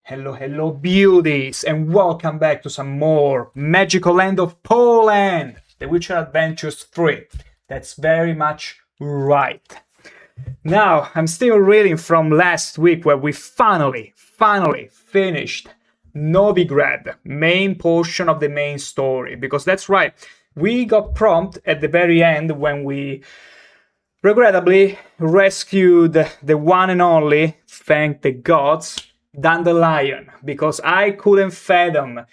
Hello, hello, beauties, and welcome back to some more Magical Land of Poland, The Witcher Adventures 3. That's very much right. Now, I'm still reading from last week where we finally finished Novigrad, main portion of the main story, because that's right, we got prompt at the very end when we regrettably rescued the one and only, thank the gods, Dandelion, because I couldn't fathom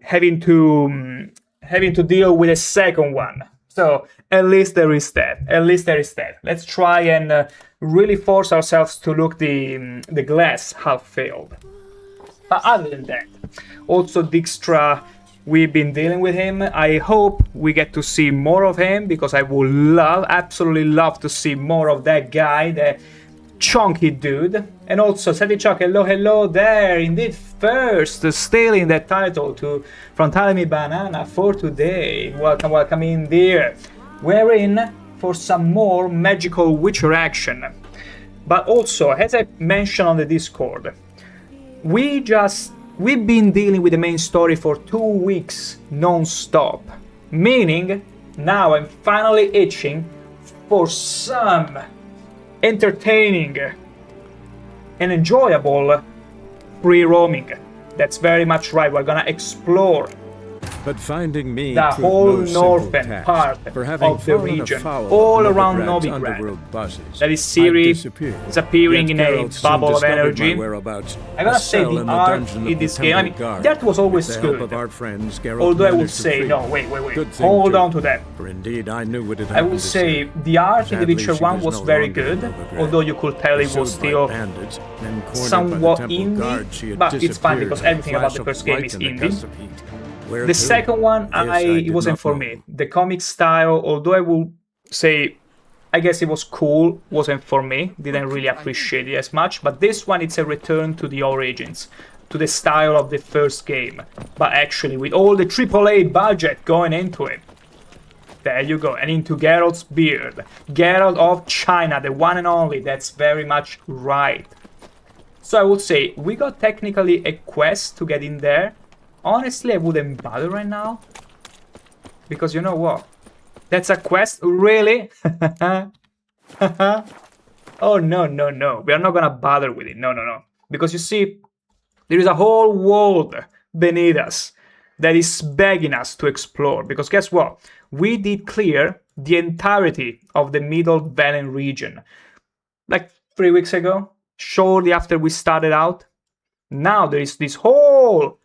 having to deal with a second one. So at least there is that. Let's try and really force ourselves to look the glass half filled. But other than that, also Dijkstra, we've been dealing with him. I hope we get to see more of him because I would absolutely love to see more of that guy, the chunky dude. And also Setichok, hello there. Indeed, first stealing that title from Talemi Banana for today. Welcome in, dear. We're in for some more magical Witcher action. But also, as I mentioned on the Discord, we've been dealing with the main story for 2 weeks non-stop. Meaning, now I'm finally itching for some entertaining and enjoyable free roaming. That's very much right. We're gonna explore but finding me the whole northern part of the region, all around Novigrad. That is Ciri is appearing in a bubble of energy. I gotta say, the art in this game, I mean, that was always good. Although I would say, no, wait, hold on to that. I would say the art in The Witcher 1 was very good, although you could tell it was still somewhat indie, but it's fine because everything about the first game is indie. The second one, it wasn't for me. The comic style, although I will say, I guess it was cool, wasn't for me. Didn't really appreciate it as much. But this one, it's a return to the origins, to the style of the first game. But actually, with all the AAA budget going into it. There you go. And into Geralt's beard. Geralt of China, the one and only. That's very much right. So I would say, we got technically a quest to get in there. Honestly, I wouldn't bother right now. Because you know what? That's a quest? Really? Oh, no. We are not gonna bother with it. No. Because you see, there is a whole world beneath us that is begging us to explore. Because guess what? We did clear the entirety of the Middle Velen region. Like 3 weeks ago. Shortly after we started out. Now there is this whole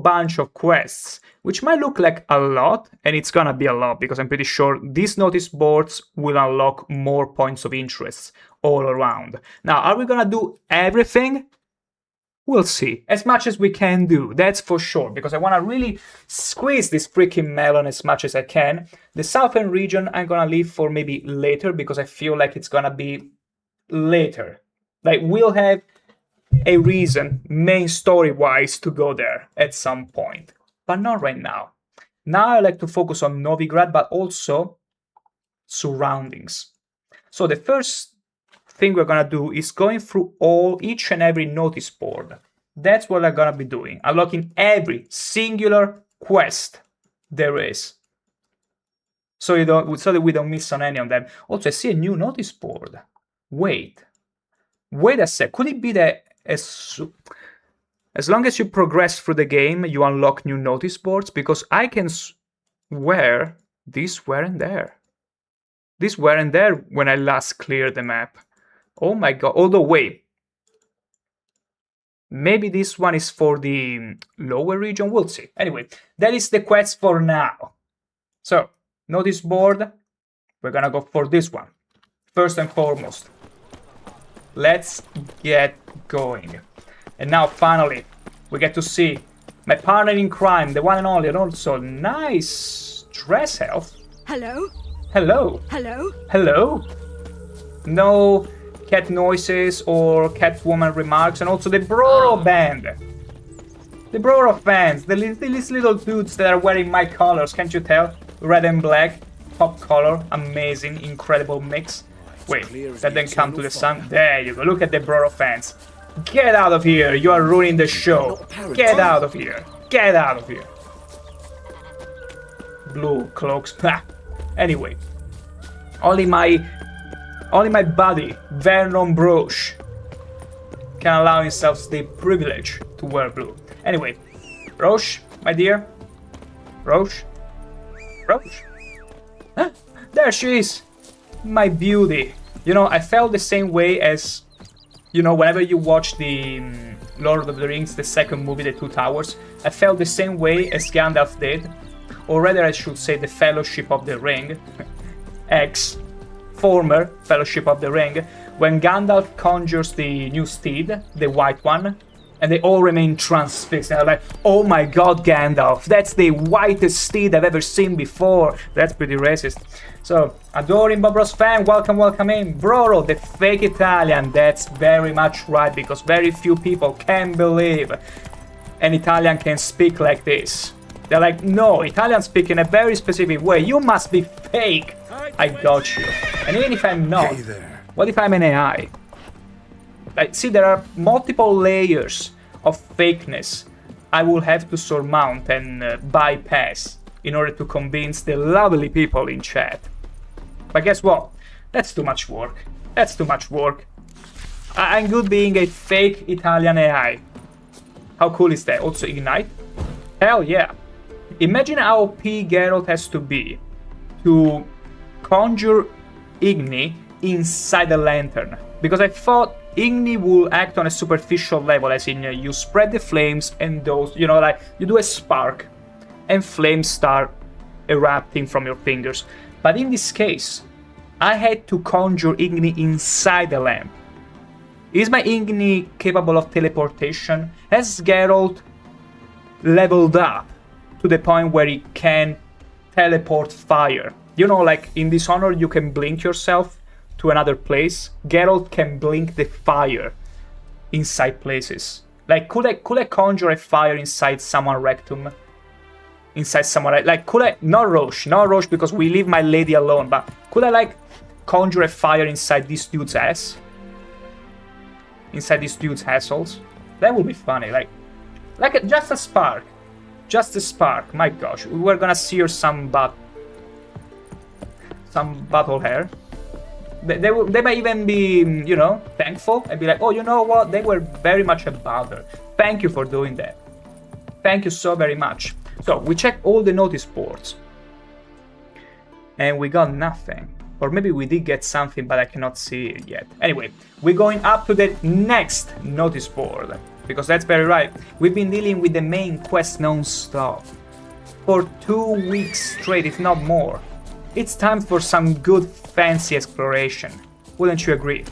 bunch of quests, which might look like a lot, and it's gonna be a lot because I'm pretty sure these notice boards will unlock more points of interest all around. Now, are we gonna do everything? We'll see. As much as we can do, that's for sure, because I wanna really squeeze this freaking melon as much as I can. The southern region I'm gonna leave for maybe later, because I feel like it's gonna be later. Like, we'll have a reason, main story-wise, to go there at some point. But not right now. Now I like to focus on Novigrad, but also surroundings. So the first thing we're gonna do is going through each and every notice board. That's what I'm gonna be doing. Unlocking every singular quest there is. So that we don't miss on any of them. Also, I see a new notice board. Wait a sec. Could it be that as long as you progress through the game, you unlock new notice boards? Because I can swear these weren't there. These weren't there when I last cleared the map. Oh my god. Although, wait. Maybe this one is for the lower region. We'll see. Anyway, that is the quest for now. So, notice board. We're gonna go for this one. First and foremost. Let's get going. And now finally we get to see my partner in crime, the one and only, and also nice dress elf. Hello? No cat noises or Catwoman remarks, and also the Broro band. The Broro fans, these little dudes that are wearing my colors, can't you tell? Red and black, pop color, amazing, incredible mix. Wait, that didn't come to the sun. There you go. Look at the Broro fans. Get out of here! You are ruining the show! Get out of here! Get out of here! Blue cloaks. Anyway, only my buddy Vernon Broche can allow himself the privilege to wear blue. Anyway, Roche, my dear, Roche. Huh? There she is, my beauty. You know, I felt the same way as, you know, whenever you watch the Lord of the Rings, the second movie, The Two Towers, I felt the same way as Gandalf did, or rather I should say the Fellowship of the Ring, former Fellowship of the Ring, when Gandalf conjures the new steed, the white one, and they all remain transfixed. And they're like, oh my god, Gandalf, that's the whitest steed I've ever seen before. That's pretty racist. So, adoring Bob Ross fan, welcome in. Broro, the fake Italian, that's very much right, because very few people can believe an Italian can speak like this. They're like, no, Italians speak in a very specific way. You must be fake. I got you. And even if I'm not, what if I'm an AI? Like, see, there are multiple layers of fakeness I will have to surmount and bypass in order to convince the lovely people in chat. But guess what? That's too much work. That's too much work. I'm good being a fake Italian AI. How cool is that? Also Ignite? Hell yeah. Imagine how OP Geralt has to be to conjure Igni inside a lantern. Because I thought Igni will act on a superficial level, as in you spread the flames and those, you know, like you do a spark and flames start erupting from your fingers. But in this case, I had to conjure Igni inside the lamp. Is my Igni capable of teleportation? Has Geralt leveled up to the point where he can teleport fire? You know, like in Dishonored you can blink yourself to another place. Geralt can blink the fire inside places. Like, could I conjure a fire inside someone rectum? Inside someone, like, could I, not Roche, because we leave my lady alone, but could I, like, conjure a fire inside this dude's ass? Inside this dude's assholes? That would be funny, like just a spark. Just a spark, my gosh, we're gonna sear some butthole hair. They might even be, you know, thankful and be like, oh, you know what, they were very much a bother. Thank you for doing that. Thank you so very much. So, we checked all the notice boards. And we got nothing. Or maybe we did get something, but I cannot see it yet. Anyway, we're going up to the next notice board. Because that's very right. We've been dealing with the main quest non-stop. For 2 weeks straight, if not more. It's time for some good fancy exploration. Wouldn't you agree?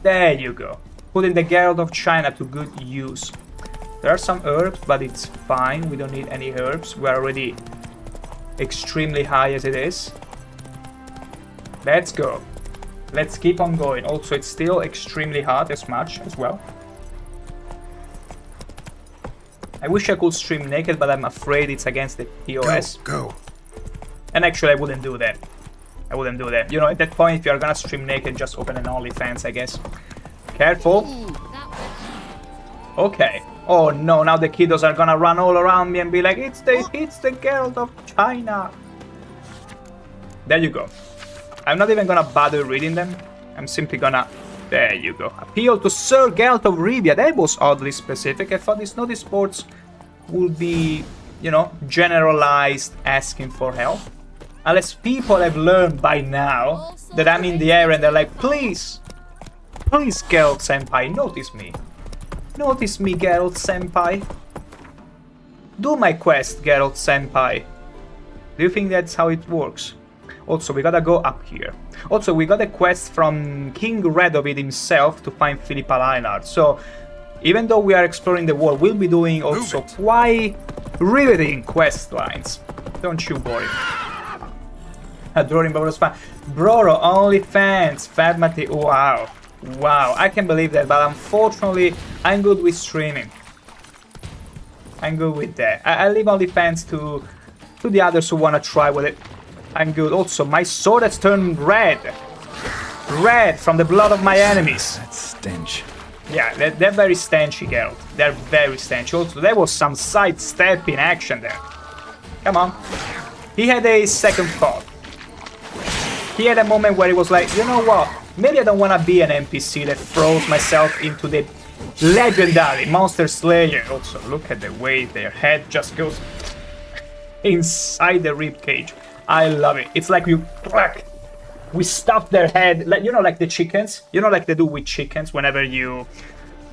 There you go. Putting the Geralt of China to good use. There are some herbs, but it's fine. We don't need any herbs. We're already extremely high as it is. Let's go. Let's keep on going. Also, it's still extremely hot as much as well. I wish I could stream naked, but I'm afraid it's against the TOS. Go. And actually, I wouldn't do that. I wouldn't do that. You know, at that point, if you're gonna stream naked, just open an OnlyFans, I guess. Careful. Okay. Oh no, now the kiddos are gonna run all around me and be like, it's the Geralt of China. There you go. I'm not even gonna bother reading them. I'm simply gonna... There you go. Appeal to Sir Geralt of Rivia. That was oddly specific. I thought these notice boards would be, you know, generalized asking for help. Unless people have learned by now that I'm in the air and they're like, please, Geralt Senpai, notice me. Notice me, Geralt Senpai. Do my quest, Geralt Senpai. Do you think that's how it works? Also, we gotta go up here. Also, we got a quest from King Radovid himself to find Philippa Leinart. So, even though we are exploring the world, we'll be doing also quite riveting quest lines. Don't you worry. Adoring Boro's fan. Broro, OnlyFans. Fatmati, wow. Wow, I can believe that, but unfortunately, I'm good with streaming. I'm good with that. I leave OnlyFans to the others who wanna try with it. I'm good. Also, my sword has turned red. Red from the blood of my enemies. That stench. Yeah, they're very stanchy, Geralt. They're very stanchy. Also, there was some sidestep in action there. Come on. He had a second thought. He had a moment where he was like, you know what? Maybe I don't want to be an NPC that throws myself into the legendary Monster Slayer. Also, look at the way their head just goes inside the ribcage. I love it. It's like we stuff their head, like, you know, like the chickens. You know, like they do with chickens whenever you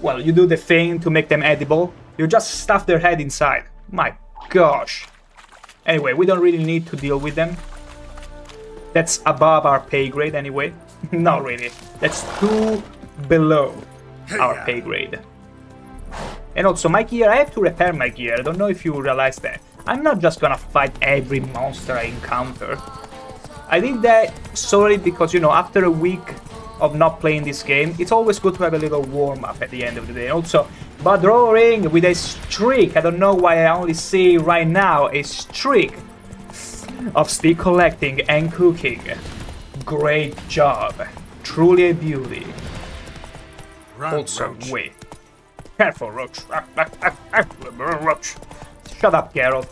do the thing to make them edible. You just stuff their head inside. My gosh. Anyway, we don't really need to deal with them. That's above our pay grade anyway. Not really. That's too below our pay grade. And also my gear, I have to repair my gear. I don't know if you realize that. I'm not just gonna fight every monster I encounter. I did that solely because, you know, after a week of not playing this game, it's always good to have a little warm-up at the end of the day. Also, Bud Roaring with a streak. I don't know why I only see right now a streak of stick collecting and cooking. Great job. Truly a beauty. Run, Also, Roach. wait. Careful, Roach. Roach. Shut up, Geralt.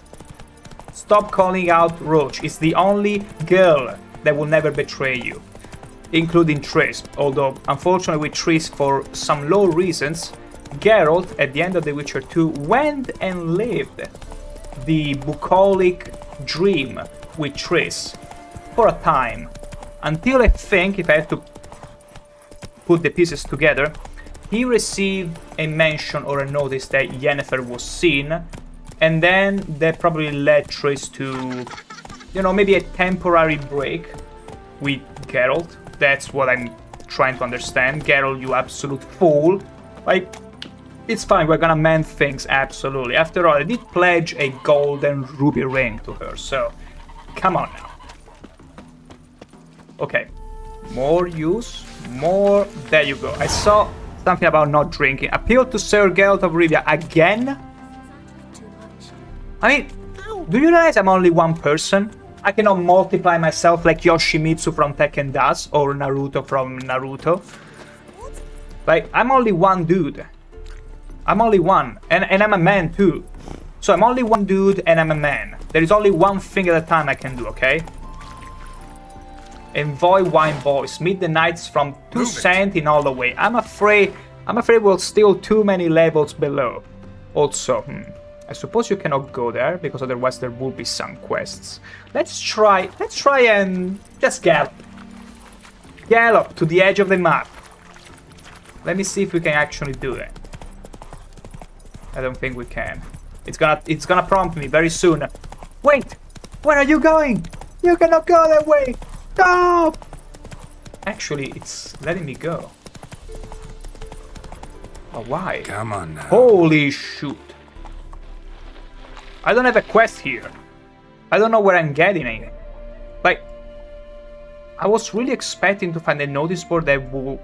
Stop calling out Roach. It's the only girl that will never betray you. Including Triss. Although, unfortunately with Triss, for some low reasons, Geralt, at the end of The Witcher 2, went and lived the bucolic dream with Triss for a time. Until I think, if I have to put the pieces together, he received a mention or a notice that Yennefer was seen, and then that probably led Triss to, you know, maybe a temporary break with Geralt. That's what I'm trying to understand. Geralt, you absolute fool. Like, it's fine, we're gonna mend things, absolutely. After all, I did pledge a golden ruby ring to her, so come on now. Okay, more use, more, there you go. I saw something about not drinking. Appeal to Sir Geralt of Rivia again? I mean, do you realize I'm only one person? I cannot multiply myself like Yoshimitsu from Tekken does, or Naruto from Naruto. Like, I'm only one dude. I'm only one, and I'm a man too. So I'm only one dude and I'm a man. There is only one thing at a time I can do, okay? Envoy Wine Boys, meet the knights from Toussaint in all the way. I'm afraid we're still too many levels below. Also, I suppose you cannot go there, because otherwise there will be some quests. Let's try and just gallop. Gallop to the edge of the map. Let me see if we can actually do it. I don't think we can. It's gonna prompt me very soon. Wait! Where are you going? You cannot go that way! Stop! Actually, it's letting me go. Oh, why? Come on now. Holy shoot. I don't have a quest here. I don't know where I'm getting it. Like, I was really expecting to find a notice board that will,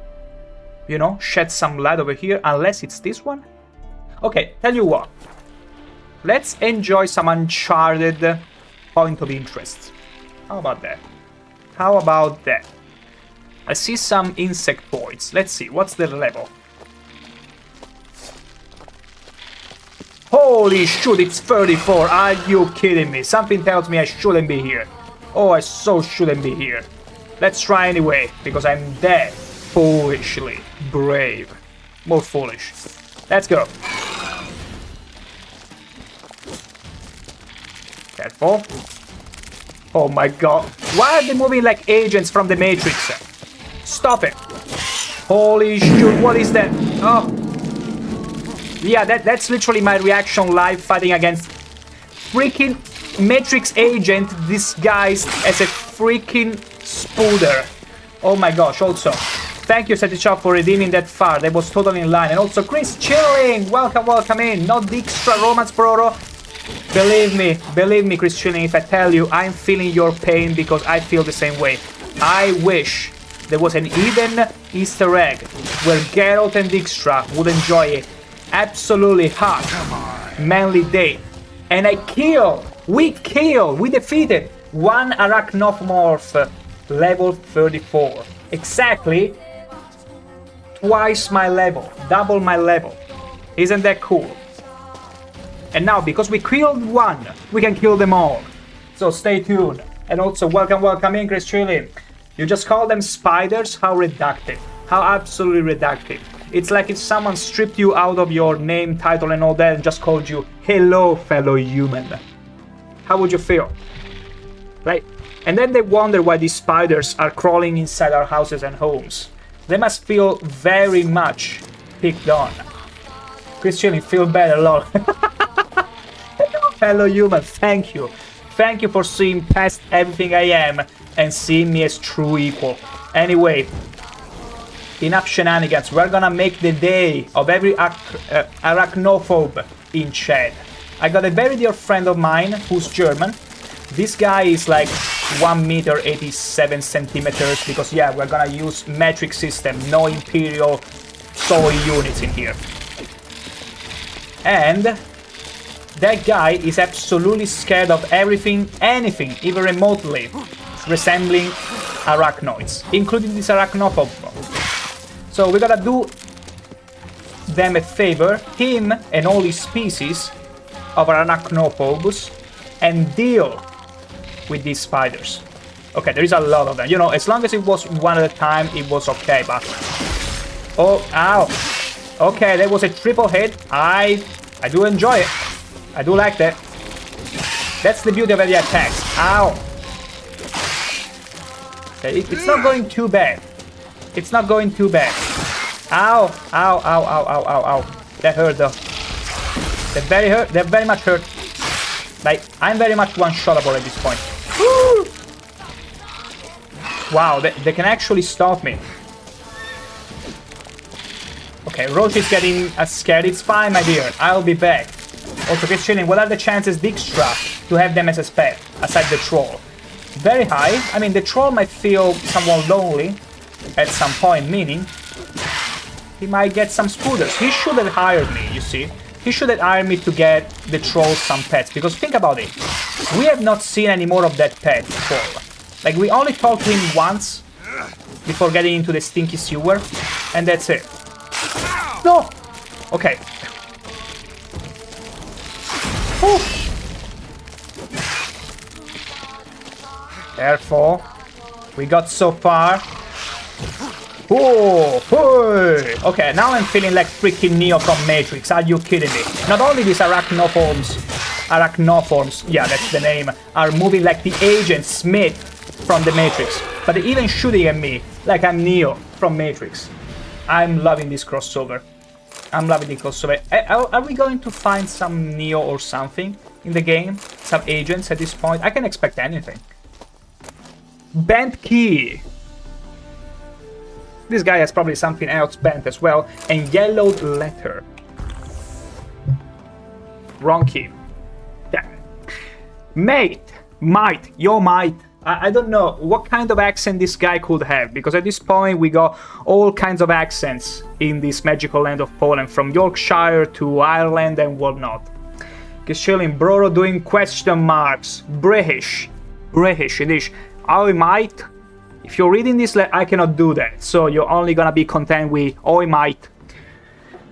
you know, shed some light over here, unless it's this one. Okay, tell you what. Let's enjoy some Uncharted point of interest. How about that? How about that? I see some insect points. Let's see, what's the level? Holy shoot, it's 34. Are you kidding me? Something tells me I shouldn't be here. Oh, I so shouldn't be here. Let's try anyway, because I'm that foolishly brave. More foolish. Let's go. Careful. Oh my god. Why are they moving like agents from the Matrix? Stop it. Holy shoot, what is that? Oh. Yeah, that's literally my reaction live fighting against freaking Matrix agent disguised as a freaking spooder. Oh my gosh, also. Thank you, Setichop, for redeeming that far. That was totally in line. And also Chris Chilling. Welcome in. Not the extra romance, bro. Believe me, Chris Chilling, if I tell you I'm feeling your pain because I feel the same way. I wish there was an hidden Easter egg where Geralt and Dijkstra would enjoy it. Absolutely hot, manly date. And we defeated one Arachnomorph level 34. Exactly twice my level, double my level. Isn't that cool? And now, because we killed one, we can kill them all. So stay tuned. And also, welcome in, Chris Chili. You just call them spiders? How reductive. How absolutely reductive. It's like if someone stripped you out of your name, title and all that and just called you, hello, fellow human. How would you feel? Right? And then they wonder why these spiders are crawling inside our houses and homes. They must feel very much picked on. Chris Chilling, feel better, lol. Hello human, thank you. Thank you for seeing past everything I am and seeing me as true equal. Anyway, enough shenanigans. We're gonna make the day of every arachnophobe in chat. I got a very dear friend of mine who's German. This guy is like 1 meter 87 centimeters because yeah, we're gonna use metric system, no imperial soy units in here. And that guy is absolutely scared of everything, anything, even remotely resembling arachnoids, including this arachnophobe. So we gotta do them a favor, him and all his species of arachnophobes, and deal with these spiders. Okay, there is a lot of them. You know, as long as it was one at a time, it was okay, but... Oh, ow. Okay, that was a triple hit. I do enjoy it. I do like that. That's the beauty of the attacks. Ow. Okay, it's not going too bad. It's not going too bad. Ow. Ow, ow, ow, ow, ow, ow. That hurt though. They're very much hurt. Like, I'm very much one-shottable at this point. Woo! Wow, they can actually stop me. Okay, Roche is getting scared. It's fine, my dear. I'll be back. Also, Chris Chilling, what are the chances Dijkstra to have them as a pet, aside the troll? Very high. I mean, the troll might feel somewhat lonely at some point, meaning he might get some spooders. He should have hired me, you see. He should have hired me to get the troll some pets, because think about it. We have not seen any more of that pet troll. Like, we only talked to him once before getting into the stinky sewer, and that's it. No! Okay. Whew. Careful. We got so far. Oh, hey. Okay, now I'm feeling like freaking Neo from Matrix. Are you kidding me? Not only these arachnoforms, yeah, that's the name, are moving like the agent Smith from the Matrix, but they're even shooting at me like I'm Neo from Matrix. I'm loving this crossover. I'm loving the crossover. Are we going to find some Neo or something in the game? Some agents at this point? I can expect anything. Bent key. This guy has probably something else bent as well. And yellowed letter. Wrong key. Damn. Mate. Might. Your might. I don't know what kind of accent this guy could have, because at this point we got all kinds of accents in this magical land of Poland, from Yorkshire to Ireland and whatnot. Chilling, Broro doing question marks. British. It is. I might. If you're reading this, I cannot do that, so you're only gonna be content with I might.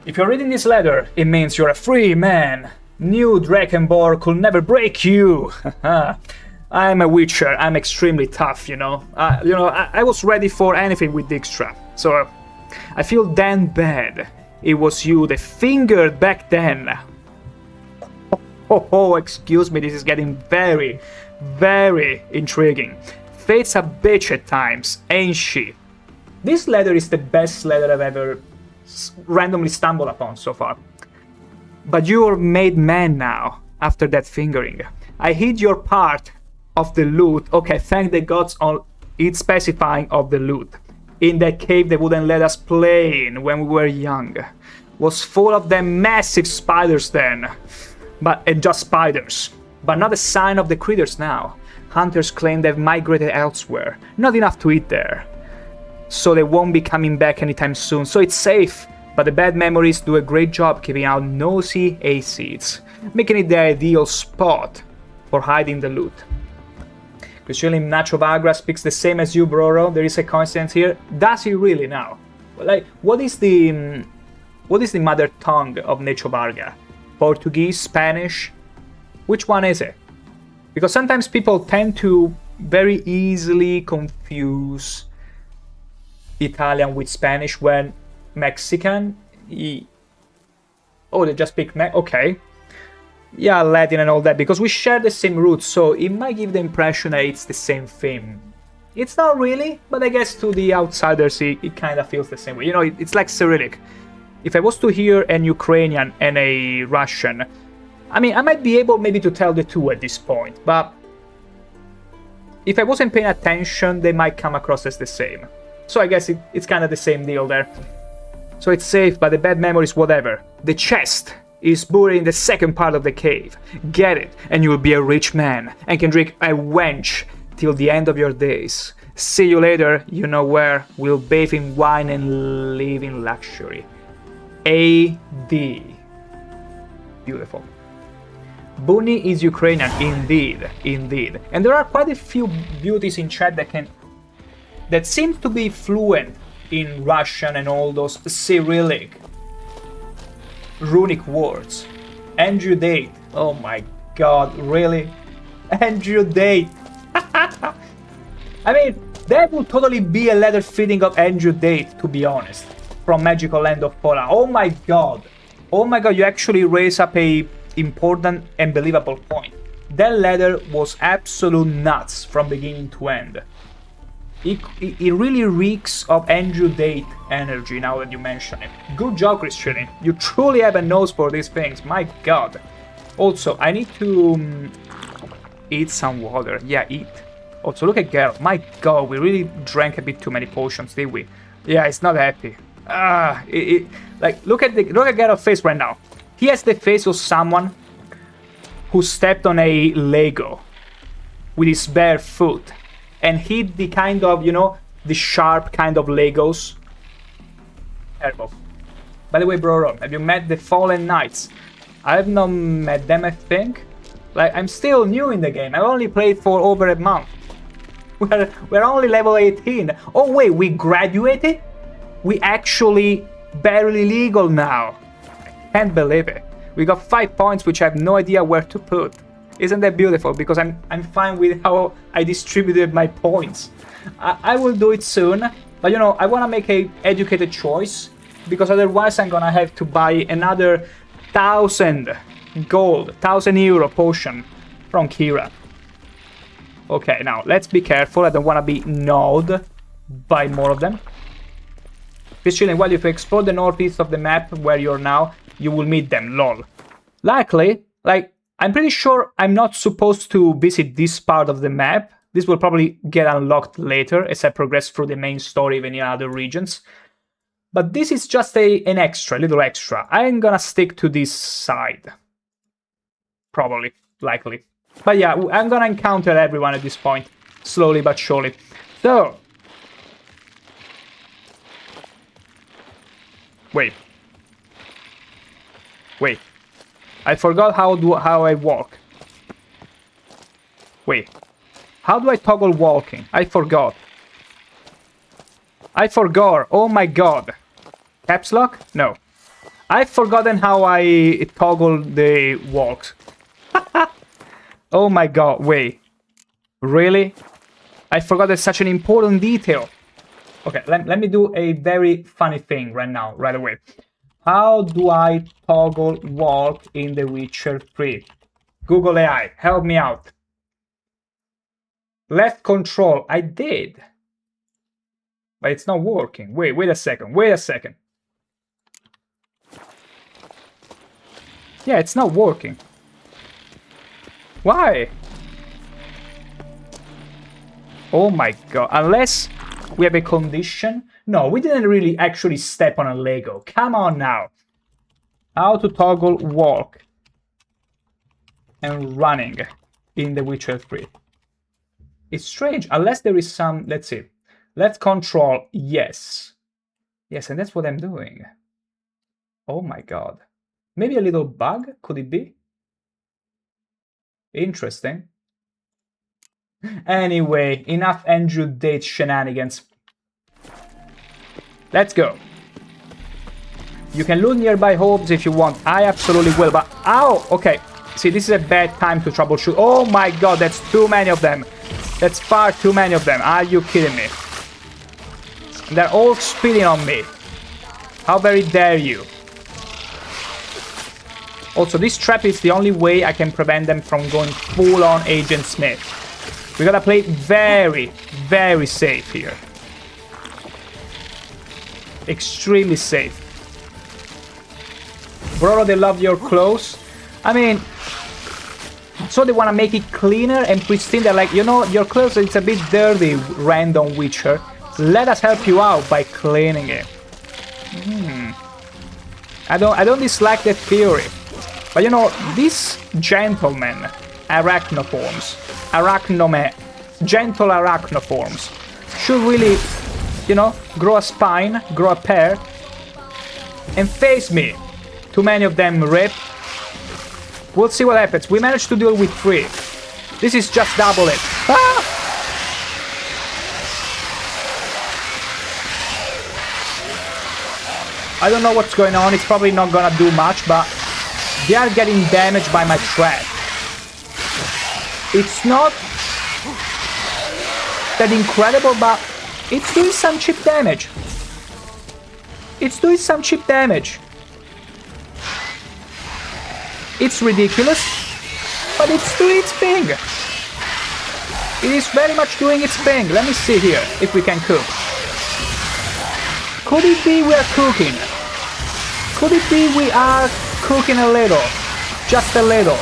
If you're reading this letter, it means you're a free man. New Drakenborn could never break you. I'm a Witcher. I'm extremely tough, you know. I was ready for anything with Dijkstra, so I feel damn bad. It was you that fingered back then. Oh, excuse me. This is getting very, very intriguing. Fate's a bitch at times, ain't she? This letter is the best letter I've ever randomly stumbled upon so far. But you're made man now, after that fingering. I hid your part of the loot. Okay, thank the gods on it specifying of the loot. In that cave they wouldn't let us play in when we were young. Was full of them massive spiders then. And just spiders. But not a sign of the critters now. Hunters claim they've migrated elsewhere. Not enough to eat there. So they won't be coming back anytime soon. So it's safe. But the bad memories do a great job keeping out nosy Acids, making it the ideal spot for hiding the loot. Christian Nacho Vagra speaks the same as you, Broro. There is a coincidence here. Does he really now? Like, what is the mother tongue of Necho Varga? Portuguese, Spanish? Which one is it? Because sometimes people tend to very easily confuse Italian with Spanish when Mexican. Oh, they just pick okay. Yeah, Latin and all that, because we share the same roots, so it might give the impression that it's the same thing. It's not really, but I guess to the outsiders it kind of feels the same way. You know, it's like Cyrillic. If I was to hear an Ukrainian and a Russian, I mean, I might be able maybe to tell the two at this point, but if I wasn't paying attention, they might come across as the same. So I guess it's kind of the same deal there. So it's safe, but the bad memories, whatever. The chest is buried in the second part of the cave. Get it, and you'll be a rich man, and can drink a wench till the end of your days. See you later, you know where. We'll bathe in wine and live in luxury. A.D. Beautiful. Bunny is Ukrainian, indeed, indeed. And there are quite a few beauties in chat that seem to be fluent in Russian and all those Cyrillic runic words. Andrew Date. Oh my god, really? Andrew Date. I mean, that would totally be a letter fitting of Andrew Date, to be honest, from Magical Land of Poland. Oh my god. Oh my god, you actually raise up a important and believable point. That letter was absolute nuts from beginning to end. It really reeks of Andrew Date energy now that you mention it. Good job, Christian. You truly have a nose for these things, my god. Also, I need to eat some water. Yeah, eat. Also, look at Geralt. My god, we really drank a bit too many potions, did we? Yeah, it's not happy. Like, look at Geralt's face right now. He has the face of someone who stepped on a Lego with his bare foot and hit the kind of, you know, the sharp kind of Legos. Terrible. By the way, bro, have you met the Fallen Knights? I have not met them, I think. Like, I'm still new in the game. I only played for over a month. We're only level 18. Oh wait, we graduated? We actually barely legal now. Can't believe it. We got 5 points which I have no idea where to put. Isn't that beautiful? Because I'm fine with how I distributed my points. I will do it soon, but you know, I want to make a educated choice, because otherwise I'm gonna have to buy another 1,000 gold, 1,000 euro potion from Kira. Okay, now let's be careful. I don't want to be gnawed by more of them. Just chilling. Well, if you explore the northeast of the map where you're now, you will meet them, lol. Likely, like, I'm pretty sure I'm not supposed to visit this part of the map. This will probably get unlocked later as I progress through the main story even in other regions. But this is just an extra, little extra. I'm gonna stick to this side. Probably, likely. But yeah, I'm gonna encounter everyone at this point, slowly but surely. So... Wait. I forgot how I walk. Wait. How do I toggle walking? I forgot. Oh my god. Caps lock? No. I've forgotten how I toggle the walks. Oh my god, wait. Really? I forgot that's such an important detail. Okay, let me do a very funny thing right now, right away. How do I toggle walk in The Witcher 3? Google AI, help me out. Left control, I did. But it's not working. Wait a second. Yeah, it's not working. Why? Oh my god, unless we have a condition. No, we didn't really actually step on a Lego. Come on now. How to toggle walk and running in The Witcher 3. It's strange, unless there is some, let's see. Left control, yes. Yes, and that's what I'm doing. Oh my god. Maybe a little bug, could it be? Interesting. Anyway, enough Andrew Date shenanigans. Let's go. You can loot nearby hopes if you want. I absolutely will, but ow! Okay, see, this is a bad time to troubleshoot. Oh my god, that's too many of them. That's far too many of them. Are you kidding me? They're all spitting on me. How very dare you? Also, this trap is the only way I can prevent them from going full-on Agent Smith. We gotta play very, very safe here. Extremely safe. Bro, they love your clothes. I mean, so they wanna make it cleaner and pristine. They're like, you know, your clothes, it's a bit dirty, random Witcher. Let us help you out by cleaning it. I don't dislike that theory. But you know, these gentlemen, arachnoforms, gentle arachnoforms, should really, you know, grow a spine, grow a pair, and face me. Too many of them rip. We'll see what happens. We managed to deal with 3. This is just double it. Ah! I don't know what's going on. It's probably not gonna do much, but they are getting damaged by my trap. It's not that incredible, but it's doing some cheap damage. It's doing some cheap damage. It's ridiculous, but it's doing its thing. It is very much doing its thing. Let me see here if we can cook. Could it be we are cooking? Could it be we are cooking a little? Just a little.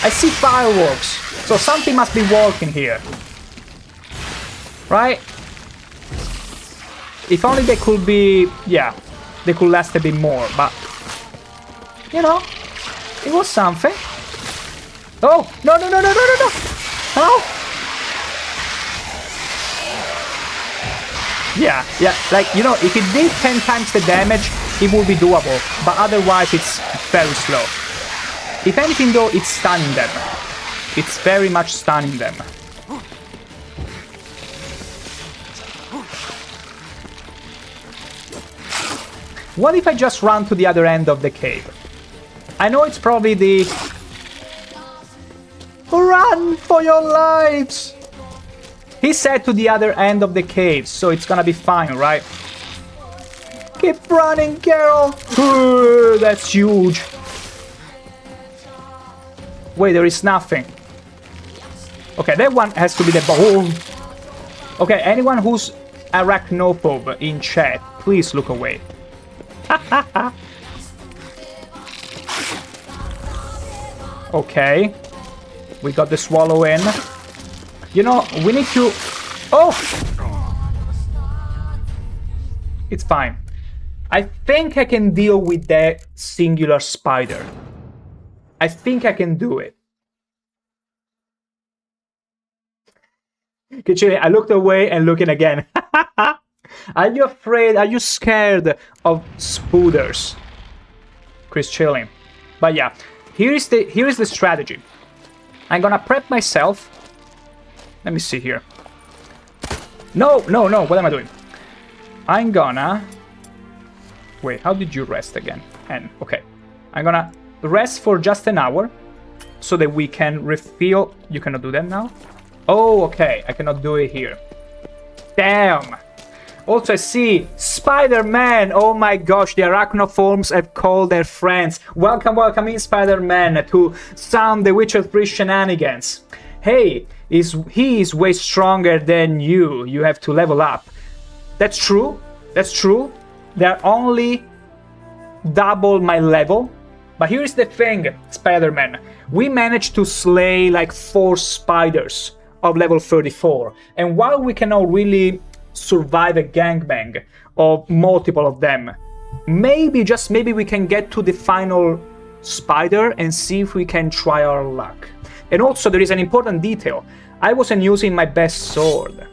I see fireworks, so something must be working here. Right? If only they could be... yeah, they could last a bit more, but... you know, it was something. Oh, no, no, no, no, no, no, no! Oh! Yeah, like, you know, if it did 10 times the damage, it would be doable, but otherwise it's very slow. If anything though, it's stunning them. It's very much stunning them. What if I just run to the other end of the cave? I know it's probably the... run for your lives! He said to the other end of the cave, so it's gonna be fine, right? Keep running, Geralt! That's huge. Wait, there is nothing. Okay, that one has to be the ball. Okay, anyone who's arachnophobe in chat, please look away. Okay. We got the swallow in. You know, we need to... oh! It's fine. I think I can deal with that singular spider. I think I can do it. Okay, I looked away and looking again. Are you afraid? Are you scared of spooders? Chris chilling. But yeah, here is the strategy. I'm gonna prep myself. Let me see here. No, no, no, what am I doing? I'm gonna... wait, how did you rest again? And okay. I'm gonna rest for just an hour so that we can refill. You cannot do that now? Oh, okay, I cannot do it here. Damn! Also, I see Spider-Man! Oh my gosh, the Arachnoforms have called their friends. Welcome, welcome in, Spider-Man, to some The Witcher 3 shenanigans. Hey, he is way stronger than you. You have to level up. That's true. That's true. They're only double my level. But here's the thing, Spider-Man. We managed to slay like 4 spiders of level 34. And while we cannot really survive a gangbang of multiple of them, maybe, just maybe, we can get to the final spider and see if we can try our luck. And also, there is an important detail. I wasn't using my best sword.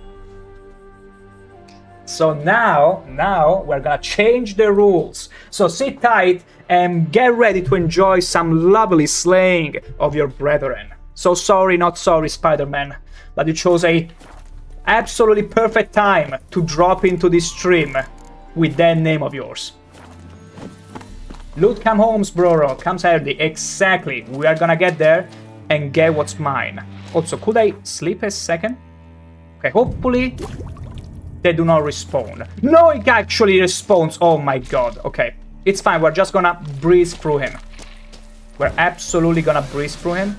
So now we're gonna change the rules. So sit tight and get ready to enjoy some lovely slaying of your brethren. So sorry, not sorry, Spider-Man, but you chose a absolutely perfect time to drop into this stream with that name of yours. Loot come homes, bro. Comes early. Exactly. We are gonna get there and get what's mine. Also, could I sleep a second? Okay, hopefully they do not respawn. No, it actually respawns. Oh my god. Okay, it's fine. We're just gonna breeze through him. We're absolutely gonna breeze through him,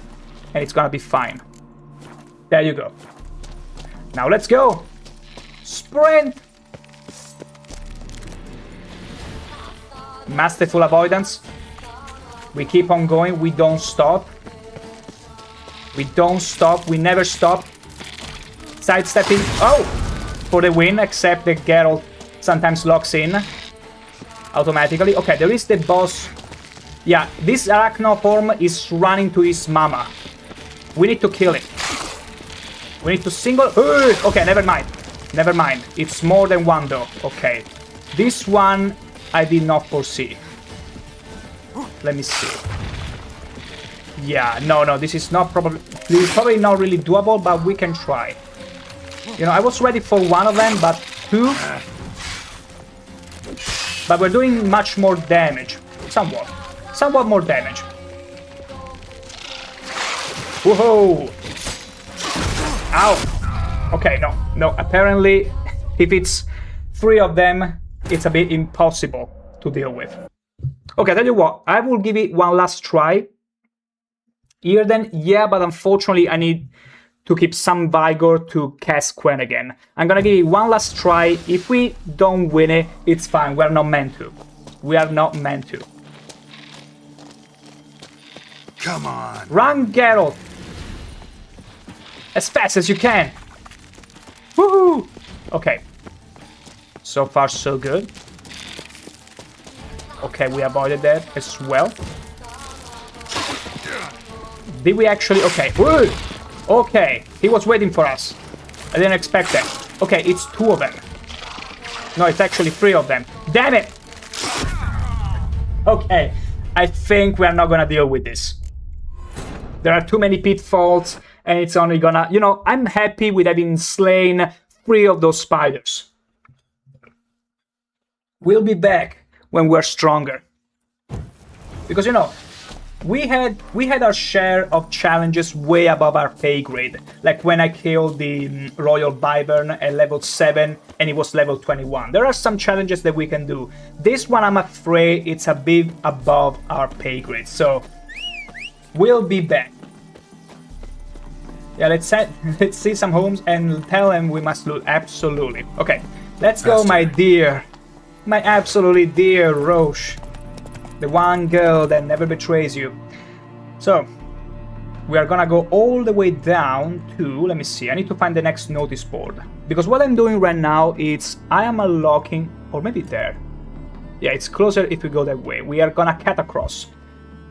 and it's gonna be fine. There you go. Now let's go. Sprint. Masterful avoidance. We keep on going. We don't stop. We don't stop. We never stop. Sidestepping. Oh! For the win, except that Geralt sometimes locks in automatically. Okay, there is the boss. Yeah, this arachnoform is running to his mama. We need to kill it. We need to single... Okay, never mind. Never mind. It's more than one though. Okay. This one I did not foresee. Let me see. Yeah, no, this is not probably... This is probably not really doable, but we can try. You know, I was ready for one of them, but two... But we're doing much more damage. Somewhat. Somewhat more damage. Woohoo! Ow! Okay, no. Apparently, if it's three of them, it's a bit impossible to deal with. Okay, tell you what, I will give it one last try. Earden, yeah, but unfortunately I need to keep some vigor to cast Quen again. I'm gonna give it one last try. If we don't win it, it's fine. We're not meant to. We are not meant to. Come on. Run, Geralt! As fast as you can! Woohoo! Okay. So far, so good. Okay, we avoided that as well. Did we actually... Okay. Woo! Okay, he was waiting for us. I didn't expect that. Okay, it's two of them. No, it's actually three of them. Damn it! Okay, I think we're not gonna deal with this. There are too many pitfalls, and it's only gonna... You know, I'm happy with having slain three of those spiders. We'll be back when we're stronger. Because, you know, we had our share of challenges way above our pay grade. Like when I killed the Royal Wyvern at level 7 and it was level 21. There are some challenges that we can do. This one, I'm afraid it's a bit above our pay grade. So, we'll be back. Yeah, let's see some homes and tell them we must loot. Absolutely. Okay, let's go, my dear. My absolutely dear Roche. The one girl that never betrays you. So, we are gonna go all the way down to... Let me see, I need to find the next notice board. Because what I'm doing right now is I am unlocking... Or maybe there. Yeah, it's closer if we go that way. We are gonna cut across.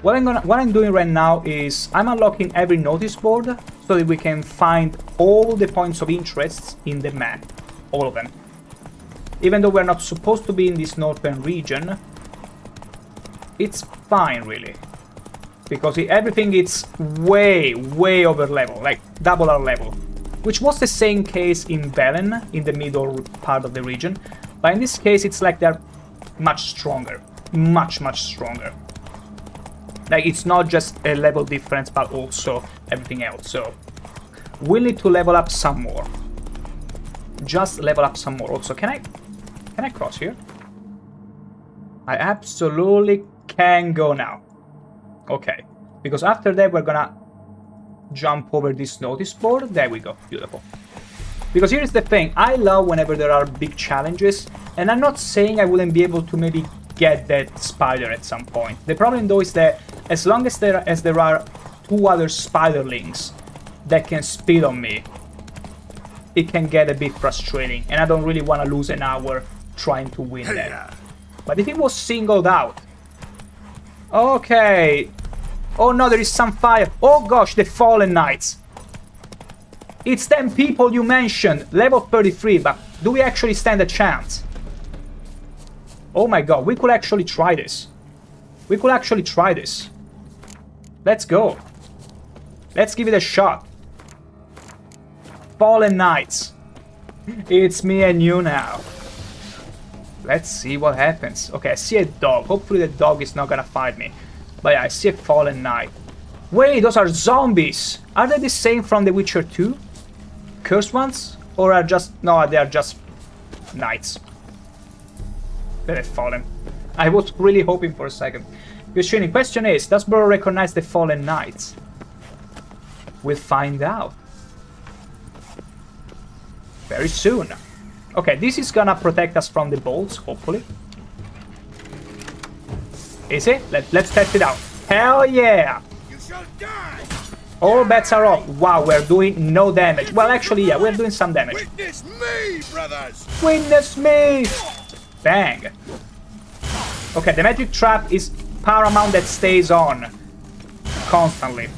What I'm doing right now is I'm unlocking every notice board so that we can find all the points of interest in the map. All of them. Even though we're not supposed to be in this northern region, it's fine, really. Because everything is way over level, like double our level. Which was the same case in Velen, in the middle part of the region. But in this case, it's like they're much stronger. Much stronger. Like, it's not just a level difference, but also everything else. So, we'll need to level up some more. Just level up some more. Also, can I cross here? I absolutely can go now. Okay. Because after that, we're gonna jump over this notice board. There we go. Beautiful. Because here's the thing. I love whenever there are big challenges. And I'm not saying I wouldn't be able to maybe get that spider at some point. The problem, though, is that as long as there are two other spiderlings that can speed on me, it can get a bit frustrating. And I don't really want to lose an hour trying to win that. But if it was singled out... Okay. Oh no, there is some fire. Oh gosh, the Fallen Knights. It's them people you mentioned. Level 33, but do we actually stand a chance? Oh my god, we could actually try this. We could actually try this. Let's go. Let's give it a shot. Fallen Knights. It's me and you now. Let's see what happens. Okay, I see a dog. Hopefully the dog is not gonna fight me. But yeah, I see a fallen knight. Wait, those are zombies! Are they the same from The Witcher 2? Cursed ones? Or are just... No, they are just knights. They're fallen. I was really hoping for a second. The question is, does Burrow recognize the fallen knights? We'll find out. Very soon. Okay, this is gonna protect us from the bolts, hopefully. Is it? Let's test it out. Hell yeah! You shall die. All bets are off. Wow, we're doing no damage. Well, actually, yeah, we're doing some damage. Witness me, brothers. Witness me! Bang. Okay, the magic trap is paramount that stays on. Constantly.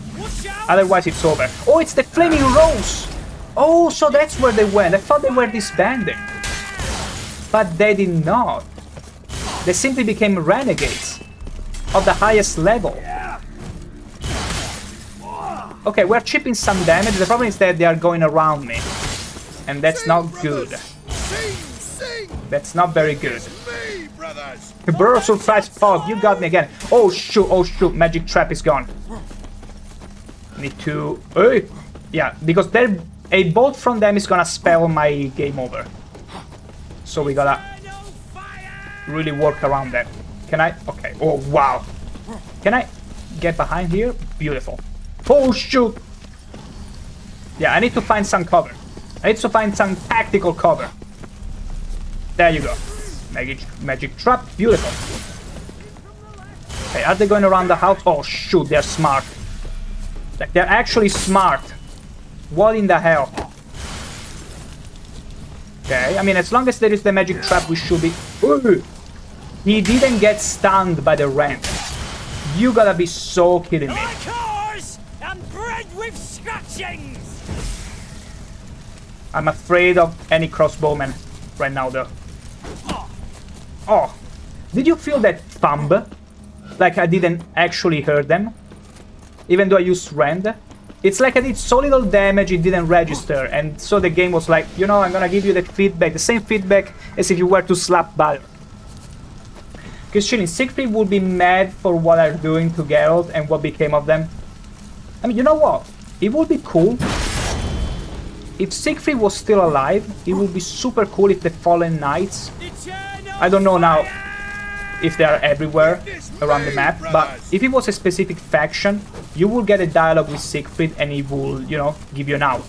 Otherwise, it's over. Oh, it's the flaming rose! Oh, so that's where they went. I thought they were disbanding. But they did not. They simply became renegades of the highest level. Okay, we're chipping some damage. The problem is that they are going around me. And that's not good. That's not very good. Burrow surprise fog, you got me again. Oh shoot, magic trap is gone. Need to... yeah, because a bolt from them is gonna spell my game over. So we gotta really work around that. Can I? Okay, oh wow. Can I get behind here? Beautiful. Oh shoot! Yeah, I need to find some cover. I need to find some tactical cover. There you go. Magic trap, beautiful. Okay, are they going around the house? Oh shoot, they're smart. Like, they're actually smart. What in the hell? Okay, I mean, as long as there is the magic trap, we should be... Ooh. He didn't get stunned by the ramp. You gotta be so kidding me. I'm afraid of any crossbowman right now, though. Oh, did you feel that thump? Like I didn't actually hurt them? Even though I used rend? It's like I did so little damage it didn't register, and so the game was like, you know, I'm gonna give you the feedback, the same feedback as if you were to slap Balor. Because chilling, Siegfried would be mad for what I'm doing to Geralt and what became of them. I mean, you know what? It would be cool. If Siegfried was still alive, it would be super cool if the Fallen Knights... I don't know now if they are everywhere around the map, but if it was a specific faction, you will get a dialogue with Siegfried and he will, you know, give you an out.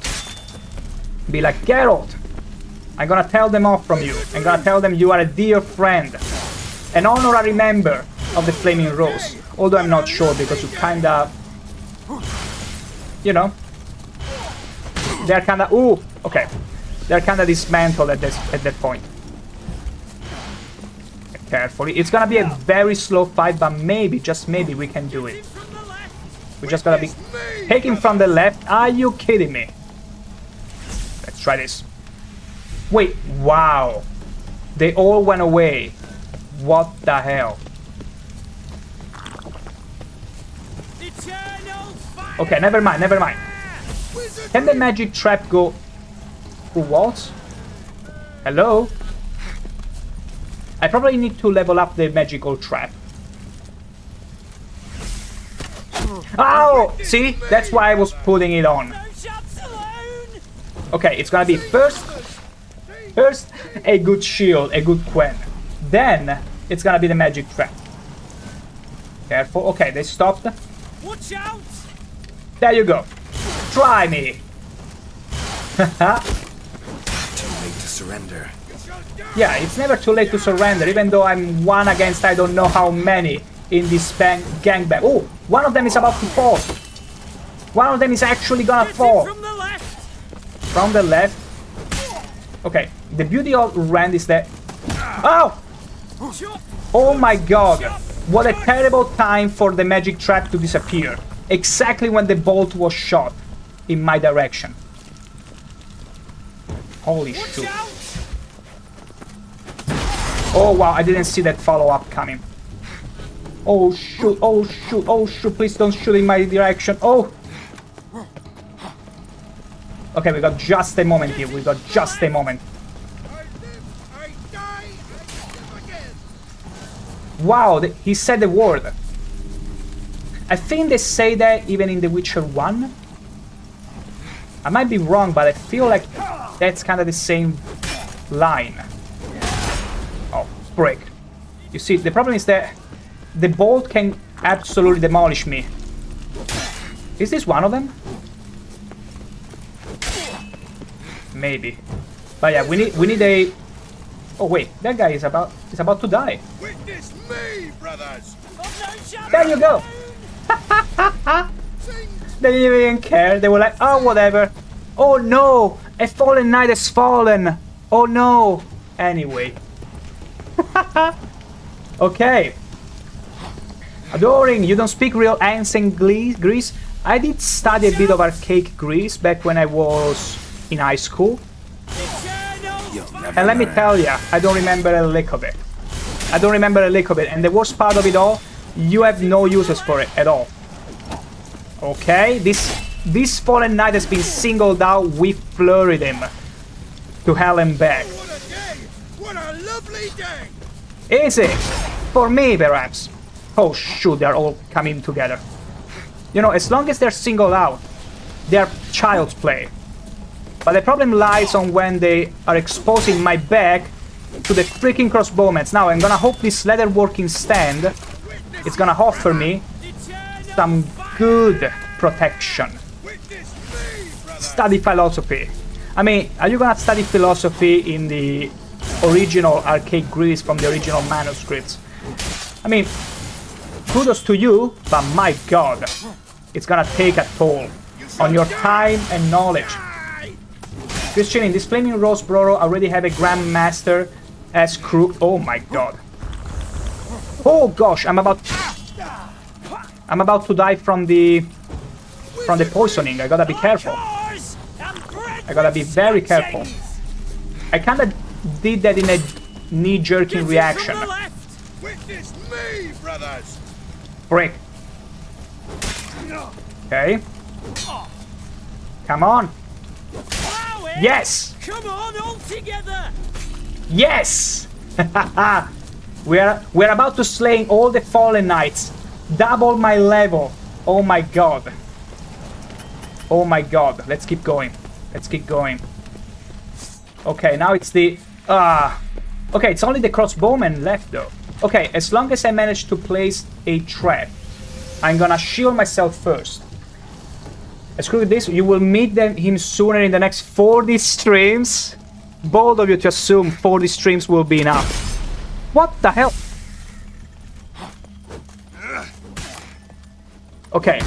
Be like, Geralt, I'm gonna tell them off from you. I'm gonna tell them you are a dear friend, an honorary member of the Flaming Rose. Although I'm not sure, because you kinda... You know... They're kinda... Ooh! Okay. They're kinda dismantled at that point. Carefully. It's gonna be a very slow fight, but maybe, just maybe, we can do it. We just gotta be taking from the left. Are you kidding me? Let's try this. Wait, wow. They all went away. What the hell? Okay, never mind, never mind. Can the magic trap go through walls? Hello? I probably need to level up the magical trap. Ow! See? That's why I was putting it on. Okay, it's gonna be first a good shield, a good Quen. Then it's gonna be the magic trap. Careful. Okay, they stopped. Watch out! There you go. Try me. Too late to surrender. Yeah, it's never too late to surrender, even though I'm one against I don't know how many in this gangbang. Oh, one of them is about to fall. One of them is actually gonna fall. From the left. From the left. Okay, the beauty of Rand is that... Oh! Oh my god. What a terrible time for the magic trap to disappear. Exactly when the bolt was shot in my direction. Holy shit. Oh wow, I didn't see that follow-up coming. Oh shoot, oh shoot, oh shoot, please don't shoot in my direction. Oh! Okay, we got just a moment here, we got just a moment. Wow, he said the word. I think they say that even in The Witcher 1. I might be wrong, but I feel like that's kind of the same line. Oh, break. You see, the problem is that the bolt can absolutely demolish me. Is this one of them? Maybe. But yeah, we need a... Oh wait, that guy is about to die. Witness me, brothers! There you go. They didn't even care. They were like, oh, whatever. Oh no, a fallen knight has fallen. Oh no. Anyway. Okay. Adoring, you don't speak real ancient Greece. I did study a bit of archaic Greece back when I was in high school. And let me tell you, I don't remember a lick of it. I don't remember a lick of it. And the worst part of it all, you have no uses for it at all. Okay, this fallen knight has been singled out. We flurried him to hell and back. What a day! What a lovely day! Is it? For me, perhaps. Oh shoot, they're all coming together. You know, as long as they're singled out, they're child's play. But the problem lies on when they are exposing my back to the freaking crossbowmen. Now, I'm gonna hope this leatherworking stand is gonna offer me some good protection. Study philosophy. I mean, are you gonna study philosophy in the original archaic Greece from the original manuscripts? I mean, kudos to you, but my god, it's gonna take a toll on your time and knowledge. Christian, in this Flaming Rose Broro already have a Grandmaster as crook. Oh my god. Oh gosh, I'm about to die from the poisoning. I gotta be careful. I gotta be very careful. I kinda did that in a knee-jerking reaction. Witness me, brothers! Break. Okay. Come on. Yes! Come on, all together! Yes! We're about to slay all the fallen knights. Double my level. Oh my god. Oh my god. Let's keep going. Let's keep going. Okay, now it's the... Okay, it's only the crossbowmen left though. Okay, as long as I manage to place a trap, I'm gonna shield myself first. Screw this, you will meet him sooner in the next 40 streams. Bold of you to assume 40 streams will be enough. What the hell? Okay.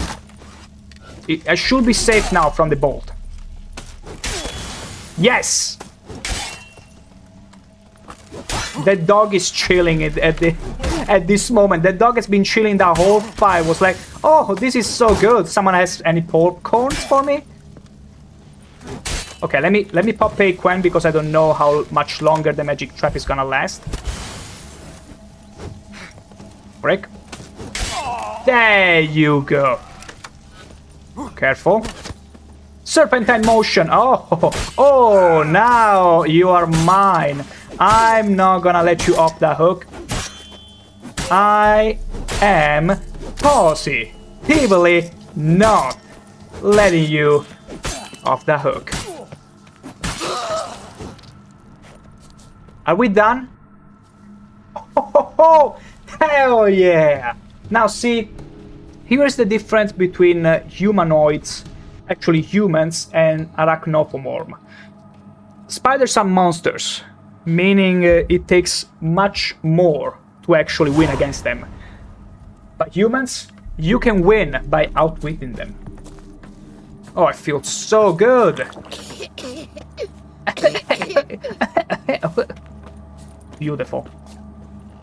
I should be safe now from the bolt. Yes! That dog is chilling at this moment. That dog has been chilling the whole fight. Was like, oh, this is so good. Someone has any popcorns for me? Okay, let me pop a Quen because I don't know how much longer the magic trap is gonna last. Break. There you go. Careful. Serpentine motion. Oh, now you are mine. I'm not gonna let you off the hook. I am positively not letting you off the hook. Are we done? Oh, hell yeah! Now see, here's the difference between humanoids, actually humans, and arachnophomorph. Spiders are monsters, meaning it takes much more to actually win against them. But humans, you can win by outwitting them. Oh, I feel so good! Beautiful.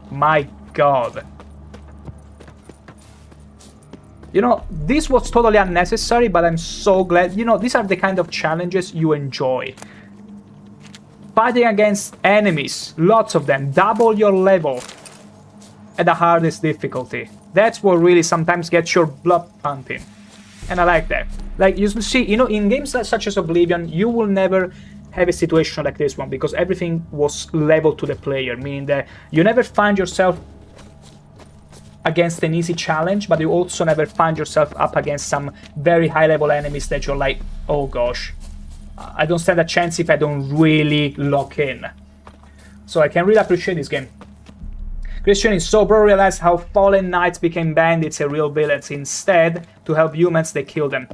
My god. You know, this was totally unnecessary, but I'm so glad. You know, these are the kind of challenges you enjoy. Fighting against enemies, lots of them, double your level at the hardest difficulty. That's what really sometimes gets your blood pumping. And I like that. Like, you see, you know, in games such as Oblivion, you will never have a situation like this one, because everything was level to the player, meaning that you never find yourself against an easy challenge, but you also never find yourself up against some very high-level enemies that you're like, oh gosh, I don't stand a chance if I don't really lock in. So I can really appreciate this game. Christian is so bro realized how fallen knights became bandits and real villains. Instead, to help humans, they kill them.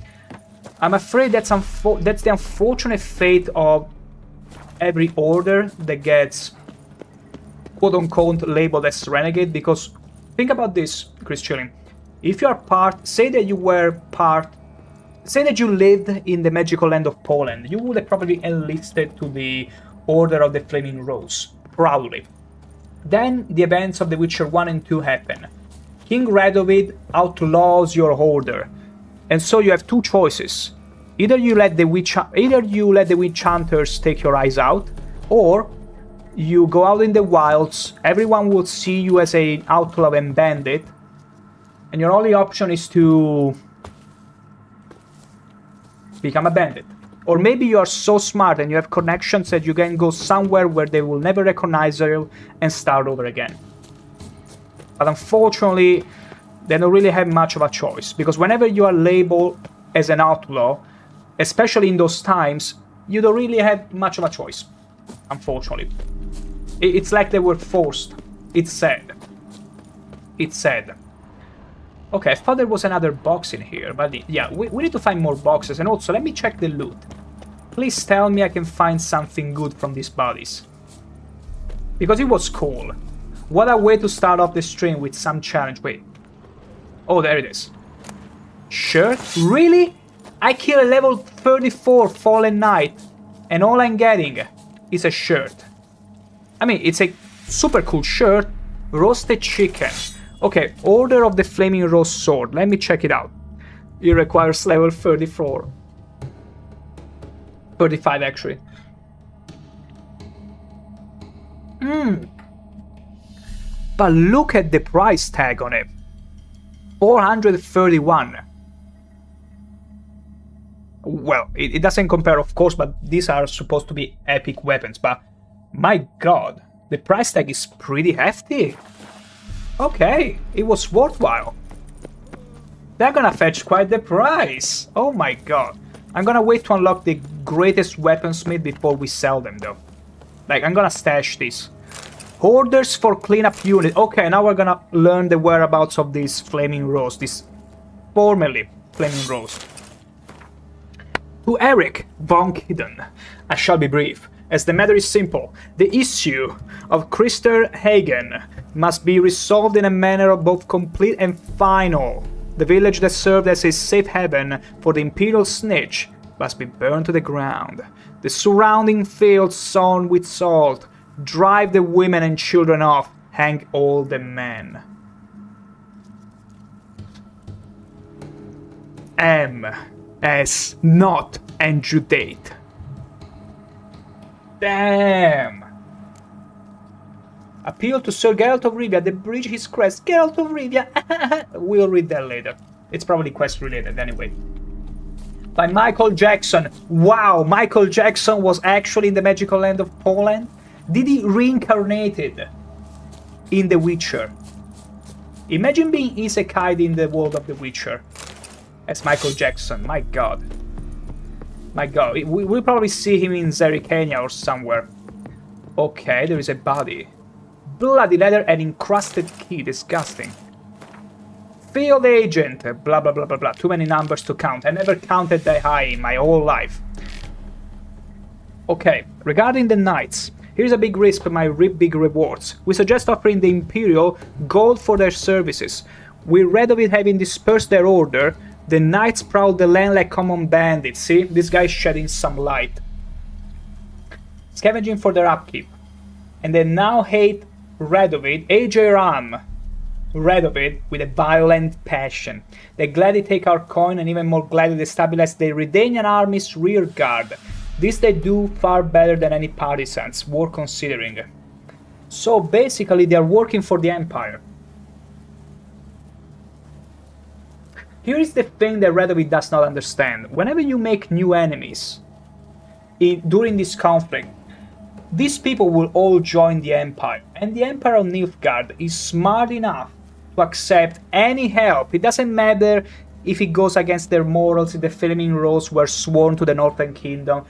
I'm afraid that's the unfortunate fate of every order that gets quote-unquote labeled as renegade, because think about this, Christian. If you are part, say that you lived in the magical land of Poland, you would have probably enlisted to the Order of the Flaming Rose, proudly. Then the events of The Witcher 1 and 2 happen. King Radovid outlaws your order, and so you have two choices. Either you let the witch hunters take your eyes out, or you go out in the wilds, everyone will see you as an outlaw and bandit, and your only option is to become a bandit. Or maybe you are so smart and you have connections that you can go somewhere where they will never recognize you and start over again. But unfortunately, they don't really have much of a choice, because whenever you are labeled as an outlaw, especially in those times, you don't really have much of a choice, unfortunately. It's like they were forced. It's sad. It's sad. Okay, I thought there was another box in here, but yeah, we need to find more boxes, and also let me check the loot. Please tell me I can find something good from these bodies. Because it was cool. What a way to start off the stream with some challenge. Wait. Oh, there it is. Shirt? Really? I kill a level 34 Fallen Knight, and all I'm getting is a shirt. I mean, it's a super cool shirt. Roasted chicken. Okay, Order of the Flaming Rose Sword. Let me check it out. It requires level 34. 35, actually. But look at the price tag on it. 431. Well, it doesn't compare, of course, but these are supposed to be epic weapons. But my god, the price tag is pretty hefty. Okay, it was worthwhile. They're gonna fetch quite the price. Oh my god. I'm gonna wait to unlock the greatest weaponsmith before we sell them, though. Like, I'm gonna stash this. Orders for cleanup unit. Okay, now we're gonna learn the whereabouts of this Flaming Rose, this formerly Flaming Rose. To Eric von Kidden, I shall be brief, as the matter is simple. The issue of Krister Hagen must be resolved in a manner both complete and final. The village that served as a safe haven for the Imperial Snitch must be burned to the ground. The surrounding fields sown with salt. Drive the women and children off. Hang all the men. M. S. Not Andrew Tate. Damn! Appeal to Sir Geralt of Rivia, the bridge his crest. Geralt of Rivia! We'll read that later. It's probably quest related anyway. By Michael Jackson. Wow, Michael Jackson was actually in the magical land of Poland? Did he reincarnated in The Witcher? Imagine being isekai'd in the world of The Witcher. As Michael Jackson, my god. My god, we'll probably see him in Zerrikania or somewhere. Okay, there is a body. Bloody leather and encrusted key, disgusting. Field agent, blah blah blah blah blah, too many numbers to count. I never counted that high in my whole life. Okay, regarding the knights, here's a big risk but my big rewards. We suggest offering the Imperial gold for their services. With Radovid having dispersed their order, the knights prowl the land like common bandits. See, this guy's shedding some light. Scavenging for their upkeep. And they now hate Radovid, AJ Ram. Radovid with a violent passion. They gladly take our coin and even more gladly destabilize the Redanian army's rear guard. This they do far better than any partisans, worth considering. So basically they are working for the Empire. Here is the thing that Radovid does not understand. Whenever you make new enemies during this conflict, these people will all join the Empire. And the Emperor of Nilfgaard is smart enough to to accept any help. It doesn't matter if it goes against their morals, if the Flaming Rose were sworn to the Northern Kingdom.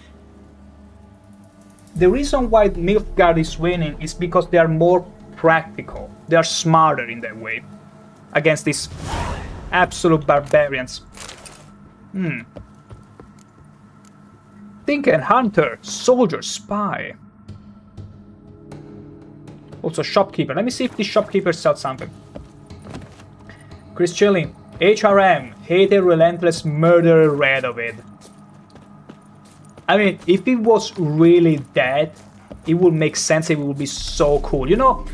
The reason why Nilfgaard is winning is because they are more practical. They are smarter in that way against these absolute barbarians. Thinker, hunter, soldier, spy. Also shopkeeper. Let me see if this shopkeeper sells something. Chris Chilling. HRM. Hated, relentless, murderer, Radovid. I mean, if it was really dead, it would make sense. It would be so cool. You know,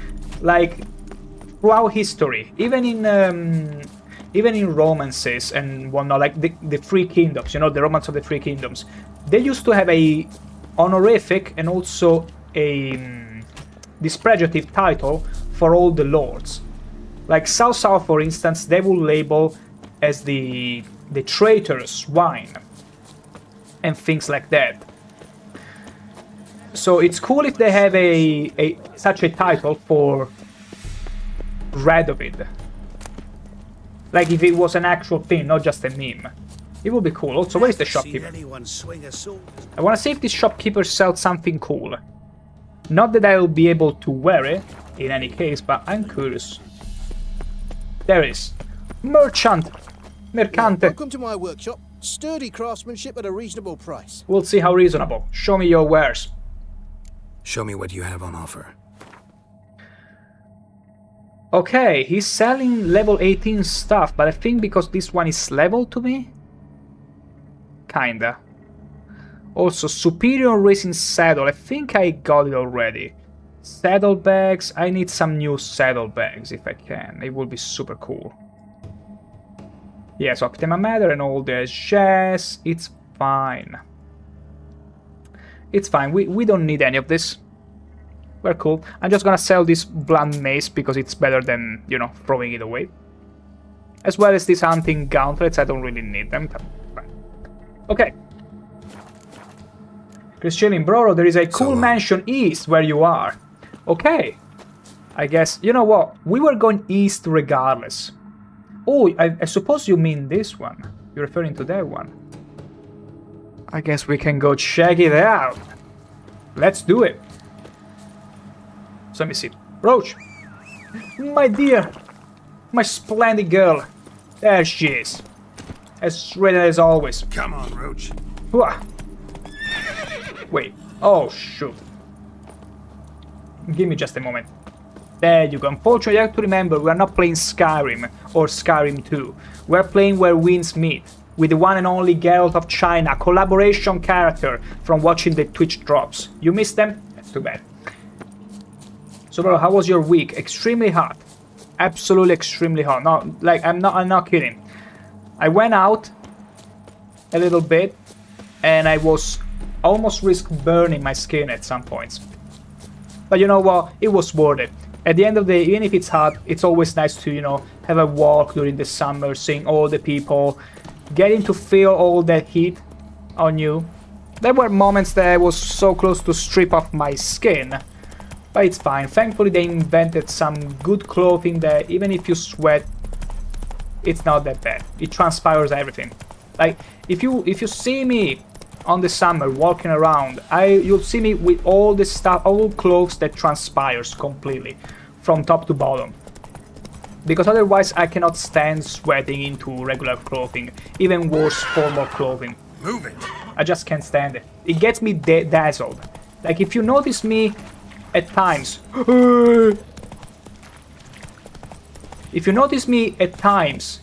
like throughout history, even in romances and whatnot, like the Three Kingdoms, you know, the Romance of the Three Kingdoms, they used to have a honorific and also a dispregative title for all the lords. Like South, for instance, they will label as the traitorous swine and things like that. So it's cool if they have such a title for Radovid. Like if it was an actual thing, not just a meme. It would be cool. Also, where is the shopkeeper? I want to see if this shopkeeper sells something cool. Not that I will be able to wear it, in any case, but I'm curious. There it is. Merchant! Mercante. Welcome to my workshop. Sturdy craftsmanship at a reasonable price. We'll see how reasonable. Show me your wares. Show me what you have on offer. Okay, he's selling level 18 stuff, but I think because this one is level to me? Kinda. Also, superior racing saddle. I think I got it already. Saddlebags. I need some new saddlebags if I can. It would be super cool. Yes, Optima Matter and all the jazz. It's fine. It's fine. We don't need any of this. We're cool. I'm just gonna sell this blunt mace because it's better than, you know, throwing it away. As well as these hunting gauntlets. I don't really need them. Okay. Christian Broro, there is a cool mansion east where you are. Okay. I guess, you know what? We were going east regardless. Oh, I suppose you mean this one. You're referring to that one. I guess we can go check it out. Let's do it. So let me see. Roach! My dear! My splendid girl. There she is. As ready as always. Come on, Roach. Wait. Oh, shoot. Give me just a moment. There you go. Unfortunately, you have to remember, we are not playing Skyrim or Skyrim 2. We're playing Where Winds Meet, with the one and only Geralt of China, collaboration character from watching the Twitch drops. You missed them? That's too bad. So, bro, how was your week? Extremely hot. Absolutely extremely hot. No, like, I'm not kidding. I went out a little bit, and I was almost risk burning my skin at some points. But you know what? It was worth it. At the end of the day, even if it's hot, it's always nice to, you know, have a walk during the summer, seeing all the people, getting to feel all that heat on you. There were moments that I was so close to strip off my skin, but it's fine. Thankfully, they invented some good clothing that even if you sweat, it's not that bad. It transpires everything. Like, if you see me on the summer walking around, you'll see me with all the stuff, all clothes that transpires completely from top to bottom, because otherwise I cannot stand sweating into regular clothing, even worse formal clothing. Move it. I just can't stand it. It gets me dazzled. Like, if you notice me at times if you notice me at times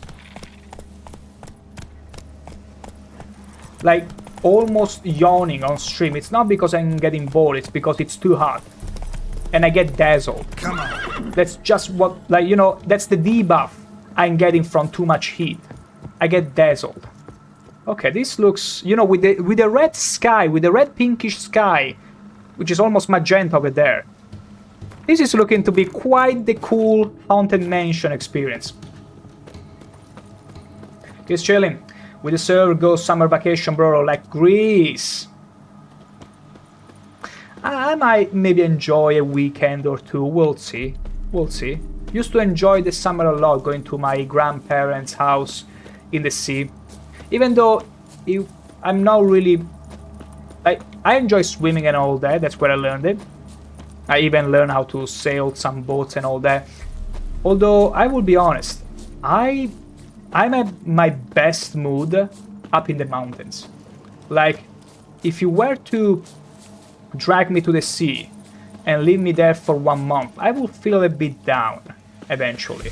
like almost yawning on stream, it's not because I'm getting bored, it's because it's too hot and I get dazzled. Come on. That's just what, like, you know, that's the debuff I'm getting from too much heat. I get dazzled. Okay, this looks, you know, with the red sky, with the red pinkish sky, which is almost magenta over there, this is looking to be quite the cool Haunted Mansion experience. He's chilling. We deserve go summer vacation, bro, like Greece. I might maybe enjoy a weekend or two. We'll see. We'll see. Used to enjoy the summer a lot, going to my grandparents' house in the sea. Even though I'm not really... I enjoy swimming and all that, that's where I learned it. I even learned how to sail some boats and all that. Although, I will be honest, I'm at my best mood up in the mountains. Like, if you were to drag me to the sea and leave me there for 1 month, I will feel a bit down eventually.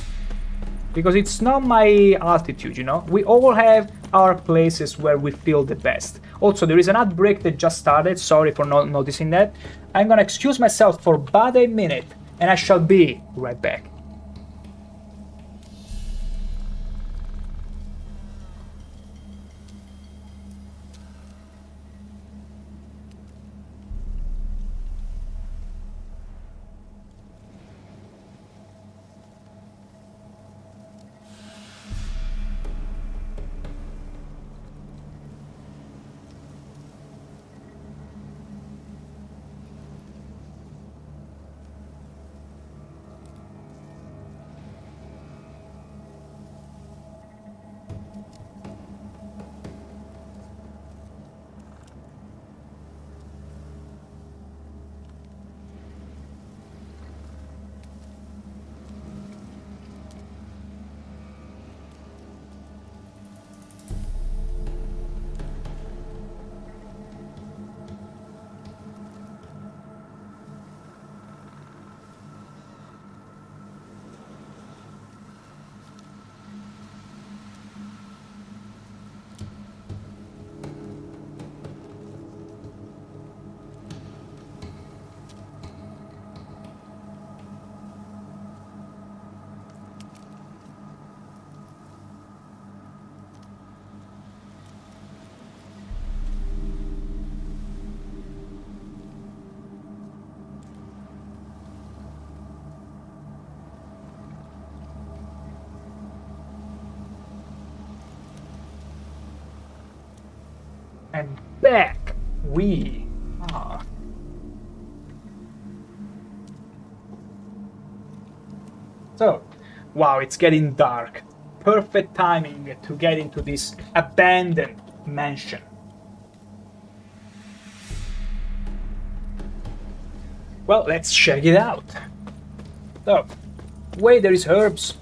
Because it's not my altitude, you know? We all have our places where we feel the best. Also, there is an ad break that just started, sorry for not noticing that. I'm gonna excuse myself for about a minute, and I shall be right back. And back we are. So, wow, it's getting dark. Perfect timing to get into this abandoned mansion. Well, let's check it out. So, wait, there is herbs.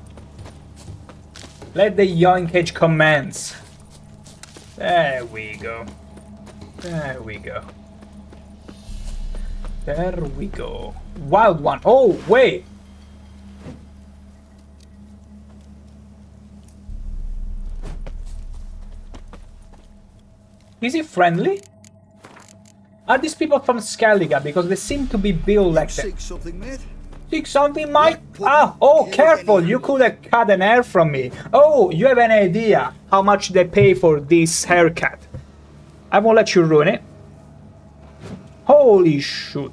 Let the yoinkage commence. There we go. There we go. There we go. Wild one. Oh, wait. Is he friendly? Are these people from Skellige? Because they seem to be built like that. Seek something, mate? Seek something, Mike? Ah, oh, careful. You could have cut an hair from me. Oh, you have an idea how much they pay for this haircut. I won't let you ruin it. Holy shoot.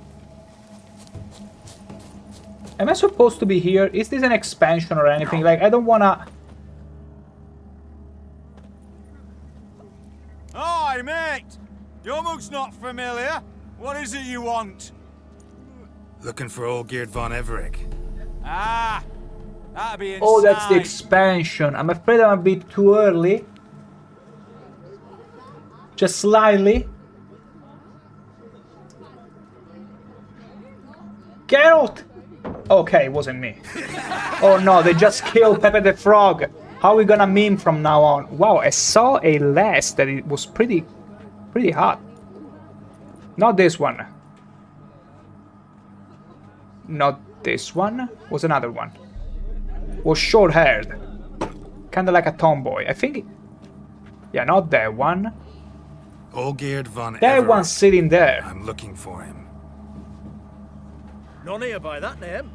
Am I supposed to be here? Is this an expansion or anything? Like, I don't wanna... Hi, mate! Your mug's not familiar. What is it you want? Looking for Olgierd von Everec. Ah, that'd be inside. Oh, that's the expansion. I'm afraid I'm a bit too early. Just slightly. Geralt! Okay, it wasn't me. Oh no, they just killed Pepe the Frog. How are we gonna meme from now on? Wow, I saw a lass that it was pretty hot. Not this one. Not this one. Was another one. Was short-haired. Kinda like a tomboy. I think... Yeah, not that one. Olgierd von That Everec. one's sitting there. I'm looking for him. None here by that name.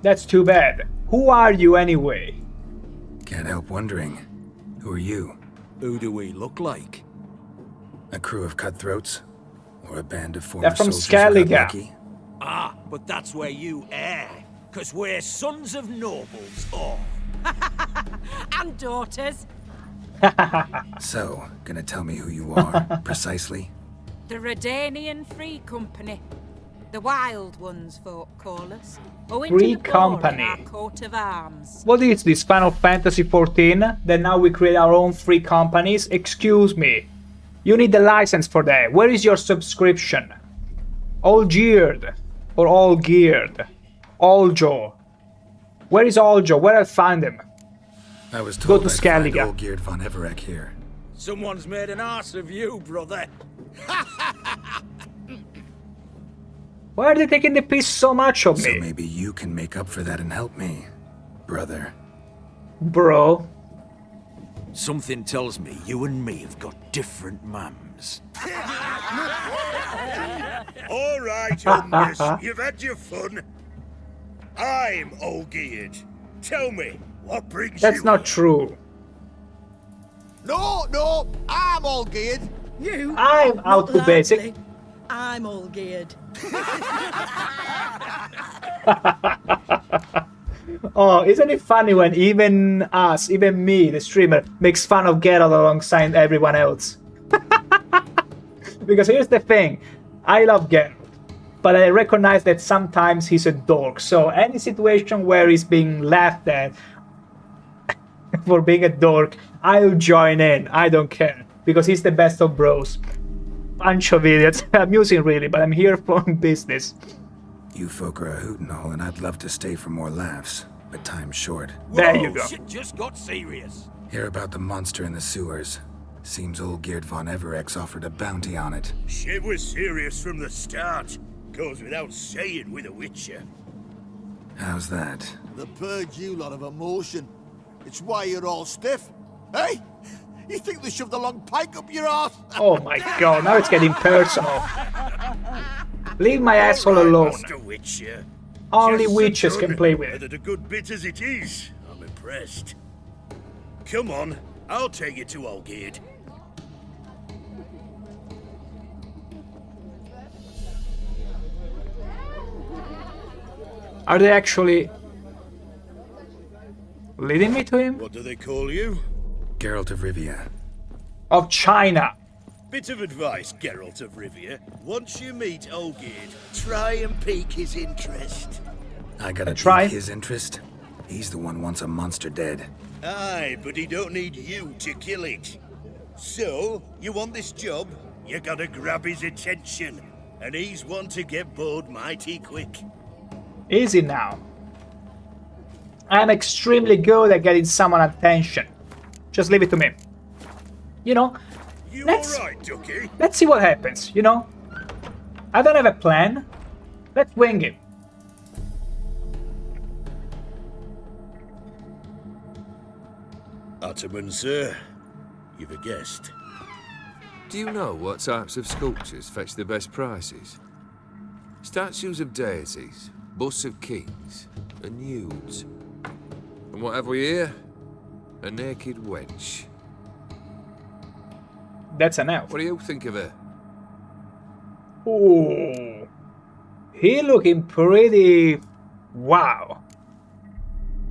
That's too bad. Who are you anyway? Can't help wondering. Who are you? Who do we look like? A crew of cutthroats? Or a band of former They're from soldiers who got Skellige. lucky? Ah, but that's where you err. 'Cause we're sons of nobles, all. And daughters. So, gonna tell me who you are, precisely? The Redanian Free Company. The Wild Ones, folk call us. Owing Free to the company. our coat of arms. What is this, Final Fantasy XIV? Then now we create our own free companies? Excuse me. You need the license for that. Where is your subscription? All geared. Or all geared. Aljo. Where is Aljo? Where I find him? I was Go told to I'd find Skellige. old Geared von Everek here. Someone's made an arse of you, brother. Why are they taking the piss so much of So me? maybe you can make up for that and help me, brother. Bro. Something tells me you and me have got different mums. All right, youngest, you've had your fun. I'm Olgierd. Tell me, what brings That's you not here? true. No, I'm all geared. You? I'm out to basic. I'm all geared. Oh, isn't it funny when even us, even me, the streamer, makes fun of Geralt alongside everyone else? Because here's the thing, I love Geralt, but I recognize that sometimes he's a dork, so any situation where he's being laughed at for being a dork, I'll join in, I don't care, because he's the best of bros. Bunch of idiots, amusing really, but I'm here for business. You folk are a hoot and all, and I'd love to stay for more laughs, but time's short. There you go. Shit just got serious. Hear about the monster in the sewers. Seems old Geared von Everek's offered a bounty on it. Shit was serious from the start. Goes without saying with a Witcher. How's that? They purge you lot of emotion. It's why you're all stiff. Hey? You think they shoved a long pike up your ass? Oh my god, now it's getting personal. Leave my asshole All right, alone. Master Witcher. Only Just witches done. can play with Whether it. the good bit as it is, I'm impressed. Come on, I'll take you to Olgierd. Are they actually leading me to him? What do they call you? Geralt of Rivia. Of China. Bit of advice, Geralt of Rivia. Once you meet Olgierd, try and pique his interest. I gotta try. pique his interest. He's the one wants a monster dead. Aye, but he don't need you to kill it. So, you want this job? You gotta grab his attention. And he's one to get bored mighty quick. Easy now. I'm extremely good at getting someone attention. Just leave it to me. You know, You Let's- alright, Ducky? let's see what happens, you know? I don't have a plan. Let's wing it. Ataman, sir. You've a guest. Do you know what types of sculptures fetch the best prices? Statues of deities, busts of kings, and nudes. And what have we here? A naked wench. That's an elf. What do you think of her? Ooh. He looking pretty... Wow.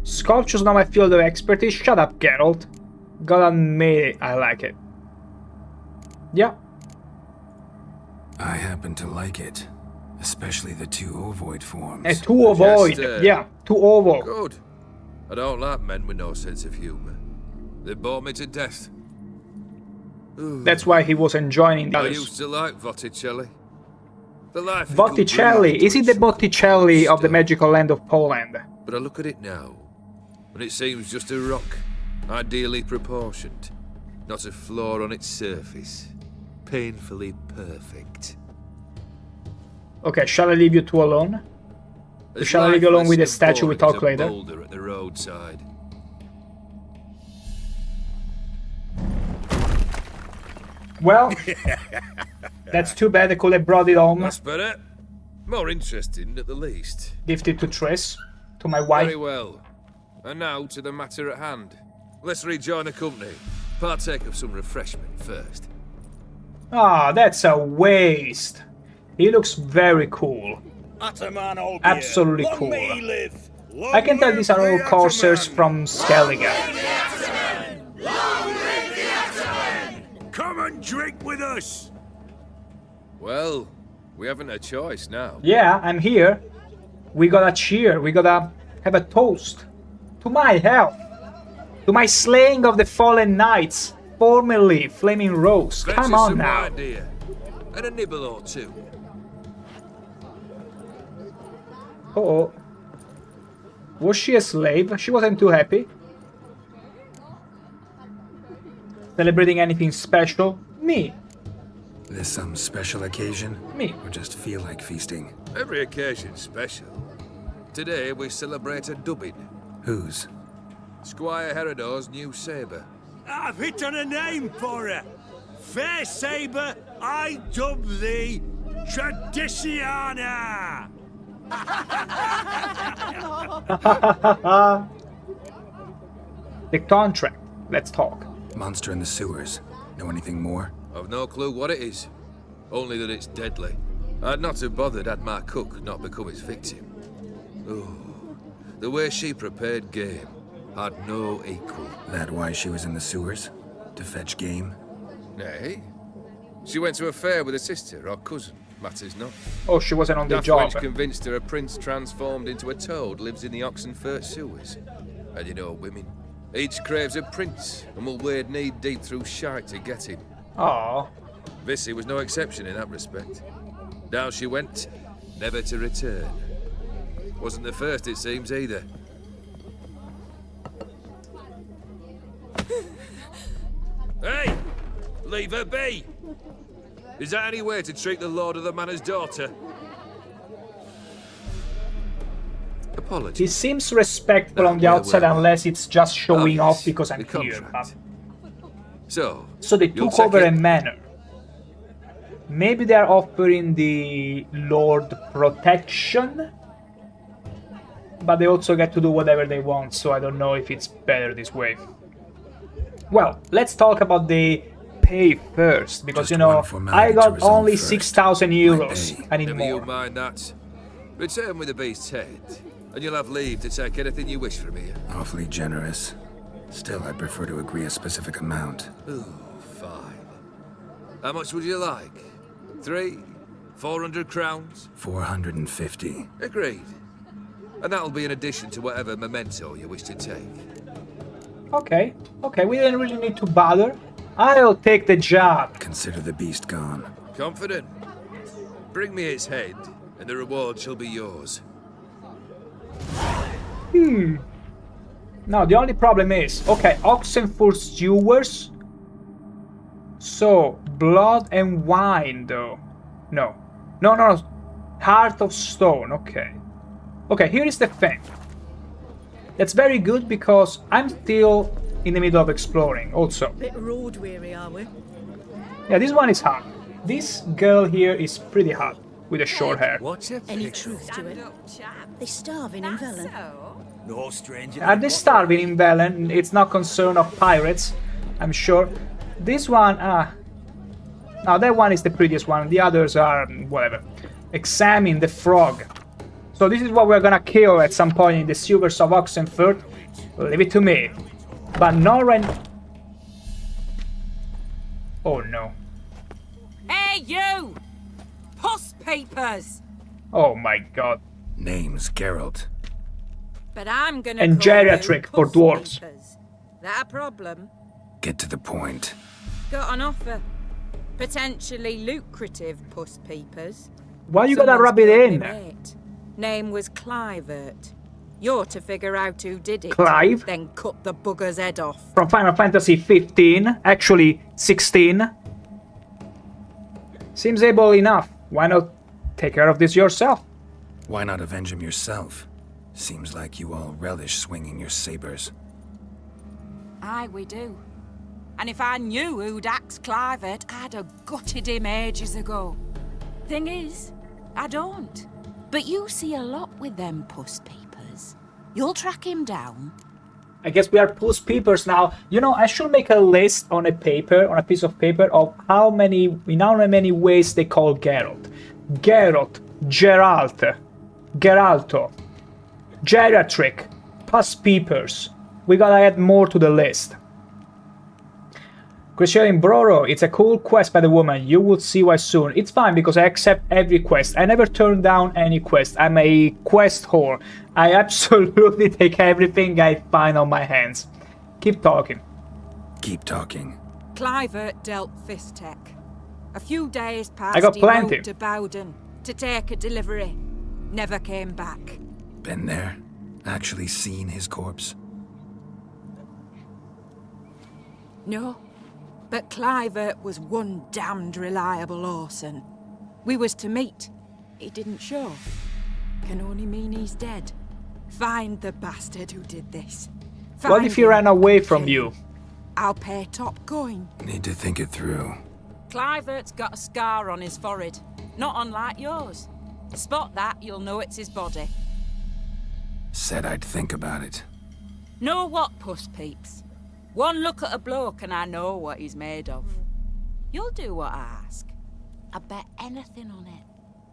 Sculpture's not my field of expertise. Shut up, Geralt. Gotta admit, I like it. Yeah. I happen to like it. Especially the two ovoid forms. A two ovoid. Just, Yeah, two ovo. Good. I don't like men with no sense of humour. They bore me to death. That's why he wasn't joining the I others. used to like Botticelli. The life he could Botticelli. breathe Is it the was Botticelli of the stuff. magical land of Poland? But I look at it now, and it seems just a rock, ideally proportioned, not a flaw on its surface, painfully perfect. Okay, shall I leave you two alone? As Shall I leave you alone with the lifeless and statue we boring as talk a later? boulder at the roadside. Well, that's too bad. I could have brought it home, That's better. More interesting, at the least. gifted to Triss, to my wife. Very well. And now to the matter at hand. Let's rejoin the company. Partake of some refreshment first. Ah, that's a waste. He looks very cool. Ataman Olgierd. Absolutely Long cool. may he live. Long I can tell live these are all the coursers Ataman. from Skellige. Come and drink with us. Well, We haven't a choice now. Yeah, I'm here. We gotta cheer. We gotta have a toast. To my health. To my slaying of the fallen knights. Formerly Flaming Rose. Fetch Come us on some now. wine, dear. And a nibble or two. Oh. Was she a slave? She wasn't too happy. Celebrating anything special? Me. This some special occasion? Me. Or just feel like feasting? Every occasion's special. Today we celebrate a dubbing. Whose? Squire Herodor's new sabre. I've hit on a name for her. Fair Sabre, I dub thee Tradiciana. The contract. Let's talk. Monster in the sewers. Know anything more? I've no clue what it is. Only that it's deadly. I'd not have bothered had my cook not become its victim. Oh, the way she prepared game had no equal. That why she was in the sewers? To fetch game? Nay. She went to a fair with a sister or cousin. Matters not. Oh, she wasn't on the Daft job. wench convinced her a prince transformed into a toad lives in the Oxenfurt sewers. And you know women. Each craves a prince and will wade knee-deep through shite to get him. Oh. Vissy was no exception in that respect. Down she went, never to return. Wasn't the first, it seems, either. Hey! Leave her be! Is that any way to treat the lord of the manor's daughter? He Apologies. seems respectful on the Well, outside well. unless it's just showing Oh, off yes, because I'm the here. contract. So So they you'll took over take a it? manor. Maybe they're offering the Lord protection, but they also get to do whatever they want, so I don't know if it's better this way. Well, let's talk about the pay first, because Just you know, one formality I to got resolve only first. 6,000 euros. pay. I need Never you more. mind that. Return with the beast's head, and you'll have leave to take anything you wish from here. Awfully generous. Still, I'd prefer to agree a specific amount. Ooh, fine. How much would you like? 400 crowns? 450. Agreed. And that'll be in addition to whatever memento you wish to take. Okay, okay, we didn't really need to bother. I'll take the job. Consider the beast gone. Confident? Bring me its head, and the reward shall be yours. Now, the only problem is, okay, Oxenfurt Sewers. So, blood and wine, though. No. No, no, no. Heart of Stone, okay. Okay, here is the thing. That's very good because I'm still in the middle of exploring, also. Bit road weary, are we? Yeah, this one is hot. This girl here is pretty hot, with the short hair. What's a Any pickle? truth to it? up, chap. They're starving in That's Velen. so. No stranger. Are they starving in Velen? It's not concern of pirates, I'm sure. This one, now that one is the prettiest one. The others are whatever. Examine the frog. So this is what we're gonna kill at some point in the sewers of Oxenfurt. Leave it to me. But not right. Oh no. Hey, you! Puss papers! Oh my god. Name's Geralt. But I'm gonna And call you geriatric for puss dwarves. papers. That a problem? Get to the point. Got an offer. Potentially lucrative puss papers. Why you gotta Someone's rub it killed me in? mate. Name was Clivert. You're to figure out who did it. Clive? Then cut the bugger's head off. From Final Fantasy 15, actually 16. Seems able enough. Why not take care of this yourself? Why not avenge him yourself? Seems like you all relish swinging your sabers. Aye, we do. And if I knew who'd axed Clivert, I'd have gutted him ages ago. Thing is, I don't. But you see a lot with them puss papers. You'll track him down. I guess we are puss peepers now. You know, I should make a list on a paper, on a piece of paper, of in how many ways they call Geralt. Geralt, Geralt, Geralto, Geriatric, puss peepers. We gotta add more to the list. Christian Broro, it's a cool quest by the woman. You will see why soon. It's fine because I accept every quest. I never turn down any quest. I'm a quest whore. I absolutely take everything I find on my hands. Keep talking. Keep talking. Clivert dealt Fistek. A few days passed. I got he plenty. rode to Bowden to take a delivery. Never came back. Been there? Actually seen his corpse? No. But Clivert was one damned reliable Orson. We was to meet. He didn't show. Can only mean he's dead. Find the bastard who did this. What if he ran away from you? I'll pay top coin. Need to think it through. Clivert's got a scar on his forehead. Not unlike yours. Spot that, you'll know it's his body. Said I'd think about it. Know what, puss peeps? One look at a bloke and I know what he's made of. You'll do what I ask. I bet anything on it.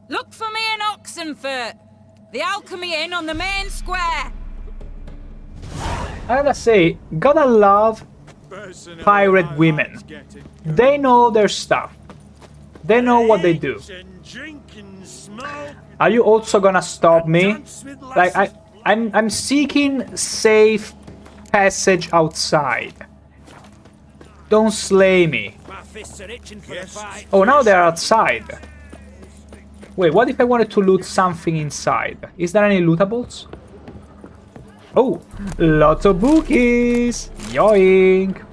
Look for me in Oxenfurt! The Alchemy Inn on the main square! I gotta say, gotta love pirate women. They know their stuff. They know what they do. Are you also gonna stop me? Like, I'm seeking safe passage outside. Don't slay me. Oh, now they're outside. Wait, what if I wanted to loot something inside? Is there any lootables? Oh, lots of bookies! Yoink!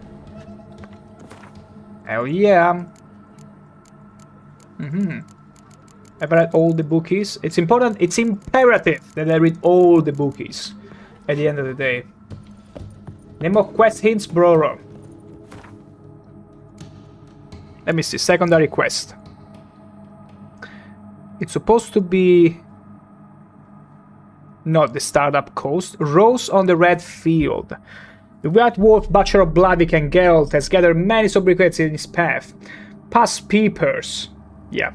Hell yeah! I've read all the bookies. It's important, it's imperative that I read all the bookies at the end of the day. Name of quest hints, Broro. Let me see, secondary quest. It's supposed to be... not the Startup Coast. Rose on the Red Field. The White Wolf, Butcher of Blavik and Geralt has gathered many sobriquets in his path. Past Peepers. Yeah.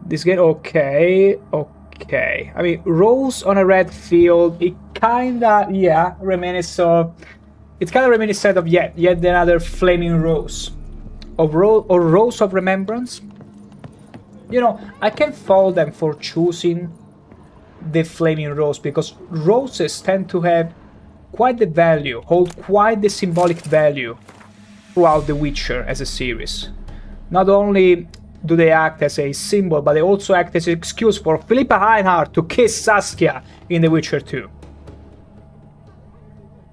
This game, okay. Okay. I mean, Rose on a Red Field, it kinda, yeah, it's kinda reminiscent of yet another Flaming Rose. Or Rose of Remembrance. You know, I can fault them for choosing the Flaming Rose, because roses tend to have quite the value, hold quite the symbolic value throughout The Witcher as a series. Not only do they act as a symbol, but they also act as an excuse for Philippa Einhard to kiss Saskia in The Witcher 2.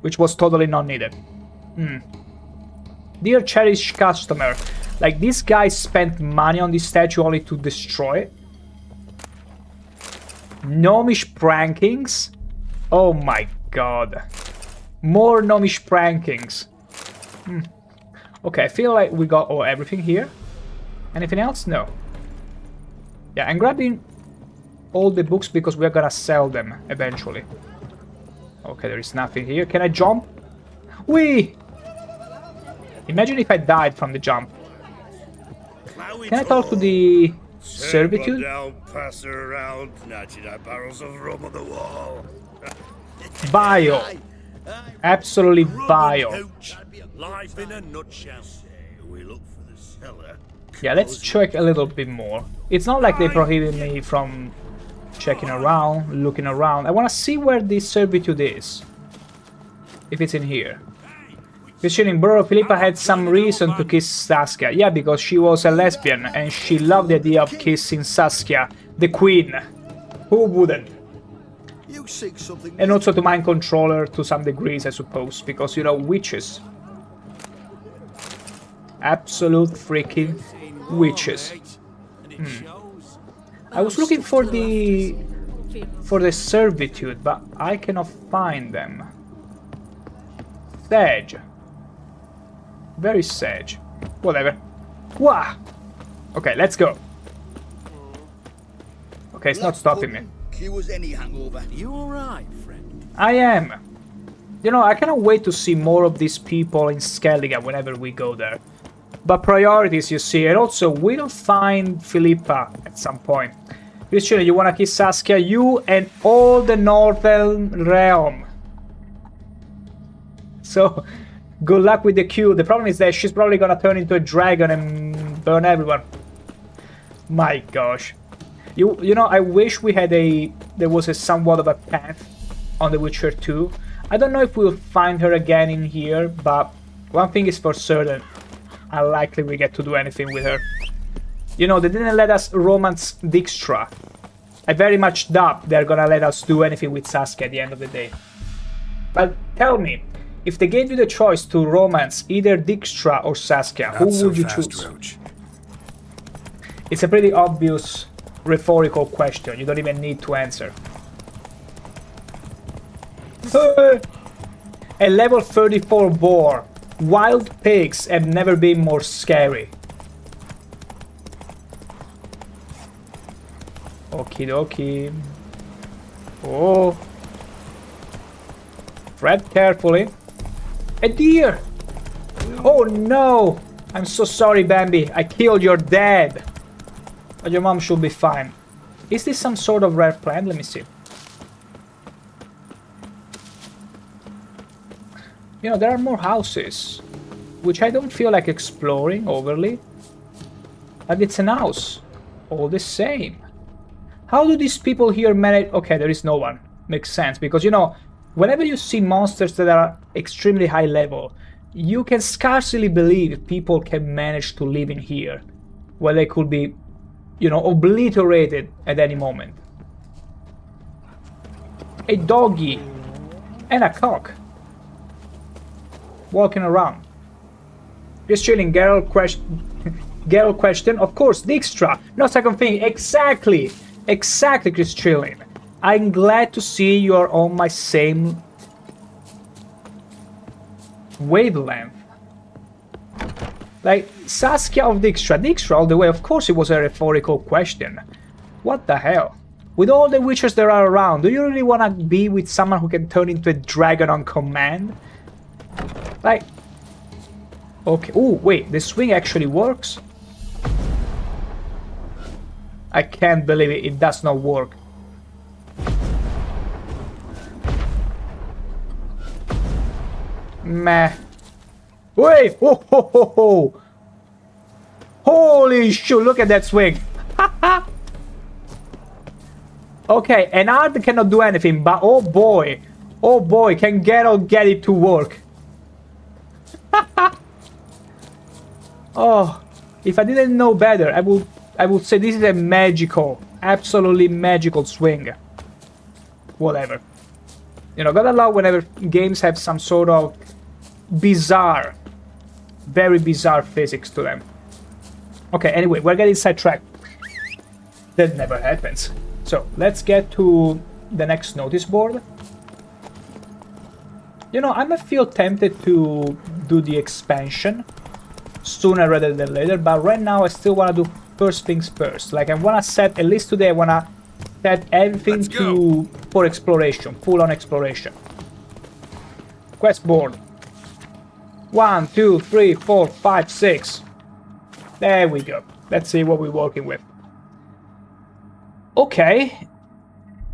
Which was totally not needed. Dear cherished customer, like, this guy spent money on this statue only to destroy it. Gnomish prankings? Oh my god. More gnomish prankings. Okay, I feel like we got everything here. Anything else? No. Yeah, I'm grabbing all the books because we're gonna sell them eventually. Okay, there is nothing here. Can I jump? Whee! Imagine if I died from the jump. Can I talk to the servitude? Down, pass her around, 99 barrels of rum on the wall. Vile. Absolutely vile. Life in a nutshell. We look for the cellar. Yeah, let's check a little bit more. It's not like they prohibit me from checking around, looking around. I want to see where this servitude is. If it's in here. Christian Broro, Philippa had some reason to kiss Saskia. Yeah, because she was a lesbian and she loved the idea of kissing Saskia, the queen. Who wouldn't? You seek something. And also to mind control her to some degrees, I suppose, because, you know, witches. Absolute freaking witches. I was looking for the servitude, but I cannot find them. Sage. Very sage. Whatever. Wah! Okay, let's go. Okay, it's not stopping me. Cures any hangover. You alright, friend? I am. You know, I cannot wait to see more of these people in Skellige whenever we go there. But priorities, you see, and also we don't find Philippa at some point. Christian, you wanna kiss Saskia? You and all the Northern Realm. So, Good luck with the queue. The problem is that she's probably gonna turn into a dragon and burn everyone. My gosh. You know, I wish we had there was a somewhat of a path on The Witcher 2. I don't know if we'll find her again in here, but one thing is for certain. Unlikely we get to do anything with her. You know, they didn't let us romance Dijkstra. I very much doubt they're gonna let us do anything with Saskia at the end of the day. But tell me, if they gave you the choice to romance either Dijkstra or Saskia, who would you choose? Roach. It's a pretty obvious rhetorical question. You don't even need to answer. A level 34 boar. Wild pigs have never been more scary. Okie dokie. Oh. Tread carefully. A deer! Oh no! I'm so sorry, Bambi. I killed your dad. But your mom should be fine. Is this some sort of rare plant? Let me see. You know, there are more houses, which I don't feel like exploring overly. But it's an house. All the same. How do these people here manage... Okay, there is no one. Makes sense, because, you know, whenever you see monsters that are extremely high level, you can scarcely believe people can manage to live in here, where they could be, you know, obliterated at any moment. A doggy and a cock walking around. Just chilling. Geralt question. Of course, Dijkstra. No second thing. Exactly, Chris Chilling. I'm glad to see you are on my same wavelength. Like, Saskia of Dijkstra. Dijkstra all the way, of course it was a rhetorical question. What the hell? With all the witches there are around, do you really want to be with someone who can turn into a dragon on command? Like... Okay, oh wait, the swing actually works? I can't believe it, it does not work. Meh. Wait! Oh, ho, ho, ho. Holy shit, look at that swing! Okay, an art cannot do anything, but oh boy, can Geralt get it to work. Oh, if I didn't know better, I would say this is a magical, absolutely magical swing. Whatever. You know, gotta love whenever games have some sort of bizarre, very bizarre physics to them. Okay, anyway, we're getting sidetracked. That never happens. So, let's get to the next notice board. You know, I might feel tempted to do the expansion sooner rather than later, but right now I still want to do first things first. Like, I want to set, at least today, I want to set everything for exploration, full-on exploration. Quest board. 1, 2, 3, 4, 5, 6. There we go. Let's see what we're working with. Okay.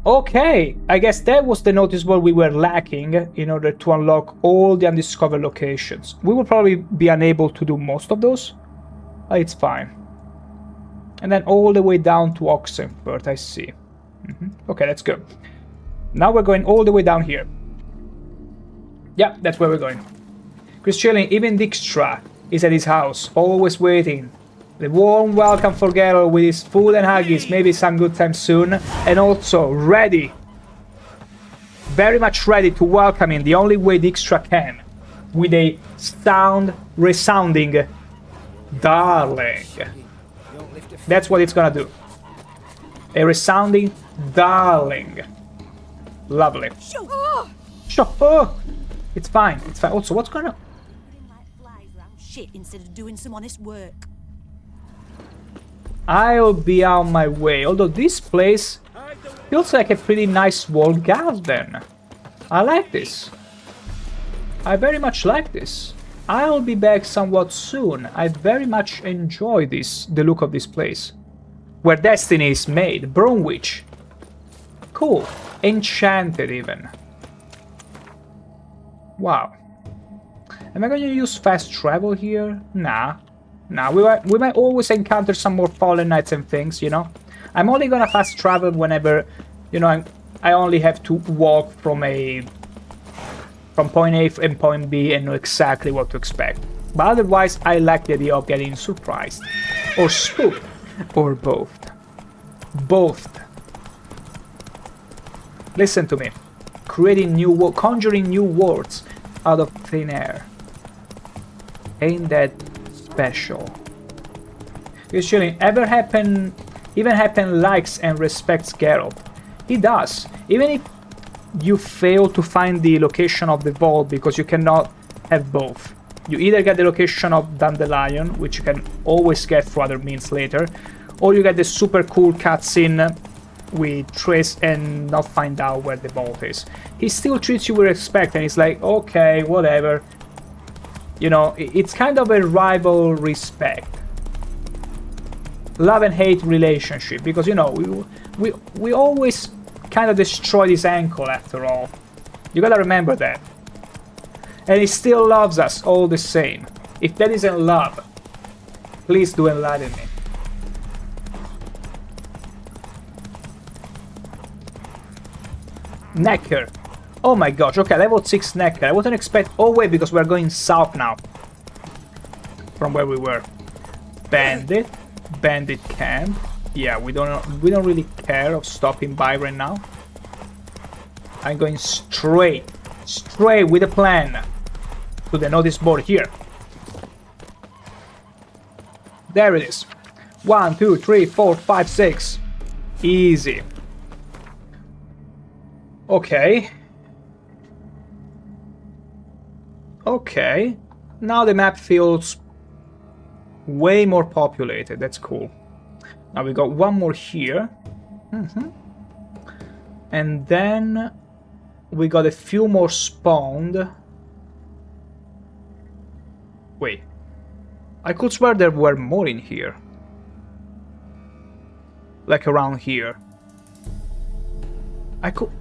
Okay, I guess that was the notice board we were lacking in order to unlock all the undiscovered locations. We will probably be unable to do most of those. It's fine. And then all the way down to Oxenfurt, I see. Okay, let's go. Now we're going all the way down here. Yeah, that's where we're going. Chris Chilling, even Dijkstra is at his house, always waiting. The warm welcome for Geralt with his food and huggies, maybe some good time soon. And also ready, very much ready to welcome him the only way Dijkstra can. With a resounding darling. That's what it's gonna do. A resounding darling. Lovely. Sure. It's fine. It's fine. Also, what's going on? Shit instead of doing some honest work. I'll be on my way. Although this place feels like a pretty nice walled garden. I like this. I very much like this. I'll be back somewhat soon. I very much enjoy the look of this place. Where destiny is made. Bromwich. Cool. Enchanted even. Wow. Am I going to use fast travel here? Nah. Nah, we might always encounter some more Fallen Knights and things, you know? I'm only gonna fast travel whenever, you know, I only have to walk from point A and point B and know exactly what to expect. But otherwise, I like the idea of getting surprised. Or spooked. Or both. Both. Listen to me. Conjuring new words out of thin air. Ain't that special? Usually, even happen likes and respects Geralt. He does. Even if you fail to find the location of the vault because you cannot have both. You either get the location of Dandelion, which you can always get through other means later, or you get the super cool cutscene with Triss and not find out where the vault is. He still treats you with respect and he's like, okay, whatever. You know, it's kind of a rival respect. Love and hate relationship, because, you know, we always kind of destroyed his ankle after all. You gotta remember that. And he still loves us all the same. If that isn't love, please do enlighten me. Necker. Oh my gosh, okay, level 6 Necker. I wouldn't expect... Oh wait, because we're going south now. From where we were. Bandit. Bandit camp. Yeah, we don't really care of stopping by right now. I'm going straight with a plan to the notice board here. There it is. 1, 2, 3, 4, 5, 6. Easy. Okay. Okay. Now the map feels way more populated. That's cool. Now we got one more here. And then we got a few more spawned. Wait. I could swear there were more in here. Like around here. I could...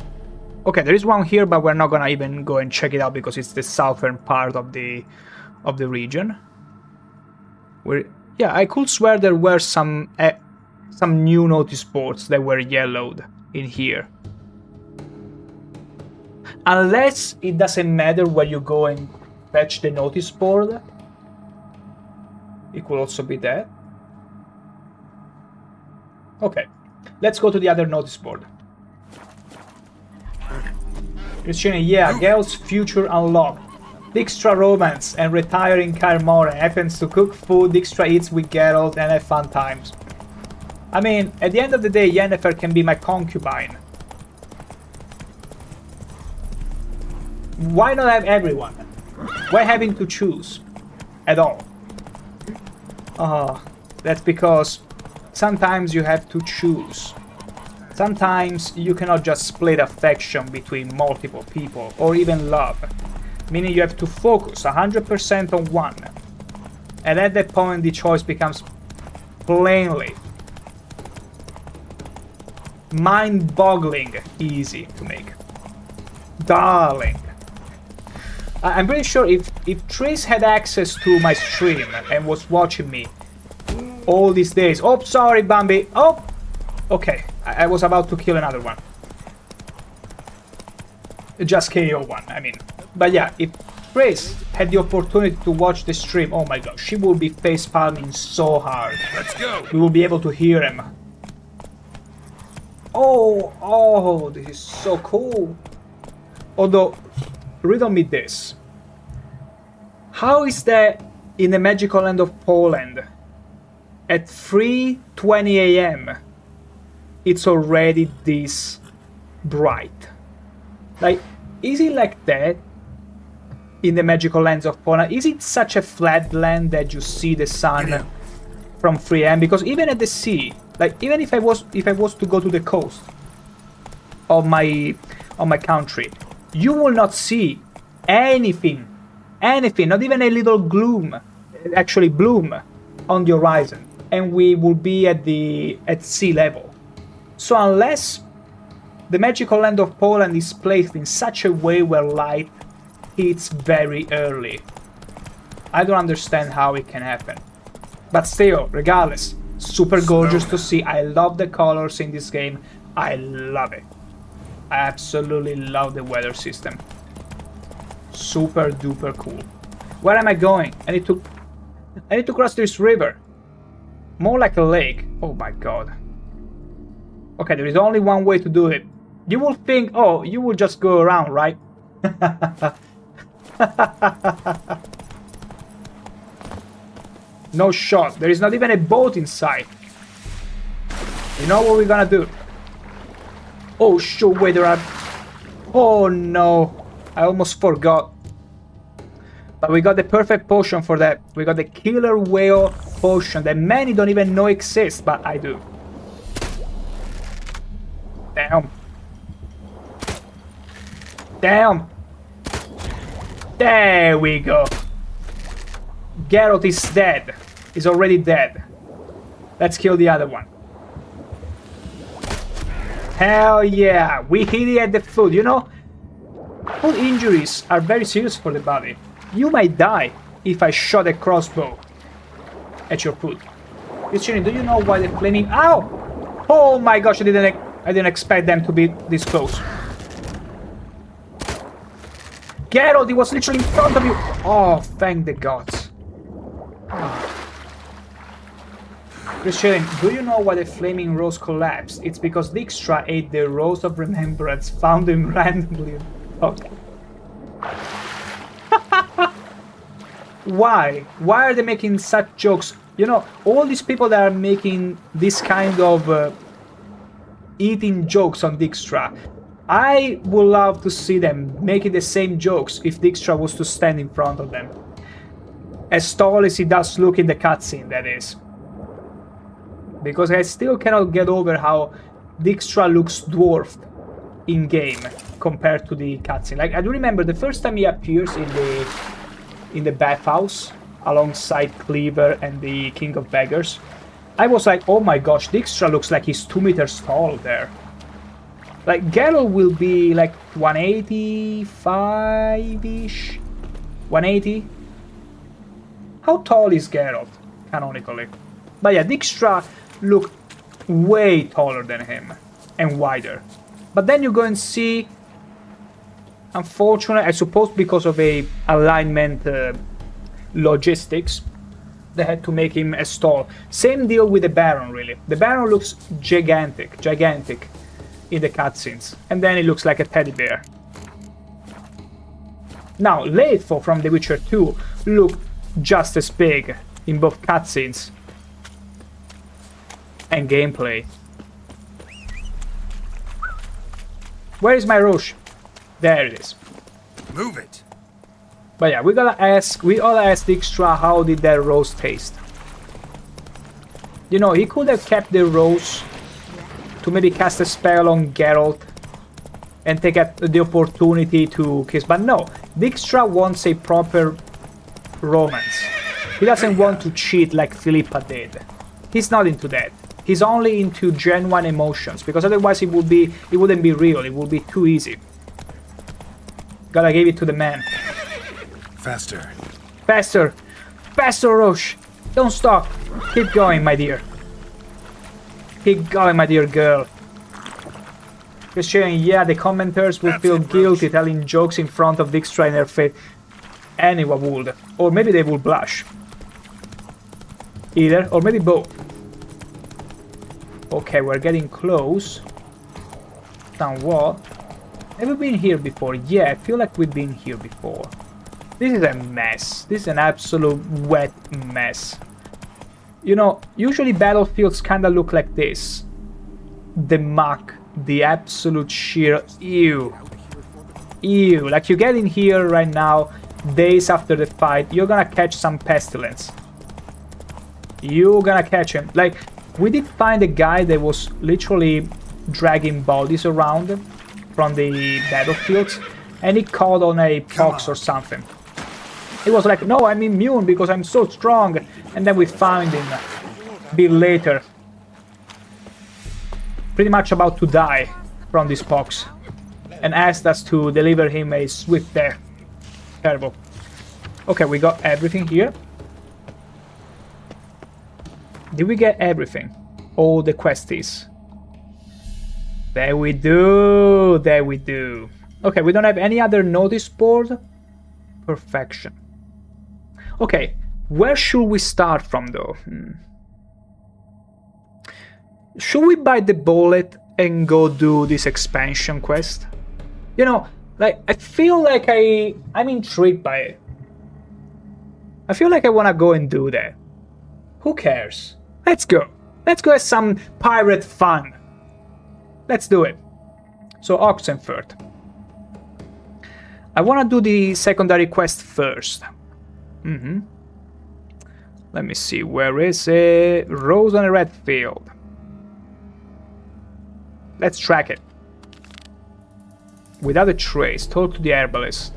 Okay, there is one here, but we're not gonna even go and check it out because it's the southern part of the region. Yeah, I could swear there were some new notice boards that were yellowed in here. Unless it doesn't matter where you go and fetch the notice board. It could also be that. Okay, let's go to the other notice board. Christian, yeah, Geralt's future unlocked. Dijkstra romance and retire in Kaer Morhen. Happens to cook food, Dijkstra eats with Geralt and have fun times. I mean, at the end of the day, Yennefer can be my concubine. Why not have everyone? Why having to choose? At all? That's because sometimes you have to choose. Sometimes you cannot just split affection between multiple people, or even love. Meaning you have to focus 100% on one. And at that point the choice becomes plainly mind-boggling easy to make. Darling. I'm pretty sure if Triss had access to my stream and was watching me all these days... Oh, sorry, Bambi. Oh! Okay, I was about to kill another one. Just KO one, I mean. But yeah, if Triss had the opportunity to watch the stream, oh my god, she would be facepalming so hard. Let's go! We will be able to hear him. Oh, this is so cool. Although, riddle me this. How is that in the magical land of Poland, at 3:20 AM, it's already this bright? Like, is it like that in the magical lands of Poland? Is it such a flat land that you see the sun from 3 AM? Because even at the sea, like even if I was to go to the coast of my country, you will not see anything, not even a little bloom on the horizon, and we will be at sea level. So unless the magical land of Poland is placed in such a way where light hits very early, I don't understand how it can happen. But still, regardless, super gorgeous to see. I love the colors in this game. I love it. I absolutely love the weather system. Super duper cool. Where am I going? I need to cross this river. More like a lake. Oh my god. Okay, there is only one way to do it. You will think, oh, you will just go around, right? No shot. There is not even a boat inside. You know what we're gonna do? Oh, sure, wait, there are... Oh no. I almost forgot. But we got the perfect potion for that. We got the killer whale potion that many don't even know exists, but I do. Damn. Damn. There we go. Geralt is dead. He's already dead. Let's kill the other one. Hell yeah. We hit it at the foot. You know, foot injuries are very serious for the body. You might die if I shot a crossbow at your foot. Christian, do you know why the flaming... Ow! Oh my gosh, I didn't expect them to be this close. Geralt, he was literally in front of you. Oh, thank the gods. Christian, do you know why the flaming rose collapsed? It's because Dijkstra ate the rose of remembrance found him randomly. Okay. Why? Why are they making such jokes? You know, all these people that are making this kind of eating jokes on Dijkstra, I would love to see them making the same jokes if Dijkstra was to stand in front of them. As tall as he does look in the cutscene, that is. Because I still cannot get over how Dijkstra looks dwarfed in-game compared to the cutscene. Like, I do remember the first time he appears in the bathhouse alongside Cleaver and the King of Beggars, I was like, oh my gosh, Dijkstra looks like he's 2 meters tall there. Like, Geralt will be like 185-ish? 180? How tall is Geralt, canonically? But yeah, Dijkstra looked way taller than him, and wider. But then you go and see, unfortunately, I suppose because of a alignment logistics, they had to make him as tall. Same deal with the Baron, really. The Baron looks gigantic in the cutscenes, and then he looks like a teddy bear. Now, Leitho from The Witcher 2 looked just as big in both cutscenes and gameplay. Where is my Roche? There it is. Move it. But yeah, we gotta ask Dijkstra how did that rose taste. You know, he could have kept the rose to maybe cast a spell on Geralt and take the opportunity to kiss, but no, Dijkstra wants a proper romance. He doesn't want to cheat like Philippa did. He's not into that. He's only into genuine emotions, because otherwise it wouldn't be real, it would be too easy. Gotta give it to the man. Faster. Faster! Faster, Roche! Don't stop! Keep going, my dear. Keep going, my dear girl. Christian, yeah, the commenters will feel guilty telling jokes in front of Dijkstra in their face. Anyone would. Or maybe they would blush. Either, or maybe both. Okay, we're getting close. Somewhat. Have we been here before? Yeah, I feel like we've been here before. This is a mess. This is an absolute wet mess. You know, usually battlefields kinda look like this. The muck, the absolute sheer ew. Ew. Like, you get in here right now, days after the fight, you're gonna catch some pestilence. You're gonna catch him. Like, we did find a guy that was literally dragging bodies around from the battlefields, and he caught on a pox or something. He was like, no, I'm immune because I'm so strong. And then we found him a bit later, pretty much about to die from this pox, and asked us to deliver him a swift death. Terrible. Okay, we got everything here. Did we get everything? All the questies. There we do. There we do. Okay, we don't have any other notice board. Perfection. Okay, where should we start from though? Should we bite the bullet and go do this expansion quest? You know, like, I feel like I'm intrigued by it. I feel like I want to go and do that. Who cares? Let's go. Let's go have some pirate fun. Let's do it. So, Oxenford. I want to do the secondary quest first. Let me see, where is it? Rose on a red field. Let's track it. Without a trace, talk to the herbalist.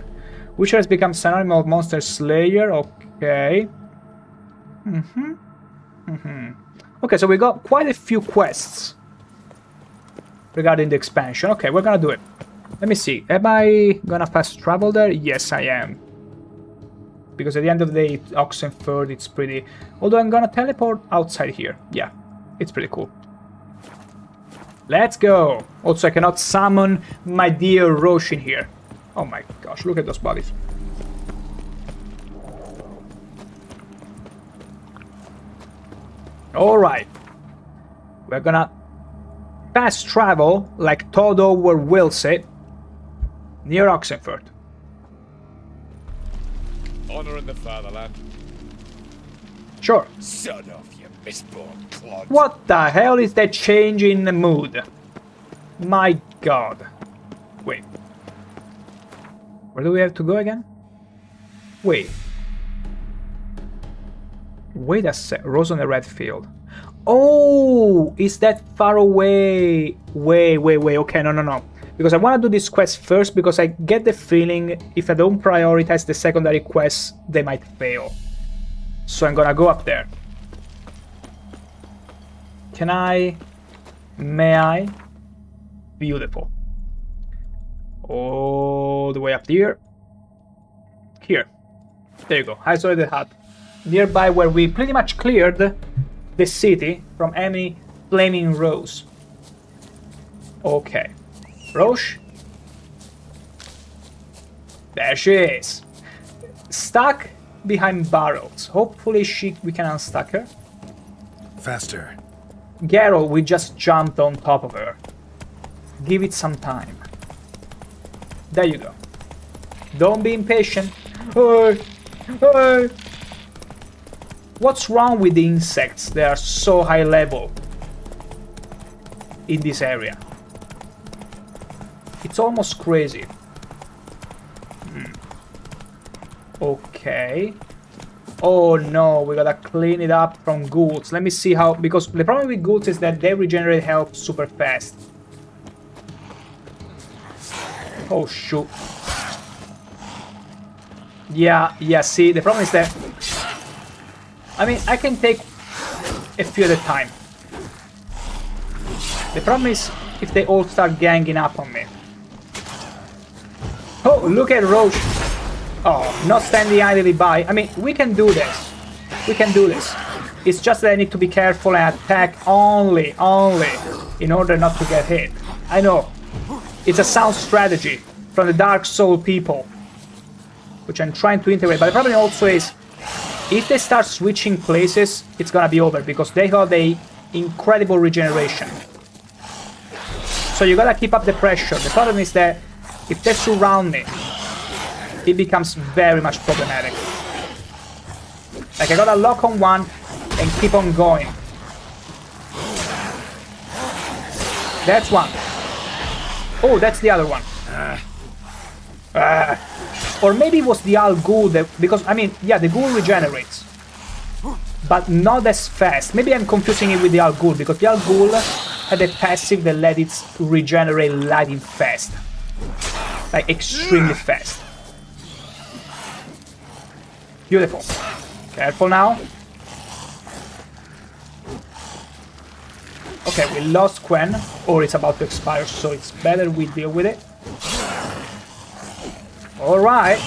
Witcher has become synonym of monster slayer. Okay. Okay, so we got quite a few quests regarding the expansion. Okay, we're gonna do it. Let me see. Am I gonna fast travel there? Yes, I am. Because at the end of the day, Oxenford, it's pretty... Although I'm gonna teleport outside here. Yeah, it's pretty cool. Let's go! Also, I cannot summon my dear Roche in here. Oh my gosh, look at those bodies. Alright. We're gonna fast travel, like Todd Howard will say, near Oxenford. Honor in the fatherland. Sure. Son of you misborn clod. What the hell is that change in the mood? My god. Wait. Where do we have to go again? Wait. Wait a sec. Rose on the red field. Oh, is that far away? Wait. Okay, no. Because I want to do this quest first, because I get the feeling if I don't prioritize the secondary quests, they might fail. So I'm gonna go up there. Can I? May I? Beautiful. All the way up here. Here. There you go. Isolated hut. Nearby where we pretty much cleared the city from any flaming rose. Okay. Roche? There she is. Stuck behind barrels. Hopefully we can unstuck her. Faster. Geralt, we just jumped on top of her. Give it some time. There you go. Don't be impatient. Hey. What's wrong with the insects? They are so high level in this area. It's almost crazy. Okay. Oh no, we gotta clean it up from ghouls. Let me see how... Because the problem with ghouls is that they regenerate health super fast. Oh shoot. Yeah, see, the problem is that... I mean, I can take a few at a time. The problem is if they all start ganging up on me. Oh, look at Roche. Oh, not standing idly by. I mean, we can do this. We can do this. It's just that I need to be careful and attack only in order not to get hit. I know. It's a sound strategy from the Dark Soul people, which I'm trying to integrate. But the problem also is, if they start switching places, it's gonna be over, because they got a incredible regeneration. So you gotta keep up the pressure. The problem is that if they surround me, it becomes very much problematic. Like, I gotta lock on one and keep on going. That's one. Oh, that's the other one. Or maybe it was the Al Ghul that... Because, I mean, yeah, the Ghul regenerates. But not as fast. Maybe I'm confusing it with the Al Ghul, because the Al Ghul had a passive that let it regenerate lightning fast. Like, extremely fast. Beautiful. Careful now. Okay, we lost Quen, or it's about to expire, so it's better we deal with it. Alright.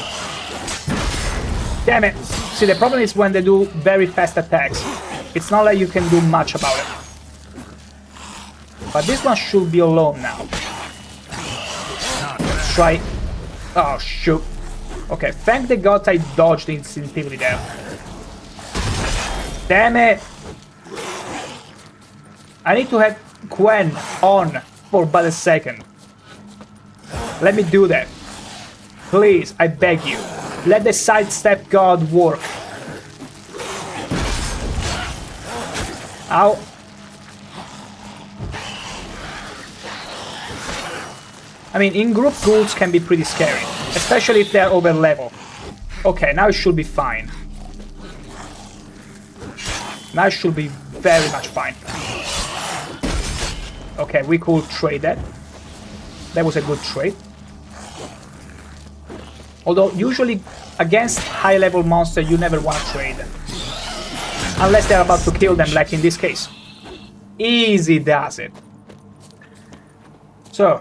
Damn it! See, the problem is when they do very fast attacks. It's not like you can do much about it. But this one should be alone now. Let's try... Oh, shoot. Okay, thank the gods I dodged instinctively there. Damn it! I need to have Quen on for but a second. Let me do that. Please, I beg you. Let the sidestep god work. Ow. I mean, in-group ghouls can be pretty scary, especially if they're over level. Okay, now it should be fine. Now it should be very much fine. Okay, we could trade that. That was a good trade. Although, usually, against high-level monsters, you never want to trade. Unless they're about to kill them, like in this case. Easy does it. So,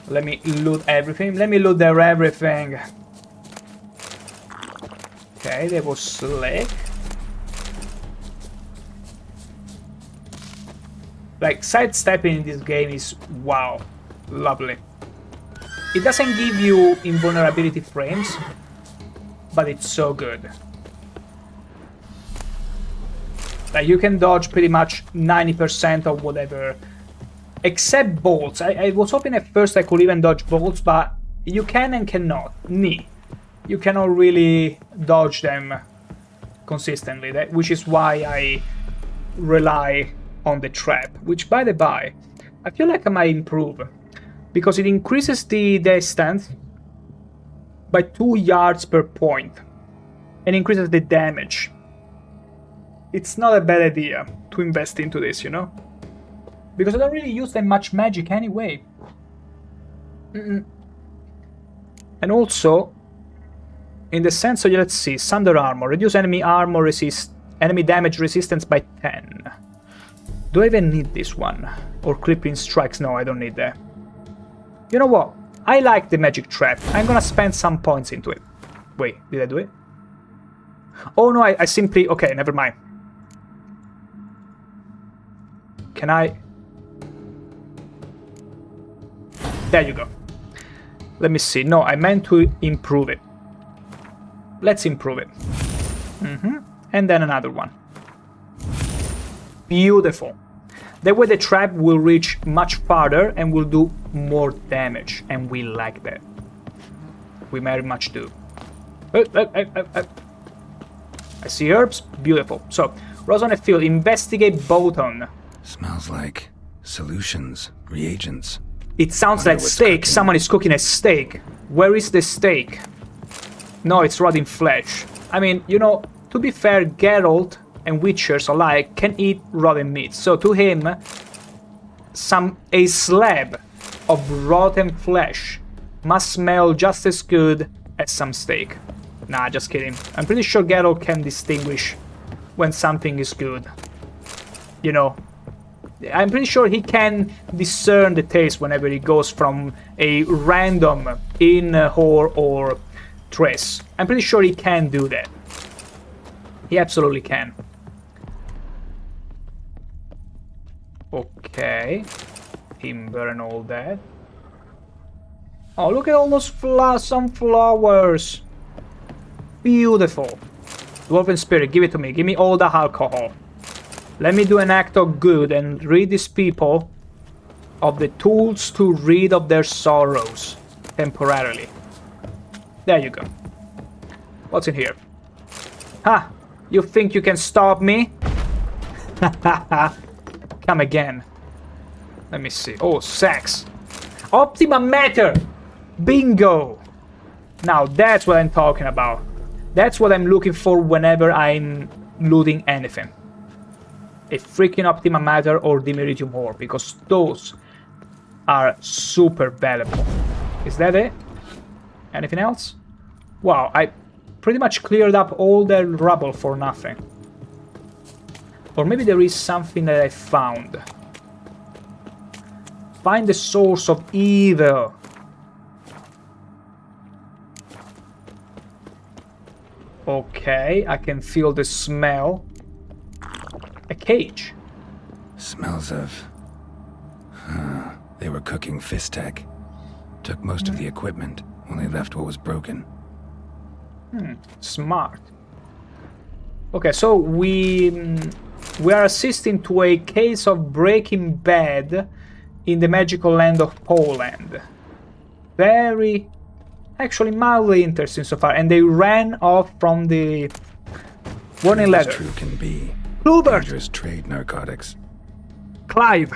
let me loot everything. Let me loot their everything. Okay, that was slick. Like, sidestepping in this game is, wow, lovely. It doesn't give you invulnerability frames, but it's so good. Like, you can dodge pretty much 90% of whatever, except bolts. I was hoping at first I could even dodge bolts, but you can and cannot. You cannot really dodge them consistently, which is why I rely on the trap, which, by the by, I feel like I might improve, because it increases the distance by 2 yards per point and increases the damage. It's not a bad idea to invest into this, you know? Because I don't really use that much magic anyway. And also, in the sense of, let's see, Thunder Armor, reduce enemy enemy damage resistance by 10. Do I even need this one? Or Crippling Strikes? No, I don't need that. You know what? I like the magic trap. I'm gonna spend some points into it. Wait, did I do it? Oh no, I simply... Okay, never mind. Can I... There you go. Let me see. No, I meant to improve it. Let's improve it. And then another one. Beautiful. That way the trap will reach much farther and will do more damage. And we like that. We very much do. I see herbs. Beautiful. So, Rose on a field. Investigate Boton. Smells like solutions, reagents. It sounds like steak. Someone is cooking a steak. Where is the steak? No, it's rotting flesh. I mean, you know, to be fair, Geralt and Witchers alike can eat rotten meat. So to him, a slab of rotten flesh must smell just as good as some steak. Nah, just kidding. I'm pretty sure Geralt can distinguish when something is good. You know, I'm pretty sure he can discern the taste whenever he goes from a random inn, whore, or Triss. I'm pretty sure he can do that. He absolutely can. Okay. Timber and all that. Oh, look at all those sunflowers. Beautiful. Dwarven Spirit, give it to me. Give me all the alcohol. Let me do an act of good and rid these people of the tools to rid of their sorrows. Temporarily. There you go. What's in here? Ha! You think you can stop me? Come again. Let me see. Oh, sex. Optima Matter! Bingo! Now that's what I'm talking about. That's what I'm looking for whenever I'm looting anything. A freaking Optima Matter or Dimeritium Ore, because those are super valuable. Is that it? Anything else? Wow, I pretty much cleared up all the rubble for nothing. Or maybe there is something that I found. Find the source of evil. Okay, I can feel the smell. A cage. Smells of... they were cooking Fistek. Took most of the equipment, only left what was broken. Smart. Okay, so we are assisting to a case of Breaking Bad in the magical land of Poland. Very, actually mildly interesting so far. And they ran off from the warning letter. As true can be. Bluebird! Dangerous trade narcotics. Clive,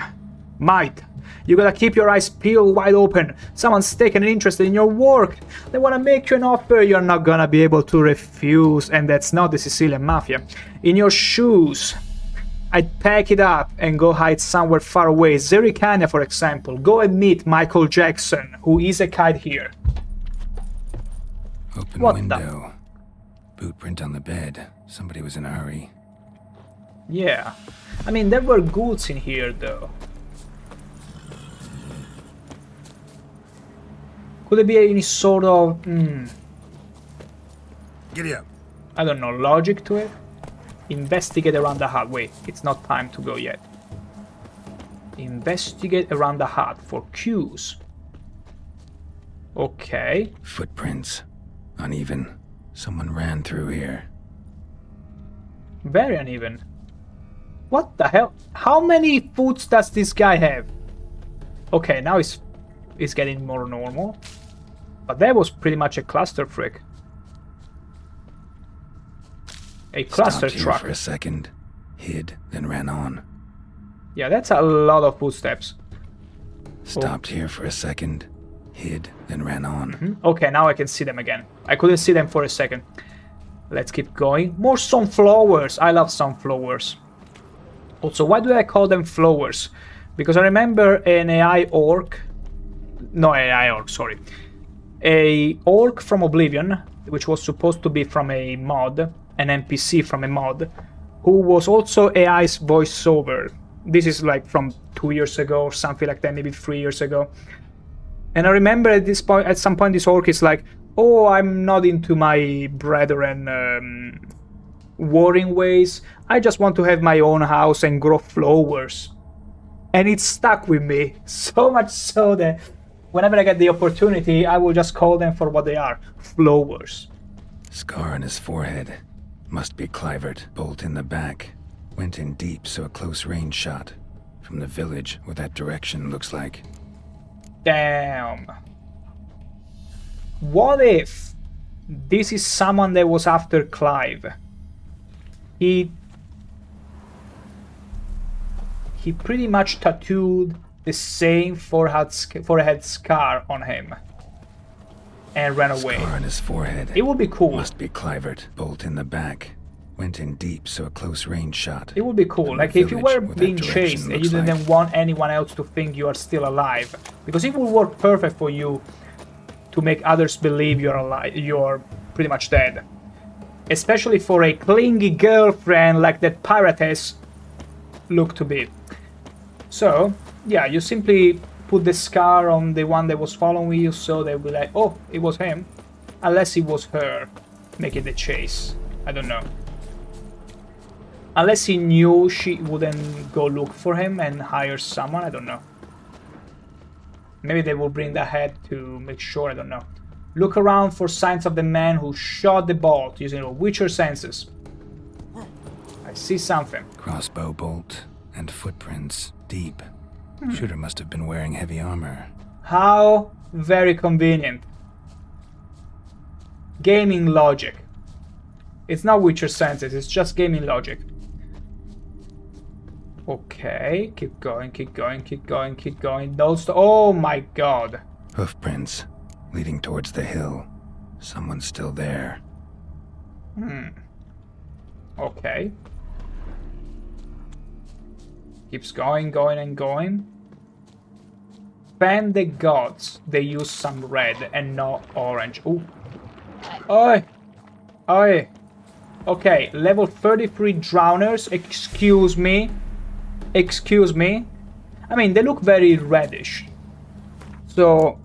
Might, you gotta keep your eyes peeled wide open. Someone's taken an interest in your work. They wanna make you an offer you're not gonna be able to refuse, and that's not the Sicilian Mafia. In your shoes, I'd pack it up and go hide somewhere far away. Zerikania, for example. Go and meet Michael Jackson, who is a kite here. Open What window. Boot print on the bed. Somebody was in a hurry. Yeah. I mean, there were goods in here, though. Could there be any sort of... Giddy up. I don't know, logic to it? Investigate around the hut. Wait, it's not time to go yet. Investigate around the hut for cues. Okay. Footprints. Uneven. Someone ran through here. Very uneven. What the hell? How many foots does this guy have? Okay, now it's getting more normal. But that was pretty much a cluster freak. A cluster Stopped here truck. for a second. Hid, then ran on. Yeah, that's a lot of footsteps. Stopped here for a second. Hid, then ran on. Okay, now I can see them again. I couldn't see them for a second. Let's keep going. More sunflowers. I love sunflowers. Also, why do I call them flowers? Because I remember an AI orc... No, AI orc, sorry. A orc from Oblivion, which was supposed to be from a mod, an NPC from a mod, who was also AI's voiceover. This is like from 2 years ago or something like that, maybe 3 years ago. And I remember at this point, at some point, this orc is like, "Oh, I'm not into my brethren warring ways. I just want to have my own house and grow flowers." And it stuck with me so much so that whenever I get the opportunity, I will just call them for what they are: flowers. Scar on his forehead. Must be Clivert. Bolt in the back. Went in deep, so a close range shot. From the village, where that direction looks like. Damn. What if this is someone that was after Clive? He pretty much tattooed the same forehead scar on him and ran away. Scar on his forehead. It would be cool. Must be Clivert. Bolt in the back. Went in deep, so a close range shot. It would be cool. From Like the if you were village, where that being direction chased and you looks like. didn't want anyone else to think you are still alive, because it will work perfect for you to make others believe you're alive, you're pretty much dead. Especially for a clingy girlfriend like that piratess looked to be. So, yeah, you simply put the scar on the one that was following you, so they'll be like, "Oh, it was him." Unless it was her making the chase. I don't know. Unless he knew she wouldn't go look for him and hire someone, I don't know. Maybe they will bring the head to make sure, I don't know. Look around for signs of the man who shot the bolt using your Witcher senses. I see something. Crossbow bolt and footprints deep. Shooter must have been wearing heavy armor. How very convenient. Gaming logic. It's not Witcher senses, it's just gaming logic. Okay, keep going, keep going, keep going, keep going. Those, oh my god. Hoofprints leading towards the hill. Someone's still there. Okay. Keeps going, going and going. Fan the gods. They use some red and not orange. Ooh. Oi! Oi! Okay, level 33 drowners. Excuse me. Excuse me. I mean, they look very reddish. So...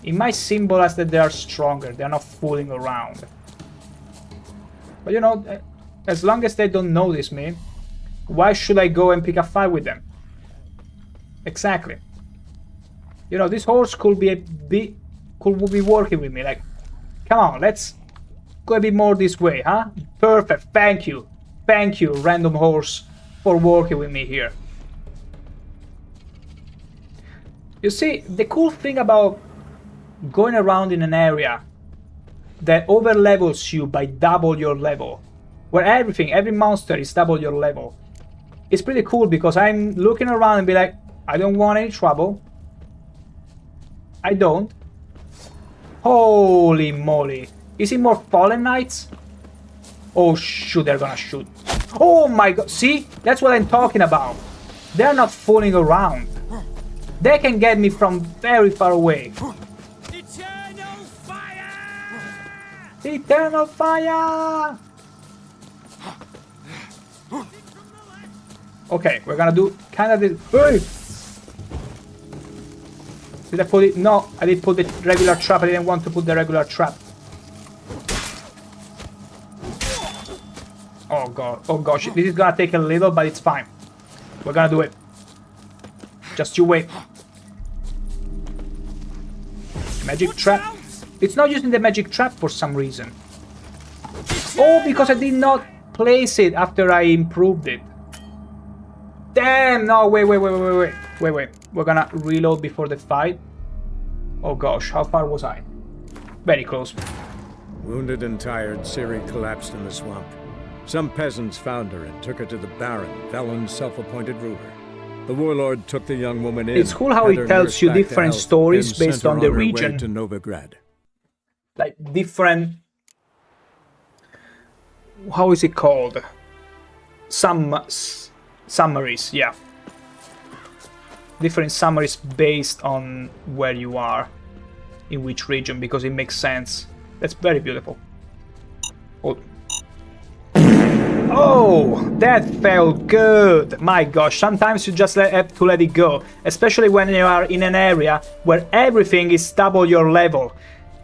It might symbolize that they are stronger, they're not fooling around. But you know, as long as they don't notice me, why should I go and pick a fight with them? Exactly. You know, this horse could be working with me. Like, come on, let's go a bit more this way, huh? Perfect. Thank you, random horse, for working with me here. You see, the cool thing about going around in an area that over levels you by double your level, where every monster is double your level, it's pretty cool, because I'm looking around and be like, I don't want any trouble. I don't. Holy moly. Is it more Fallen Knights? Oh shoot, they're gonna shoot. Oh my god, see? That's what I'm talking about. They're not fooling around. They can get me from very far away. Eternal fire! Eternal fire! Okay, we're gonna do kind of this. Hey! Did I put it? No, I did put the regular trap. I didn't want to put the regular trap. Oh god, oh gosh, this is gonna take a little, but it's fine. We're gonna do it. Just you wait. Magic trap. It's not using the magic trap for some reason. Oh, because I did not place it after I improved it. Damn, no, wait. We're gonna reload before the fight. Oh gosh, how far was I? Very close. Wounded and tired, Ciri collapsed in the swamp. Some peasants found her and took her to the Baron, Valen's self-appointed ruler. The warlord took the young woman in. It's cool how it tells you different stories based on the region. To Novigrad. Like different... How is it called? Summaries, yeah. Different summaries based on where you are, in which region, because it makes sense. That's very beautiful. Oh, that felt good. My gosh, sometimes you just have to let it go, especially when you are in an area where everything is double your level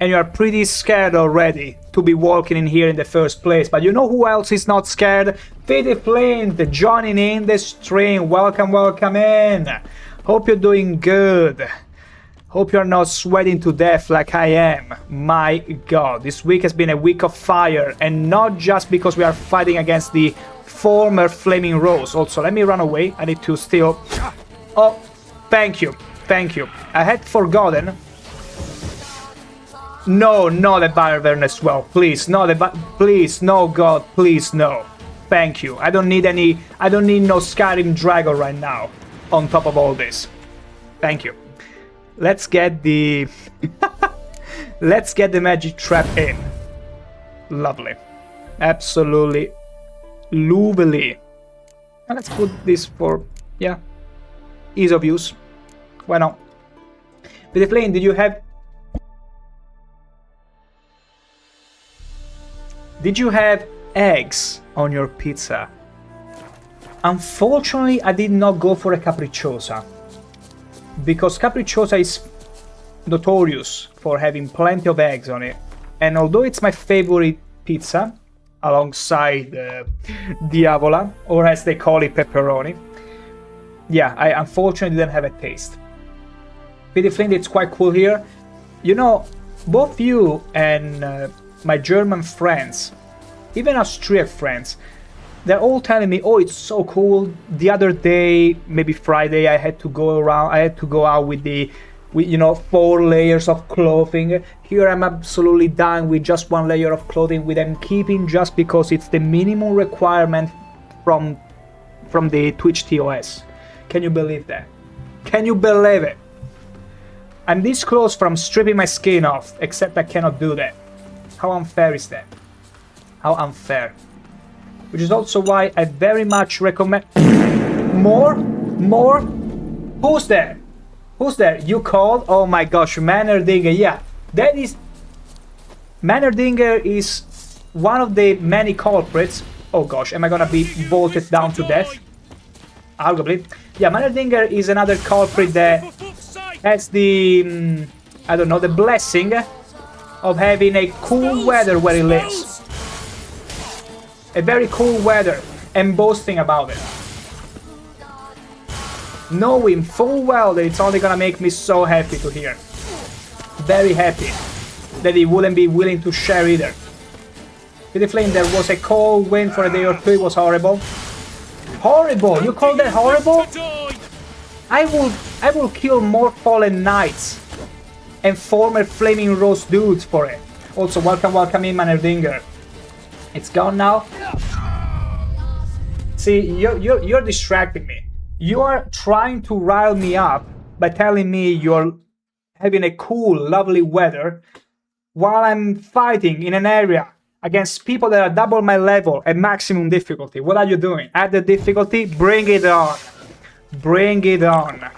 and you are pretty scared already to be walking in here in the first place. But you know who else is not scared? Pitiflint, joining in the stream. Welcome in. Hope you're doing good. Hope you're not sweating to death like I am. My god, this week has been a week of fire, and not just because we are fighting against the former Flaming Rose. Also, let me run away. I need to steal... Oh, thank you. I had forgotten. No, not the Wyvern as well. Please, no, please, no, god, please, no. Thank you. I don't need no Skyrim Dragon right now on top of all this. Thank you. Let's get the... Let's get the magic trap in. Lovely. Absolutely lovely. And let's put this for, yeah, ease of use. Why not? Pitiflint, did you have eggs on your pizza? Unfortunately, I did not go for a capricciosa, because capricciosa is notorious for having plenty of eggs on it, and although it's my favorite pizza alongside Diavola, or as they call it, pepperoni, yeah, I unfortunately didn't have a taste. Pitiflint, it's quite cool here. You know, both you and my German friends, even Austriac friends, they're all telling me, oh, it's so cool. The other day, maybe Friday, I had to go out with you know, 4 layers of clothing. Here I'm absolutely done with just 1 layer of clothing, with I'm keeping just because it's the minimum requirement from the Twitch TOS. Can you believe that? Can you believe it? I'm this close from stripping my skin off, except I cannot do that. How unfair is that? How unfair. Which is also why I very much recommend... More? Who's there? You called? Oh my gosh, Mannerdinger, yeah. That is... Mannerdinger is one of the many culprits. Oh gosh, am I gonna be bolted down to death? Arguably. Yeah, Mannerdinger is another culprit that has the I don't know, the blessing of having a cool weather where he lives. A very cool weather, and boasting about it. Knowing full well that it's only gonna make me so happy to hear. Very happy that he wouldn't be willing to share either. Pitiflame, there was a cold wind for a day or two, it was horrible. Horrible? You call that horrible? I will kill more fallen knights and former flaming rose dudes for it. Also, welcome in, Manerdinger. It's gone now. See, you're distracting me. You are trying to rile me up by telling me you're having a cool, lovely weather while I'm fighting in an area against people that are double my level at maximum difficulty. What are you doing? Add the difficulty? Bring it on. Bring it on.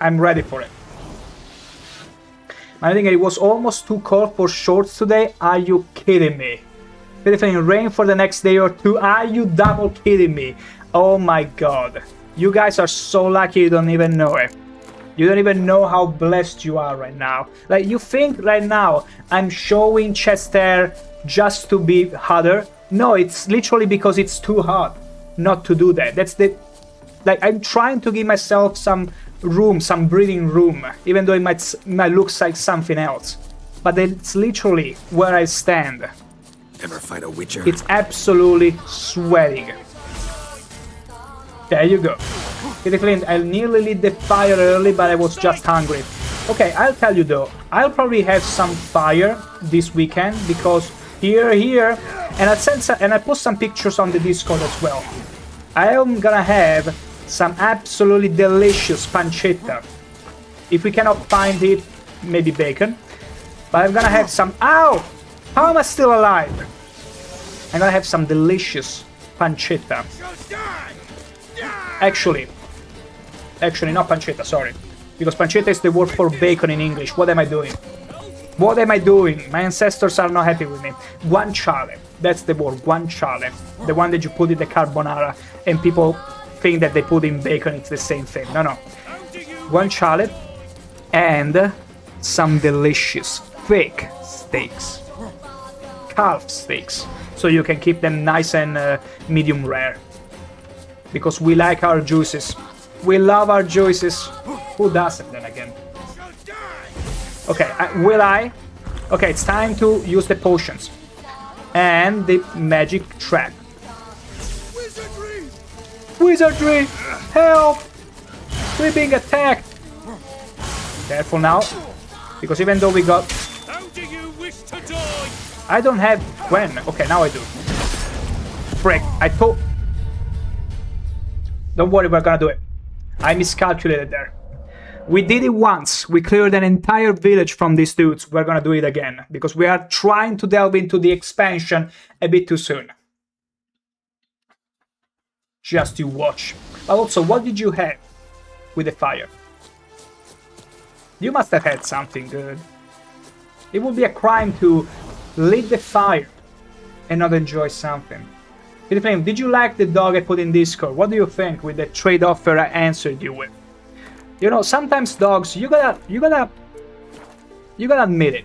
I'm ready for it. I think it was almost too cold for shorts today. Are you kidding me? Pitiflame, rain for the next day or two. Are you double kidding me? Oh my god. You guys are so lucky you don't even know it. You don't even know how blessed you are right now. Like, you think right now I'm showing chest hair just to be hotter? No, it's literally because it's too hot not to do that. That's the... Like, I'm trying to give myself some room, some breathing room, even though it might look like something else. But it's literally where I stand. Ever fight a witcher? It's absolutely sweating. There you go. Pitiflame, I nearly lit the fire early, but I was just hungry. Okay, I'll tell you though, I'll probably have some fire this weekend, because here, and I put some pictures on the Discord as well. I am gonna have some absolutely delicious pancetta. If we cannot find it, maybe bacon. But I'm gonna have some... Ow! How am I still alive? I'm gonna have some delicious pancetta. Actually, not pancetta, sorry. Because pancetta is the word for bacon in English. What am I doing? What am I doing? My ancestors are not happy with me. Guanciale. That's the word, guanciale. The one that you put in the carbonara and people think that they put in bacon, it's the same thing. No, no. Guanciale and some delicious fake steaks. Calf steaks. So you can keep them nice and medium rare. Because we like our juices. We love our juices. Who doesn't then again? Okay, will I? Okay, it's time to use the potions. And the magic trap. Wizardry! Wizardry! Help! We're being attacked! Careful now. Because even though we got... How do you wish to die? I don't have... When? Okay, now I do. Frick, I thought... Don't worry, we're gonna do it. I miscalculated there. We did it once. We cleared an entire village from these dudes. We're gonna do it again. Because we are trying to delve into the expansion a bit too soon. Just you watch. But also, what did you have with the fire? You must have had something good. It would be a crime to lit the fire and not enjoy something. Pitiflame, did you like the dog I put in Discord? What do you think with the trade offer I answered you with? You know, sometimes dogs, you gotta admit it.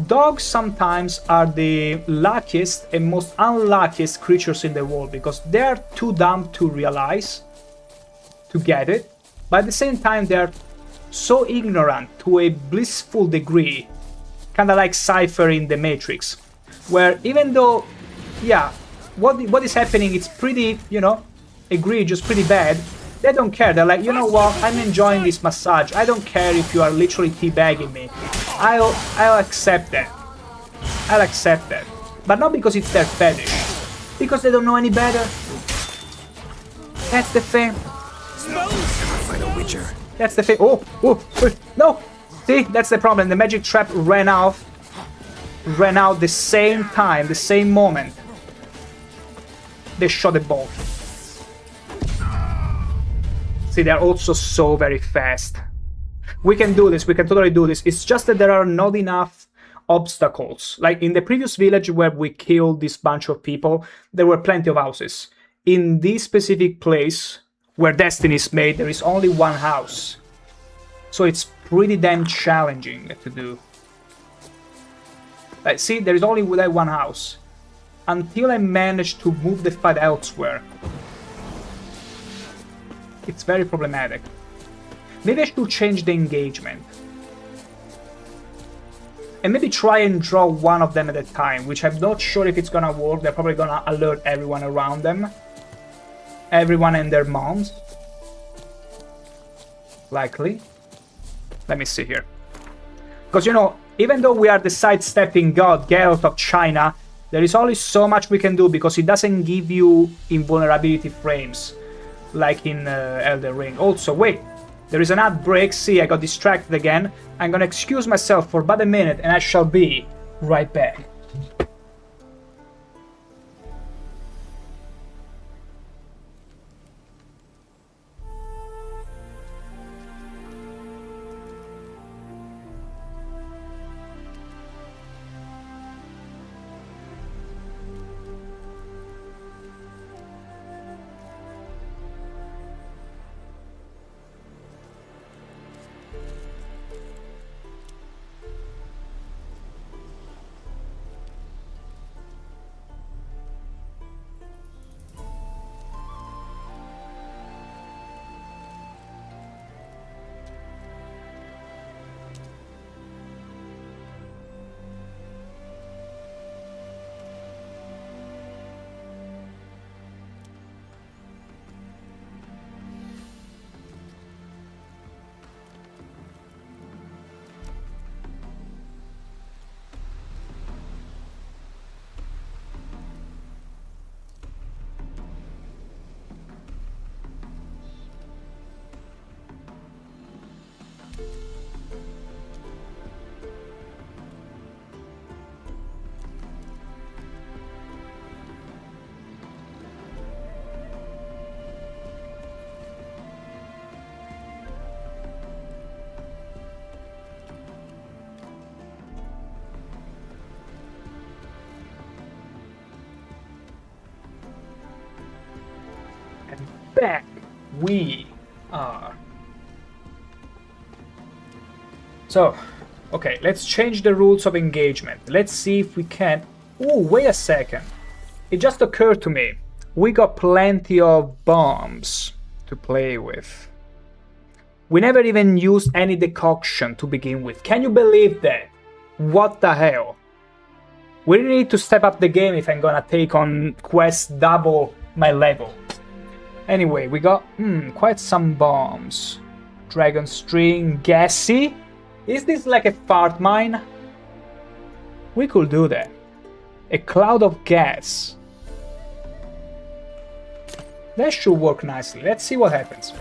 Dogs sometimes are the luckiest and most unluckiest creatures in the world because they are too dumb to realize, to get it, but at the same time they are so ignorant to a blissful degree, kinda like Cypher in the Matrix, where even though, yeah, what is happening, it's pretty, you know, egregious, pretty bad, they don't care. They're like, you know what, I'm enjoying this massage. I don't care if you are literally teabagging me. I'll accept that. I'll accept that. But not because it's their fetish. Because they don't know any better. That's the thing. Never fight a witcher. That's the thing. Oh, no! See, that's the problem. The magic trap ran out the same time, the same moment. They shot a bolt. See, they're also so very fast. We can do this, we can totally do this. It's just that there are not enough obstacles. Like in the previous village where we killed this bunch of people, there were plenty of houses. In this specific place where Destiny is made, there is only one house. So it's pretty damn challenging to do. Like, see, there is only that one house. Until I manage to move the fight elsewhere, it's very problematic. Maybe I should change the engagement. And maybe try and draw one of them at a time, which I'm not sure if it's gonna work. They're probably gonna alert everyone around them. Everyone and their moms. Likely. Let me see here. Because, you know, even though we are the sidestepping god, Geralt of China, there is only so much we can do because it doesn't give you invulnerability frames like in Elden Ring. Also, wait, there is an ad break. See, I got distracted again. I'm gonna excuse myself for about a minute and I shall be right back. Back we are. So, okay, let's change the rules of engagement. Let's see if we can... Oh, wait a second. It just occurred to me. We got plenty of bombs to play with. We never even used any decoction to begin with. Can you believe that? What the hell? We really need to step up the game if I'm gonna take on quests double my level. Anyway, we got quite some bombs. Dragon string, gassy. Is this like a fart mine? We could do that. A cloud of gas. That should work nicely. Let's see what happens.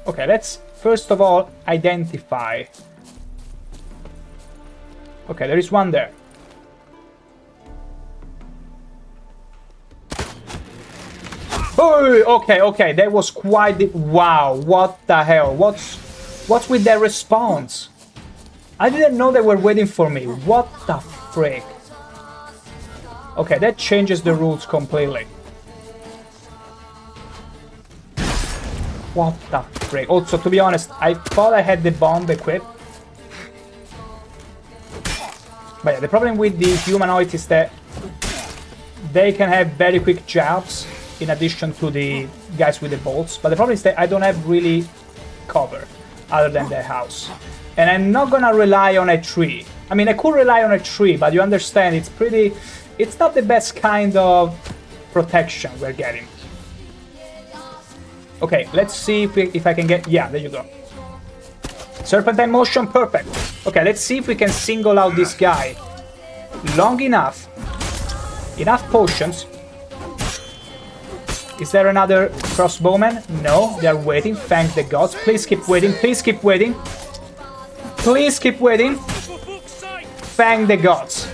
Okay, let's first of all identify. Okay, there is one there. Oh, okay, that was quite the... Wow, what the hell? What's with their response? I didn't know they were waiting for me. What the frick? Okay, that changes the rules completely. What the frick? Also, to be honest, I thought I had the bomb equipped. But yeah, the problem with the humanoid is that they can have very quick jabs in addition to the guys with the bolts. But the problem is that I don't have really cover other than the house. And I'm not gonna rely on a tree. I mean, I could rely on a tree, but you understand, it's pretty... It's not the best kind of protection we're getting. Okay, let's see if I can get... Yeah, there you go. Serpentine motion, perfect. Okay, let's see if we can single out this guy long enough. Enough potions. Is there another crossbowman? No, they're waiting. Thank the gods. Please keep waiting. Please keep waiting. Please keep waiting. Thank the gods.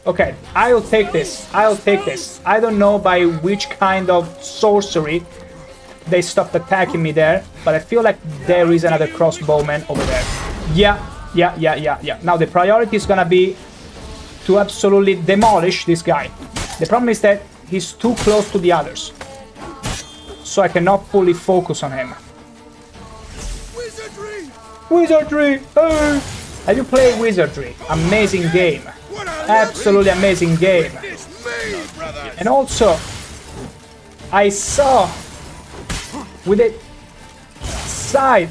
Okay, I'll take this. I'll take this. I don't know by which kind of sorcery they stopped attacking me there, but I feel like there is another crossbowman over there. Yeah. Now the priority is gonna be to absolutely demolish this guy. The problem is that he's too close to the others, so I cannot fully focus on him. Wizard Wizardry! Hey! Have you played Wizardry? Amazing game. Absolutely amazing game. And also, I saw with the side,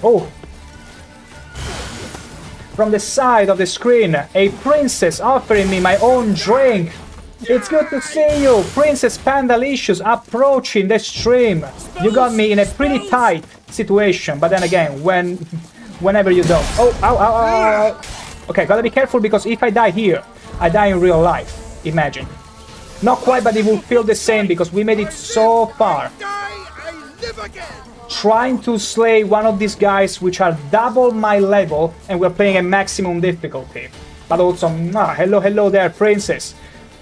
from the side of the screen, a princess offering me my own drink. It's good to see you, Princess Pandalicious, approaching the stream. You got me in a pretty tight situation, but then again, whenever you don't. Oh, ow, ow, ow, ow. Okay, gotta be careful because if I die here, I die in real life. Imagine. Not quite, but it will feel the same because we made it so far. Trying to slay one of these guys which are double my level and we're playing at maximum difficulty. But also, hello there, princess.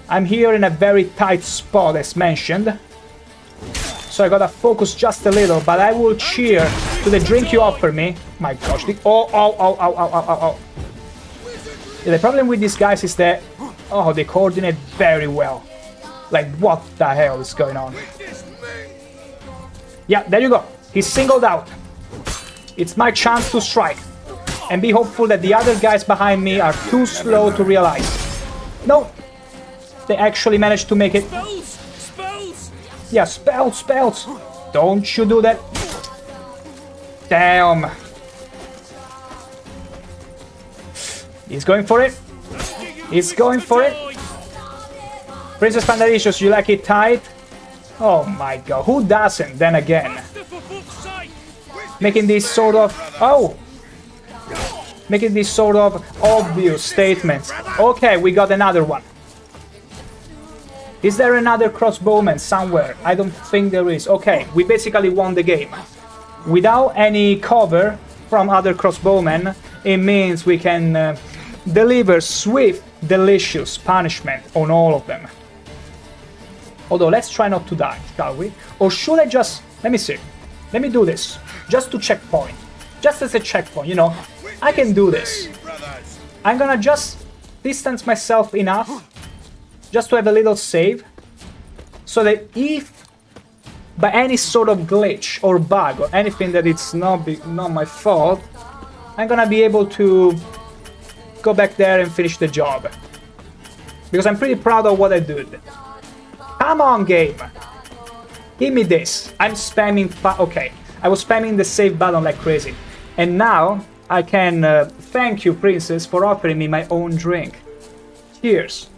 I'm here in a very tight spot as mentioned. So I gotta focus just a little, but I will cheer to the drink you offer me. My gosh, oh. Yeah, the problem with these guys is that, they coordinate very well. Like, what the hell is going on? Yeah, there you go. He's singled out. It's my chance to strike. And be hopeful that the other guys behind me are too slow to realize. No! They actually managed to make it. Spells! Yeah, spells! Don't you do that. Damn. He's going for it. He's going for it. Princess Pandalicious, you like it tight? Oh my god, who doesn't, then again? Making these sort of... Making these sort of obvious statements. Okay, we got another one. Is there another crossbowman somewhere? I don't think there is. Okay, we basically won the game. Without any cover from other crossbowmen, it means we can deliver swift, delicious punishment on all of them. Although, let's try not to die, shall we? Or should I just... Let me see. Let me do this. Just to checkpoint. Just as a checkpoint, you know. I can do this. I'm gonna just distance myself enough just to have a little save. So that if by any sort of glitch or bug or anything that it's not my fault, I'm gonna be able to go back there and finish the job. Because I'm pretty proud of what I did. Come on, game! Give me this. I'm spamming... Okay, I was spamming the save button like crazy. And now I can thank you, princess, for offering me my own drink. Cheers.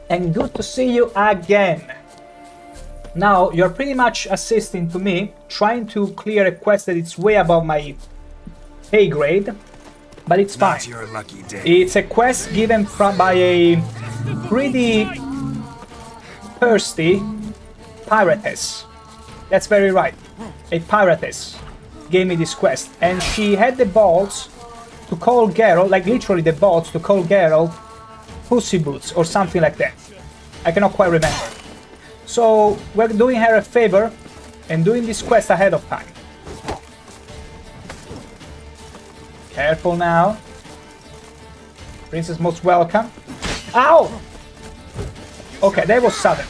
And good to see you again. Now, you're pretty much assisting to me, trying to clear a quest that is way above my pay grade. But it's fine. Not your lucky day. It's a quest given by a pretty thirsty piratess. That's very right. A piratess gave me this quest, and she had the balls to call Geralt, like literally the balls to call Geralt Pussy Boots or something like that. I cannot quite remember. So we're doing her a favor and doing this quest ahead of time. Careful now. Princess most welcome. Ow! Okay, that was sudden.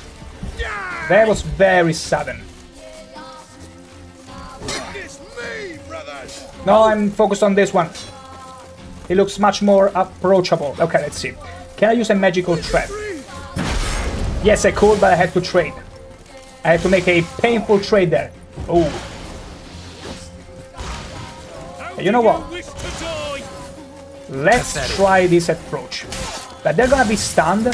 That was very sudden. No, I'm focused on this one. It looks much more approachable. Okay, let's see. Can I use a magical trap? Yes, I could, but I had to trade. I had to make a painful trade there. Oh. You know what? Let's try this approach. But they're gonna be stunned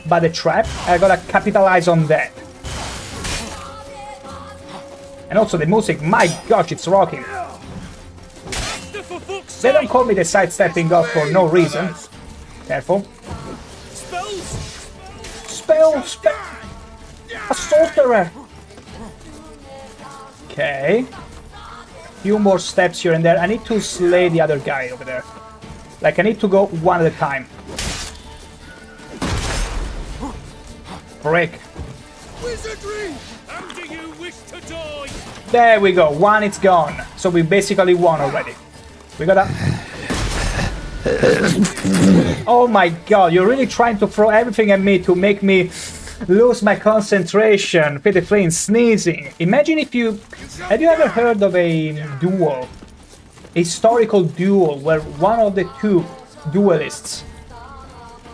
by the trap. I gotta capitalize on that. And also the music, my gosh, it's rocking. They don't call me the sidestepping god for no reason. Careful. Spell! A sorcerer! Okay. Few more steps here and there. I need to slay the other guy over there. Like, I need to go one at a time. Frick. Wizardry! How do you wish to die? There we go. One, it's gone. So we basically won already. We gotta... Oh my god, you're really trying to throw everything at me to make me lose my concentration. Peter Flynn sneezing. Imagine if you... Have you ever heard of a duel? A historical duel where one of the two duelists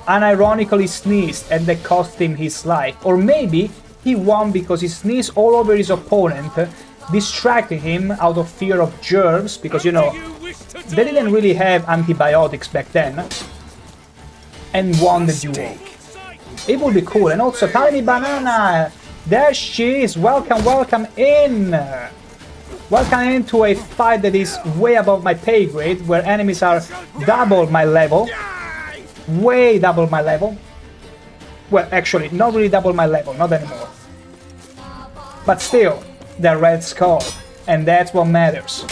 unironically sneezed and that cost him his life. Or maybe he won because he sneezed all over his opponent, distracting him out of fear of germs, because, you know, they didn't really have antibiotics back then, and won the duel. It would be cool. And also, Tiny Banana, there she is. Welcome, welcome in. Welcome into a fight that is way above my pay grade, where enemies are double my level. Way double my level. Well, actually, not really double my level, not anymore. But still, they're Red Skull, and that's what matters.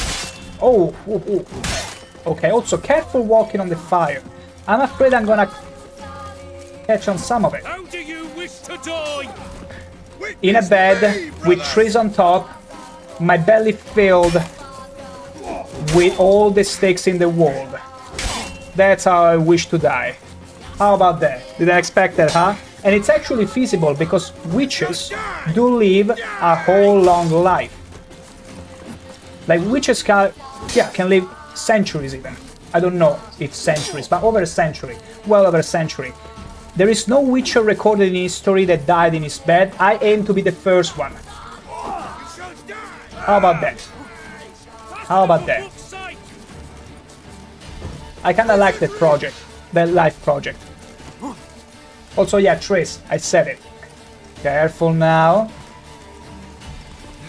Oh, ooh, ooh. Okay, also careful walking on the fire. I'm afraid I'm gonna catch on some of it. How do you wish to die? In a bed, with trees on top, my belly filled with all the stakes in the world. That's how I wish to die. How about that? Did I expect that, huh? And it's actually feasible, because witches do live a whole long life. Like, witches can live centuries even. I don't know if centuries, but over a century. Well over a century. There is no witcher recorded in history that died in his bed. I aim to be the first one. How about that? How about that? I kinda like that project. That life project. Also, yeah, Triss, I said it. Careful now.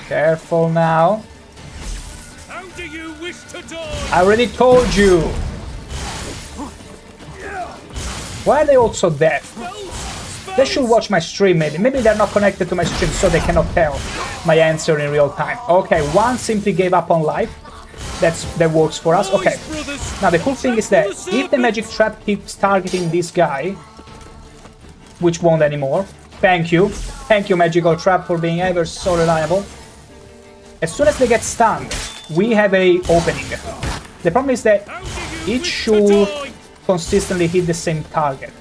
Careful now. How do you wish to die? I already told you. Why are they also deaf? They should watch my stream, maybe. Maybe they're not connected to my stream, so they cannot tell my answer in real time. Okay, one simply gave up on life. That works for us. Okay. Now, the cool thing is that if the magic trap keeps targeting this guy, which won't anymore. Thank you. Thank you, Magical Trap, for being ever so reliable. As soon as they get stunned, we have a opening. The problem is that it should consistently hit the same target.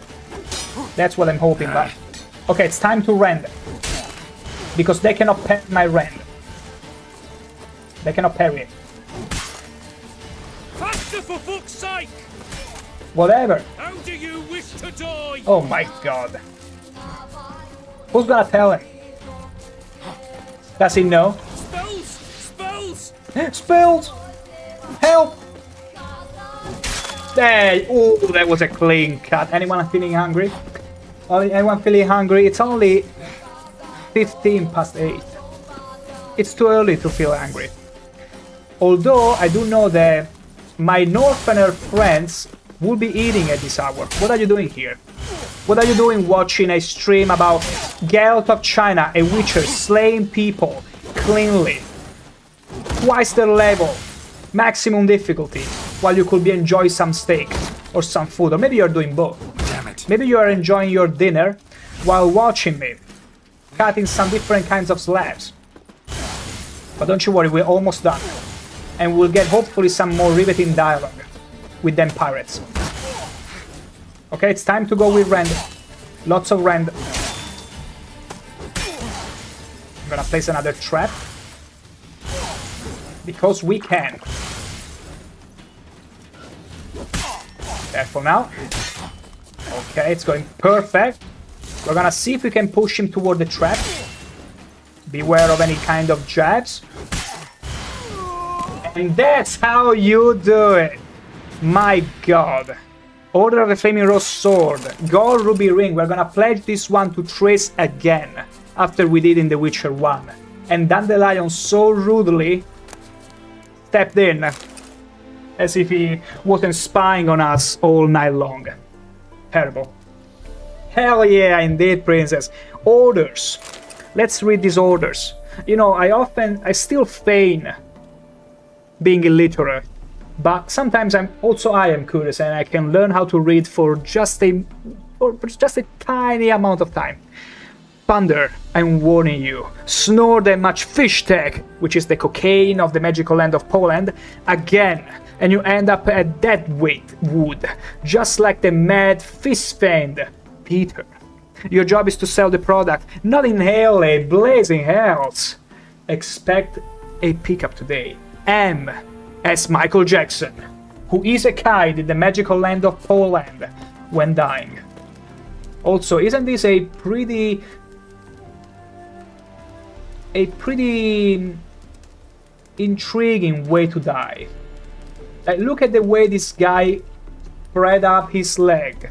That's what I'm hoping, but... Okay, it's time to rend. Because they cannot parry my rend. They cannot parry it. Faster, for fuck's sake! Whatever. How do you wish to die? Oh my god. Who's gonna tell him? Does he know? Spells! Spells! Spells! Help! There! Oh, that was a clean cut. Anyone feeling hungry? Anyone feeling hungry? It's only 15 past 8. It's too early to feel hungry. Although I do know that my Northerner friends will be eating at this hour. What are you doing here? What are you doing watching a stream about Geralt of China, a witcher slaying people cleanly? Twice their level, maximum difficulty, while you could be enjoying some steak or some food, or maybe you're doing both. Damn it. Maybe you are enjoying your dinner while watching me, cutting some different kinds of slabs. But don't you worry, we're almost done. And we'll get hopefully some more riveting dialogue with them pirates. Okay, it's time to go with rend. Lots of rend. I'm gonna place another trap. Because we can. Careful now. Okay, it's going perfect. We're gonna see if we can push him toward the trap. Beware of any kind of jabs. And that's how you do it. My god. Order of the Flaming Rose Sword. Gold Ruby Ring. We're gonna pledge this one to Triss again. After we did in The Witcher 1. And Dandelion so rudely stepped in. As if he wasn't spying on us all night long. Terrible. Hell yeah, indeed, princess. Orders. Let's read these orders. You know, I still feign being illiterate. But sometimes I am curious, and I can learn how to read for just a tiny amount of time. Thunder, I'm warning you. Snore that much fish tech, which is the cocaine of the magical land of Poland, again, and you end up at dead weight wood, just like the mad fist-fanged Peter. Your job is to sell the product, not inhale blazing hells. Expect a pickup today. M as Michael Jackson, who isekai'd in the magical land of Poland when dying. Also, isn't this a pretty intriguing way to die? Like, look at the way this guy spread up his leg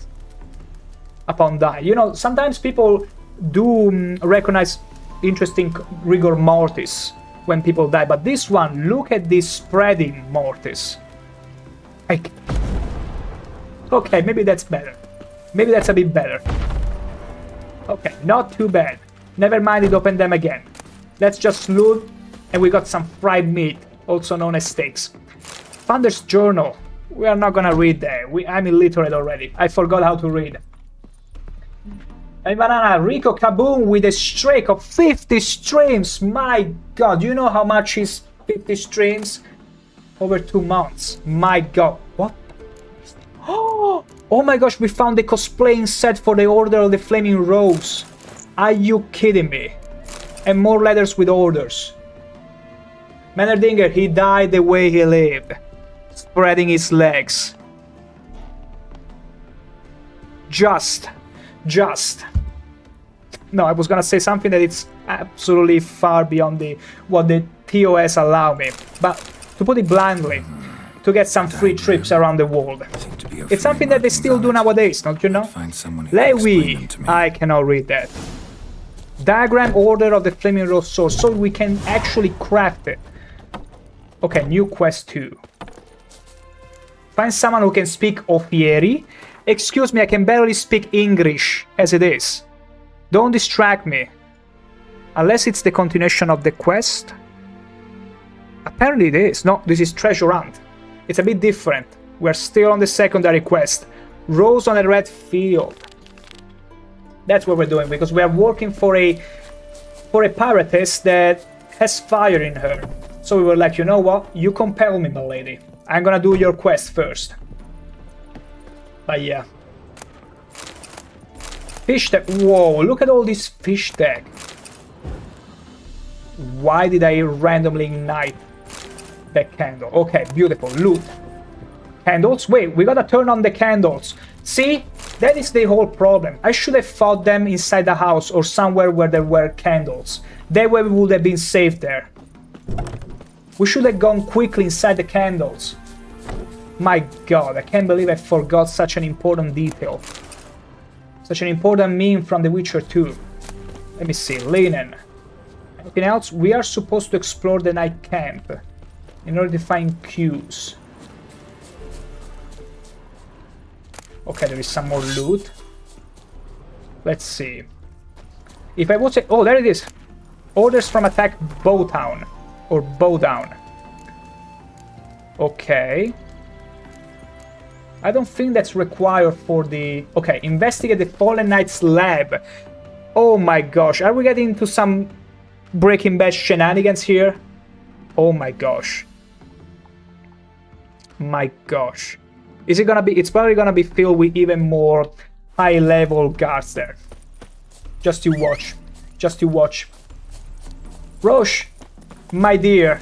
upon dying. You know, sometimes people do recognize interesting rigor mortis when people die, but this one, look at this spreading mortis. Like, okay, maybe that's better. Maybe that's a bit better. Okay, not too bad. Never mind it, open them again. Let's just loot, and we got some fried meat, also known as steaks. Founder's Journal. We are not gonna read that. I'm illiterate already. I forgot how to read. And banana, Rico Kaboom with a streak of 50 streams. My god, you know how much is 50 streams? Over 2 months. My god. What? Oh my gosh, we found the cosplaying set for the Order of the Flaming Rose. Are you kidding me? And more letters with orders. Mannerdinger, he died the way he lived. Spreading his legs. Just. No, I was gonna say something that it's absolutely far beyond what the TOS allow me. But to put it bluntly, to get some free trips around the world. It's something that they still do nowadays, don't you know? Lewy, I cannot read that. Diagram Order of the Flaming Rose Sword, so we can actually craft it. Okay, new quest 2. Find someone who can speak Ofieri. Excuse me, I can barely speak English as it is. Don't distract me. Unless it's the continuation of the quest. Apparently it is. No, this is Treasure Hunt. It's a bit different. We're still on the secondary quest. Rose on a red field. That's what we're doing, because we are working for a piratess that has fire in her. So we were like, you know what? You compel me, my lady. I'm gonna do your quest first. But yeah. Fish tag. Whoa, look at all these fish tag. Why did I randomly ignite that candle? Okay, beautiful. Loot. Candles? Wait, we gotta turn on the candles. See? That is the whole problem. I should have fought them inside the house or somewhere where there were candles. That way we would have been safe there. We should have gone quickly inside the candles. My god, I can't believe I forgot such an important detail. Such an important meme from The Witcher 2. Let me see, linen. Anything else? We are supposed to explore the night camp in order to find cues. Okay, there is some more loot. Let's see. If I would say... Oh, there it is. Orders from Attack Bowtown. Or Bowdown. Okay. I don't think that's required for the... Okay, investigate the Fallen Knight's lab. Oh my gosh, are we getting into some Breaking Bad shenanigans here? Oh my gosh. My gosh. Is it gonna be... It's probably gonna be filled with even more high-level guards there. Just you watch. Just you watch. Roche, my dear.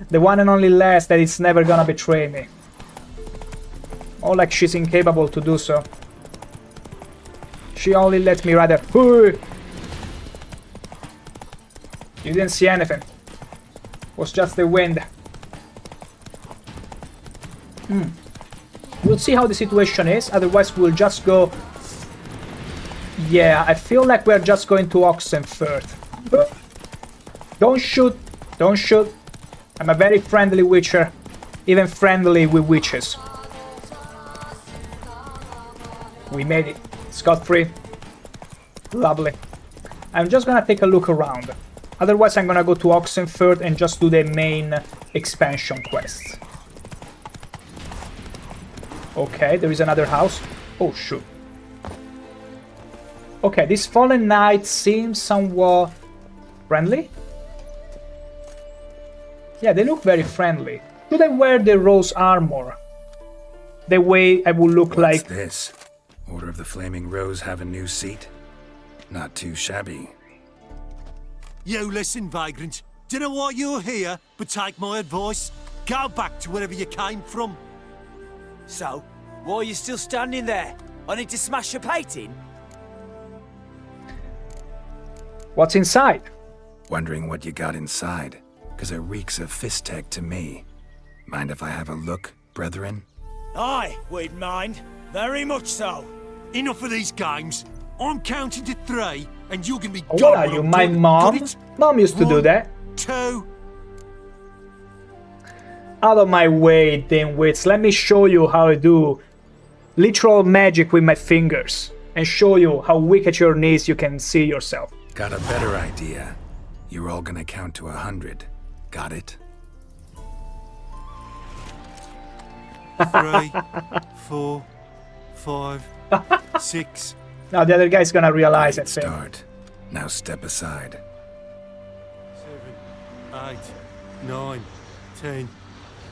The one and only lass that is never gonna betray me. Oh, like she's incapable to do so. She only lets me rather... You didn't see anything. It was just the wind. We'll see how the situation is, otherwise we'll just go... Yeah, I feel like we're just going to Oxenfurt. Don't shoot! Don't shoot! I'm a very friendly witcher. Even friendly with witches. We made it. Scot-free. Lovely. I'm just gonna take a look around. Otherwise I'm gonna go to Oxenfurt and just do the main expansion quests. Okay, there is another house. Oh, shoot. Okay, this Fallen Knight seems somewhat friendly. Yeah, they look very friendly. Should I wear the rose armor? The way I would look like... What's this? Order of the Flaming Rose have a new seat? Not too shabby. You listen, vagrant. Do you know why you're here? But take my advice. Go back to wherever you came from. So, why are you still standing there? I need to smash your plate in? What's inside? Wondering what you got inside, because it reeks of Fistech to me. Mind if I have a look, brethren? Aye, we'd mind. Very much so. Enough of these games. I'm counting to 3, and you're gonna be Oh, gone what are when you, I'm my done. mom? Got it? Mom used to do 1, that. 2. Out of my way, dimwits. Let me show you how I do literal magic with my fingers. And show you how weak at your knees you can see yourself. Got a better idea. You're all gonna count to 100. Got it? 3, 4, 5, 6. Now the other guy's gonna realize it soon. Start. Now step aside. 7, 8, 9, 10.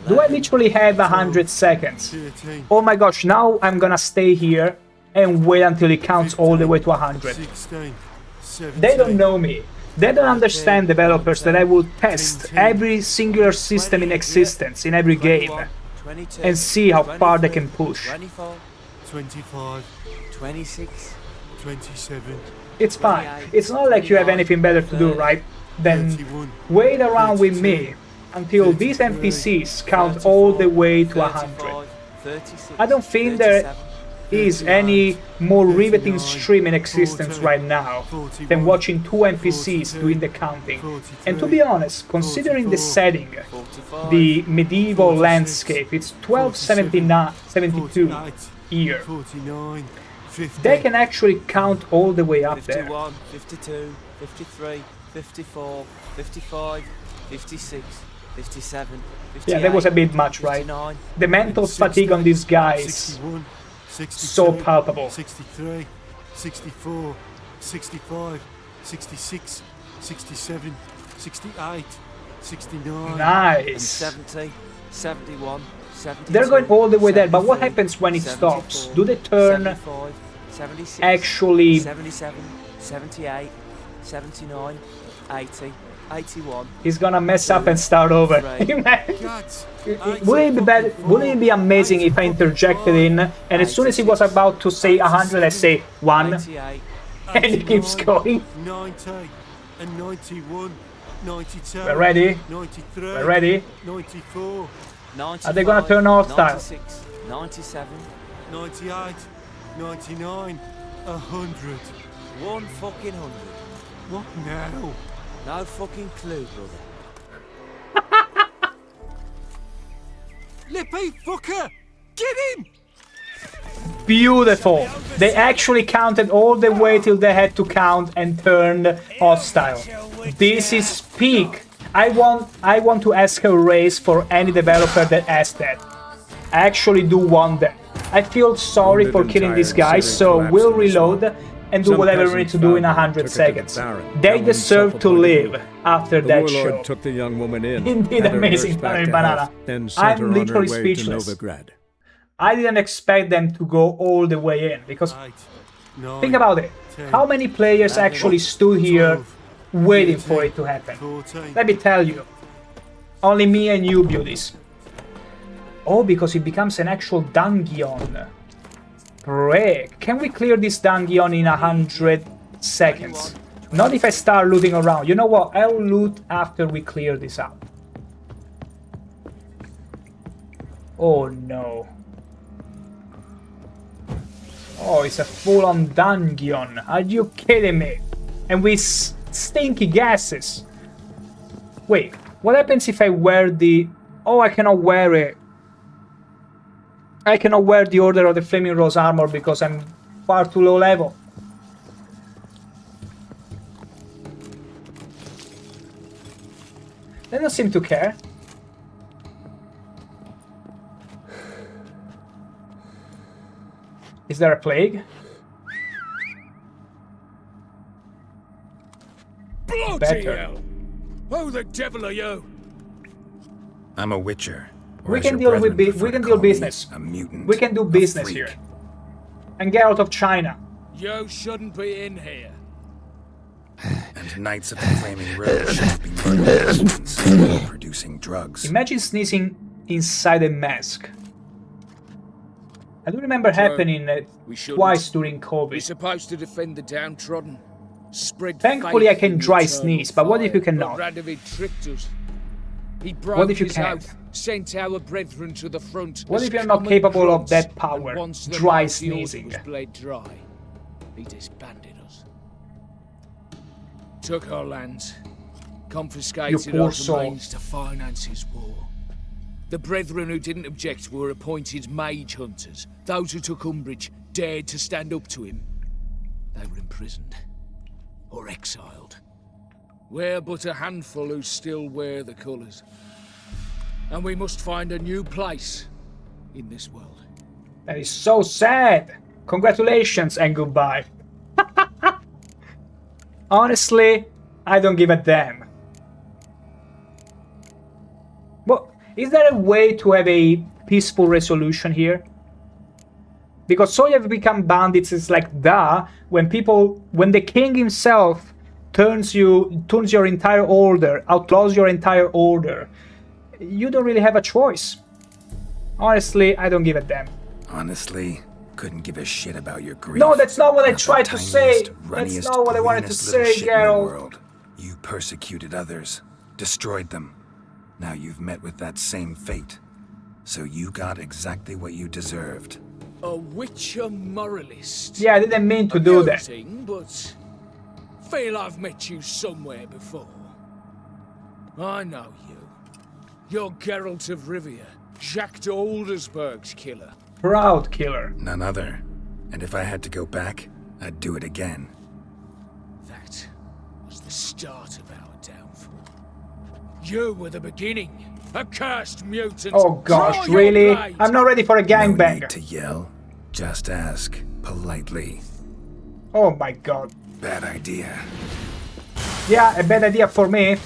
Do I literally have 100 seconds? 13, Oh my gosh, now I'm gonna stay here and wait until it counts all the way to 100. 16, 17. They don't know me. They don't understand, developers, that I will test every singular system in existence in every game and see how far they can push. 24, 25, 26, 27. It's fine. It's not like you have anything better to do, right? Then wait around with me until these NPCs count all the way to 100. 36, I don't think there is any more riveting stream in existence right now than watching 2 NPCs doing the counting. And to be honest, considering the setting, the medieval landscape, it's 1272 year. 49, 50. They can actually count all the way up there. 51, 52, 53, 54, 55, 56, 57, 58, Yeah, that was a bit much, right? 59, The mental fatigue on these guys, 61, 62, so palpable. 63, 64, 65, 66, 67, 68, 69. Nice. 70, 71, 72, They're going all the way there, but what happens when it stops? Do they turn 75, 76, actually... 77, 78, 79, 80, 81. He's gonna mess up and start over. Wouldn't it be amazing if I interjected in, and as soon as he was about to say 100, I say 1, 98, and he keeps going. 90 and 91, 92. We're ready. 93. We're ready. 94, 95, Are they gonna turn hostile? 96, 97, 98, 99, 100. 1 fucking 100. What now? No fucking clue, brother. Lippy fucker! Get him! Beautiful. They actually counted all the way till they had to count and turned hostile. This is peak. I want to ask a raise for any developer that asked that. I actually do want that. I feel sorry for killing these guys, so we'll reload and do whatever we need to do in 100 seconds. They deserve to live after that show. The warlord took the young woman in. Indeed had her amazing, nursed back to Banana. health, then sent her I'm on her literally way speechless. to Novigrad. I didn't expect them to go all the way in, because 8, 9, think about it. 10, How many players actually stood here waiting for it to happen? 14. Let me tell you. Only me and you, beauties. Oh, because it becomes an actual dungeon. Frick. Can we clear this dungeon in 100 seconds? Not if I start looting around. You know what? I'll loot after we clear this up. Oh no. Oh, it's a full-on dungeon. Are you kidding me? And with stinky gases. Wait, what happens if I wear the... Oh, I cannot wear it. I cannot wear the Order of the Flaming Rose armor because I'm far too low level. They don't seem to care. Is there a plague? Bloody Better. hell! Who the devil are you? I'm a witcher. or We as can your deal with brethren prefer we can to deal call me, business. A mutant. We can do a business freak. here. And get out of China. You shouldn't be in here. And Knights of the Flaming Road shouldn't be murdering producing drugs. Imagine sneezing inside a mask. I do remember happening twice during We're COVID. supposed to defend the downtrodden. Spread Thankfully, faith I can in dry eternal sneeze, but what if you fire. cannot? But Radovid tricked us. He broke What if you his can't? oath, sent our brethren to the front. What as if you're not common capable of grunts, that and power? once the Dry mighty order sneezing. was bled dry, he disbanded us. Took our lands, confiscated poor our soul. domains to finance his war. The brethren who didn't object were appointed mage hunters. Those who took umbrage dared to stand up to him. They were imprisoned or exiled. We're but a handful who still wear the colours. And we must find a new place in this world. That is so sad. Congratulations and goodbye. Honestly, I don't give a damn. Well, is there a way to have a peaceful resolution here? Because so you have become bandits is like that when the king himself turns your entire order, outlaws your entire order. You don't really have a choice. Honestly, I don't give a damn. Honestly, couldn't give a shit about your grief. No, that's not what I Not the tried to say. tiniest, That's runniest, not what I wanted to greenest little say, shit in the Geralt. world. You persecuted others, destroyed them. Now you've met with that same fate. So you got exactly what you deserved. A witcher moralist. Yeah, I didn't mean to do that. Amusing, but feel I've met you somewhere before. I know you. You're Geralt of Rivia, Jacques de Aldersberg's killer. Proud killer. None other. And if I had to go back, I'd do it again. That was the start of our downfall. You were the beginning. A cursed mutant. Oh gosh, Draw your really? blade. I'm not ready for a No gangbang. need to yell. Just ask, politely. Oh my god. Bad idea. Yeah, a bad idea for me.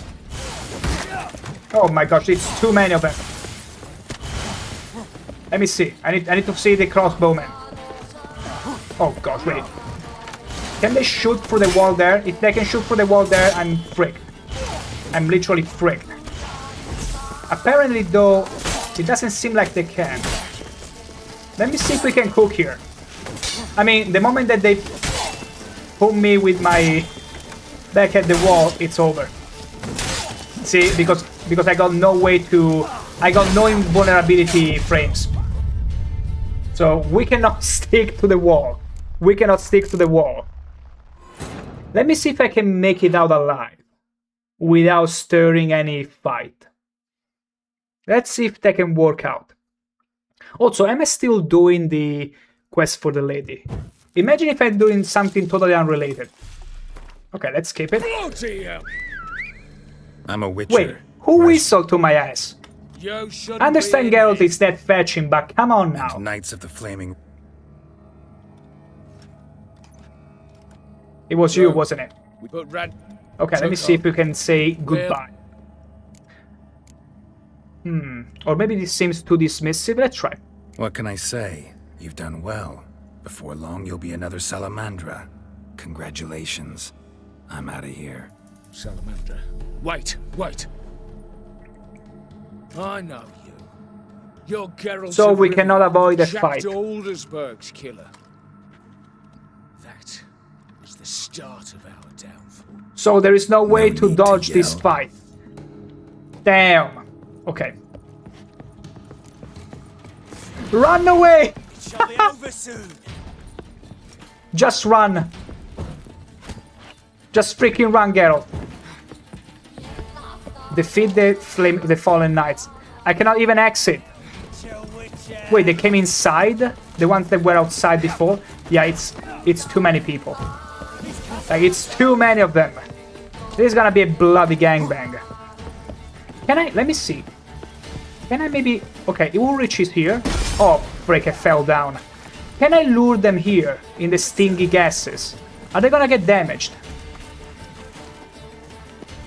Oh my gosh, it's too many of them. Let me see. I need to see the crossbowmen. Oh gosh, wait. Can they shoot through the wall there? If they can shoot through the wall there, I'm fricked. I'm literally fricked. Apparently though, it doesn't seem like they can. Let me see if we can cook here. I mean, the moment that they put me with my back at the wall, it's over. See, because I got no way to... I got no invulnerability frames. So we cannot stick to the wall. We cannot stick to the wall. Let me see if I can make it out alive without stirring any fight. Let's see if that can work out. Also, am I still doing the quest for the lady? Imagine if I'm doing something totally unrelated. Okay, let's skip it. Bloody hell. I'm a witcher. Wait, who whistled to my ass? You shouldn't I understand be in Geralt here. is that fetching, but come on now. Knights of the Flaming... It was you, wasn't it? But Rad... Okay, let me see if we can say goodbye. Or maybe this seems too dismissive. Let's try. What can I say? You've done well. Before long, you'll be another Salamandra. Congratulations. I'm out of here. Salamander. Wait. I know you. You're Geralt So of we Rivia, cannot avoid a Jacques fight. de Aldersberg's killer. That was the start of our downfall. So there is no way No to need dodge to this yell. fight. Damn. Okay. Run away! It shall be over soon. Just run. Just freaking run, Geralt. Defeat the fallen knights. I cannot even exit. Wait, they came inside? The ones that were outside before? Yeah, it's too many people. Like, it's too many of them. This is gonna be a bloody gangbang. Can I... Let me see. Can I maybe... Okay, Ulrich is here. Oh, frick, I fell down. Can I lure them here in the stingy gases? Are they gonna get damaged?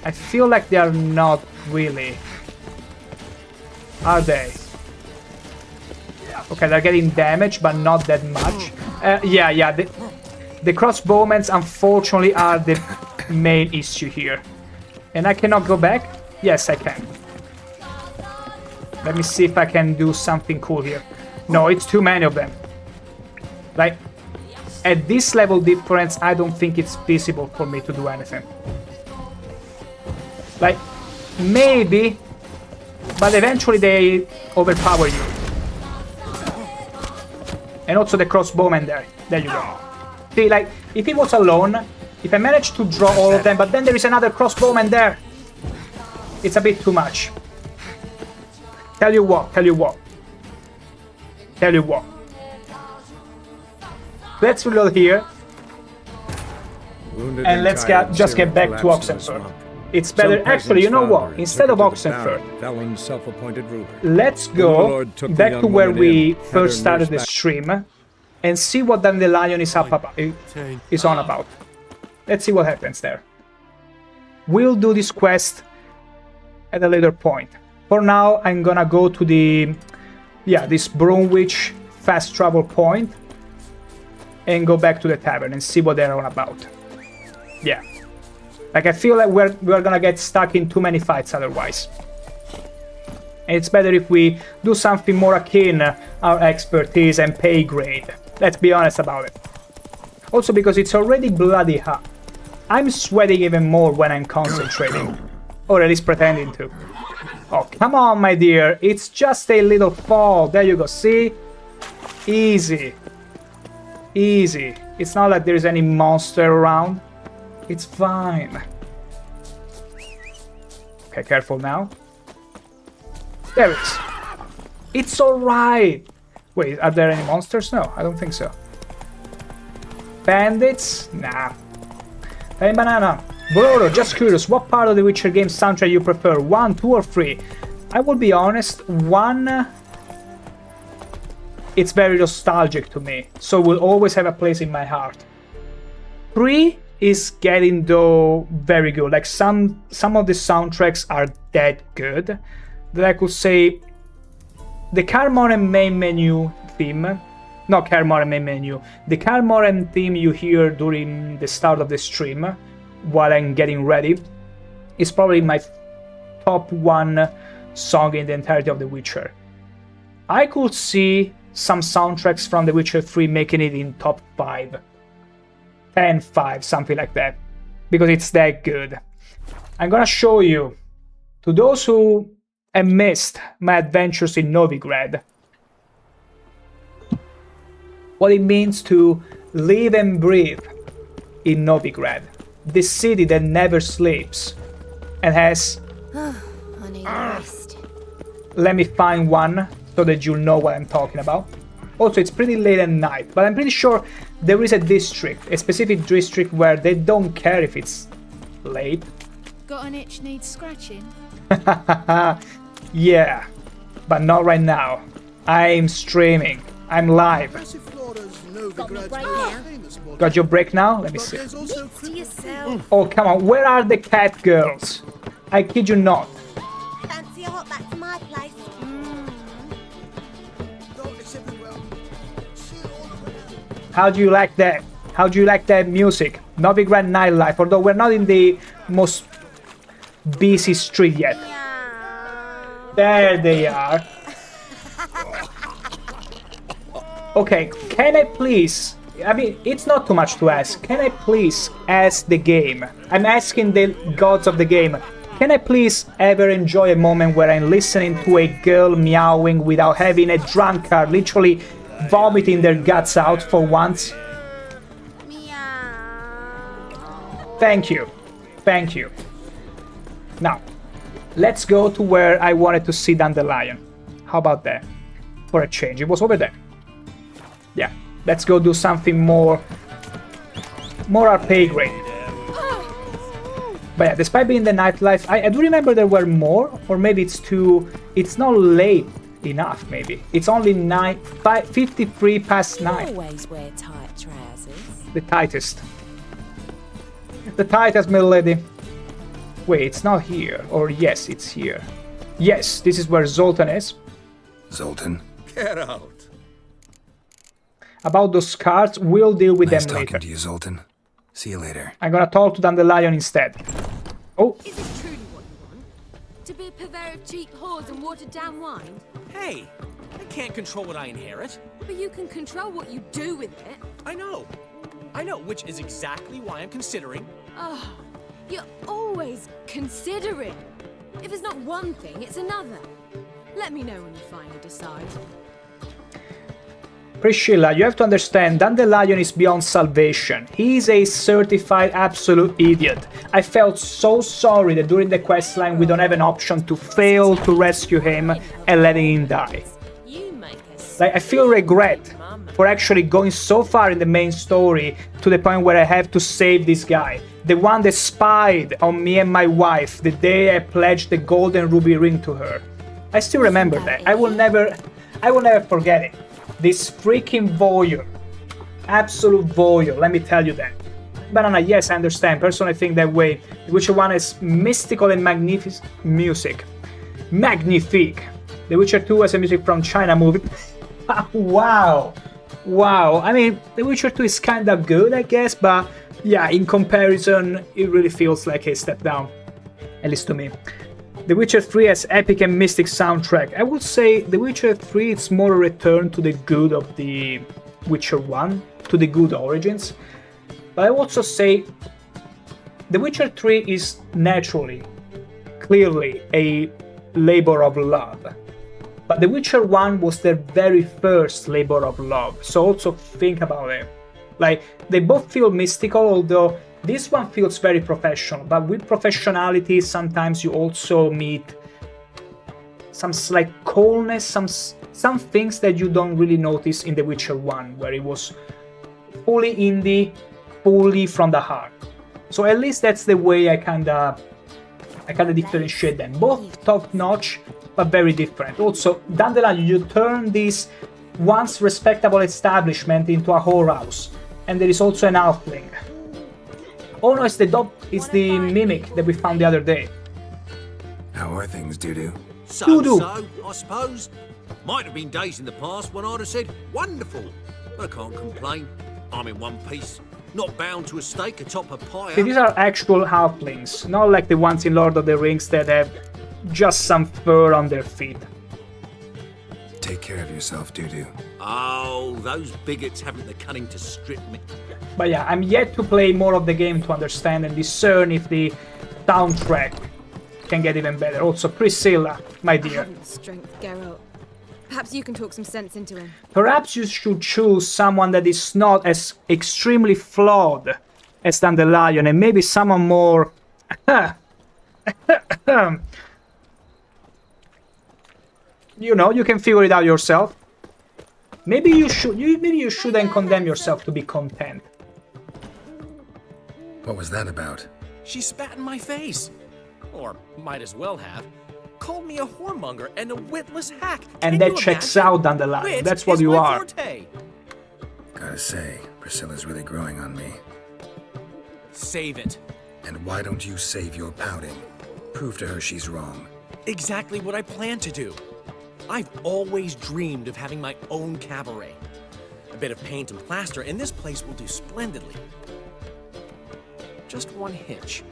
I feel like they are not really. Are they? Okay, they're getting damaged, but not that much. Yeah. The crossbowmen, unfortunately, are the main issue here. And I cannot go back? Yes, I can. Let me see if I can do something cool here. No, it's too many of them. Like, at this level difference, I don't think it's feasible for me to do anything. Like, maybe, but eventually they overpower you. And also the crossbowman there. There you go. See, like, if he was alone, if I managed to draw all of them, but then there is another crossbowman there, it's a bit too much. Tell you what. Let's reload here. Wounded And let's just get back to Oxenford. It's better. Actually, you know what? Instead of Oxenford, Velen's self-appointed ruler. let's go back to where we first started the stream and see what Dandelion is on about. Let's see what happens there. We'll do this quest at a later point. For now, I'm gonna go to this Bromwich fast travel point and go back to the tavern and see what they're on about. Yeah. Like, I feel like we're gonna get stuck in too many fights otherwise. And it's better if we do something more akin our expertise and pay grade. Let's be honest about it. Also because it's already bloody hot. I'm sweating even more when I'm concentrating. Or at least pretending to. Oh, come on, my dear. It's just a little fall. There you go. See? Easy. Easy. It's not like there's any monster around. It's fine. Okay, careful now. There it is. It's alright. Wait, are there any monsters? No, I don't think so. Bandits? Nah. Hey, Banana. Bro, just curious, what part of the Witcher game soundtrack you prefer? 1, 2, or 3? I will be honest, 1... It's very nostalgic to me, so will always have a place in my heart. 3 is getting, though, very good. Like, some of the soundtracks are that good that I could say the Kaer Morhen main menu theme, not Kaer Morhen main menu, the Kaer Morhen theme you hear during the start of the stream while I'm getting ready is probably my top 1 song in the entirety of The Witcher. I could see some soundtracks from The Witcher 3 making it in top 5. 10, 5, something like that. Because it's that good. I'm gonna show you, to those who have missed my adventures in Novigrad, what it means to live and breathe in Novigrad. This city that never sleeps and has... I need a rest. Let me find one so that you know what I'm talking about. Also, it's pretty late at night, but I'm pretty sure there is a district, a specific district where they don't care if it's late. Got an itch needs scratching? Yeah, but not right now. I'm streaming. I'm live. Got your break now? Let me see. Oh, come on. Where are the cat girls? I kid you not. Fancy a hot back to my place? How do you like that? How do you like that music? Novigrad nightlife, although we're not in the most busy street yet. There they are. Okay, can I please... I mean, it's not too much to ask. Can I please ask the game? I'm asking the gods of the game. Can I please ever enjoy a moment where I'm listening to a girl meowing without having a drunkard literally vomiting their guts out for once? Thank you. Thank you. Now, let's go to where I wanted to see Dandelion. How about that? For a change. It was over there. Yeah. Let's go do something more our pay grade. But yeah, despite being the nightlife, I do remember there were more, or maybe it's not late enough, maybe. It's only 53 past 9. Always wear tight trousers. The tightest. The tightest, my lady. Wait, it's not here. Or yes, it's here. Yes, this is where Zoltan is. Zoltan? Get out. About those cards, we'll deal with Nice them talking later. to you, Zoltan. See you later. I'm gonna talk to Dandelion instead. Oh, Is it truly what you want? To be a purveyor of cheap whores and watered down wine? Hey, I can't control what I inherit. But you can control what you do with it. I know, which is exactly why I'm considering. Oh, you're always considering. If it's not one thing, it's another. Let me know when you finally decide. Priscilla, you have to understand, Dandelion is beyond salvation. He is a certified absolute idiot. I felt so sorry that during the questline we don't have an option to fail to rescue him and letting him die. Like, I feel regret for actually going so far in the main story to the point where I have to save this guy. The one that spied on me and my wife the day I pledged the golden ruby ring to her. I still remember that. I will never forget it. This freaking voyeur. Absolute voyeur, let me tell you that. Banana, yes, I understand. Personally, I think that way. The Witcher 1 has mystical and magnificent music. Magnifique. The Witcher 2 has a music from China movie. Wow. Wow. I mean, The Witcher 2 is kinda good, I guess, but yeah, in comparison, it really feels like a step down. At least to me. The Witcher 3 has epic and mystic soundtrack. I would say The Witcher 3 is more a return to the good of The Witcher 1, to the good origins. But I would also say The Witcher 3 is naturally, clearly a labor of love. But The Witcher 1 was their very first labor of love, so also think about it. Like, they both feel mystical, although this one feels very professional, but with professionality sometimes you also meet some slight coldness, some things that you don't really notice in The Witcher 1, where it was fully indie, fully from the heart. So at least that's the way I kinda differentiate them. Both top-notch, but very different. Also, Dandelion, you turn this once respectable establishment into a whorehouse, and there is also an halfling. Oh no, it's the mimic that we found the other day. How are things, Dudu? So, I suppose. Might have been days in the past when I'd have said, wonderful. But I can't complain. I'm in one piece. Not bound to a stake atop a pyre. See, these are actual halflings, not like the ones in Lord of the Rings that have just some fur on their feet. Take care of yourself, Dudu. Oh, those bigots haven't the cunning to strip me. But yeah, I'm yet to play more of the game to understand and discern if the soundtrack can get even better. Also, Priscilla, my dear. I haven't the strength, Geralt. Perhaps you can talk some sense into him. Perhaps you should choose someone that is not as extremely flawed as Dandelion, and maybe someone more... you know, you can figure it out yourself. Maybe you shouldn't condemn yourself to be content. What was that about? She spat in my face. Or might as well have. Called me a whoremonger and a witless hack. And that checks out, Dandelion. That's what you are. Forte. Gotta say, Priscilla's really growing on me. Save it. And why don't you save your pouting? Prove to her she's wrong. Exactly what I plan to do. I've always dreamed of having my own cabaret. A bit of paint and plaster, and this place will do splendidly. Just one hitch.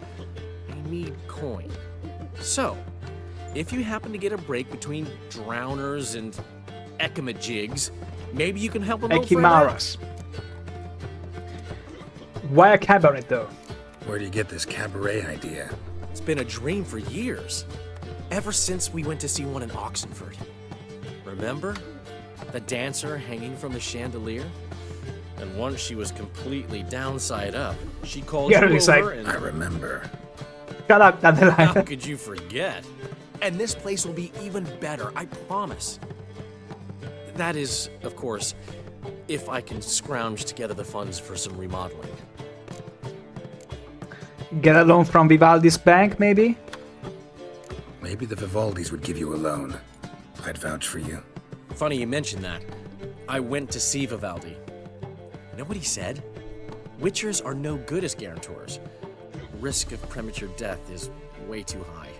I need coin. So, if you happen to get a break between drowners and ekamajigs, maybe you can help them out. Ekimaras. Why a cabaret, though? Where do you get this cabaret idea? It's been a dream for years. Ever since we went to see one in Oxenford. Remember? The dancer hanging from the chandelier? And once she was completely downside up, she called you over and... I remember. Shut up, Dandelion. How could you forget? And this place will be even better, I promise. That is, of course, if I can scrounge together the funds for some remodeling. Get a loan from Vivaldi's bank, maybe? Maybe the Vivaldis would give you a loan. I'd vouch for you. Funny you mention that. I went to see Vivaldi. You know what he said? Witchers are no good as guarantors. Risk of premature death is way too high.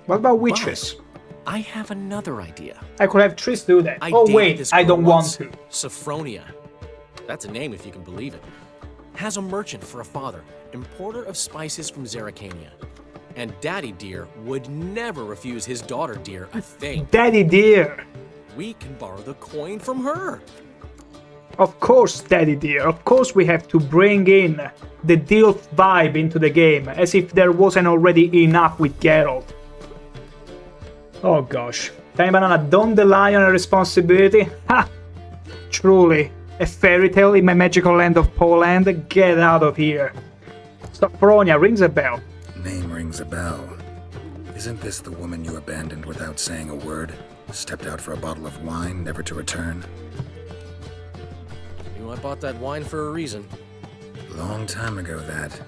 What about witches? But I have another idea. I could have Triss do that. I Oh dated wait, this I girl don't want once, to. Sophronia. That's a name if you can believe it. has a merchant for a father, importer of spices from Zerrikania. And Daddy Dear would never refuse his daughter Dear a thing. Daddy Dear! We can borrow the coin from her. Of course, Daddy Dear, of course we have to bring in the Dilf vibe into the game, as if there wasn't already enough with Geralt. Oh gosh. Tiny Banana, Dandelion a responsibility? Ha! Truly, a fairy tale in my magical land of Poland? Get out of here. Sophronia rings a bell. Name rings a bell. Isn't this the woman you abandoned without saying a word? Stepped out for a bottle of wine, never to return? I bought that wine for a reason. Long time ago, that.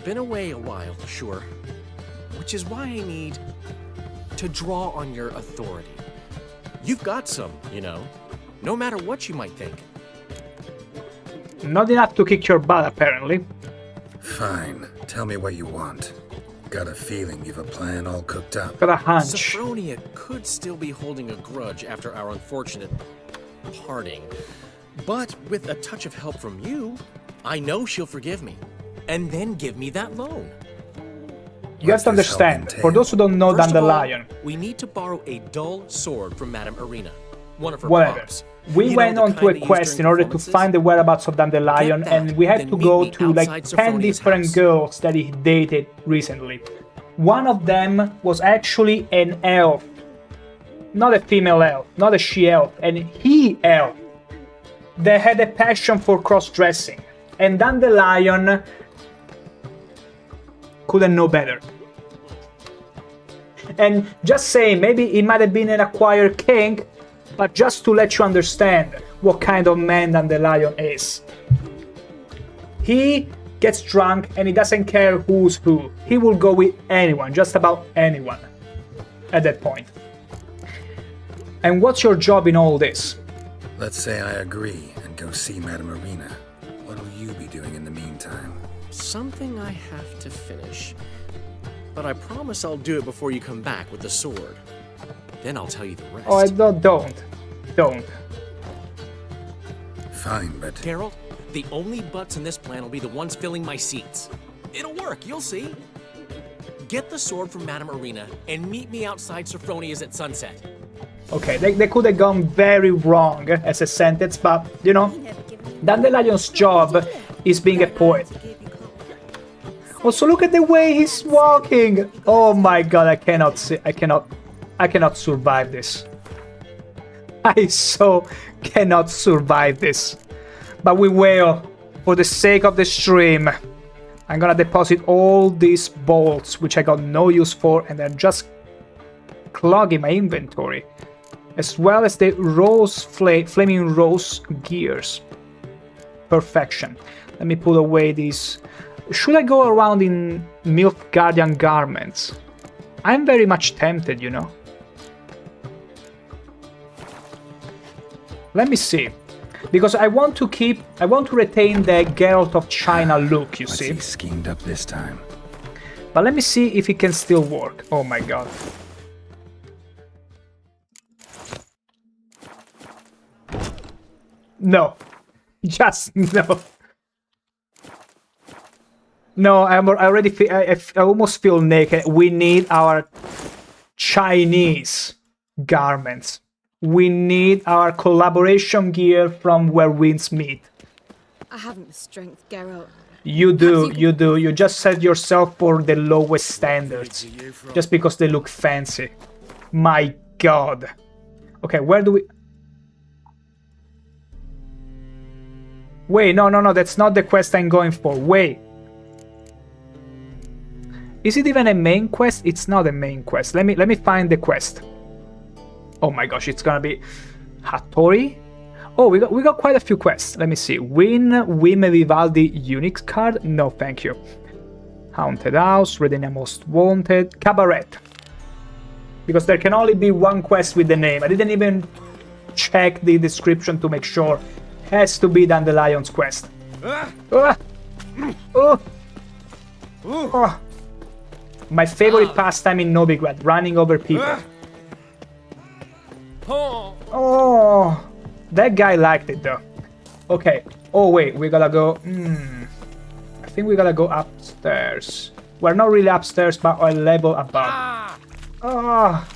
Been away a while, sure. Which is why I need to draw on your authority. You've got some, you know. No matter what you might think. Not enough to kick your butt, apparently. Fine. Tell me what you want. Got a feeling you've a plan all cooked up. Got a hunch. Sophronia could still be holding a grudge after our unfortunate parting. But with a touch of help from you, I know she'll forgive me. And then give me that loan. You have to understand, for those who don't know First Dandelion, of all, we need to borrow a dull sword from Madame Arena. One of her whatever. props. We You went know, the on to a kind they use quest during in order to performances? find the whereabouts of Dandelion, Get that, and we had then to meet go me to like outside 10 Sophronia's different house. girls that he dated recently. One of them was actually an elf. Not a female elf, not a she-elf, an he-elf. They had a passion for cross-dressing, and Dandelion couldn't know better. And just saying, maybe it might have been an acquired kink, but just to let you understand what kind of man Dandelion is. He gets drunk and he doesn't care who's who. He will go with anyone, just about anyone, at that point. And what's your job in all this? Let's say I agree and go see Madame Arena. What will you be doing in the meantime? Something I have to finish. But I promise I'll do it before you come back with the sword. Then I'll tell you the rest. Oh, don't. Fine, but... Geralt, the only butts in this plan will be the ones filling my seats. It'll work, you'll see. Get the sword from Madame Arena and meet me outside Sophronia's at sunset. Okay, they could have gone very wrong as a sentence, but, you know, Dandelion's job is being a poet. Also, look at the way he's walking! Oh my god, I cannot survive this. I so cannot survive this. But we will, for the sake of the stream. I'm gonna deposit all these bolts, which I got no use for, and they're just clogging my inventory. As well as the flaming rose gears. Perfection. Let me put away these. Should I go around in Nilfgaardian garments? I'm very much tempted, you know. Let me see. Because I want to retain the Geralt of China look, you see. He schemed up this time. But let me see if it can still work. Oh my god. No. Just no. No, I almost feel naked. We need our Chinese garments. We need our collaboration gear from where winds meet. I haven't the strength, Geralt. You do. You just set yourself for the lowest standards. Just because they look fancy. My god. Okay, where do we... Wait, no, that's not the quest I'm going for. Wait. Is it even a main quest? It's not a main quest. Let me find the quest. Oh my gosh, it's gonna be Hattori. Oh, we got quite a few quests. Let me see. Win Wime Vivaldi Unix card? No, thank you. Haunted House, Redenia Most Wanted, Cabaret. Because there can only be one quest with the name. I didn't even check the description to make sure. Has to be Dandelion's quest. My favorite pastime in Novigrad, running over people. Oh, that guy liked it though. Okay, Oh wait, we gotta go... I think we gotta go upstairs. We're not really upstairs, but a level above. Ah!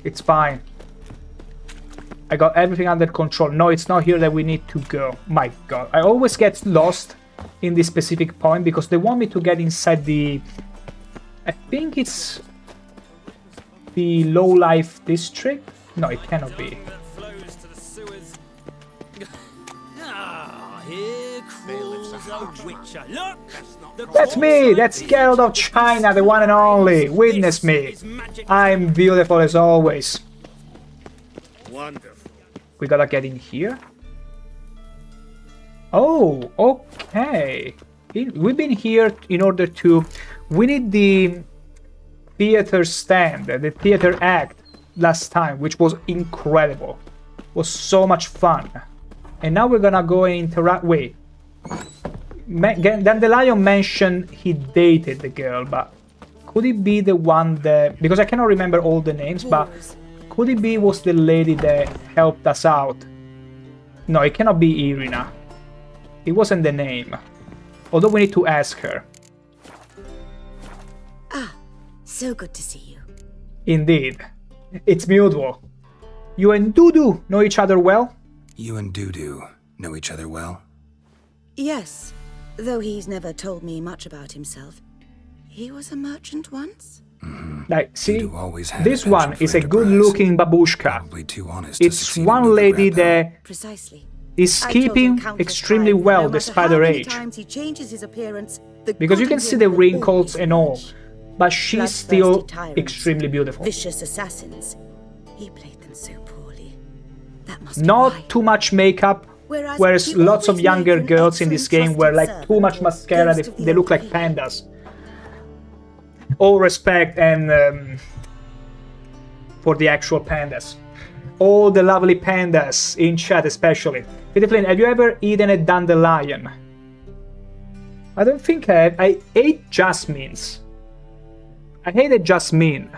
It's fine. I got everything under control. No, it's not here that we need to go. My god. I always get lost in this specific point because they want me to get inside the... I think it's... the low-life district? No, it cannot be. That's me! That's Geralt of China, the one and only! Witness me! I'm beautiful as always. Wonderful. We gotta get in here? Oh, okay. We've been here in order to... We need the theater stand, the theater act last time, which was incredible. It was so much fun. And now we're gonna go and interact... Wait. Dandelion mentioned he dated the girl, but could it be the one that... Because I cannot remember all the names, but could it be was the lady that helped us out? No, it cannot be Irina. It wasn't the name. Although we need to ask her. Ah, so good to see you. Indeed. It's mutual. You and Dudu know each other well? You and Dudu know each other well? Yes, though he's never told me much about himself. He was a merchant once? Like, see, this a one penchant is for a good-looking babushka. Probably too honest to It's succeed in one building lady rapport. that Precisely. is I've told him keeping countless extremely times that well no matter despite how her many age. times he changes his appearance, the Because you good can in see him the will wrinkles always and all. emerge. But she's Bloodthirsty still tyrants, extremely beautiful. Vicious assassins. He played them so poorly. That must be Not why. too much makeup, whereas he lots of always younger made an girls in this excellent game were like trusted too much servant, mascara, ghost of the they look like old pandas. All respect and for the actual pandas. All the lovely pandas in chat especially. Pitiflin, have you ever eaten a dandelion? I don't think I have. I ate jasmines. I hated jasmine.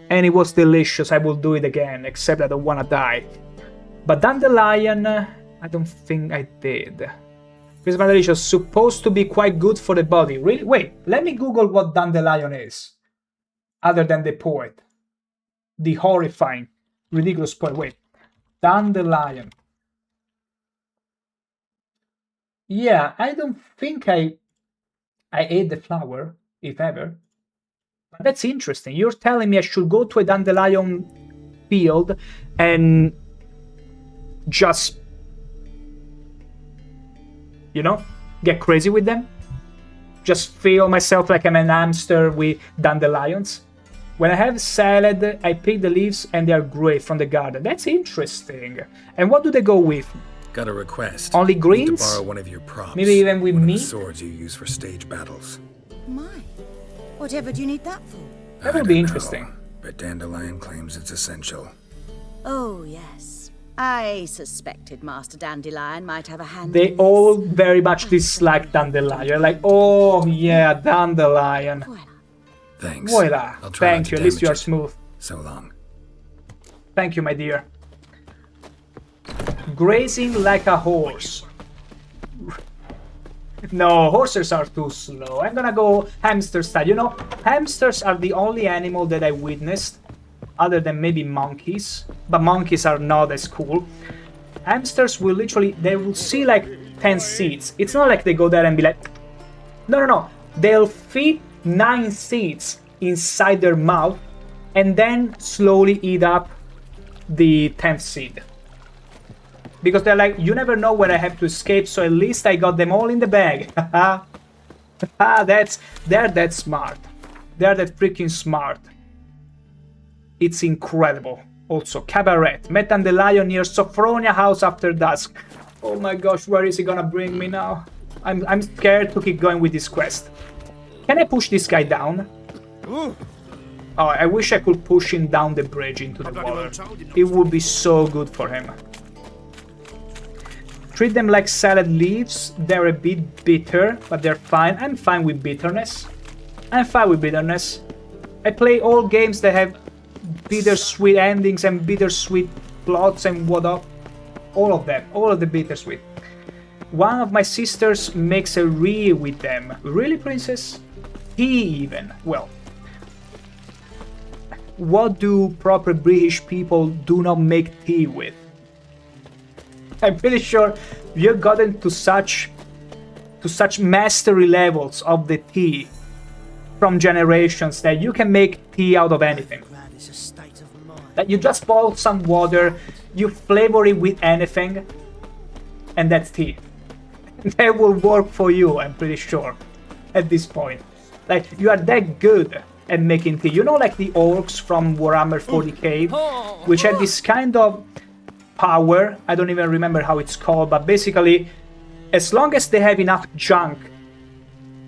And it was delicious. I will do it again, except I don't want to die. But dandelion, I don't think I did. Because delicious, supposed to be quite good for the body. Really? Wait, let me Google what dandelion is. Other than the poet. The horrifying, ridiculous poet. Wait, dandelion. Yeah, I don't think I ate the flower, if ever. But that's interesting. You're telling me I should go to a dandelion field and just, you know, get crazy with them? Just feel myself like I'm an hamster with dandelions? When I have salad, I pick the leaves and they are great from the garden. That's interesting. And what do they go with? Got a request. Only Need greens? to borrow one of your props. Maybe even with one of meat? the swords you use for stage battles. My, whatever do you need that for? That would be interesting. But Dandelion claims it's essential. Oh, yes. I suspected Master Dandelion might have a hand They in all very much dislike dandelion. Like, oh yeah, dandelion. Thanks. Voila. I'll try not Thank to you. At least you are damage it. smooth. So long. Thank you, my dear. Grazing like a horse. No, horses are too slow. I'm gonna go hamster style. You know, hamsters are the only animal that I witnessed, other than maybe monkeys. But monkeys are not as cool. Hamsters will literally, they will see like 10 seeds. It's not like they go there and be like, no. They'll feed 9 seeds inside their mouth and then slowly eat up the 10th seed. Because they're like, you never know when I have to escape, so at least I got them all in the bag. They're that smart. They're that freaking smart. It's incredible. Also, Cabaret. Met Dandelion near Sophronia House after dusk. Oh my gosh, where is he gonna bring me now? I'm scared to keep going with this quest. Can I push this guy down? Oh, I wish I could push him down the bridge into the water. It would be so good for him. Treat them like salad leaves. They're a bit bitter, but they're fine. I'm fine with bitterness. I play all games that have bittersweet endings and bittersweet plots and whatnot. All of them. All of the bittersweet. One of my sisters makes a tea with them. Really, princess? Tea even. Well, what do proper British people do not make tea with? I'm pretty sure you've gotten to such mastery levels of the tea from generations that you can make tea out of anything. That you just boil some water, you flavor it with anything, and that's tea. That will work for you, I'm pretty sure, at this point. Like, you are that good at making tea. You know, like the orcs from Warhammer 40k, which had this kind of power, I don't even remember how it's called, but basically, as long as they have enough junk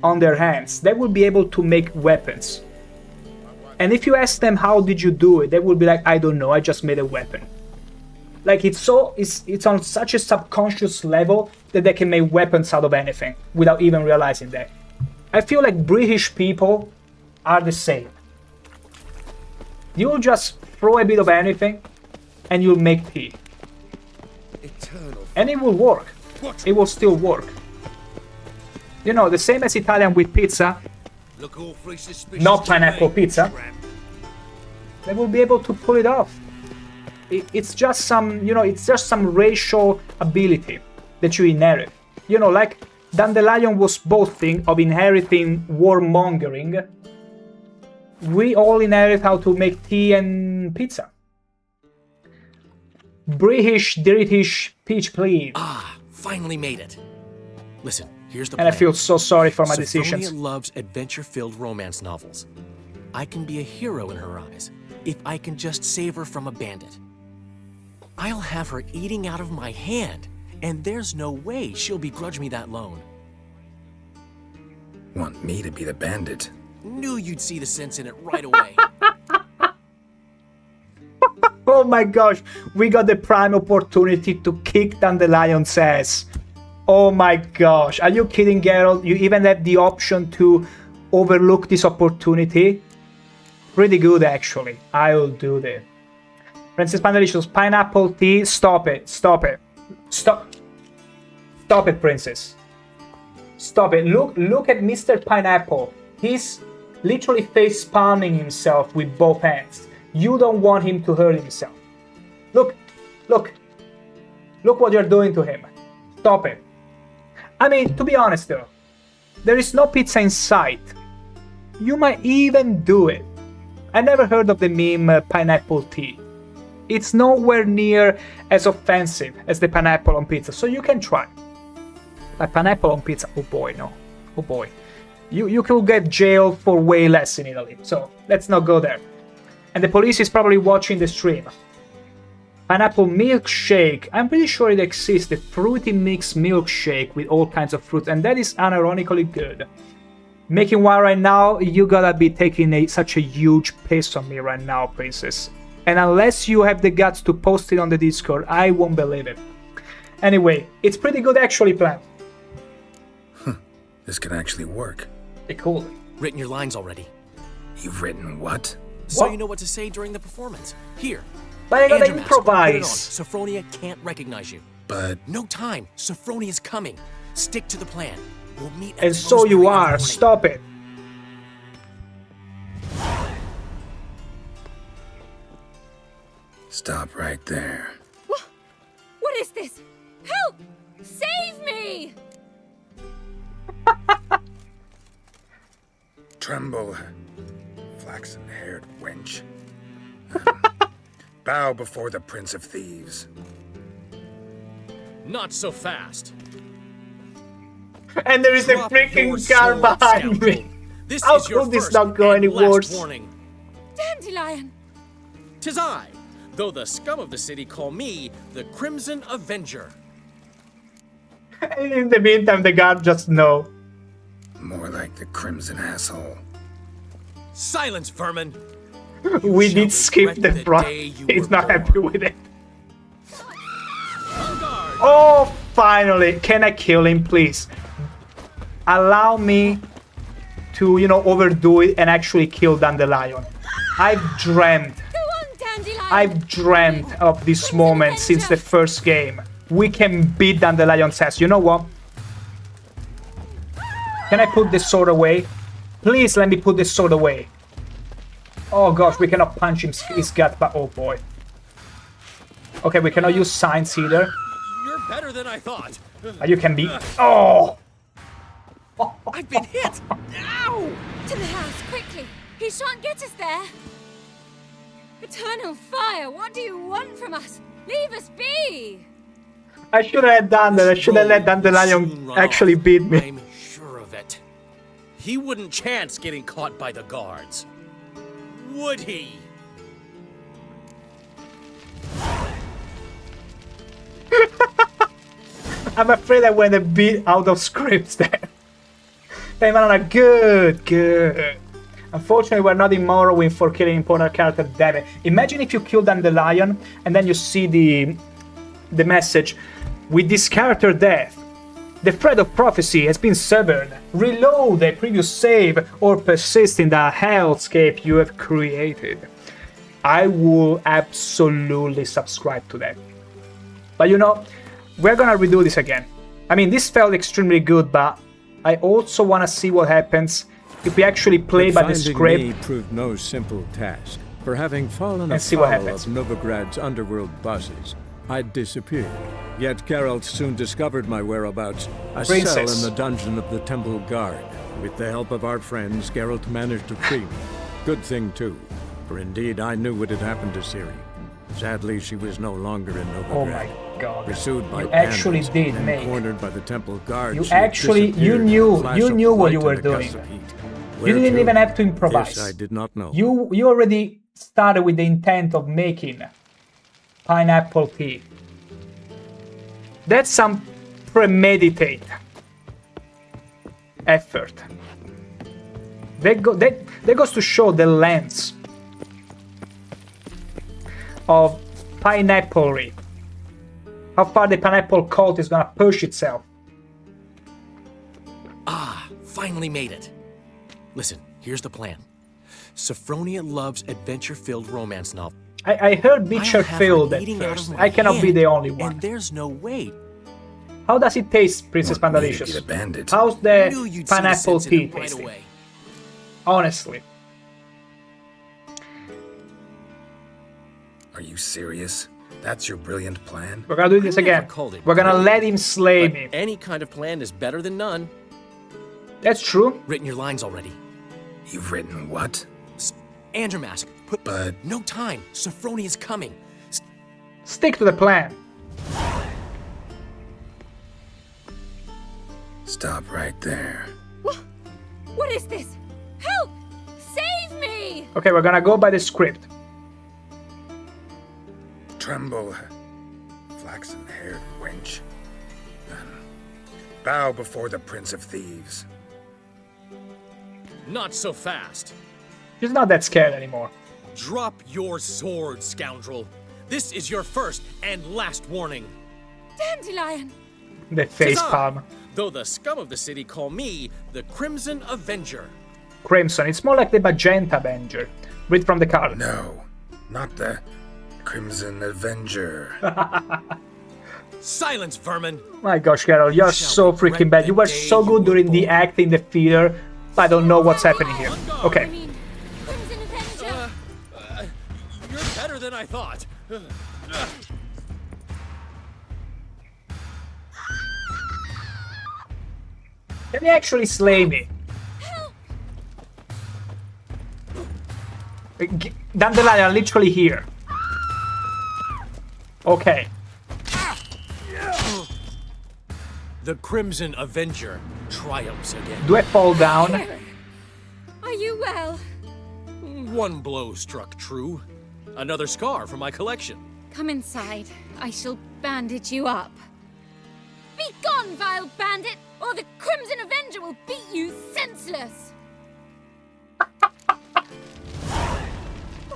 on their hands, they will be able to make weapons. And if you ask them how did you do it, they will be like, I don't know, I just made a weapon. Like, it's on such a subconscious level that they can make weapons out of anything without even realizing that. I feel like British people are the same. You'll just throw a bit of anything and you'll make tea. And it will work. It will still work. You know, the same as Italian with pizza. Not pineapple pizza. They will be able to pull it off. It's just some, you know, it's just some racial ability that you inherit. You know, like Dandelion was boasting of inheriting warmongering. We all inherit how to make tea and pizza. British peach, please. Ah, finally made it. Listen, here's the plan. And I feel so sorry for my decisions. Sophronia loves adventure-filled romance novels. I can be a hero in her eyes if I can just save her from a bandit. I'll have her eating out of my hand, and there's no way she'll begrudge me that loan. Want me to be the bandit? Knew you'd see the sense in it right away. Oh my gosh, we got the prime opportunity to kick Dandelion's ass. Oh my gosh, are you kidding, Geralt? You even have the option to overlook this opportunity? Pretty good, actually. I'll do that. Princess Pandelicious, pineapple tea, stop it, stop it. Stop it, princess. Stop it. Look at Mr. Pineapple. He's literally face palming himself with both hands. You don't want him to hurt himself. Look what you're doing to him. Stop it. I mean, to be honest though, there is no pizza in sight. You might even do it. I never heard of the meme pineapple tea. It's nowhere near as offensive as the pineapple on pizza, so you can try. Like pineapple on pizza, oh boy, no. Oh boy. You could get jailed for way less in Italy, so let's not go there. And the police is probably watching the stream. Pineapple milkshake. I'm pretty sure it exists, the fruity mixed milkshake with all kinds of fruit, and that is unironically good. Making one right now, you gotta be taking such a huge piss on me right now, princess. And unless you have the guts to post it on the Discord, I won't believe it. Anyway, it's pretty good actually planned. This could actually work. Cool. Written your lines already. You've written what? So you know what to say during the performance. Here. But I gotta Andrew improvise. Mask, Sophronia can't recognize you. But... No time. Sophronia's coming. Stick to the plan. We'll meet at And the so you Rosemary in the are. morning. Stop it. Stop right there. What is this? Help! Save me! Tremble, flaxen-haired wench. Bow before the Prince of Thieves. Not so fast. And there is a Drop freaking your car sword, behind me. scoundrel. This How is your could this first not go and any last worse? warning. Dandelion! 'Tis I, though the scum of the city call me the Crimson Avenger. In the meantime, the guard just know. More like the Crimson Asshole. Silence, vermin! We shall did skip regret the the front. day you He's were not born. happy with it. Oh, finally. Can I kill him, please? Allow me to, you know, overdo it and actually kill Dandelion. I've dreamt of this moment since the first game. We can beat Dandelion's ass. You know what? Can I put this sword away? Please let me put this sword away. Oh gosh, we cannot punch his gut, but oh boy. Okay, we cannot use signs either. You're better than I thought. You can be... Oh! I've been hit! Ow! To the house, quickly! He shan't get us there! Eternal fire, what do you want from us? Leave us be! I should have done that. I should have let Dandelion actually beat me. I'm sure of it. He wouldn't chance getting caught by the guards. Would he? I'm afraid I went a bit out of script there. Hey, Manana, good. Unfortunately, we're not in Morrowind for killing important character, damn it. Imagine if you kill Dandelion and then you see the message, with this character death, the thread of prophecy has been severed. Reload a previous save or persist in the hellscape you have created. I will absolutely subscribe to that. But you know, we're gonna redo this again. I mean, this felt extremely good, but I also want to see what happens if we actually play by the script. Me proved no simple task. For having fallen and see what afoul happens. of Novigrad's underworld bosses, I'd disappeared. Yet Geralt soon discovered my whereabouts, a cell in the dungeon of the Temple Guard. With the help of our friends, Geralt managed to free me. Good thing too, for indeed I knew what had happened to Ciri. Sadly, she was no longer in Novigrad. Oh my god. Pursued by you actually bandits did, and mate. cornered by the Temple Guard. You knew what you were doing. You didn't even have to improvise. This I did not know. You already started with the intent of making pineapple tea. That's some premeditated effort. That goes to show the lengths of pineapplery. How far the pineapple cult is gonna push itself. Ah, finally made it. Listen, here's the plan. Sophronia loves adventure-filled romance novels. I heard Beecher-filled at first. I cannot be the only one. And there's no way. How does it taste, Princess Pandalicious? How's the pineapple tea tasting? Right, honestly. Are you serious? That's your brilliant plan? We're gonna do this again. We're gonna let him slay me. Any kind of plan is better than none. That's true. Written your lines already. You've written what? Andromask, but no time. Sophronia's coming. Stick to the plan. Stop right there. What is this? Help! Save me! Okay, we're gonna go by the script. Tremble, flaxen-haired wench. Bow before the Prince of Thieves. Not so fast. She's not that scared anymore. Drop your sword, scoundrel. This is your first and last warning. Dandelion! The face palm. Though the scum of the city call me the Crimson Avenger. Crimson, it's more like the Magenta Avenger. Read from the card. No, not the Crimson Avenger. Silence, vermin! My gosh, Carol, you're so freaking bad. You were so good during the act in the theater. I don't know what's happening here. Okay. You're better than I thought. Can you actually slay me? Dandelion, literally here. Okay. The Crimson Avenger triumphs again. Do I fall down? Are you well? One blow struck true. Another scar from my collection. Come inside. I shall bandage you up. Be gone, vile bandit, or the Crimson Avenger will beat you senseless!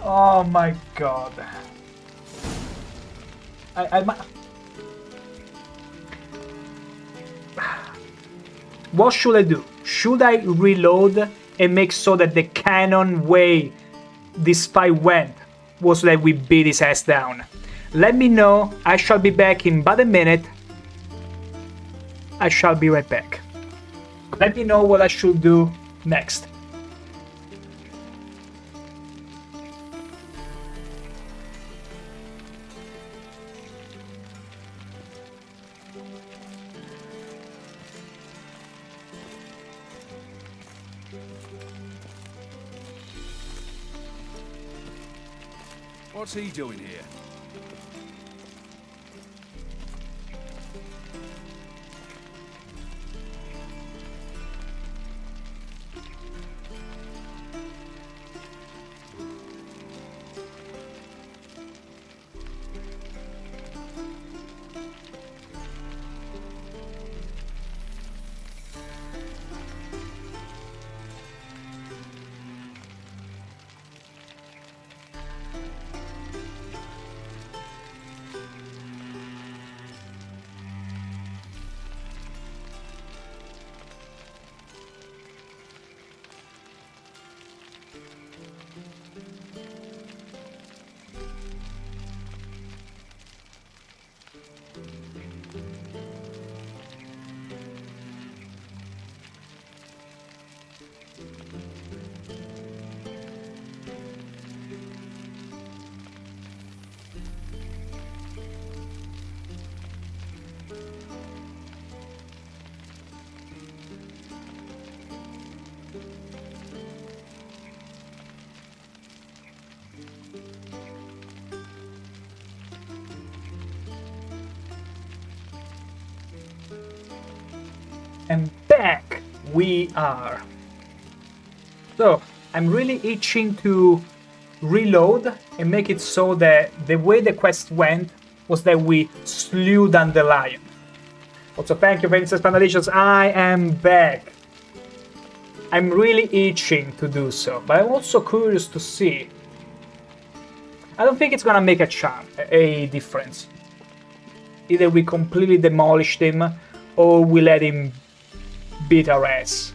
Oh my god. What should I do? Should I reload and make so that the canon way this fight went was that we beat his ass down? Let me know. I shall be back in about a minute. I shall be right back. Let me know what I should do next. What's he doing here? And back we are. So I'm really itching to reload and make it so that the way the quest went was that we slew Dandelion. Also, thank you, Princess Pandalicious. I am back. I'm really itching to do so, but I'm also curious to see. I don't think it's gonna make a difference. Either we completely demolished him, or we let him beat our ass.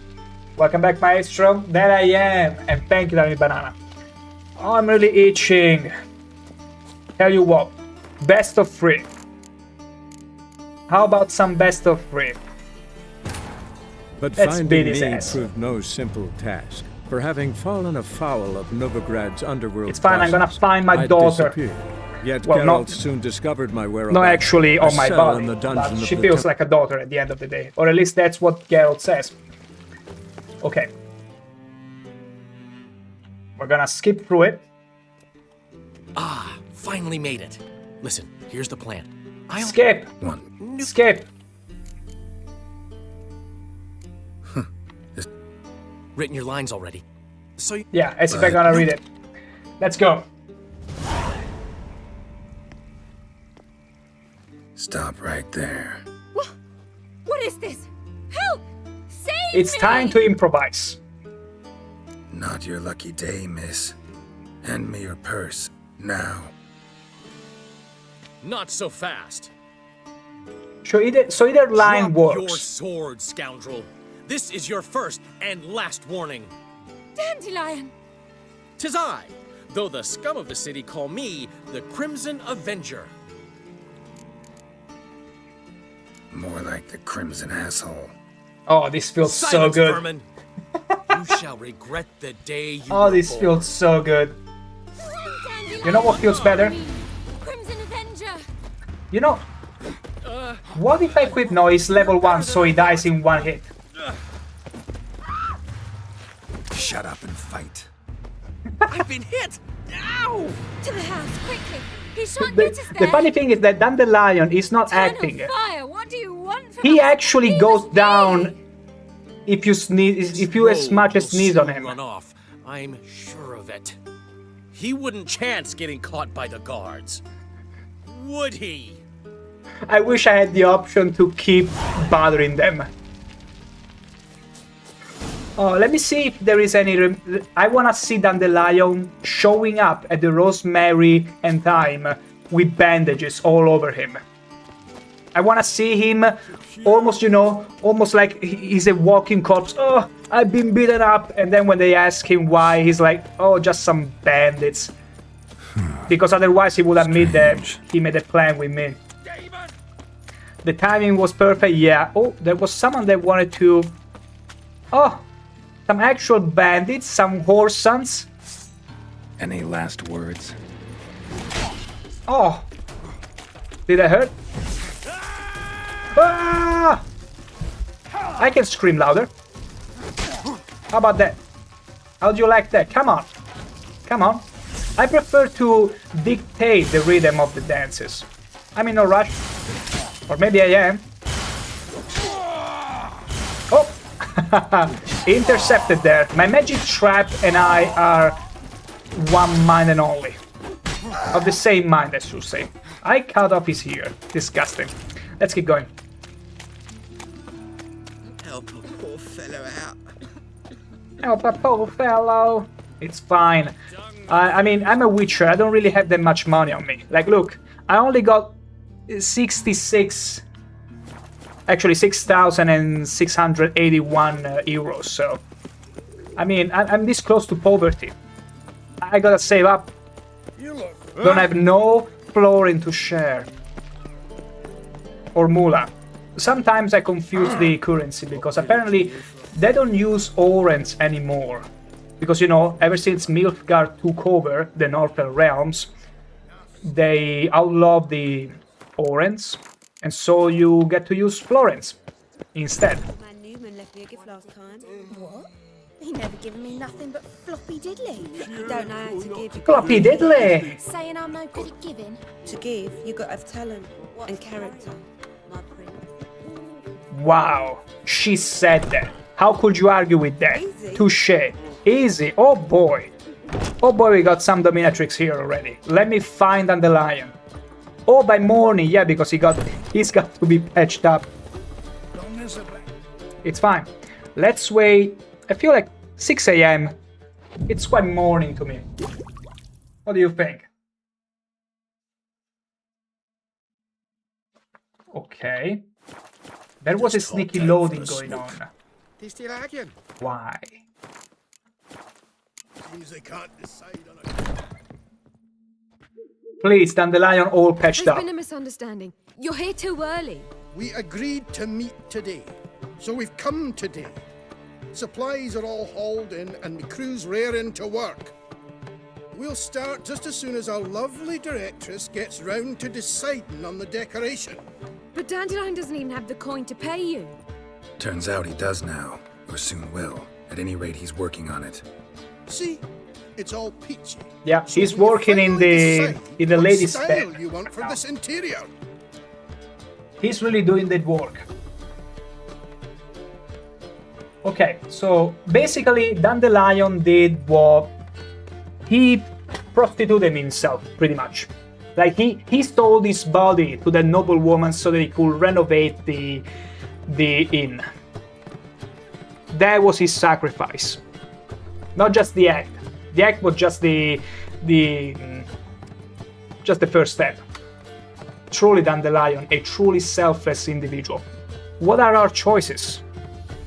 Welcome back, Maestro. There I am, and thank you, Danny Banana. Oh, I'm really itching. Tell you what, best of 3. How about some best of 3? But Let's finding beat his me ass. proved no simple task. For having fallen afoul of Novigrad's underworld It's fine, I'm gonna bosses, find my I daughter. disappeared. Yet Well, Geralt not- soon discovered my whereabouts. Not actually on A my cell body, in the but dungeon of she the feels temple. like a daughter at the end of the day. Or at least that's what Geralt says. Okay. We're gonna skip through it. Ah, finally made it. Listen, here's the plan. I'll Skip! Skip! written your lines already. So Yeah, as if I'm gonna read it. Let's go. Stop right there. What is this? Help! Save It's me! time to improvise. Not your lucky day, miss. Hand me your purse, now. not so fast. So either line Drop your works. sword, scoundrel. This is your first and last warning. Dandelion! 'Tis I, though the scum of the city call me the Crimson Avenger. More like the Crimson Asshole. Oh, this feels so Silence, good. vermin. You shall regret the day you Oh, were this born. feels so good. You know what feels better? Crimson Avenger! You know, what if I equip Noise level 1 so he dies in one hit? Shut up and fight. I've been hit! Ow! To the house, quickly! He shan't The, get us the there! funny thing is that Dandelion is not Turn on acting. fire! What do you want from He us? actually Leave goes us be! down if you sneeze, if you as much as Will sneeze on soon him. Run off. I'm sure of it. He wouldn't chance getting caught by the guards. Would he? I wish I had the option to keep bothering them. Oh, let me see if there is any. I wanna see Dandelion showing up at the Rosemary and Thyme with bandages all over him. I wanna see him almost, you know, almost like he's a walking corpse. Oh, I've been beaten up. And then when they ask him why, he's like, oh, just some bandits. Because otherwise he would admit that he made a plan with me. The timing was perfect, yeah. Oh, there was someone that wanted to Oh, some actual bandits, some horsons. Any last words? Oh, did I hurt? Ah! I can scream louder. How about that? How do you like that? Come on. Come on. I prefer to dictate the rhythm of the dances. I'm in no rush. Or maybe I am. Oh! Intercepted there. My magic trap and I are one mind and only. Of the same mind, I should say. I cut off his ear. Disgusting. Let's keep going. Help a poor fellow out. Help a poor fellow. It's fine. I mean, I'm a witcher. I don't really have that much money on me. Like, look, I only got 66... Actually, 6,681 euros, so... I mean, I'm this close to poverty. I gotta save up. Don't have no florin to share. Or moolah. Sometimes I confuse the currency, because apparently they don't use orens anymore. Because, you know, ever since Nilfgaard took over the Northern realms, they outlawed the orens, and so you get to use florins instead. Man Newman left me a gift last time. What? He never given me nothing but floppy diddly. You don't know how to give. Floppy diddly! Saying I'm no good at giving. To give, you got to have talent and character. My prince. Wow, she said that. How could you argue with that? Easy. Touché. Easy. Oh boy. Oh boy, we got some dominatrix here already. Let me find Dandelion. Oh, by morning, yeah, because he's got to be patched up. It's fine. Let's wait. I feel like 6 AM. It's quite morning to me. What do you think? Okay. There was a sneaky loading going on. Why? Seems they can't decide on a... Please, Dandelion all patched up. There's been a misunderstanding. You're here too early. We agreed to meet today, so we've come today. Supplies are all hauled in and the crew's raring to work. We'll start just as soon as our lovely directress gets round to deciding on the decoration. But Dandelion doesn't even have the coin to pay you. Turns out he does now, or soon will. At any rate, he's working on it. See? It's all peachy. Yeah, So he's when you working in finally the decide ladies' what bed. style you want for this interior. He's really doing that work. Okay, so basically Dandelion did what he prostituted himself, pretty much. Like he sold his body to that noblewoman so that he could renovate the inn. That was his sacrifice. Not just the act. The act was just the first step. Truly Dandelion, a truly selfless individual. What are our choices?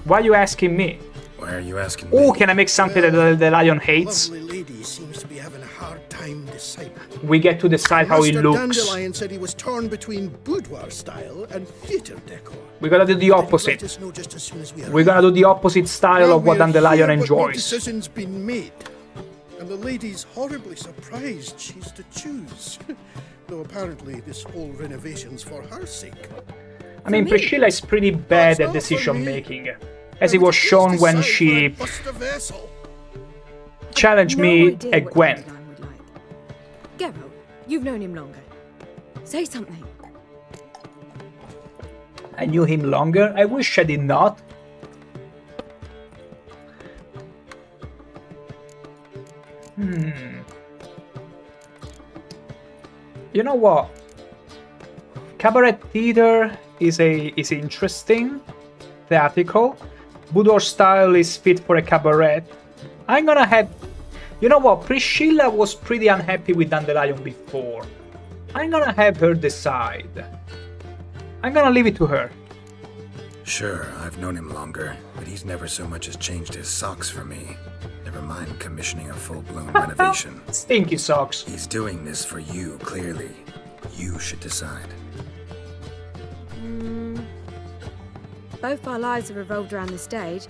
Why are you asking me? Why are you asking Oh, me? can I make something that the lion hates? Lovely lady seems to be having a hard time deciding. We get to decide how he Master looks. Dandelion said he was torn between boudoir style and theatre decor. We're gonna do the Let opposite. us know just as soon as we We're gonna do the opposite style of what Dandelion No enjoys. decision's been made, and the lady's horribly surprised she's to choose. Though apparently this whole renovation's for her sake. I mean, Priscilla is pretty bad at decision making, as it was shown when she challenged me at Gwen. Geralt, you've known him longer. Say something. I knew him longer. I wish I did not. You know what? Cabaret theater is interesting, theatrical. Boudoir style is fit for a cabaret. I'm gonna have... You know what? Priscilla was pretty unhappy with Dandelion before. I'm gonna have her decide. I'm gonna leave it to her. Sure, I've known him longer, but he's never so much as changed his socks for me. Never mind commissioning a full-blown renovation. Stinky socks. He's doing this for you, clearly. You should decide. Both our lives have revolved around the stage,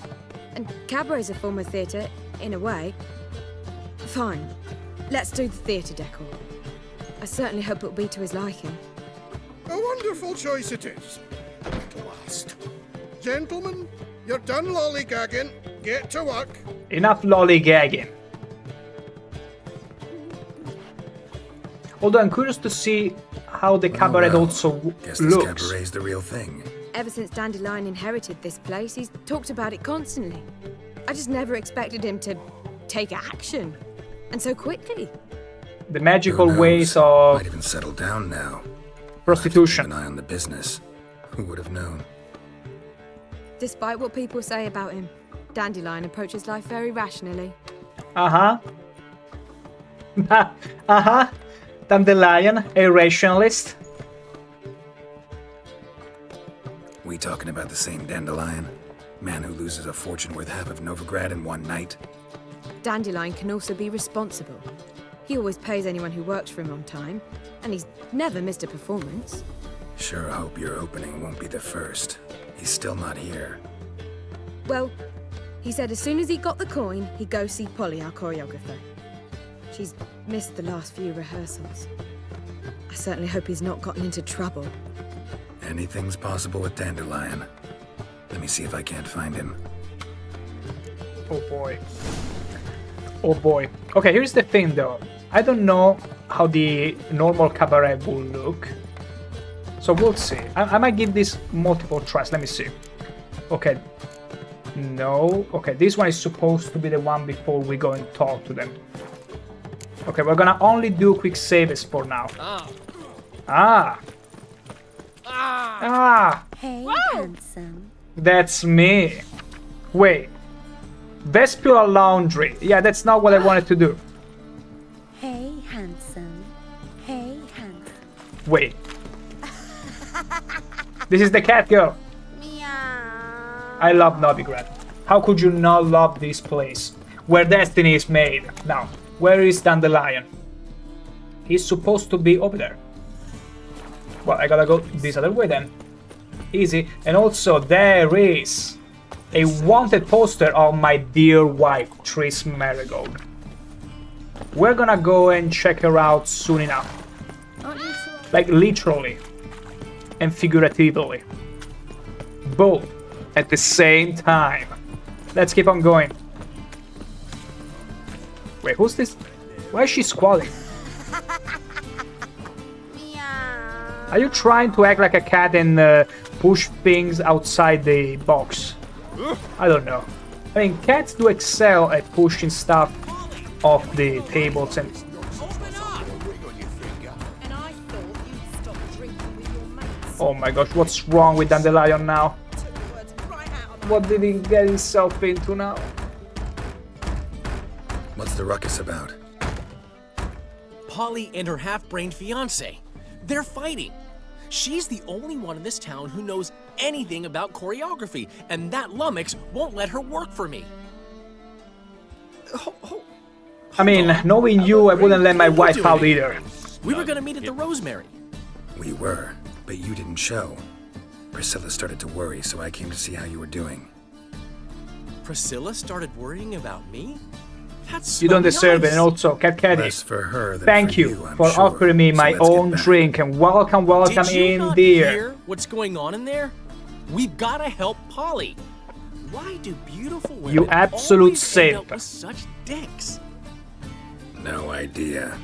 And cabaret's a form of theatre, in a way. Fine. Let's do the theatre decor. I certainly hope it'll be to his liking. A wonderful choice it is. At last. Gentlemen, you're done lollygagging. Get to work. Enough lollygagging. Although I'm curious to see how the cabaret also Guess this looks. cabaret's the real thing. Ever since Dandelion inherited this place, he's talked about it constantly. I just never expected him to take action. And so quickly. The magical Who knows? ways of Might even settle down now. prostitution. Keep an eye on the business. Who would have known? Despite what people say about him, Dandelion approaches life very rationally. Uh-huh. Uh-huh. Dandelion, a rationalist. We talking about the same Dandelion? Man who loses a fortune worth half of Novigrad in one night? Dandelion can also be responsible. He always pays anyone who works for him on time, and he's never missed a performance. Sure hope your opening won't be the first. He's still not here. Well, he said as soon as he got the coin, he'd go see Polly, our choreographer. She's missed the last few rehearsals. I certainly hope he's not gotten into trouble. Anything's possible with Dandelion. Let me see if I can't find him. Oh boy. Oh boy. Okay, here's the thing though. I don't know how the normal cabaret will look. So we'll see. I might give this multiple tries. Let me see. Okay. No. Okay, this one is supposed to be the one before we go and talk to them. Okay, we're gonna only do quick saves for now. Ah. Ah. Hey, handsome. That's me. Wait. Vespula Laundry. Yeah, that's not what I wanted to do. Hey, handsome. Hey, handsome. Wait. This is the cat girl. I love Novigrad. How could you not love this place? Where destiny is made. Now, where is Dandelion? He's supposed to be over there. Well, I gotta go this other way then. Easy. And also, there is a wanted poster of my dear wife, Triss Merigold. We're gonna go and check her out soon enough. Like, literally. And figuratively. Both at the same time. Let's keep on going. Wait, who's this? Why is she squalling? Are you trying to act like a cat and push things outside the box? I don't know. I mean, cats do excel at pushing stuff off the tables and... Oh my gosh, what's wrong with Dandelion now? What did he get himself into now? What's the ruckus about? Polly and her half-brained fiancé. They're fighting. She's the only one in this town who knows anything about choreography, and that lummox won't let her work for me. I mean, knowing you, I wouldn't let my wife out either. We were gonna meet at the Rosemary. We were, but you didn't show. Priscilla started to worry, so I came to see how you were doing. Priscilla started worrying about me? That's You don't so deserve it, nice. and also, Cat Caddy, Less for her than thank for you I'm for sure. offering me So my let's get own back. drink, and welcome Did you in, not dear. hear what's going on in there? We've got to help Polly. Why do beautiful women You absolute always end up simp. with such dicks? No idea.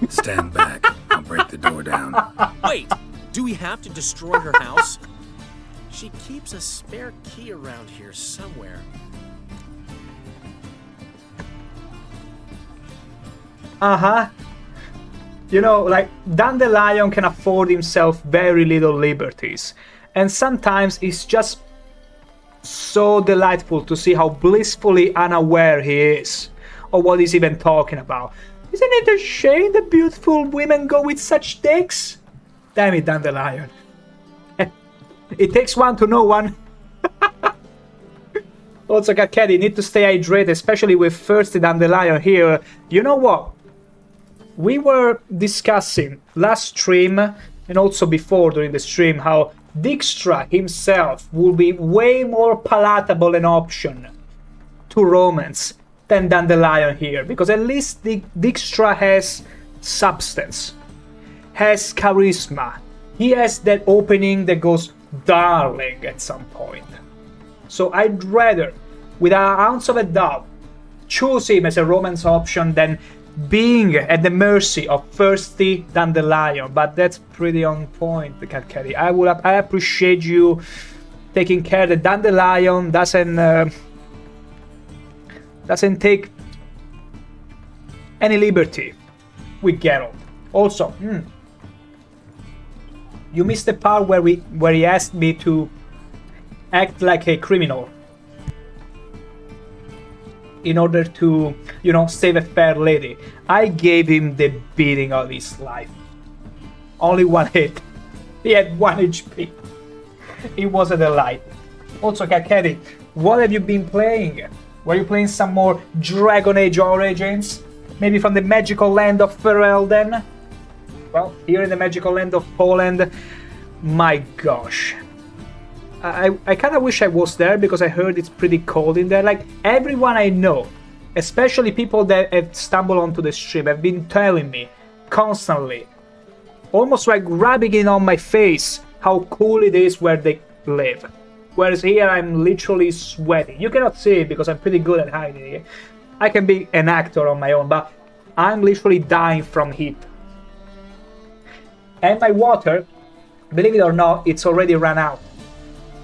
Stand back. I'll break the door down. Wait, do we have to destroy her house? She keeps a spare key around here somewhere. Uh-huh. You know, like, Dandelion can afford himself very little liberties. And sometimes it's just so delightful to see how blissfully unaware he is of what he's even talking about. Isn't it a shame that beautiful women go with such dicks? Damn it, Dandelion. It takes one to know one. Also, Cat Caddy, you need to stay hydrated, especially with thirsty Dandelion here. You know what? We were discussing last stream, and also before during the stream, how Dijkstra himself will be way more palatable an option to romance than Dandelion here, because at least Dijkstra has substance, has charisma. He has that opening that goes darling at some point. So I'd rather, without an ounce of a doubt, choose him as a romance option than being at the mercy of thirsty Dandelion. But that's pretty on point, the Cat Caddy. I appreciate you taking care that Dandelion doesn't take any liberty with Geralt. Also, you missed the part where he asked me to act like a criminal in order to, save a fair lady. I gave him the beating of his life. Only one hit. He had 1 HP. It was a delight. Also, Cat Caddy, what have you been playing? Were you playing some more Dragon Age Origins? Maybe from the magical land of Ferelden? Well, here in the magical land of Poland, my gosh. I kind of wish I was there, because I heard it's pretty cold in there. Like, everyone I know, especially people that have stumbled onto the stream, have been telling me constantly, almost like rubbing it on my face, how cool it is where they live. Whereas here I'm literally sweating. You cannot see it because I'm pretty good at hiding it. I can be an actor on my own, but I'm literally dying from heat. And my water, believe it or not, it's already run out.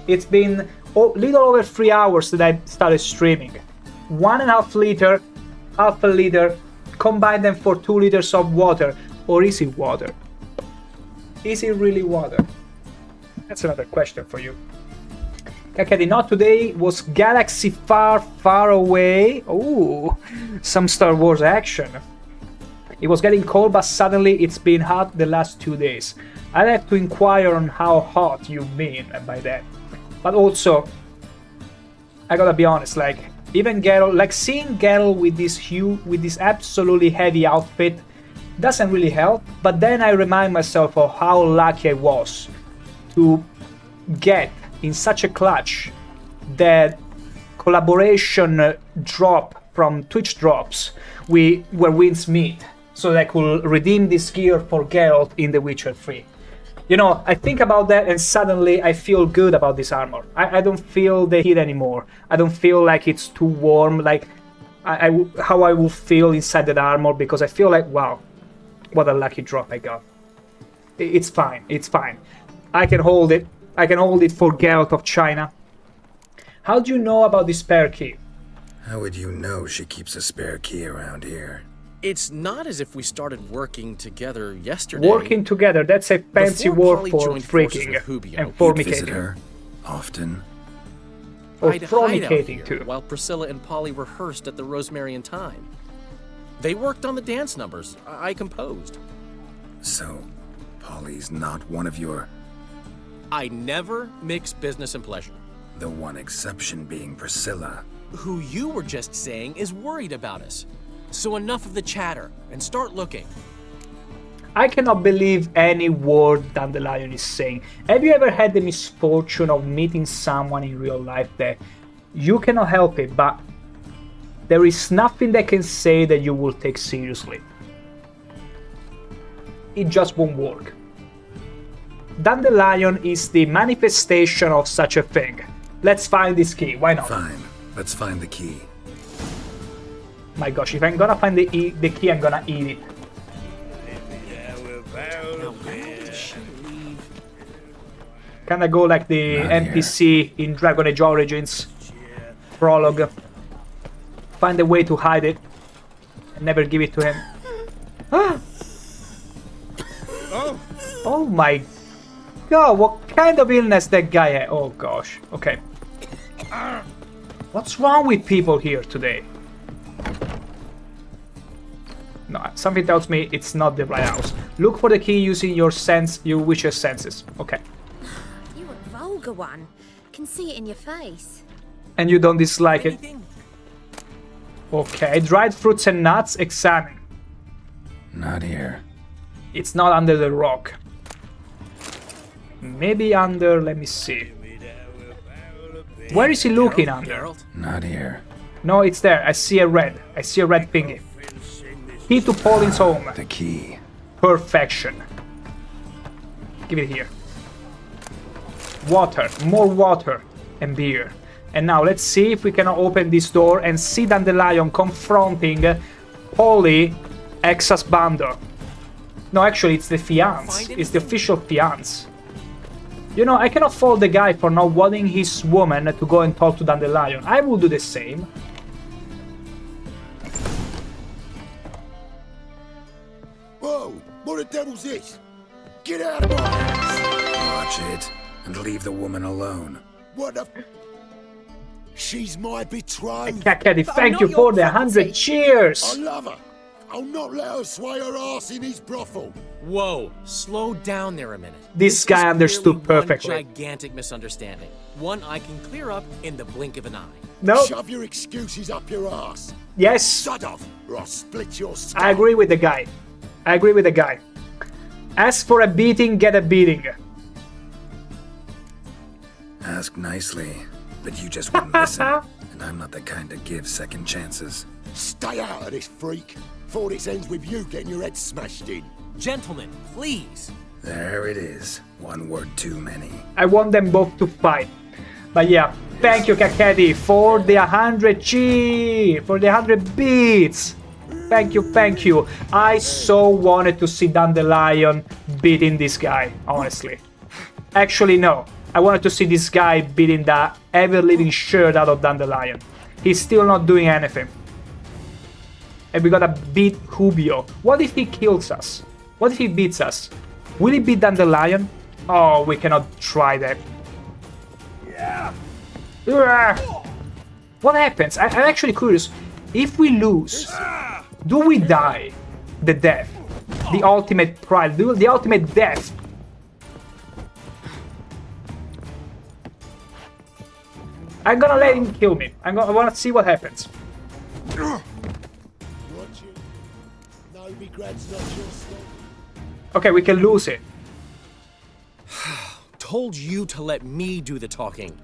It's been a little over 3 hours that I started streaming. 1.5 liter, half a liter, combine them for 2 liters of water. Or is it water? Is it really water? That's another question for you. Kakadi, not today, was Galaxy far, far away. Ooh, some Star Wars action. It was getting cold, but suddenly it's been hot the last 2 days. I'd have to inquire on how hot you mean by that. But also, I gotta be honest, like, even Geralt, like seeing Geralt with this absolutely heavy outfit doesn't really help. But then I remind myself of how lucky I was to get in such a clutch that collaboration drop from Twitch drops where wins meet, so that I could redeem this gear for Geralt in The Witcher 3. I think about that and suddenly I feel good about this armor. I don't feel the heat anymore. I don't feel like it's too warm, like how I will feel inside that armor, because I feel like, wow, what a lucky drop I got. It's fine, it's fine. I can hold it. I can hold it for Geralt of China. How do you know about the spare key? How would you know she keeps a spare key around here? It's not as if we started working together yesterday. Working together, that's a fancy word for freaking and fornicating. Visit her often. Or I'd hide out fornicating here too. while Priscilla and Polly rehearsed at the Rosemary and Thyme. They worked on the dance numbers I composed. So, Polly's not one of your... I never mix business and pleasure. The one exception being Priscilla. Who you were just saying is worried about us. So enough of the chatter, and start looking. I cannot believe any word Dandelion is saying. Have you ever had the misfortune of meeting someone in real life that you cannot help it, but there is nothing they can say that you will take seriously? It just won't work. Dandelion is the manifestation of such a thing. Let's find this key, why not? Fine, let's find the key. My gosh, if I'm gonna find the key, I'm gonna eat it. Kinda go like the NPC in Dragon Age Origins prologue. Find a way to hide it and never give it to him. Oh my god, what kind of illness that guy had? Oh gosh, okay. What's wrong with people here today? No, something tells me it's not the right house. Look for the key using your witcher senses. Okay. You a vulgar one. Can see it in your face. And you don't dislike it. Okay, dried fruits and nuts, examine. Not here. It's not under the rock. Maybe under, let me see. Where is he looking under? Not here. No, it's there. I see a red. I see a red thingy. Key to Pauline's home. The key. Perfection. Give it here. Water. More water and beer. And now let's see if we can open this door and see Dandelion confronting Polly ex-husbando. No, actually, it's the fiancé. It's the official fiancé. You know, I cannot fault the guy for not wanting his woman to go and talk to Dandelion. I will do the same. Whoa! What the devil's this? Get out of my house! Watch it, and leave the woman alone. What the... She's my betrothed. Kakedi, thank you for the 100 cheers! I love her. I'll not let her sway her ass in his brothel. Whoa, slow down there a minute. This guy understood perfectly. One gigantic misunderstanding. One I can clear up in the blink of an eye. No. Shove your excuses up your ass. Yes. Shut up, or I'll split your skull. I agree with the guy. I agree with the guy. Ask for a beating, get a beating. Ask nicely, but you just wouldn't listen. And I'm not the kind to give second chances. Stay out of this, freak. Before this ends with you getting your head smashed in. Gentlemen, please. There it is. One word too many. I want them both to fight. But yeah, thank you, Kakedi, for the 100 G, for the 100 beats. Thank you, thank you. I so wanted to see Dandelion beating this guy, honestly. Actually, no. I wanted to see this guy beating the ever-living shirt out of Dandelion. He's still not doing anything. And we gotta beat Rubio. What if he kills us? What if he beats us? Will he beat Dandelion? Oh, we cannot try that. Yeah. What happens? I'm actually curious. If we lose, do we die? The death. The ultimate pride. The ultimate death. I'm gonna let him kill me. I wanna see what happens. Okay, we can lose it. Told you to let me do the talking.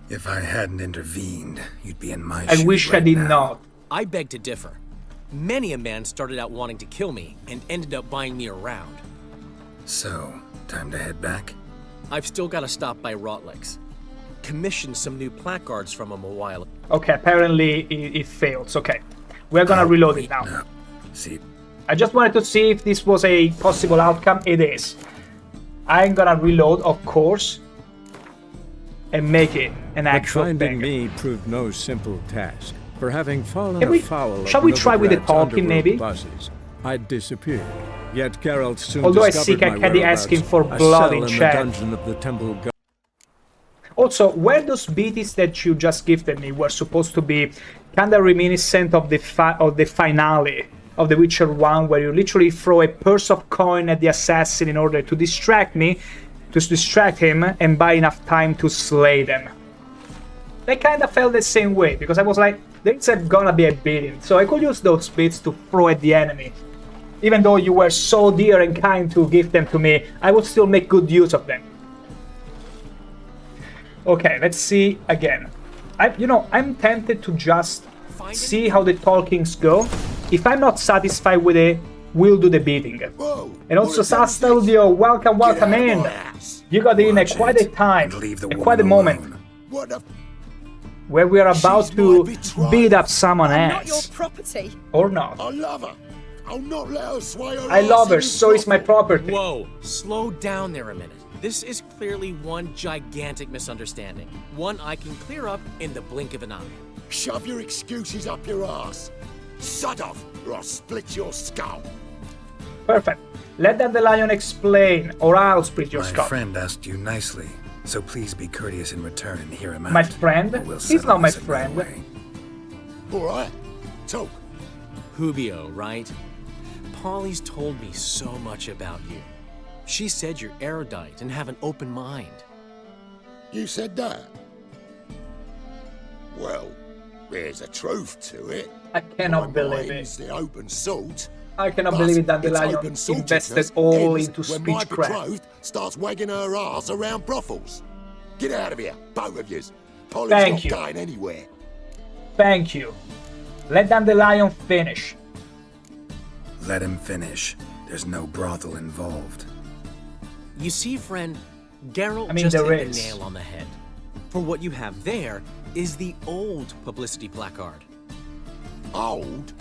If I hadn't intervened, you'd be in my I shoes wish right I did now. not. I beg to differ. Many a man started out wanting to kill me and ended up buying me around. So, time to head back? I've still got to stop by Rotlex. Commissioned some new placards from him a while ago. Okay, apparently it fails. Okay, we're gonna reload it now. No. See, I just wanted to see if this was a possible outcome. It is. I'm gonna reload, of course, and make it an But actual finding thing. me proved no simple task. For having fallen Can we- afoul of shall we try with the Novigrad's talking, underworld maybe? bosses, I disappeared. Yet Geralt soon Although I discovered see my Kakedi whereabouts, asking for a blood cell in the chat. dungeon of the Temple Guard. Also, were those beaties that you just gifted me were supposed to be kind of reminiscent of the finale of The Witcher 1, where you literally throw a purse of coin at the assassin in order to distract him and buy enough time to slay them. They kind of felt the same way, because I was like, there's gonna be a beating, so I could use those bits to throw at the enemy. Even though you were so dear and kind to give them to me, I would still make good use of them. Okay, let's see again. I'm tempted to just see how the talkings go. If I'm not satisfied with it, we'll do the beating. And also, Sasteldio, welcome in. You got in at quite a time, at quite a moment, where we are about to beat up someone Not your else. property. Or not. I love her. I'll not let her sway her I ass love in her, his so is my property. Whoa, slow down there a minute. This is clearly one gigantic misunderstanding. One I can clear up in the blink of an eye. Shove your excuses up your ass. Shut off, or I'll split your skull. Perfect. Let Dandelion explain, or I'll split your My skull. friend asked you nicely, so please be courteous in return and hear him out. My friend? Or we'll He's settle not my this another friend. way. All right, talk. Rubio, right? Polly's told me so much about you. She said you're erudite and have an open mind. You said that? Well, there's a truth to it. I cannot believe Mine's it. the open salt. I cannot but believe its Dandelion open invested saltiness all ends into when my speechcraft. betrothed starts wagging her ass around brothels. Get out of here, both of yous. Polly's Thank not you. going anywhere. Thank you. Let Dandelion finish. Let him finish. There's no brothel involved. You see, friend, Geralt I mean, just there hit the is. nail on the head. For what you have there is the old publicity placard. Old?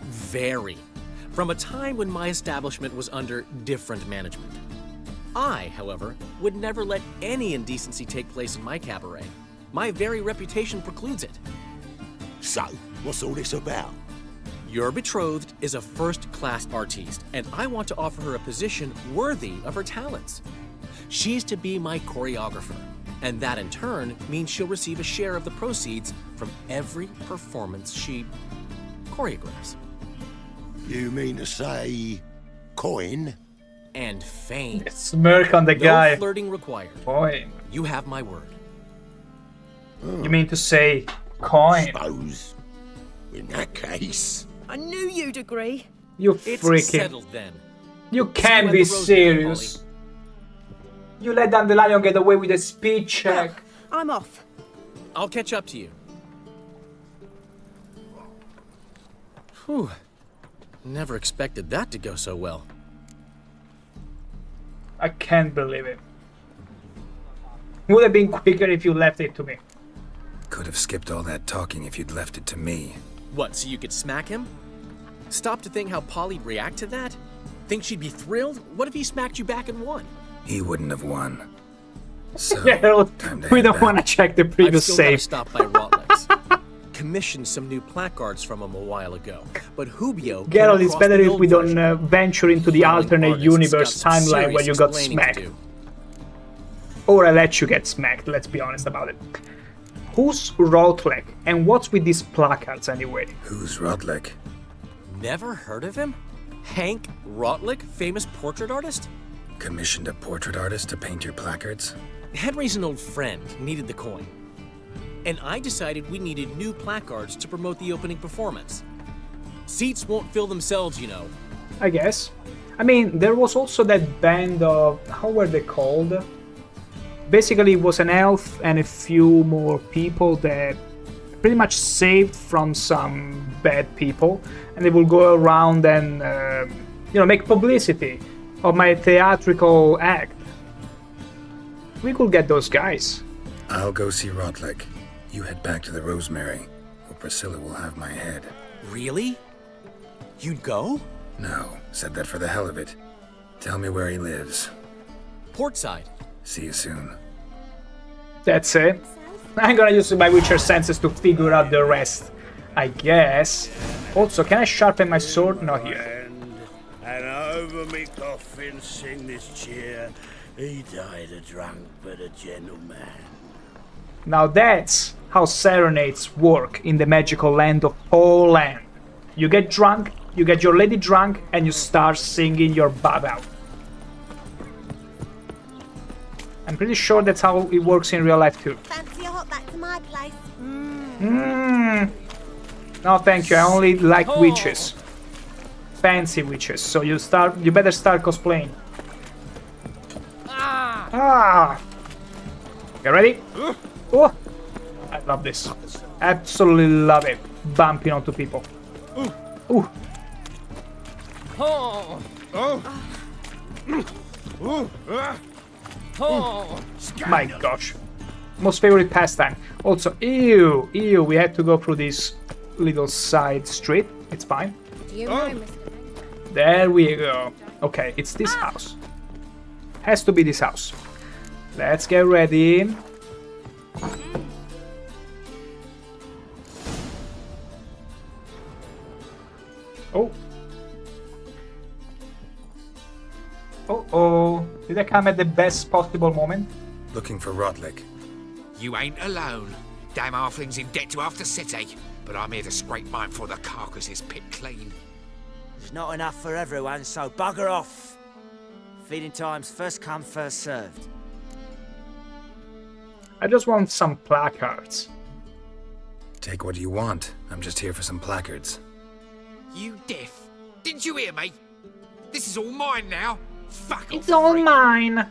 Very. From a time when my establishment was under different management. I, however, would never let any indecency take place in my cabaret. My very reputation precludes it. So, what's all this about? Your betrothed is a first-class artiste, and I want to offer her a position worthy of her talents. She's to be my choreographer, and that in turn means she'll receive a share of the proceeds from every performance she choreographs. You mean to say coin? And fame. Smirk on the guy. No flirting required. Coin. You have my word. You mean to say coin? Suppose. In that case. I knew you'd agree. You It's freaking. settled then. You See can't you at be the Rose serious. You let Dandelion get away with a speed check. I'm off. I'll catch up to you. Whew. Never expected that to go so well. I can't believe it. Would have been quicker if you left it to me. Could have skipped all that talking if you'd left it to me. What, so you could smack him? Stop to think how Polly'd react to that? Think she'd be thrilled? What if he smacked you back and won? He wouldn't have won. So, Geralt, time to we head don't back. want to check the I've previous still got to save. stop by Rotlex. Commissioned some new placards from him a while ago, but Hubio. came Geralt, it's across better the if old we version. don't venture into the Young alternate artist's got universe some timeline where serious you got explaining to smacked. do. Or I let you get smacked, let's be honest about it. Who's Rotlek, and what's with these placards anyway? Who's Rodlick? Never heard of him? Hank Rotlick, famous portrait artist? Commissioned a portrait artist to paint your placards? Henry's an old friend, needed the coin. And I decided we needed new placards to promote the opening performance. Seats won't fill themselves, you know. I guess. I mean, there was also that band of... how were they called? Basically, it was an elf and a few more people that pretty much saved from some bad people. And they will go around and, make publicity of my theatrical act. We could get those guys. I'll go see Rodlick. You head back to the Rosemary, or Priscilla will have my head. Really? You'd go? No, said that for the hell of it. Tell me where he lives. Portside. See you soon. That's it. I'm gonna use my Witcher senses to figure out the rest, I guess. Also, can I sharpen my sword? Not here. And over me coffin sing this cheer. He died a drunk but a gentleman. Now that's how serenades work in the magical land of Poland. You get drunk, you get your lady drunk, and you start singing your butt out. I'm pretty sure that's how it works in real life too. Fancy a hot back to my place? No, thank you. I only like witches, fancy witches. So you better start cosplaying. Ah! You ready? Oh, I love this. Absolutely love it. Bumping onto people. Ooh. My gosh. Most favorite pastime. Also, ew, we had to go through this little side street. It's fine. Do you know, Miss? There we go. Okay, it's this house. Has to be this house. Let's get ready. Oh. Oh. Did I come at the best possible moment? Looking for Rodlick. You ain't alone. Damn halfling's in debt to half the city. But I'm here to scrape mine before the carcass is picked clean. There's not enough for everyone, so bugger off. Feeding time's first come, first served. I just want some placards. Take what you want. I'm just here for some placards. You deaf? Didn't you hear me? This is all mine now. Fuck off. It's all mine.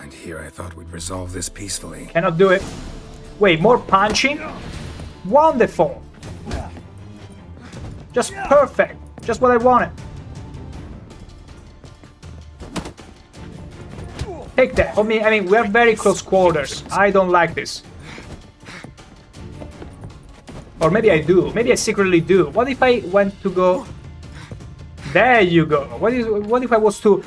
And here I thought we'd resolve this peacefully. Cannot do it. Wait, more punching? Wonderful! Just perfect! Just what I wanted. Take that. I mean, we're very close quarters. I don't like this. Or maybe I do. Maybe I secretly do. What if I went to go... There you go. What if I was to...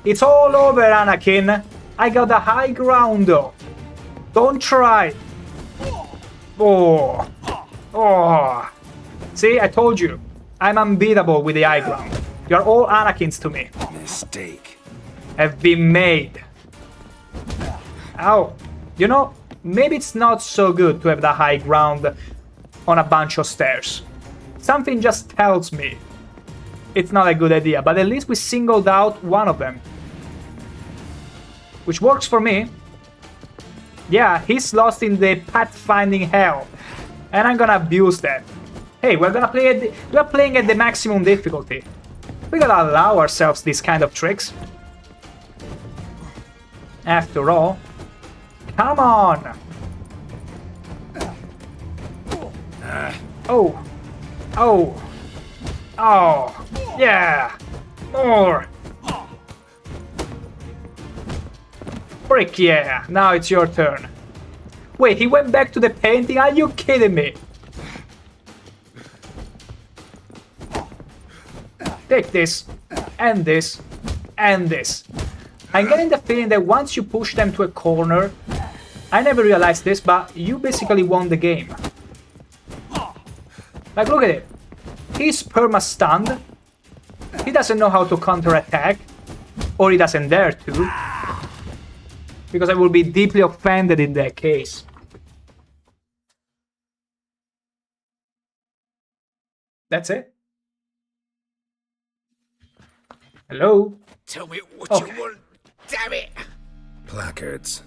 It's all over, Anakin. I got the high ground, though. Don't try. Oh. Oh. See, I told you. I'm unbeatable with the high ground. You're all Anakins to me. Mistake. Have been made. Ow. You know, maybe it's not so good to have the high ground on a bunch of stairs. Something just tells me it's not a good idea, but at least we singled out one of them. Which works for me. Yeah, he's lost in the pathfinding hell. And I'm gonna abuse that. Hey, we're playing at the maximum difficulty. We gotta allow ourselves these kind of tricks. After all, come on! Oh! Oh! Oh! Yeah! More! Frick yeah! Now it's your turn. Wait, he went back to the painting? Are you kidding me? Take this, and this, and this. I'm getting the feeling that once you push them to a corner, I never realized this, but you basically won the game. Like, look at it. He's perma-stunned. He doesn't know how to counter-attack. Or he doesn't dare to. Because I will be deeply offended in that case. That's it. Hello? Tell me what Okay. you want, damn it! Placards.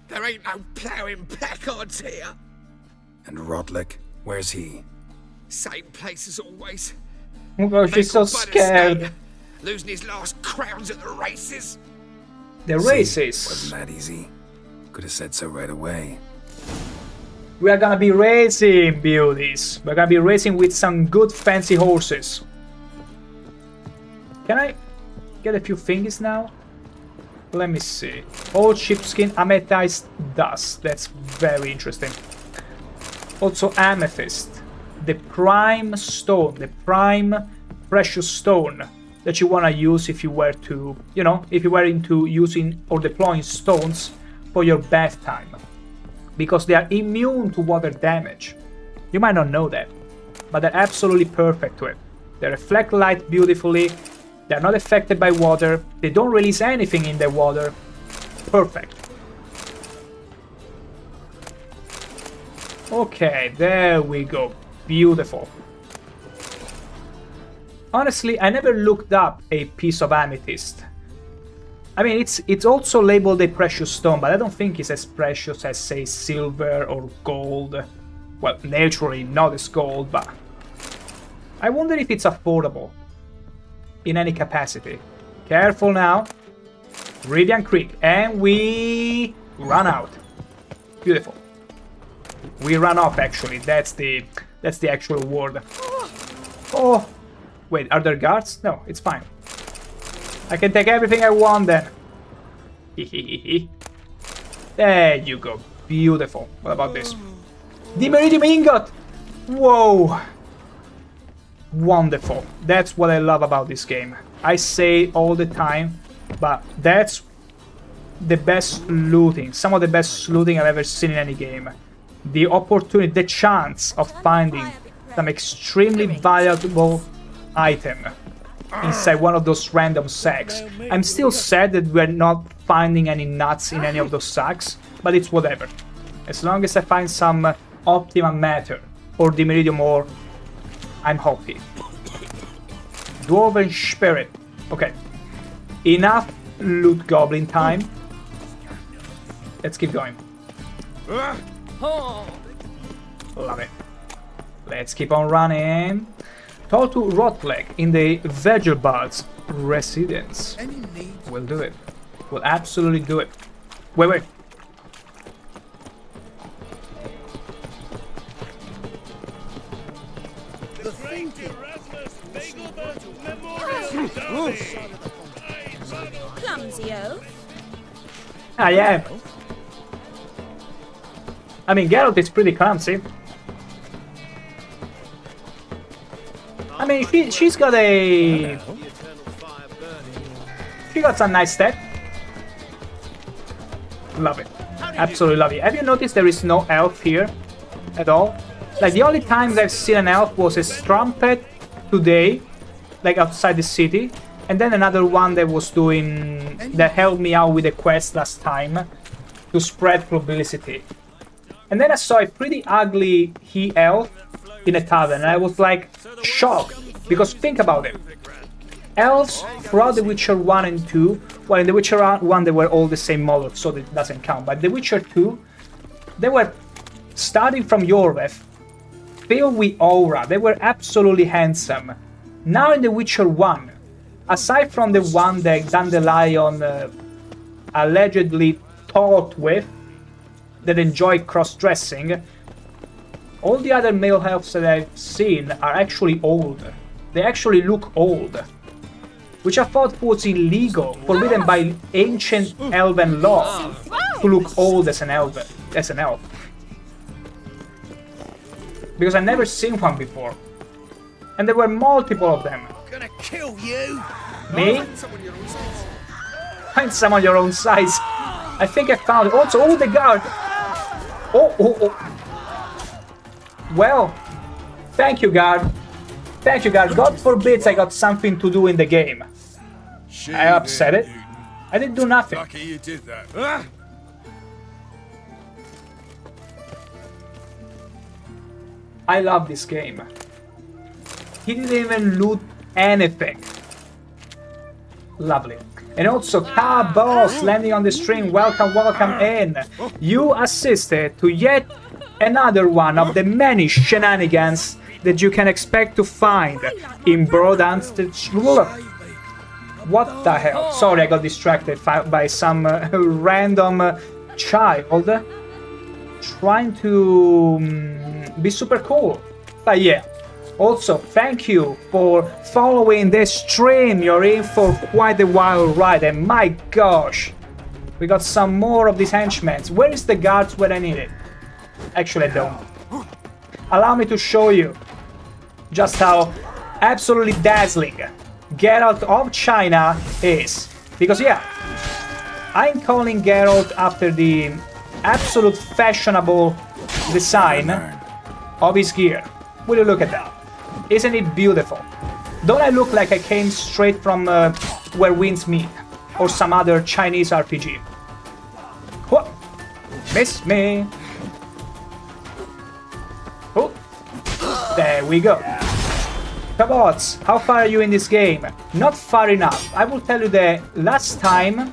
There ain't no ploughing placards here. And Rodlick, where's he? Same place as always. Oh gosh, she's so scared. Losing his last crowns at the races. The See, races. Wasn't that easy? Could have said so right away. We are gonna be racing, beauties. We're gonna be racing with some good fancy horses. Can I get a few things now? Let me see. Old sheepskin, amethyst dust. That's very interesting. Also amethyst. The prime stone. The prime precious stone that you want to use if you were to, you know, if you were into using or deploying stones for your bath time. Because they are immune to water damage. You might not know that, but they're absolutely perfect to it. They reflect light beautifully. They're not affected by water. They don't release anything in the water. Perfect. Okay, there we go. Beautiful. Honestly, I never looked up a piece of amethyst. I mean, it's also labeled a precious stone, but I don't think it's as precious as, say, silver or gold. Well, naturally not as gold, but I wonder if it's affordable in any capacity. Careful now. Ridian Creek, and we run out. Beautiful. We run off, actually. That's the actual word. Oh, wait, are there guards? No, it's fine. I can take everything I want then. There you go. Beautiful. What about this? The Meridium Ingot! Whoa! Wonderful. That's what I love about this game. I say it all the time, but that's the best looting. Some of the best looting I've ever seen in any game. The opportunity, the chance of finding some extremely valuable item inside one of those random sacks. I'm still sad that we're not finding any nuts in any of those sacks, but it's whatever. As long as I find some Optima Matter or the Meridium ore, I'm happy. Dwarven Spirit. Okay. Enough loot goblin time. Let's keep going. Love it. Let's keep on running. Talk to Rotleg in the Vegelbud's residence. We'll do it. We'll absolutely do it. Wait. Clumsy oaf. I am. I mean, Geralt is pretty clumsy. I mean, she's got a... She got some nice step. Love it. Absolutely love it. Have you noticed there is no elf here at all? Like, the only times I've seen an elf was a strumpet today, like outside the city, and then another one that was doing... that helped me out with a quest last time to spread publicity. And then I saw a pretty ugly he-elf in a tavern, and I was like shocked, because think about it. Elves throughout The Witcher 1 and 2, well, in The Witcher 1 they were all the same model, so that doesn't count, but The Witcher 2, they were starting from Yorveth, filled with aura, they were absolutely handsome. Now in The Witcher 1, aside from the one that Dandelion allegedly talked with, that enjoy cross-dressing, all the other male elves that I've seen are actually old. They actually look old, which I thought was illegal, forbidden by ancient elven law to look old as an elf. Because I've never seen one before, and there were multiple of them. Gonna kill you. Me? Find someone your own size. I think I found it. Also, oh, the guard. Oh. Well, thank you, guard. Thank you, guard. God forbids I got something to do in the game. I upset it. I didn't do nothing. Lucky you did that. I love this game. He didn't even loot anything. Lovely. And also, Boss landing on the stream. Welcome in. You assisted to yet another one of the many shenanigans that you can expect to find in Brodan's. What the hell? Sorry, I got distracted by some random child trying to be super cool. But yeah. Also, thank you for following this stream. You're in for quite a wild ride, and my gosh, we got some more of these henchmen. Where is the guards where I need it? Actually, I don't. Allow me to show you just how absolutely dazzling Geralt of China is. Because yeah, I'm calling Geralt after the absolute fashionable design of his gear. Will you look at that? Isn't it beautiful? Don't I look like I came straight from Where Winds Meet or some other Chinese RPG? Whoa. Miss me. Oh. There we go. Cabots, how far are you in this game? Not far enough. I will tell you that last time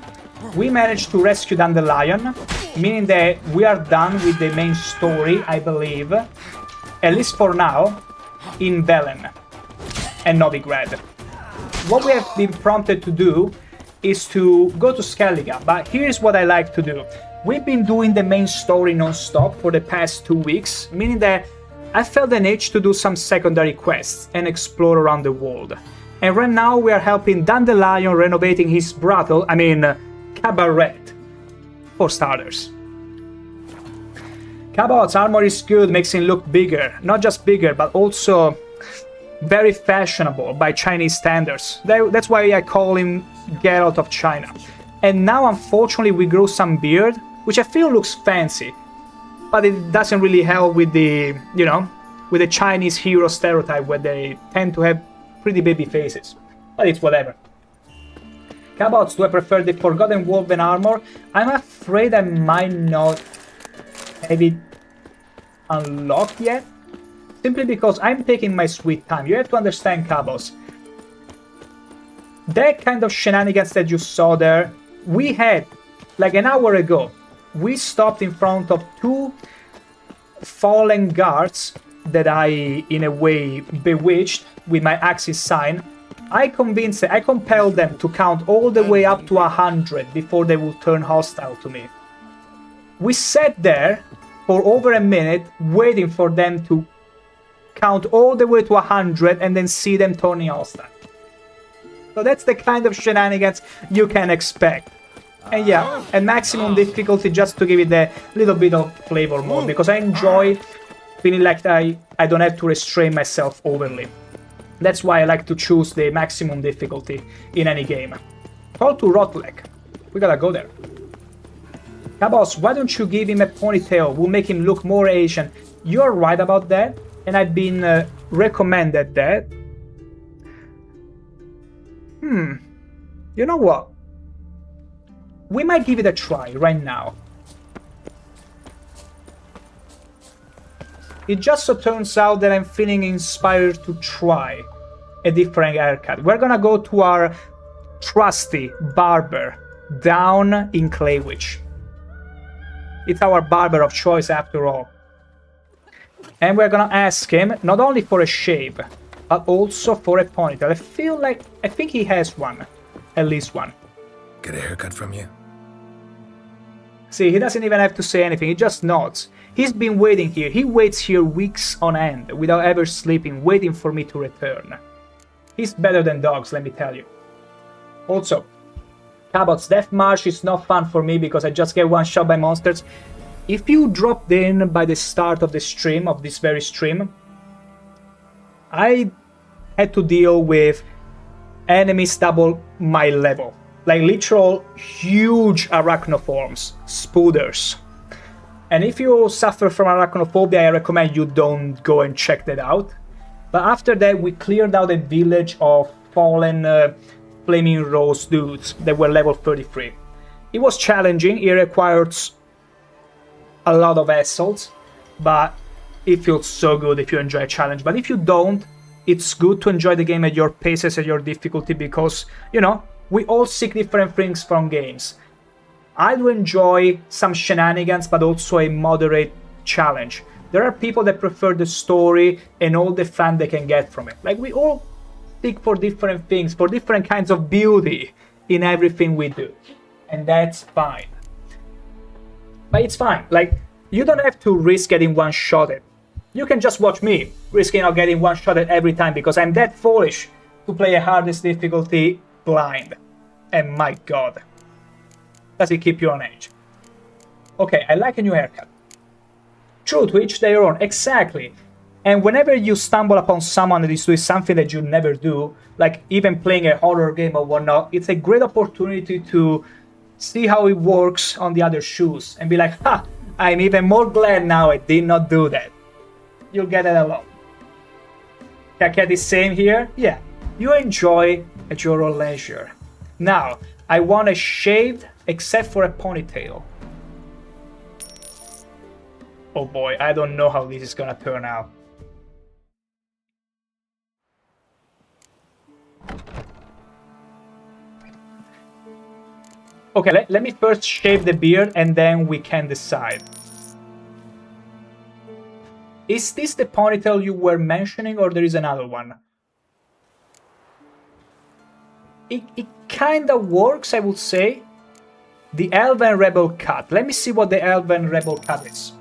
we managed to rescue Dandelion, meaning that we are done with the main story, I believe, at least for now, in Velen and Novigrad. What we have been prompted to do is to go to Skellige, but here's what I like to do. We've been doing the main story non-stop for the past 2 weeks, meaning that I felt an itch to do some secondary quests and explore around the world. And right now we are helping Dandelion renovating his brothel, cabaret, for starters. Cabot's armor is good, makes him look bigger. Not just bigger, but also very fashionable by Chinese standards. That's why I call him Geralt of China. And now, unfortunately, we grew some beard, which I feel looks fancy. But it doesn't really help with the, with the Chinese hero stereotype where they tend to have pretty baby faces. But it's whatever. Cabots, do I prefer the Forgotten Woven armor? I'm afraid I might not have it unlocked yet, simply because I'm taking my sweet time. You have to understand, Cabos, that kind of shenanigans that you saw there, we had like an hour ago. We stopped in front of 2 fallen guards that I, in a way, bewitched with my Axis sign. I compelled them to count all the way up to 100 before they would turn hostile to me. We sat there for over a minute waiting for them to count all the way to 100 and then see them turning hostile. So that's the kind of shenanigans you can expect. And yeah, and maximum difficulty just to give it a little bit of flavor more, because I enjoy feeling like I don't have to restrain myself overly. That's why I like to choose the maximum difficulty in any game. Call to Rotlek. We gotta go there. Cabos, why don't you give him a ponytail? Will make him look more Asian. You're right about that, and I've been recommended that. You know what? We might give it a try right now. It just so turns out that I'm feeling inspired to try a different haircut. We're gonna go to our trusty barber down in Claywich. It's our barber of choice after all. And we're gonna ask him not only for a shave, but also for a ponytail. I think he has one. At least one. Get a haircut from you? See, he doesn't even have to say anything, he just nods. He's been waiting here. He waits here weeks on end, without ever sleeping, waiting for me to return. He's better than dogs, let me tell you. Also, Cabot's Death March is not fun for me because I just get one shot by monsters. If you dropped in by the start of the stream, of this very stream, I had to deal with enemies double my level. Like literal huge arachnoforms, spooders. And if you suffer from arachnophobia, I recommend you don't go and check that out. But after that, we cleared out a village of fallen flaming rose dudes that were level 33. It was challenging, it required a lot of assaults, but it feels so good if you enjoy a challenge. But if you don't, it's good to enjoy the game at your paces, at your difficulty, because, you know, we all seek different things from games. I do enjoy some shenanigans, but also a moderate challenge. There are people that prefer the story and all the fun they can get from it. Like, we all seek for different things, for different kinds of beauty in everything we do. And that's fine. But it's fine. Like, you don't have to risk getting one-shotted. You can just watch me risking not getting one-shotted every time, because I'm that foolish to play a hardest difficulty blind. And my god, does it keep you on edge. Okay, I like a new haircut. True, to each their own, exactly. And whenever you stumble upon someone that is doing something that you never do, like even playing a horror game or whatnot, it's a great opportunity to see how it works on the other shoes and be like, ha, I'm even more glad now I did not do that. You'll get it a lot. Kaket is same here? Yeah, you enjoy at your own leisure. Now, I want a shaved except for a ponytail. Oh boy, I don't know how this is gonna turn out. Okay, let me first shave the beard and then we can decide. Is this the ponytail you were mentioning, or there is another one? It kinda works, I would say. The Elven Rebel cut. Let me see what the Elven Rebel cut is.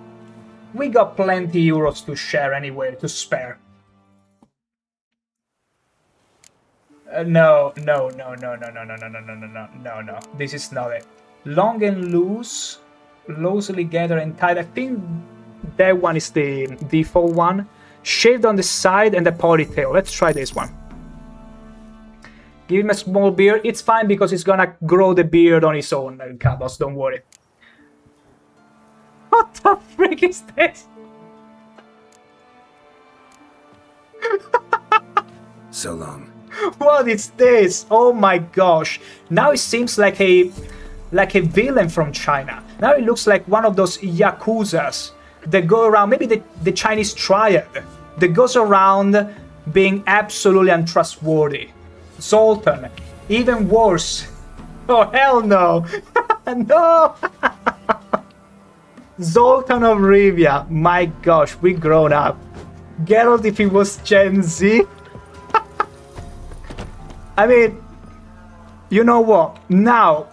We got plenty euros to share anyway, to spare. No. This is not it. Long and loose, loosely gathered and tied. I think that one is the default one. Shaved on the side and the ponytail. Let's try this one. Give him a small beard. It's fine because he's gonna grow the beard on his own, Cabos, don't worry. What the frick is this? So long. What is this? Oh my gosh. Now it seems like a villain from China. Now it looks like one of those Yakuzas that go around, maybe the Chinese triad, that goes around being absolutely untrustworthy. Zoltan, even worse. Oh hell no. No. Zoltan of Rivia. My gosh, we grown up. Geralt if he was Gen Z. I mean, you know what? Now,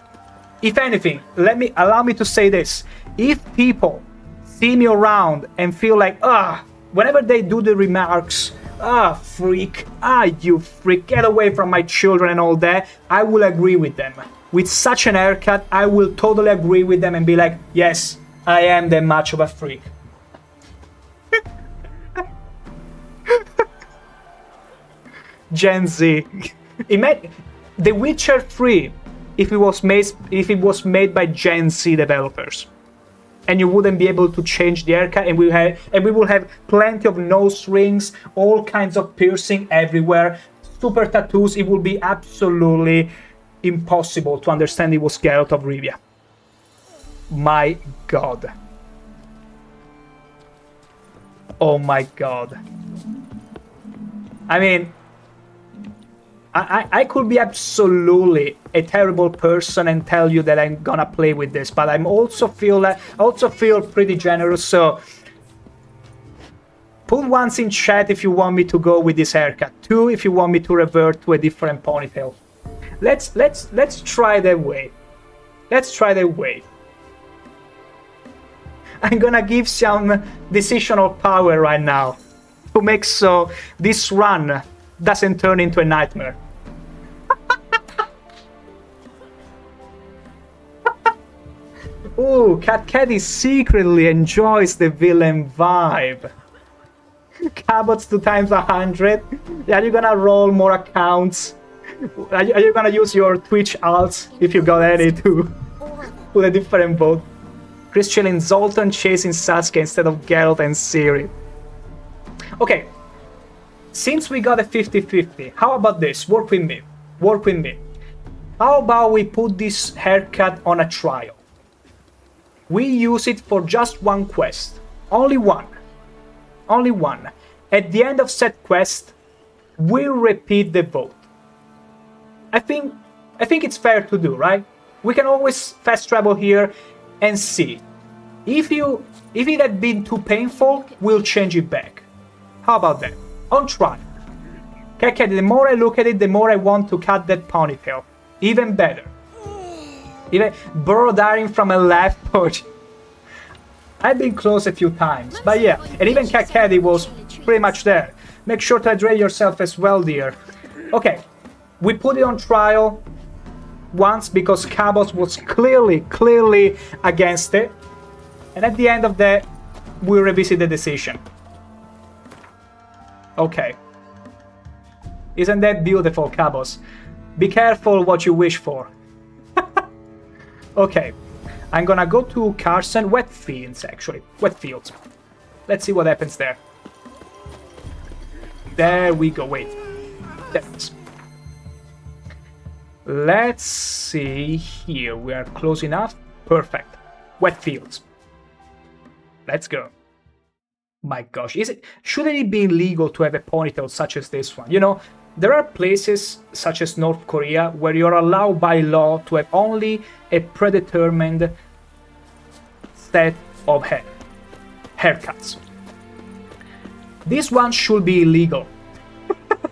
if anything, allow me to say this. If people see me around and feel like, whenever they do the remarks, ah, freak, ah, you freak, get away from my children and all that, I will agree with them. With such an haircut, I will totally agree with them and be like, yes, I am that much of a freak. Gen Z. The Witcher 3, if it was made by Gen Z developers, and you wouldn't be able to change the haircut, and we will have plenty of nose rings, all kinds of piercing everywhere, super tattoos. It would be absolutely impossible to understand it was Geralt of Rivia. My God. Oh my God. I mean, I could be absolutely a terrible person and tell you that I'm gonna play with this, but I also feel pretty generous. So put once in chat if you want me to go with this haircut. 2 if you want me to revert to a different ponytail. Let's try that way. Let's try that way. I'm gonna give some decisional power right now to make so this run doesn't turn into a nightmare. Ooh, Cat Caddy secretly enjoys the villain vibe. Cabots 2 times 100. Are you gonna roll more accounts? Are you gonna use your Twitch alts if you got any to put a different vote? Christian and Zoltan chasing Sasuke instead of Geralt and Ciri. Okay, since we got a 50-50, how about this? Work with me. Work with me. How about we put this haircut on a trial? We use it for just one quest. Only one. Only one. At the end of said quest, we'll repeat the vote. I think it's fair to do, right? We can always fast travel here and see. If it had been too painful, we'll change it back. How about that? On trial. Okay, the more I look at it, the more I want to cut that ponytail. Even better. Even Burrow dying from a left push. I've been close a few times, but yeah, and even Cat Caddy was pretty much there. Make sure to hydrate yourself as well, dear. Okay, we put it on trial once because Cabos was clearly against it, and at the end of that, we revisit the decision. Okay. Isn't that beautiful, Cabos? Be careful what you wish for. Okay. I'm gonna go to Carson. Wetfields, actually. Wetfields. Let's see what happens there. There we go. Wait. There it is. Let's see here. We are close enough. Perfect. Wetfields. Let's go. My gosh. Shouldn't it be illegal to have a ponytail such as this one? You know, there are places such as North Korea where you're allowed by law to have only a predetermined set of haircuts. This one should be illegal.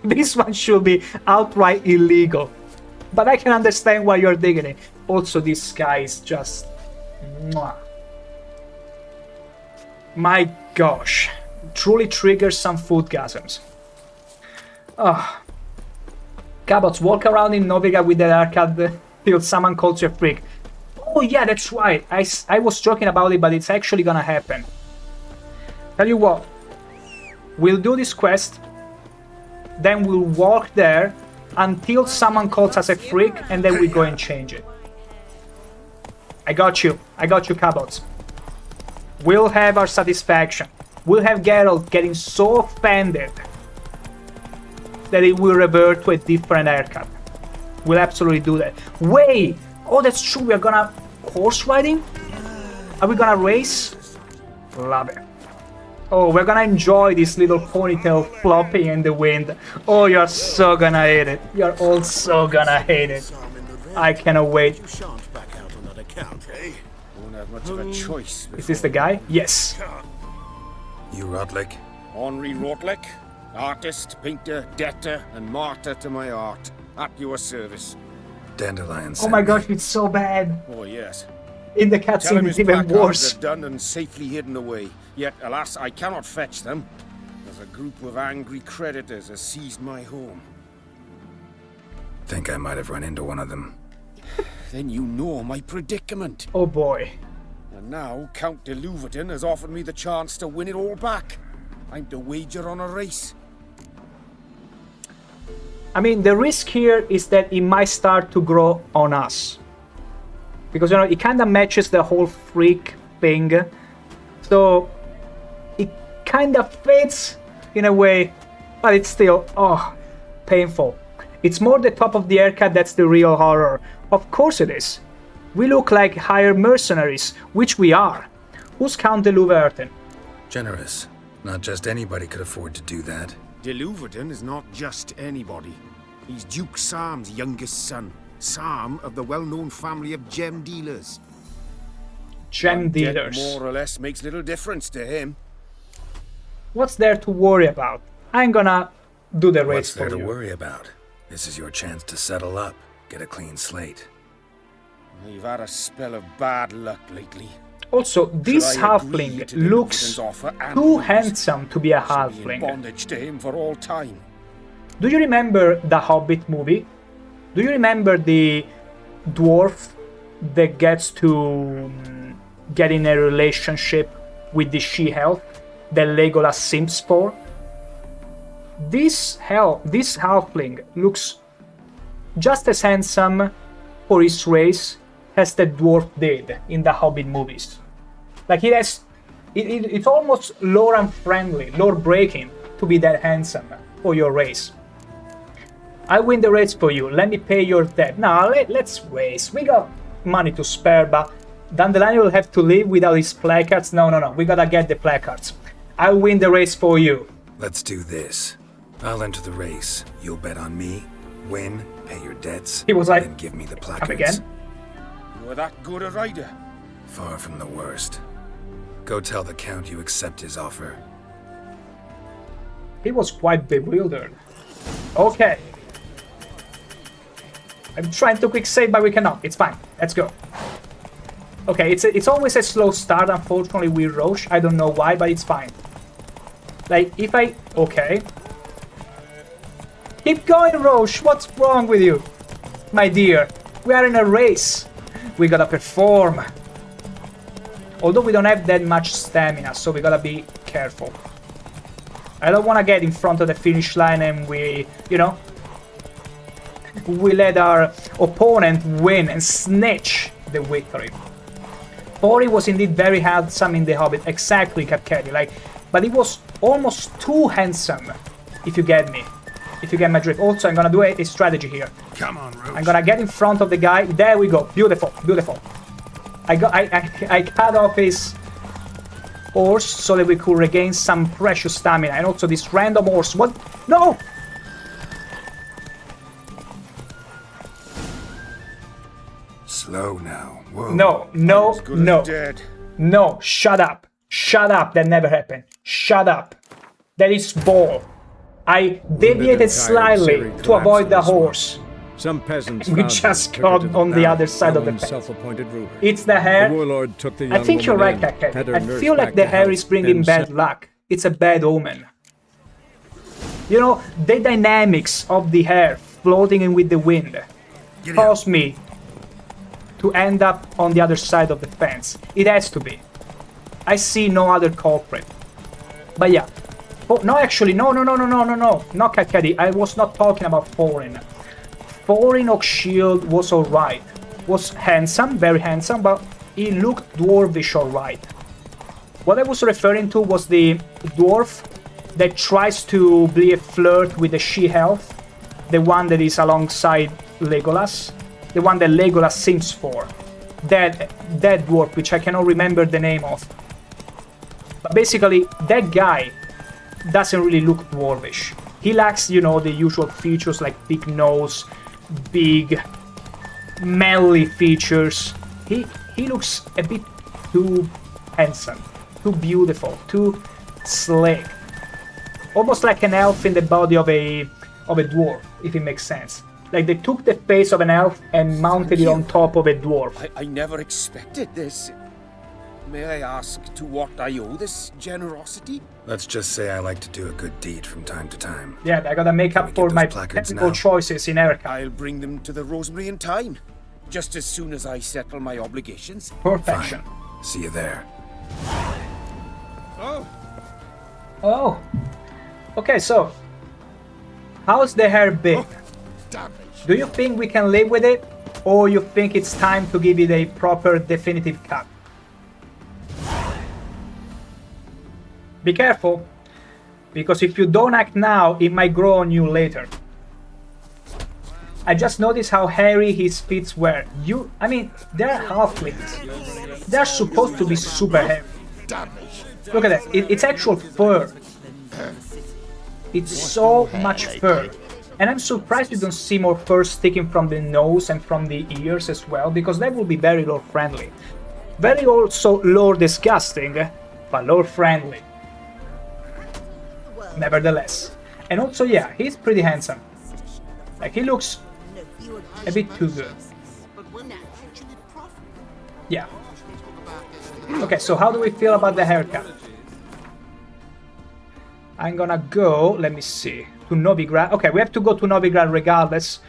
This one should be outright illegal. But I can understand why you're digging it. Also, this guy is just... Mwah. My gosh. Truly triggers some foodgasms. Ah. Cabots, walk around in Novigrad with that haircut till someone calls you a freak. Oh yeah, that's right. I was joking about it, but it's actually gonna happen. Tell you what. We'll do this quest. Then we'll walk there until someone calls us a freak, and then we go and change it. I got you, Cabots. We'll have our satisfaction. We'll have Geralt getting so offended that it will revert to a different haircut. We'll absolutely do that. Wait! Oh, that's true, we're gonna horse riding? Are we gonna race? Love it. Oh, we're gonna enjoy this little ponytail flopping in the wind. Oh, you're so gonna hate it. You're all so gonna hate it. I cannot wait. Won't have much of a choice. Is this the guy? Yes. You Rodlick? Henri Rodlick, artist, painter, debtor, and martyr to my art. At your service. Dandelion. Oh my gosh, it's so bad. Oh yes. In the cutscene, it's even worse. Are done and safely hidden away. Yet, alas, I cannot fetch them. a group of angry creditors has seized my home. Think I might have run into one of them. Then you know my predicament. Oh boy. And now Count de Louverton has offered me the chance to win it all back. I'm to wager on a race. I mean, the risk here is that it might start to grow on us. Because, you know, it kind of matches the whole freak thing. So, it kind of fits in a way, but it's still, oh, painful. It's more the top of the haircut that's the real horror. Of course it is. We look like hired mercenaries, which we are. Who's Count de Louverton? Generous. Not just anybody could afford to do that. De Louverton is not just anybody. He's Duke Sam's youngest son. Sam of the well-known family of gem dealers. Gem Debt dealers. more or less makes little difference to him. What's there to worry about? I'm gonna do the race What's there for to you. worry about? This is your chance to settle up, get a clean slate. You've had a spell of bad luck lately. Also, this Should I agree halfling to the looks Louverton's offer and too lose? handsome to be a Shall be in halfling. bondage to him for all time. Do you remember the Hobbit movie? Do you remember the dwarf that gets to get in a relationship with the she-elf that Legolas simps for? This halfling looks just as handsome for his race as the dwarf did in the Hobbit movies. Like it's almost lore-friendly, lore-breaking to be that handsome for your race. I win the race for you, let me pay your debt. Now, let's race. We got money to spare, but Dandelion will have to live without his placards. No, we gotta get the placards. I'll win the race for you. Let's do this. I'll enter the race. You'll bet on me, win, pay your debts, He was like, then give me the come placards. again? You're that good a rider. Far from the worst. Go tell the Count you accept his offer. He was quite bewildered. Okay. I'm trying to quick save, but we cannot. It's fine. Let's go. Okay, it's always a slow start, unfortunately, with Roche. I don't know why, but it's fine. Like, if I... Okay. Keep going, Roche. What's wrong with you? My dear, we are in a race. We gotta perform. Although we don't have that much stamina, so we gotta be careful. I don't want to get in front of the finish line and we, you know, we let our opponent win and snatch the victory. Pori was indeed very handsome in The Hobbit, exactly, Capcady, like, but he was almost too handsome, if you get me. If you get my drift. Also, I'm gonna do a strategy here. Come on, Roach. I'm gonna get in front of the guy. There we go. Beautiful, beautiful. I cut off his horse so that we could regain some precious stamina, and also this random horse. What? No! Slow now. Whoa. No, no, shut up. Shut up, that never happened. Shut up. That is ball. I deviated slightly to avoid the horse. Some peasants We found just him, took her got to the on the barrack, other side of the following fence. self-appointed ruler. It's the hair. The warlord took the I young think you're woman right, in, Kakek. had her I nursed feel like back the to hair health, is bringing then bad set- luck. It's a bad omen. You know, the dynamics of the hair floating in with the wind caused me to end up on the other side of the fence. It has to be. I see no other culprit. But yeah. Oh, no, actually, no. Not Kakedi. I was not talking about Thorin. Thorin Oakshield was alright. Was handsome, very handsome, but he looked dwarvish alright. What I was referring to was the dwarf that tries to be a flirt with the she-elf, the one that is alongside Legolas, the one that Legolas simps for. That dwarf, which I cannot remember the name of. But basically, that guy doesn't really look dwarvish. He lacks, you know, the usual features like big nose, big manly features. He looks a bit too handsome, too beautiful, too slick. Almost like an elf in the body of a dwarf, if it makes sense. Like they took the face of an elf and mounted it on top of a dwarf. I never expected this. May I ask to what I owe this generosity? Let's just say I like to do a good deed from time to time. Yeah, I gotta make up for my technical choices in haircut. I'll bring them to the Rosemary in time, just as soon as I settle my obligations. Perfection. Fine. See you there. Oh. Okay, so how's the hair big? Do you think we can live with it, or you think it's time to give it a proper definitive cut? Be careful, because if you don't act now, it might grow on you later. I just noticed how hairy his feet were. I mean, they're halflings. They're supposed to be super hairy. Look at that, it's actual fur. It's so much fur. And I'm surprised you don't see more fur sticking from the nose and from the ears as well, because that would be very lore friendly. Very also lore disgusting, but lore friendly. Nevertheless. And also, yeah, he's pretty handsome. Like, he looks a bit too good. Yeah. Okay, so how do we feel about the haircut? I'm gonna go, let me see, to Novigrad. Okay, we have to go to Novigrad regardless.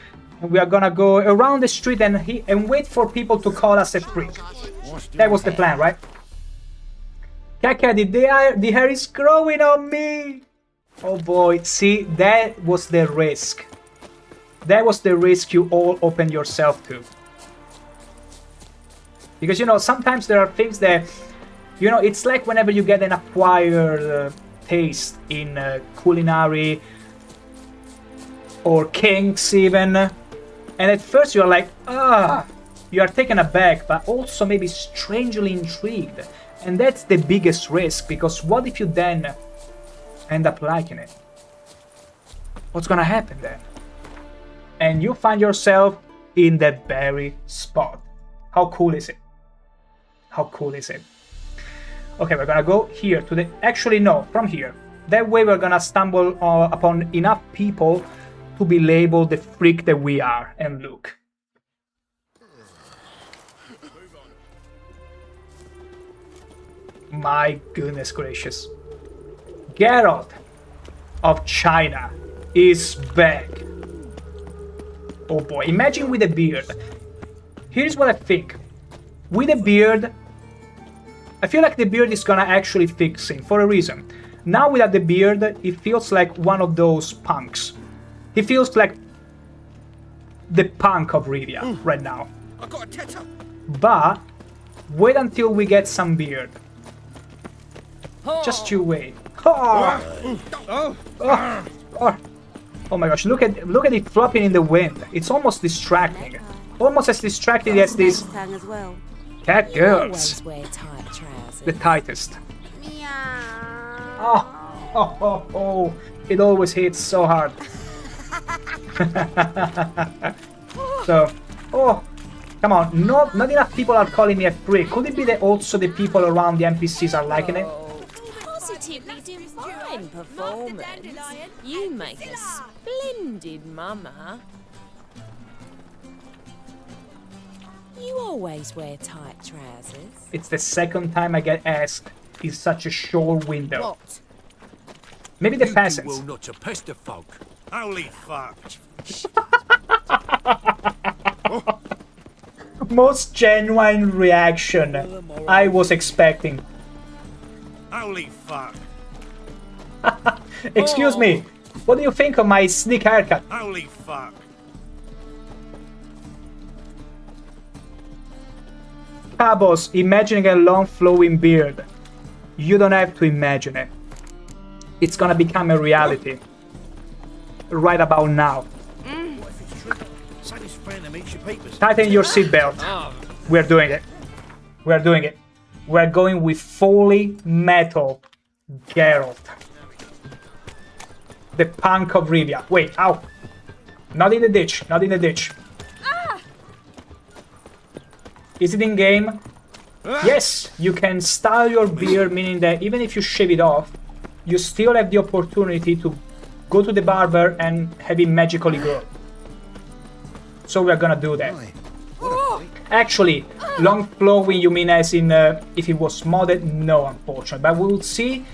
And we are gonna go around the street and wait for people to call us a freak. That was the plan, right? Kaka, the hair is growing on me! Oh boy, see, that was the risk. That was the risk you all opened yourself to. Because, you know, sometimes there are things that, you know, it's like whenever you get an acquired taste in culinary or kinks even. And at first you're like, you are taken aback, but also maybe strangely intrigued. And that's the biggest risk, because what if you then end up liking it? What's gonna happen then? And you find yourself in that very spot. How cool is it? How cool is it? Okay, we're gonna go here to the... Actually, no, from here. That way we're gonna stumble upon enough people to be labeled the freak that we are. And look. My goodness gracious. Geralt of China is back. Oh boy, imagine with a beard. Here's what I think. With a beard, I feel like the beard is gonna actually fix him for a reason. Now without the beard, it feels like one of those punks. He feels like the punk of Rivia right now. I got a tether. But wait until we get some beard. Just you wait. Oh my gosh, look at it flopping in the wind. It's almost distracting. Almost as distracting as these cat girls. The tightest. Oh, it always hits so hard. So, come on, not enough people are calling me a freak. Could it be that also the people around the NPCs are liking it? Positively divine performance. You make a splendid mama. You always wear tight trousers. It's the second time I get asked in such a short window. What? Maybe the peasants. Well, not to pester folk. Holy fuck. Most genuine reaction I was expecting. Holy fuck. Excuse me, what do you think of my sneak haircut? Holy fuck. Cabos, imagining a long flowing beard. You don't have to imagine it. It's gonna become a reality. Right about now. Tighten your seatbelt. We're doing it. We're doing it. We're going with fully metal Geralt. The punk of Rivia. Wait, ow. Not in the ditch, not in the ditch. Is it in game? Yes, you can style your beard, meaning that even if you shave it off, you still have the opportunity to go to the barber and have it magically grow. So we're gonna do that. Actually, long flowing you mean as in if it was modded? No, unfortunately. But we'll see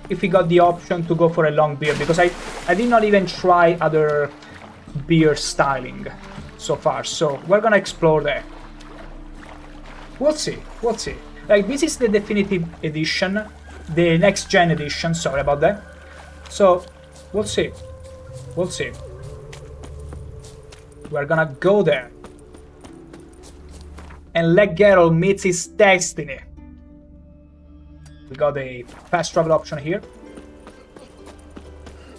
if we got the option to go for a long beard, because I did not even try other beard styling so far. So we're gonna explore that. We'll see. We'll see. Like, this is the definitive edition, the next gen edition. Sorry about that. So we'll see. We'll see. We're gonna go there and let Geralt meet his destiny. We got a fast travel option here.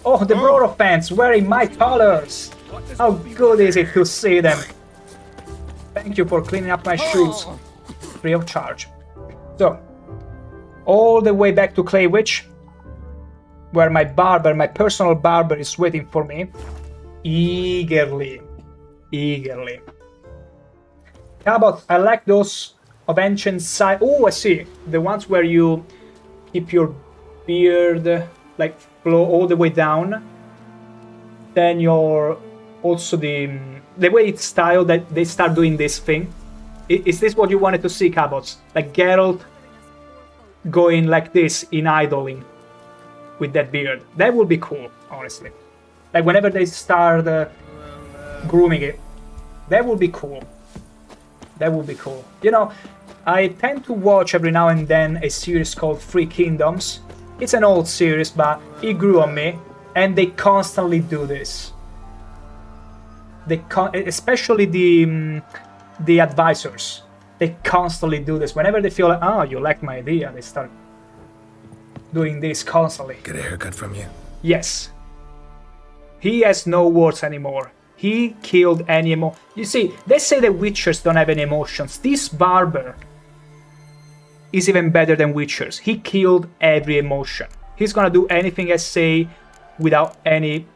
Oh, the Broro fans wearing my colors! How good is it to see them? Thank you for cleaning up my shoes. Free of charge. So, all the way back to Claywitch, where my barber, my personal barber, is waiting for me. Eagerly. Eagerly. Cabot, I like those of ancient side. Oh, I see. The ones where you keep your beard like flow all the way down. Then your also the way it's styled, that they start doing this thing. Is this what you wanted to see, Cabot? Like Geralt going like this in idling with that beard. That would be cool, honestly. Like whenever they start grooming it, that would be cool. That would be cool. You know, I tend to watch every now and then a series called Three Kingdoms. It's an old series, but it grew on me, and they constantly do this. Especially the advisors. They constantly do this. Whenever they feel like, oh, you like my idea, they start doing this constantly. Get a haircut from you? Yes. He has no words anymore. He killed any emotion. You see, they say that Witchers don't have any emotions. This barber is even better than Witchers. He killed every emotion. He's gonna do anything I say without any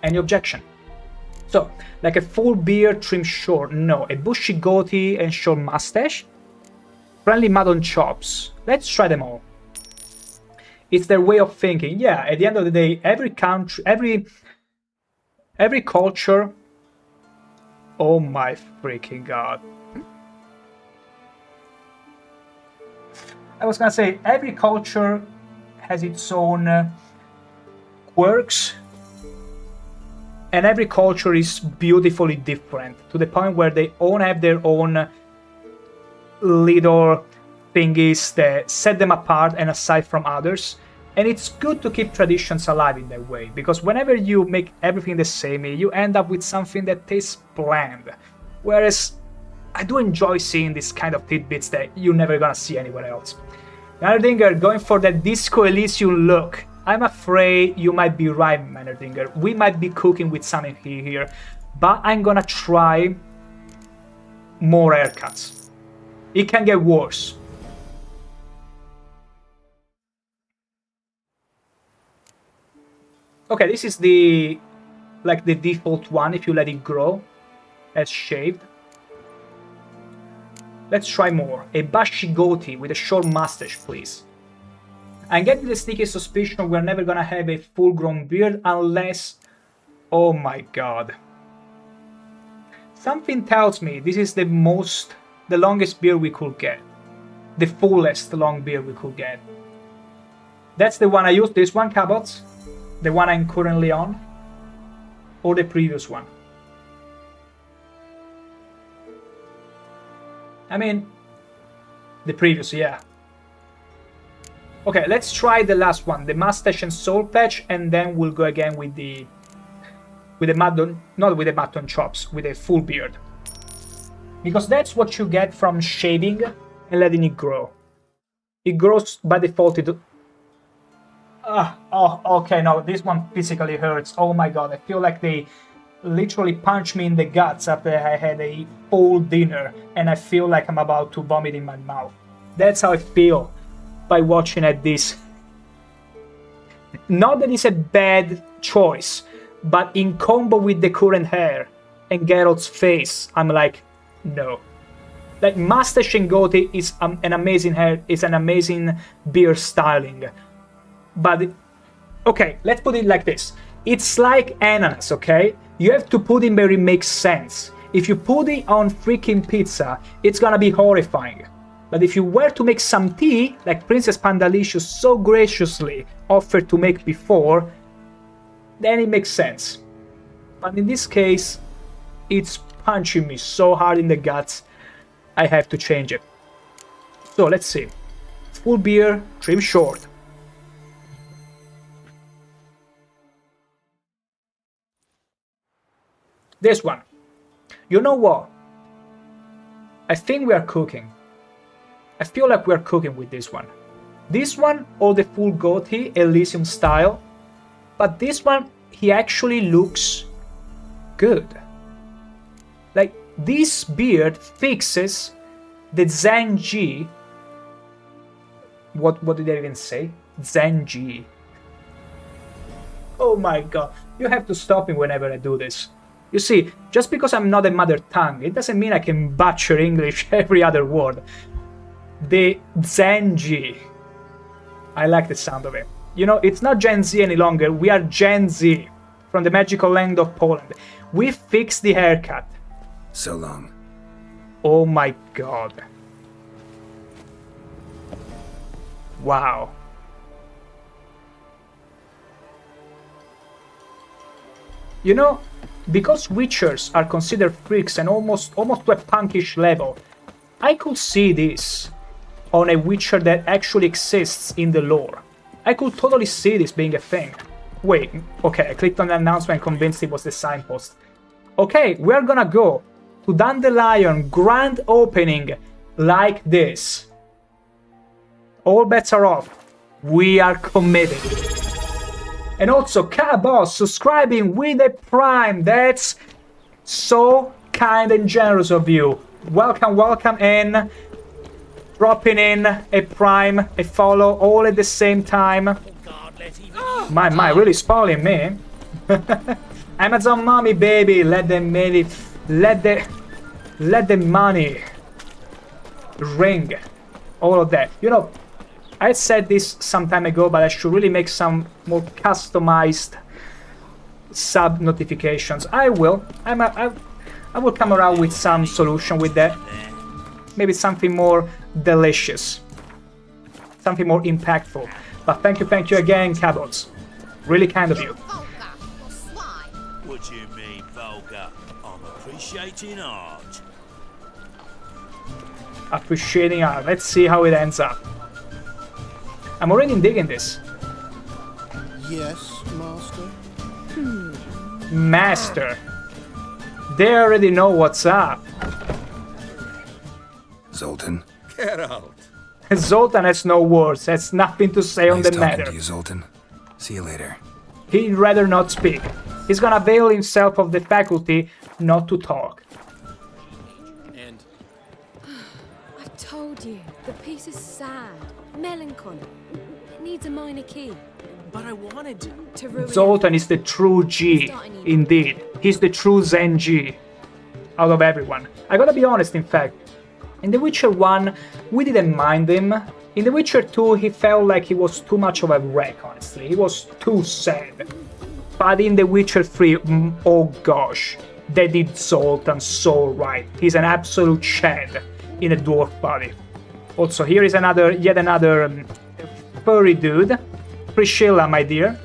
objection. So, like a full beard trimmed short. No, a bushy goatee and short mustache. Friendly mutton chops. Let's try them all. It's their way of thinking. Yeah, at the end of the day, every country, every culture. Oh my freaking god. I was gonna say, every culture has its own quirks, and every culture is beautifully different, to the point where they all have their own little thingies that set them apart and aside from others. And it's good to keep traditions alive in that way, because whenever you make everything the same, you end up with something that tastes bland. Whereas I do enjoy seeing this kind of tidbits that you're never gonna see anywhere else. Mannerdinger, going for that Disco Elysium look. I'm afraid you might be right, Mannerdinger. We might be cooking with something here, but I'm gonna try more haircuts. It can get worse. Okay, this is the default one if you let it grow as shaved. Let's try more. A bushy goatee with a short mustache, please. I'm getting the sneaky suspicion we're never gonna have a full-grown beard unless... Oh my god. Something tells me this is the longest beard we could get. The fullest long beard we could get. That's the one I used, this one, Cabot? The one I'm currently on? Or the previous one? I mean, the previous, yeah. Okay, let's try the last one, the mustache and soul patch, and then we'll go again with the mutton, not with the mutton chops, with a full beard. Because that's what you get from shaving and letting it grow. It grows by default. Okay, no, this one physically hurts. Oh my god, I feel like they literally punched me in the guts after I had a full dinner, and I feel like I'm about to vomit in my mouth. That's how I feel by watching at this. Not that it's a bad choice, but in combo with the current hair and Geralt's face, I'm like, no. Like, mustache and goatee is an amazing hair, is an amazing beard styling. But, okay, let's put it like this. It's like ananas, okay? You have to put it where it makes sense. If you put it on freaking pizza, it's gonna be horrifying. But if you were to make some tea, like Princess Pandalicious so graciously offered to make before, then it makes sense. But in this case, it's punching me so hard in the guts, I have to change it. So let's see. Full beer, trim short. This one. You know what? I think we are cooking. I feel like we are cooking with this one. This one, or the full goatee, Elysium style. But this one, he actually looks good. Like, this beard fixes the Zenji. What did I even say? Zenji. Oh my god. You have to stop me whenever I do this. You see, just because I'm not a mother tongue, it doesn't mean I can butcher English every other word. The Zenji. I like the sound of it. You know, it's not Gen Z any longer. We are Gen Z from the magical land of Poland. We fixed the haircut. So long. Oh my god. Wow. You know, because Witchers are considered freaks and almost to a punkish level, I could see this on a Witcher that actually exists in the lore. I could totally see this being a thing. Wait, okay, I clicked on the announcement and convinced it was the signpost. Okay, we're gonna go to Dandelion grand opening like this. All bets are off. We are committed. And also, K-Boss subscribing with a Prime. That's so kind and generous of you. Welcome, welcome, and dropping in a Prime, a follow, all at the same time. My, really spoiling me. Amazon mommy, baby, let the money ring. All of that. You know, I said this some time ago, but I should really make some more customized sub notifications. I will. I will come around with some solution with that. Maybe something more delicious, something more impactful. But thank you again, Cabots. Really kind of you. What do you mean, vulgar? I'm appreciating art. Appreciating art. Let's see how it ends up. I'm already digging this. Yes, Master? Master. They already know what's up. Zoltan? Get out. Zoltan has no words, has nothing to say on the matter. To you, Zoltan. See you later. He'd rather not speak. He's gonna avail himself of the faculty not to talk. And I've told you, the piece is sad, melancholy. It needs a minor key. But I wanted to ruin Zoltan is the true G, indeed. He's the true Zen G out of everyone. I gotta be honest, in fact. In The Witcher 1, we didn't mind him. In The Witcher 2, he felt like he was too much of a wreck, honestly. He was too sad. But in The Witcher 3, oh gosh, they did Zoltan so right. He's an absolute Chad in a dwarf body. Also, here is yet another furry dude. Priscilla, my dear.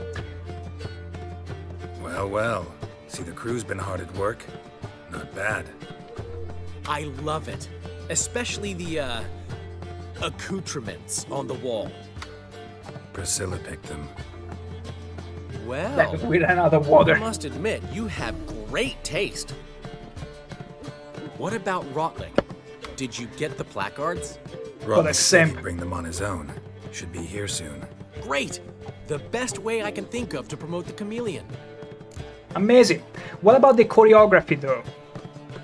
Well. See, the crew's been hard at work. Not bad. I love it. Especially the, accoutrements on the wall. Priscilla picked them. Well, we ran out of water. I must admit, you have great taste. What about Rotlick? Did you get the placards? Rotlick said he'd bring them on his own. Should be here soon. Great! The best way I can think of to promote the chameleon. Amazing. What about the choreography, though?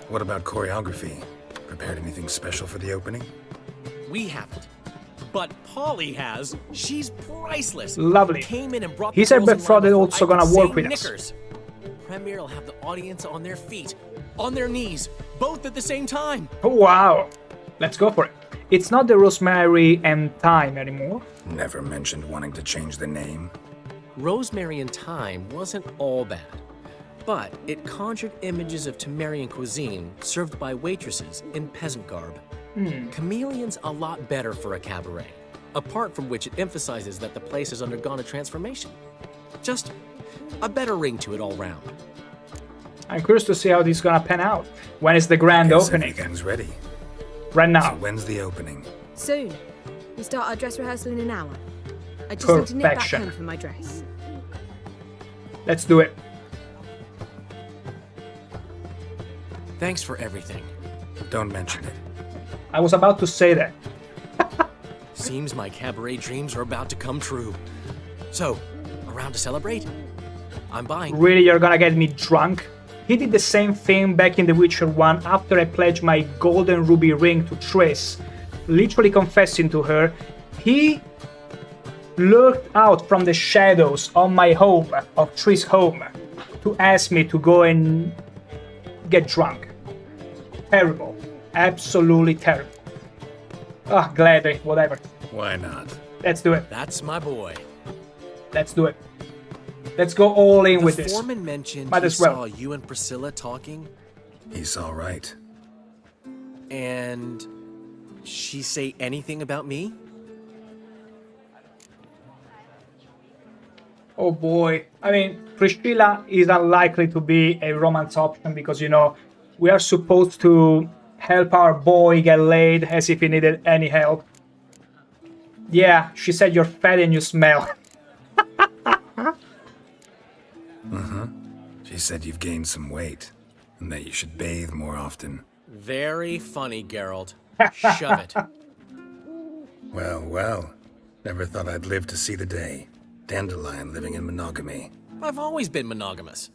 What about choreography? Prepared anything special for the opening? We haven't. But Polly has. She's priceless. Lovely. Came in and brought He said Befrode also gonna work with us. Premier will have the audience on their feet, on their knees, both at the same time. Oh, wow. Let's go for it. It's not the Rosemary and Thyme anymore. Never mentioned wanting to change the name. Rosemary and Thyme wasn't all bad. but it conjured images of Temerian cuisine served by waitresses in peasant garb. Chameleon's a lot better for a cabaret, apart from which it emphasizes that the place has undergone a transformation. Just a better ring to it all round. I'm curious to see how this is gonna pan out. When is the grand opening? Everything's ready. Right now. So when's the opening? Soon. We start our dress rehearsal in an hour. I just need to nip back Perfection. home for my dress. Let's do it. Thanks for everything. Don't mention it. I was about to say that. Seems my cabaret dreams are about to come true. So, around to celebrate? I'm buying. Really, you're gonna get me drunk? He did the same thing back in The Witcher 1 after I pledged my golden ruby ring to Triss, literally confessing to her. He lurked out from the shadows of my home, of Triss' home, to ask me to go and get drunk. Terrible. Absolutely terrible. Ah, gladly, whatever. Why not? Let's do it. That's my boy. Let's do it. Let's go all in with The this. foreman mentioned Might he as well. saw you and Priscilla talking, He's all right. and she say anything about me? Oh boy. I mean, Priscilla is unlikely to be a romance option because, you know, we are supposed to help our boy get laid as if he needed any help. Yeah, she said you're fat and you smell. She said you've gained some weight, and that you should bathe more often. Very funny, Geralt. Shove it. Well, well. Never thought I'd live to see the day. Dandelion living in monogamy. I've always been monogamous.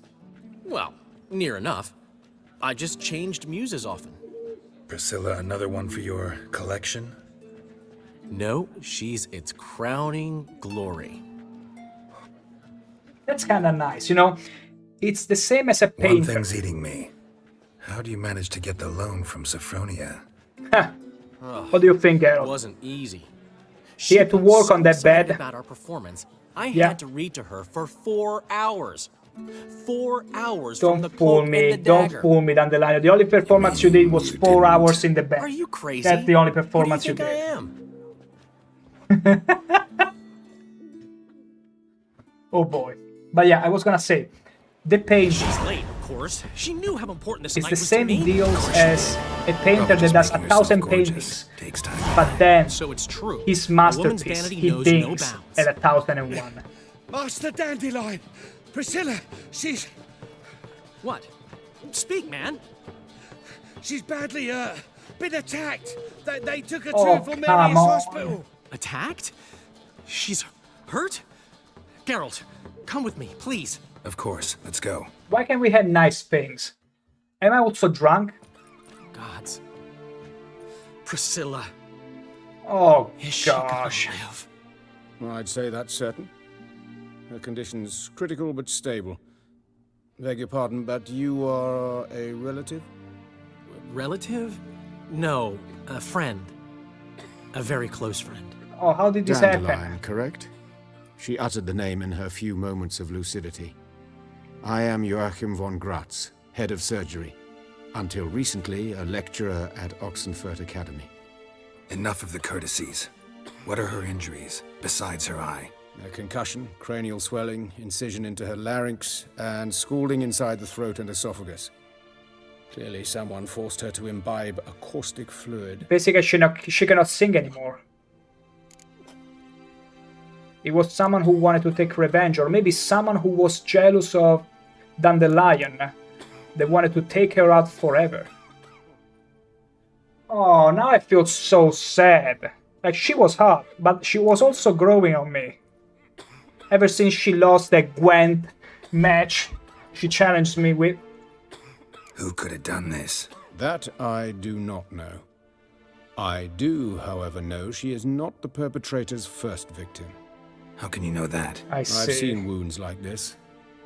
Well, near enough. I just changed muses often. Priscilla, another one for your collection? No, she's its crowning glory. That's kind of nice, you know? It's the same as a One painter. thing's eating me. How do you manage to get the loan from Sophronia? What do you think, It Geralt? wasn't easy. She had to got work so on that excited bed. about our performance. I Yeah. had to read to her for 4 hours. 4 hours from the Don't fool cloak me. and the Don't dagger. fool me, Dandelion. The only performance you did was 4 hours in the bed. Are you crazy? That's the only performance Who do you think did. I am? Oh boy. But yeah, I was gonna say, the painting She's late, of course. She knew how important this is night the was same to me. deal as a painter that does 1,000 paintings. Takes time. But then, So it's true. his A woman's masterpiece, vanity he knows no dings bounds. at 1,001. Master Dandelion! Priscilla, she's What? Speak, man. badly been attacked. They took her to Oh, Infirmarius come on. Hospital. Attacked? She's hurt? Geralt, come with me, please. Of course. Let's go. Why can't we have nice things? Am I also drunk? Gods. Priscilla. Oh, Is she gonna gosh. live? I'd say that's certain. Her condition's critical but stable. Beg your pardon, but you are a relative? Relative? No, a friend. A very close friend. Oh, how did this Dandelion, happen? correct? She uttered the name in her few moments of lucidity. I am Joachim von Gratz, head of surgery. Until recently, a lecturer at Oxenfurt Academy. Enough of the courtesies. What are her injuries, besides her eye? A concussion, cranial swelling, incision into her larynx, and scalding inside the throat and esophagus. Clearly someone forced her to imbibe a caustic fluid. Basically, she cannot sing anymore. It was someone who wanted to take revenge, or maybe someone who was jealous of Dandelion. They wanted to take her out forever. Oh, now I feel so sad. Like, she was hot, but she was also growing on me. Ever since she lost that Gwent match she challenged me with. Who could have done this? That I do not know. I do, however, know she is not the perpetrator's first victim. How can you know that? I see. I've seen wounds like this.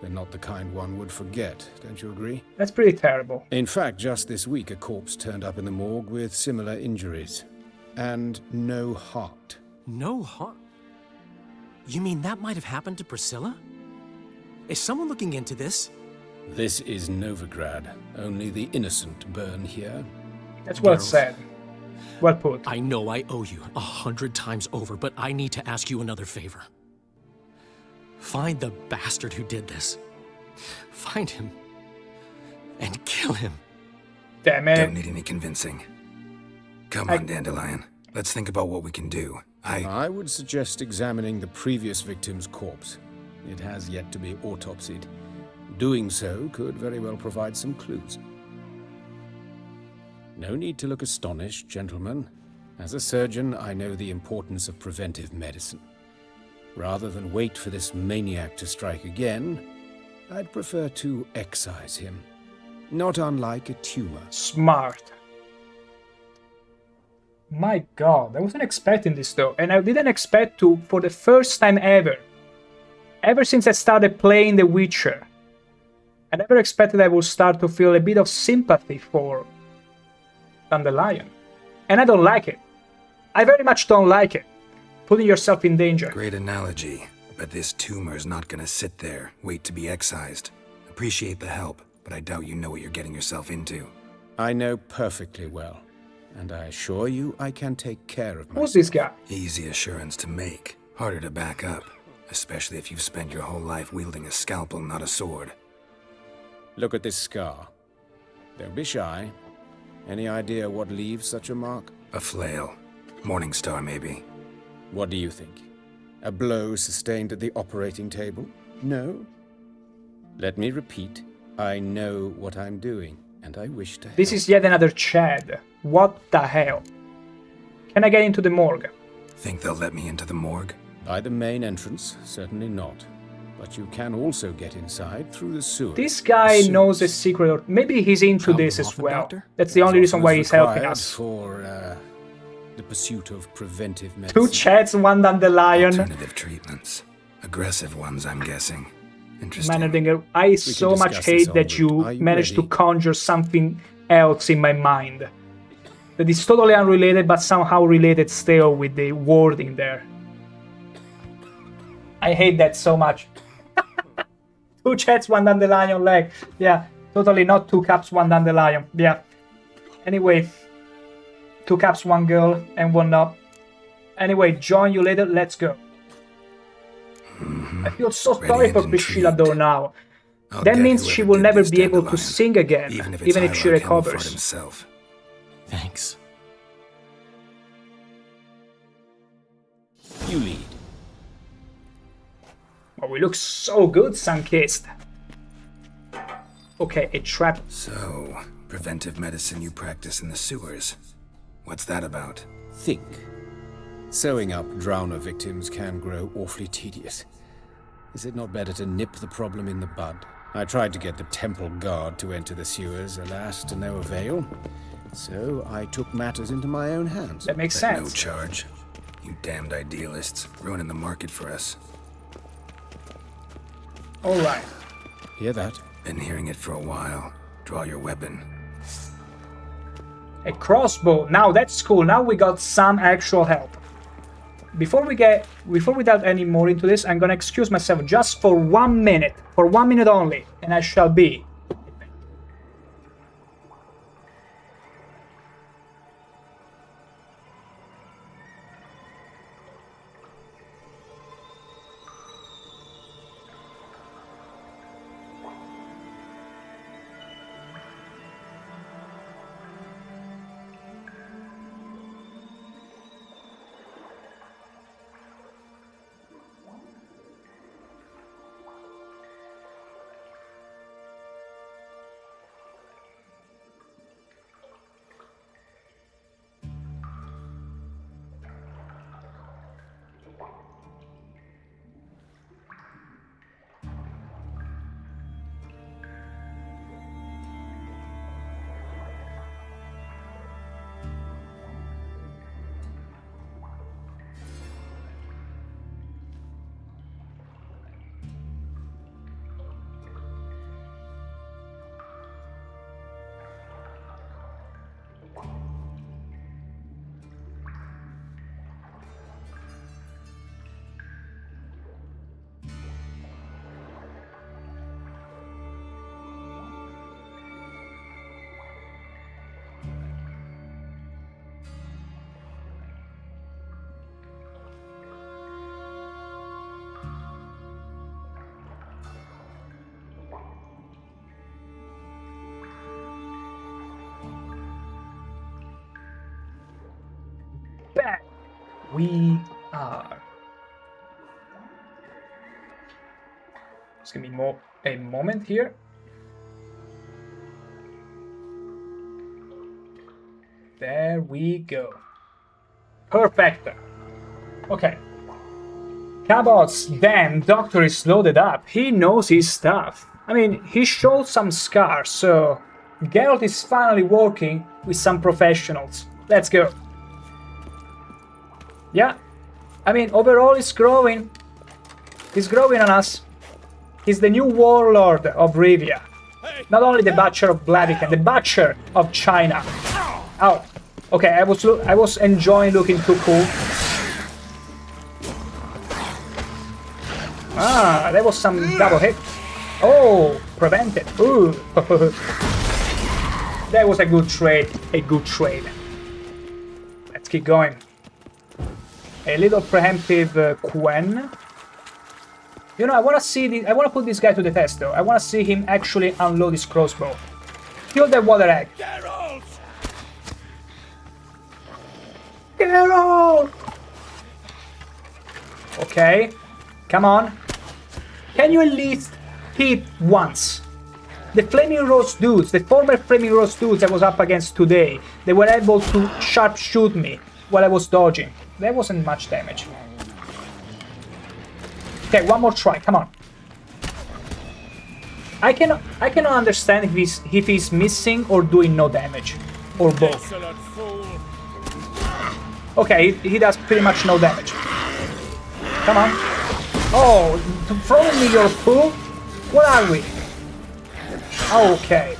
They're not the kind one would forget, don't you agree? That's pretty terrible. In fact, just this week a corpse turned up in the morgue with similar injuries. And no heart. No heart? You mean that might have happened to Priscilla? Is someone looking into this? This is Novigrad. Only the innocent burn here. That's well said. Well put. I know I owe you 100 times over, but I need to ask you another favor. Find the bastard who did this. Find him. And kill him. Damn it. Don't need any convincing. Come on, Dandelion. Let's think about what we can do. I would suggest examining the previous victim's corpse. It has yet to be autopsied. Doing so could very well provide some clues. No need to look astonished, gentlemen. As a surgeon, I know the importance of preventive medicine. Rather than wait for this maniac to strike again, I'd prefer to excise him. Not unlike a tumor. Smart. My god, I wasn't expecting this though, and I didn't expect to for the first time ever since I started playing The Witcher. I never expected I would start to feel a bit of sympathy for Dandelion. And I don't like it. I very much don't like it. Putting yourself in danger. Great analogy, but this tumor's not gonna sit there, wait to be excised. Appreciate the help, but I doubt you know what you're getting yourself into. I know perfectly well, and I assure you I can take care of myself. Who's this guy? Easy assurance to make, harder to back up, especially if you've spent your whole life wielding a scalpel, not a sword. Look at this scar. Don't be shy. Any idea what leaves such a mark? A flail. Morningstar, maybe. What do you think? A blow sustained at the operating table? No? Let me repeat. I know what I'm doing, and I wish to help. This is yet another Chad. What the hell? Can I get into the morgue? Think they'll let me into the morgue? By the main entrance, certainly not. But you can also get inside through the sewer. This guy knows a secret, or maybe he's into this as well. That's the only reason why he's helping us. For the pursuit of preventive medicine. 2 Chads, 1 Dandelion. Alternative treatments. Aggressive ones, I'm guessing. Interesting. Mannerdinger, I so much hate that you managed to conjure something else in my mind. That is totally unrelated, but somehow related still with the wording there. I hate that so much. 2 Chads, 1 Dandelion leg. Yeah, totally not 2 cups, 1 Dandelion. Yeah. Anyway, 2 cups, 1 girl, and 1 not. Anyway, join you later. Let's go. I feel so sorry for Priscilla though now. That means she will never be able to sing again, even if she recovers. Thanks. You lead. Oh, we look so good, sun-kissed. Okay, a trap. So, preventive medicine you practice in the sewers. What's that about? Think. Sewing up drowner victims can grow awfully tedious. Is it not better to nip the problem in the bud? I tried to get the temple guard to enter the sewers, alas, to no avail. So I took matters into my own hands. That makes sense. No charge. You damned idealists, ruining the market for us. Alright. Hear that? Been hearing it for a while. Draw your weapon. A crossbow. Now that's cool. Now we got some actual help. Before we delve any more into this, I'm gonna excuse myself just for 1 minute. For 1 minute only. And I shall be. we are. Just give me a moment here. There we go. Perfect. Okay. Cabot's damn doctor is loaded up. He knows his stuff. I mean, he showed some scars, so Geralt is finally working with some professionals. Let's go. Yeah. I mean, overall he's growing. He's growing on us. He's the new warlord of Rivia. Not only the Butcher of Blaviken, the Butcher of China. Oh, okay, I was enjoying looking too cool. Ah, there was some double hit. Oh, prevented. Ooh. That was a good trade. A good trade. Let's keep going. A little preemptive Quen. You know, I want to put this guy to the test, though. I want to see him actually unload his crossbow. Kill that water egg. Geralt! Okay. Come on. Can you at least hit once? The Flaming Rose dudes, the former Flaming Rose dudes I was up against today, they were able to sharpshoot me while I was dodging. There wasn't much damage. Okay, one more try, come on. I cannot understand if he's missing or doing no damage. Or both. Okay, he does pretty much no damage. Come on. Oh, throwing me your poo? What are we? Okay.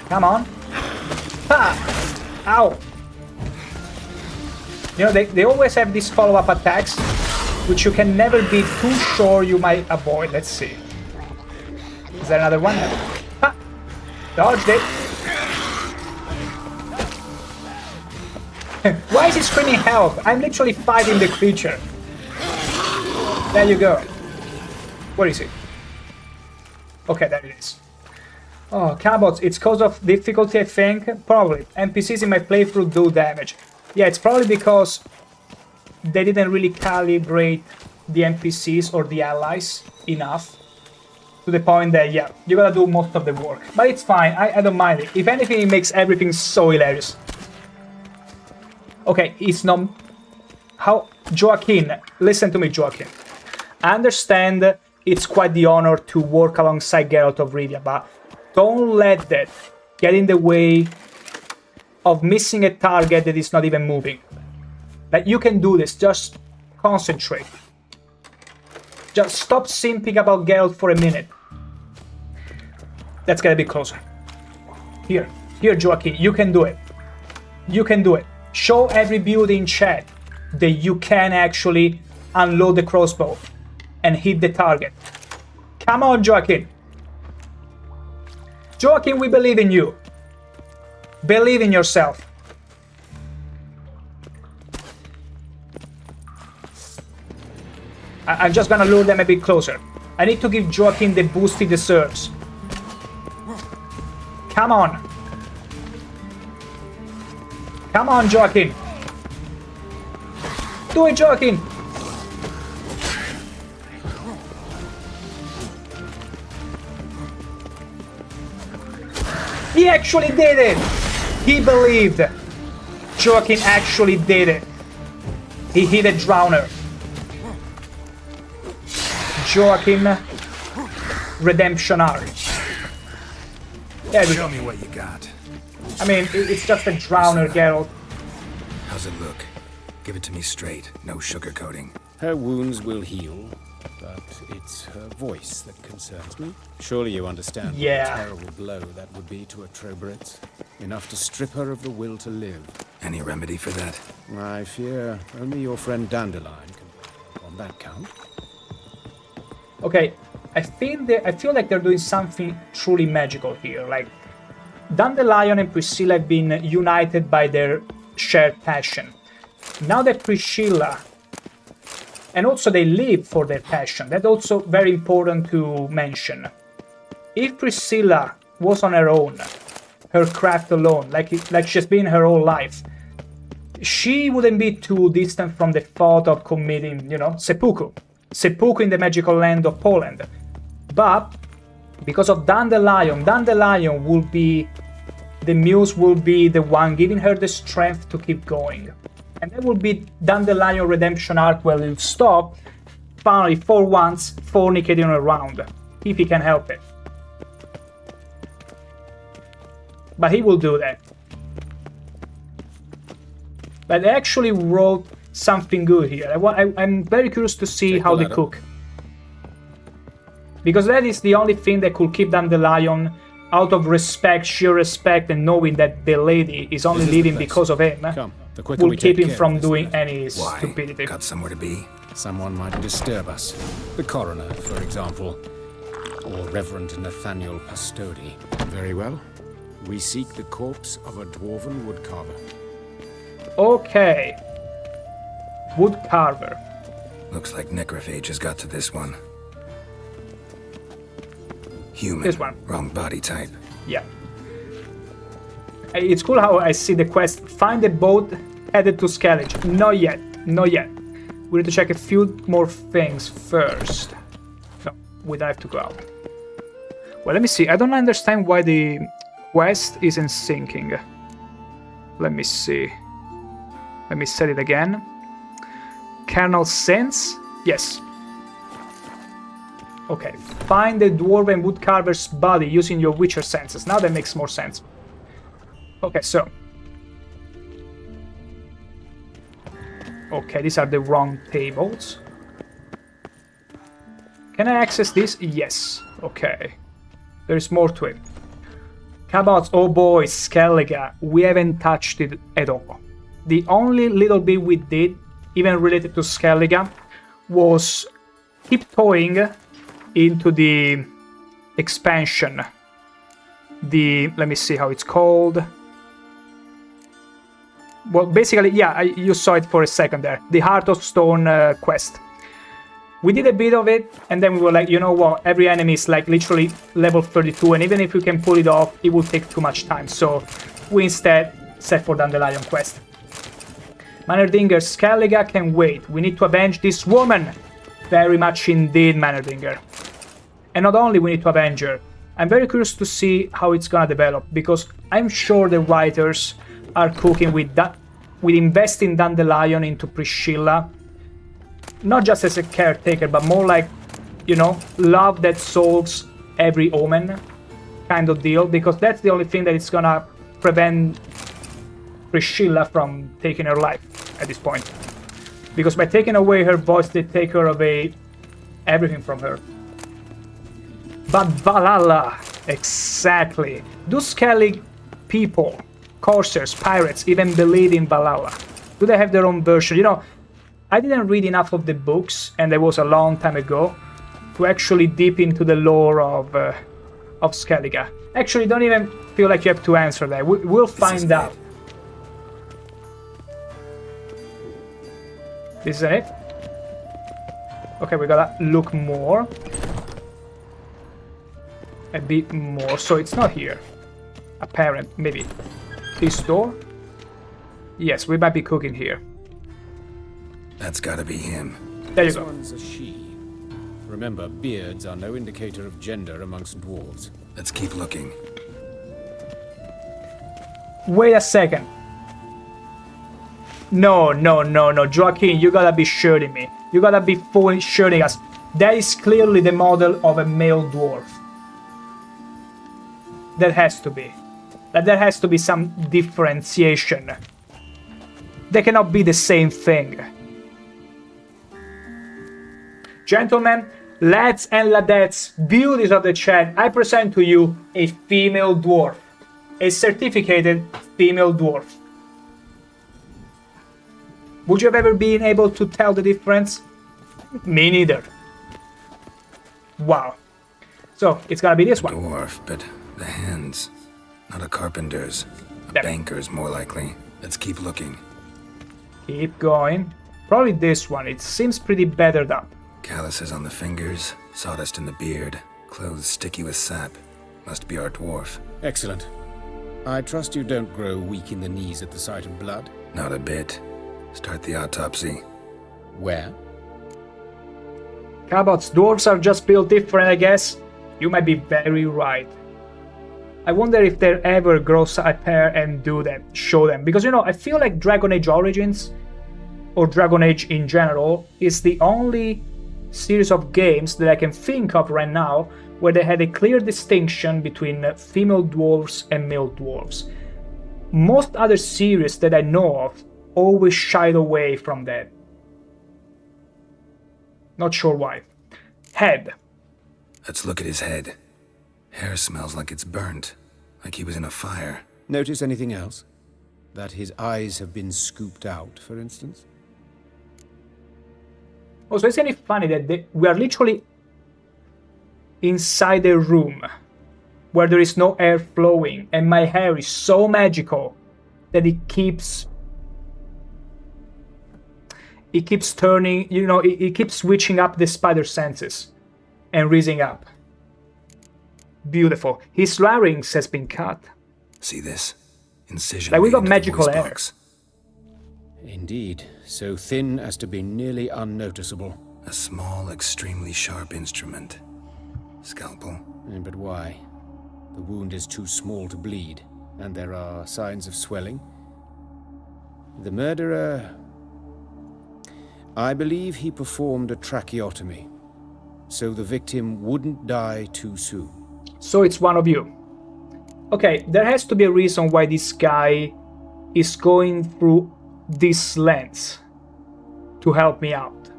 Come on. Ha! Ow! You know, they always have these follow-up attacks, which you can never be too sure you might avoid. Let's see. Is there another one? Ha! Dodged it. Why is he screaming help? I'm literally fighting the creature. There you go. Where is he? Okay, there it is. Oh, Cabot, it's cause of difficulty, I think? Probably. NPCs in my playthrough do damage. Yeah, it's probably because they didn't really calibrate the NPCs or the allies enough. To the point that, yeah, you gotta do most of the work. But it's fine, I don't mind it. If anything, it makes everything so hilarious. Okay, it's not... How... Joaquin, listen to me, Joaquin. I understand it's quite the honor to work alongside Geralt of Rivia, but don't let that get in the way of missing a target that is not even moving. Like, you can do this, just concentrate. Just stop simping about Geralt for a minute. Let's get a bit closer. Here, Joaquin, you can do it. You can do it. Show every beauty in chat that you can actually unload the crossbow and hit the target. Come on, Joaquin. Joaquin, we believe in you. Believe in yourself. I'm just gonna lure them a bit closer. I need to give Joaquin the boost he deserves. Come on. Come on, Joaquin. Do it, Joaquin. He actually did it. He believed. Joaquin actually did it. He hit a drowner. Joaquin Redemption arc. Show me what you got. I mean, it's just a drowner, Geralt. How's it look? Give it to me straight, no sugarcoating. Her wounds will heal, but it's her voice that concerns me. Surely you understand what a terrible blow that would be to a Trobritz. Enough to strip her of the will to live. Any remedy for that? I fear only your friend Dandelion can on that count. Okay, I feel like they're doing something truly magical here. Like, Dandelion and Priscilla have been united by their shared passion. Now that Priscilla, and also they live for their passion, that's also very important to mention. If Priscilla was on her own, her craft alone, like she's been her whole life, she wouldn't be too distant from the thought of committing, you know, seppuku. Seppuku in the magical land of Poland. But because of Dandelion, Dandelion will be, the muse will be the one giving her the strength to keep going. And that will be Dandelion redemption arc where he'll stop, finally for once, fornicating around, if he can help it. But he will do that. But they actually wrote something good here. I'm very curious to see how they cook. Because that is the only thing that could keep Dandelion out of respect, sheer respect, and knowing that the lady is only living because of him. Will keep him from doing any stupidity. Got somewhere to be? Someone might disturb us. The coroner, for example. Or Reverend Nathaniel Pastodi. Very well. We seek the corpse of a dwarven woodcarver. Okay. Woodcarver. Looks like necrophage has got to this one. Human. This one. Wrong body type. Yeah. It's cool how I see the quest. Find a boat headed to Skellige. Not yet. Not yet. We need to check a few more things first. No, we don't have to go out. Well, let me see. I don't understand why the quest isn't syncing. Let me see. Let me set it again. Kernel sense? Yes. Okay. Find the dwarven woodcarver's body using your Witcher senses. Now that makes more sense. Okay, so. Okay, these are the wrong tables. Can I access this? Yes. Okay. There's more to it. Cabots, oh boy, Skellige. We haven't touched it at all. The only little bit we did, even related to Skellige, was tiptoeing into the expansion. Let me see how it's called. Well, basically, yeah, you saw it for a second there. The Heart of Stone quest. We did a bit of it, and then we were like, you know what, every enemy is like literally level 32, and even if we can pull it off, it will take too much time. So we instead set for Dandelion quest. Mannerdinger, Skellige can wait. We need to avenge this woman. Very much indeed, Mannerdinger. And not only we need to avenge her, I'm very curious to see how it's gonna develop, because I'm sure the writers are cooking with that, with investing Dandelion into Priscilla, not just as a caretaker, but more like, you know, love that solves every omen kind of deal, because that's the only thing that is gonna prevent Priscilla from taking her life at this point. Because by taking away her voice, they take her away everything from her. But Valhalla, exactly. Do Skellige people, corsairs, pirates, even believe in Valhalla? Do they have their own version? You know, I didn't read enough of the books, and that was a long time ago, to actually deep into the lore of Skellige. Actually, don't even feel like you have to answer that. We'll find out. This is it? Okay, we gotta look more. A bit more. So it's not here. Apparent, maybe. This door? Yes, we might be cooking here. That's gotta be him. There you This go. one's a she. Remember, beards are no indicator of gender amongst dwarves. Let's keep looking. Wait a second. No, Joaquin, you gotta be shirting me. You gotta be fully shirting us. That is clearly the model of a male dwarf. That has to be. There has to be some differentiation. They cannot be the same thing. Gentlemen, lads and ladettes, beauties of the chat, I present to you a female dwarf. A certificated female dwarf. Would you have ever been able to tell the difference? Me neither. Wow. So, it's gonna be this one. Dwarf, but the hands. Not a carpenter's. A banker's, more likely. Let's keep looking. Keep going. Probably this one. It seems pretty bettered up. Calluses on the fingers, sawdust in the beard, clothes sticky with sap. Must be our dwarf. Excellent. I trust you don't grow weak in the knees at the sight of blood. Not a bit. Start the autopsy. Where? Cabots, dwarves are just built different, I guess. You might be very right. I wonder if they ever grow a pair and do them, show them. Because, you know, I feel like Dragon Age Origins, or Dragon Age in general, is the only series of games that I can think of right now where they had a clear distinction between female dwarves and male dwarves. Most other series that I know of always shied away from that. Not sure why. Head. Let's look at his head. Hair smells like it's burnt, like he was in a fire. Notice anything else? That his eyes have been scooped out, for instance? Also, isn't it funny that we are literally inside a room where there is no air flowing, and my hair is so magical that it keeps turning, you know, it keeps switching up the spider senses and raising up. Beautiful. His larynx has been cut. See this? Incision. Like we got into the magical voice hair. box. Indeed, so thin as to be nearly unnoticeable. A small, extremely sharp instrument. Scalpel. But why? The wound is too small to bleed, and there are signs of swelling. The murderer... I believe he performed a tracheotomy, so the victim wouldn't die too soon. So it's one of you. Okay, there has to be a reason why this guy is going through this lens to help me out.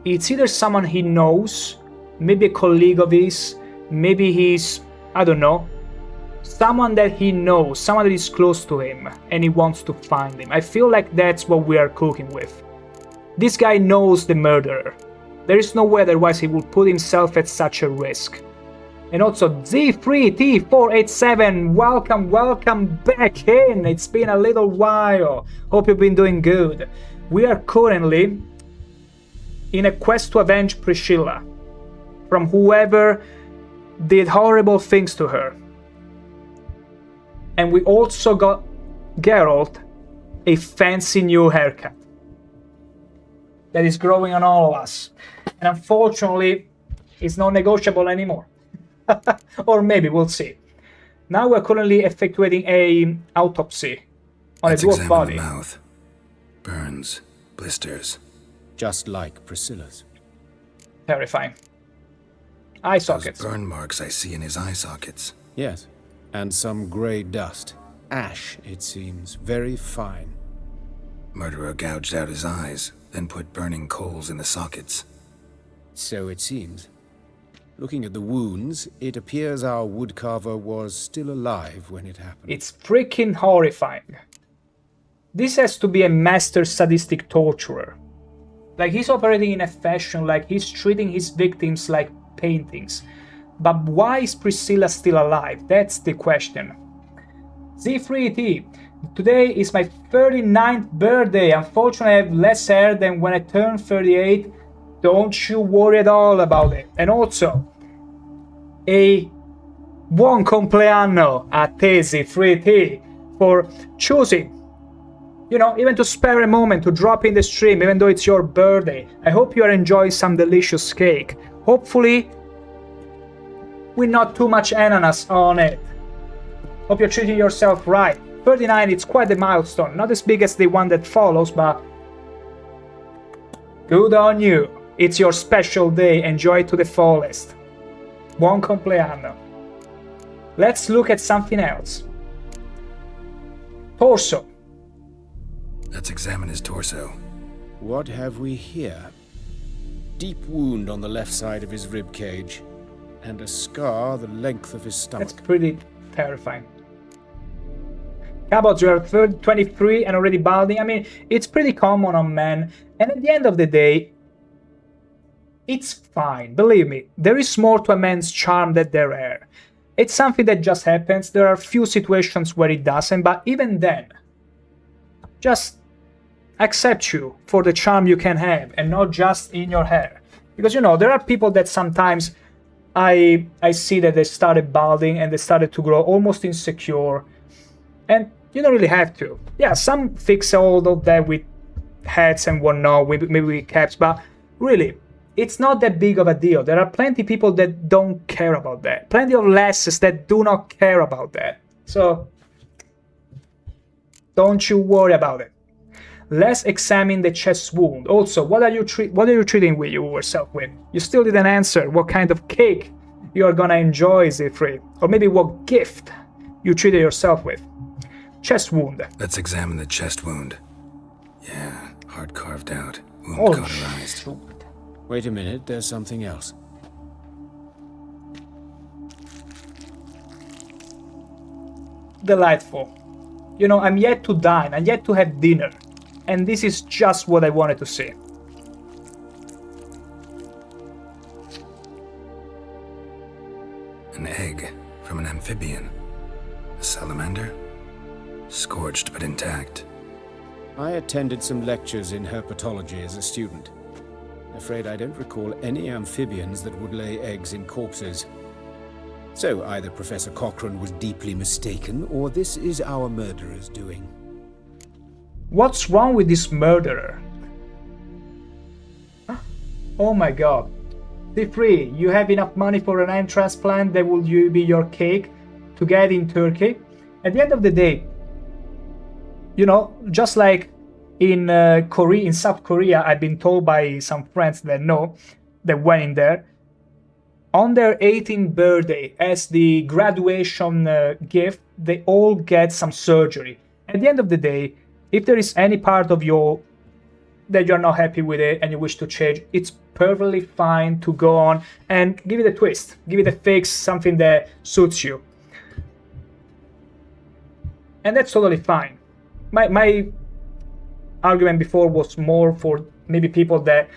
It's either someone he knows, maybe a colleague of his, maybe he's, I don't know, someone that he knows, someone that is close to him, and he wants to find him. I feel like that's what we are cooking with. This guy knows the murderer. There is no way otherwise he would put himself at such a risk. And also Z3T487, welcome back in. It's been a little while. Hope you've been doing good. We are currently in a quest to avenge Priscilla from whoever did horrible things to her. And we also got Geralt a fancy new haircut that is growing on all of us. And unfortunately, it's not negotiable anymore. Or maybe, we'll see. Now we're currently effectuating a autopsy on Let's a dwarf examine body. the mouth. Burns, blisters. Just like Priscilla's. Terrifying. Eye sockets. Those burn marks I see in his eye sockets. Yes, and some grey dust. Ash, it seems, very fine. Murderer gouged out his eyes, then put burning coals in the sockets. So it seems. Looking at the wounds, it appears our woodcarver was still alive when it happened. It's freaking horrifying. This has to be a master sadistic torturer. Like, he's operating in a fashion like he's treating his victims like paintings. But why is Priscilla still alive? That's the question. Z3T, today is my 39th birthday. Unfortunately, I have less hair than when I turned 38. Don't you worry at all about it. And also, a buon compleanno a te, Z3T, for choosing, you know, even to spare a moment to drop in the stream, even though it's your birthday. I hope you are enjoying some delicious cake. Hopefully, with not too much ananas on it. Hope you're treating yourself right. 39, it's quite a milestone. Not as big as the one that follows, but good on you. It's your special day. Enjoy it to the fullest. Buon compleanno. Let's look at something else. Torso. Let's examine his torso. What have we here? Deep wound on the left side of his rib cage, and a scar the length of his stomach. That's pretty terrifying. Cabots, you are 23 and already balding. I mean, it's pretty common on men. And at the end of the day, it's fine. Believe me, there is more to a man's charm than their hair. It's something that just happens. There are few situations where it doesn't, but even then, just accept you for the charm you can have and not just in your hair. Because, you know, there are people that sometimes I see that they started balding and they started to grow almost insecure. And You don't really have to. Yeah, some fix all of that with hats and whatnot, maybe with caps, but really, it's not that big of a deal. There are plenty of people that don't care about that. Plenty of lasses that do not care about that. So, don't you worry about it. Let's examine the chest wound. Also, what are you treating yourself with? You still didn't answer what kind of cake you are gonna enjoy, Siegfried, or maybe what gift you treated yourself with. Chest wound. Let's examine the chest wound. Yeah, hard carved out. Wound cauterized. Wait a minute, there's something else. Delightful. You know, I'm yet to dine, I'm yet to have dinner, and this is just what I wanted to see. An egg from an amphibian. A salamander? Scorched but intact. I attended some lectures in herpetology as a student. Afraid I don't recall any amphibians that would lay eggs in corpses. So either Professor Cochrane was deeply mistaken, or this is our murderer's doing. What's wrong with this murderer? Oh my god. Siegfried, you have enough money for an ant transplant that will be your cake to get in Turkey? At the end of the day, you know, just like in South Korea, I've been told by some friends that know, that went in there, on their 18th birthday, as the graduation gift, they all get some surgery. At the end of the day, if there is any part of you that you're not happy with it and you wish to change, it's perfectly fine to go on and give it a twist, give it a fix, something that suits you. And that's totally fine. My argument before was more for maybe people that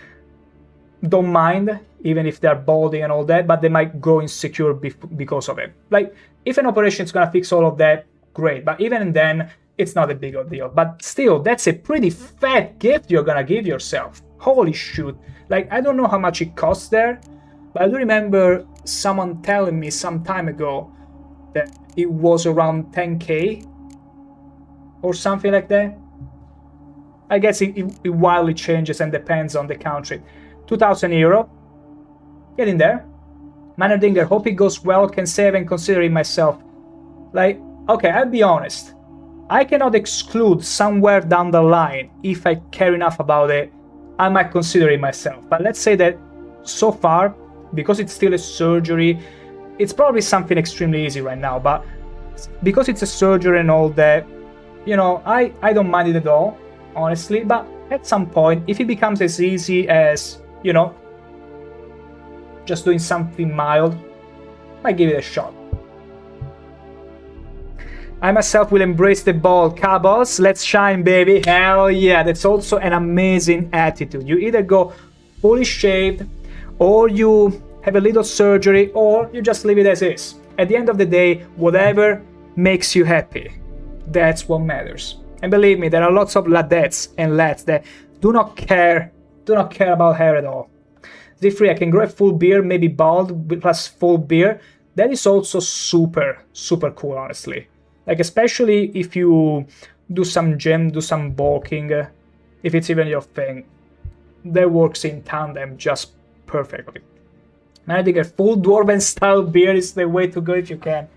don't mind, even if they're balding and all that, but they might grow insecure because of it. Like, if an operation is gonna fix all of that, great. But even then, it's not a big deal. But still, that's a pretty fat gift you're gonna give yourself. Holy shoot. Like, I don't know how much it costs there, but I do remember someone telling me some time ago that it was around 10k or something like that. I guess it wildly changes and depends on the country. 2,000 euro. Get in there. Mannerdinger, hope it goes well, can save and consider it myself. Like, okay, I'll be honest. I cannot exclude somewhere down the line, if I care enough about it, I might consider it myself. But let's say that so far, because it's still a surgery, it's probably something extremely easy right now, but because it's a surgery and all that, you know, I don't mind it at all, honestly, but at some point, if it becomes as easy as, you know, just doing something mild, I might give it a shot. I myself will embrace the ball. Cabos, let's shine, baby. Hell yeah, that's also an amazing attitude. You either go fully shaved, or you have a little surgery, or you just leave it as is. At the end of the day, whatever makes you happy, that's what matters. And believe me, there are lots of ladettes and lads that do not care about hair at all. Siegfried, I can grow a full beard, maybe bald plus full beard. That is also super, super cool, honestly. Like, especially if you do some gym, do some bulking, if it's even your thing. That works in tandem just perfectly. And I think a full dwarven style beard is the way to go if you can.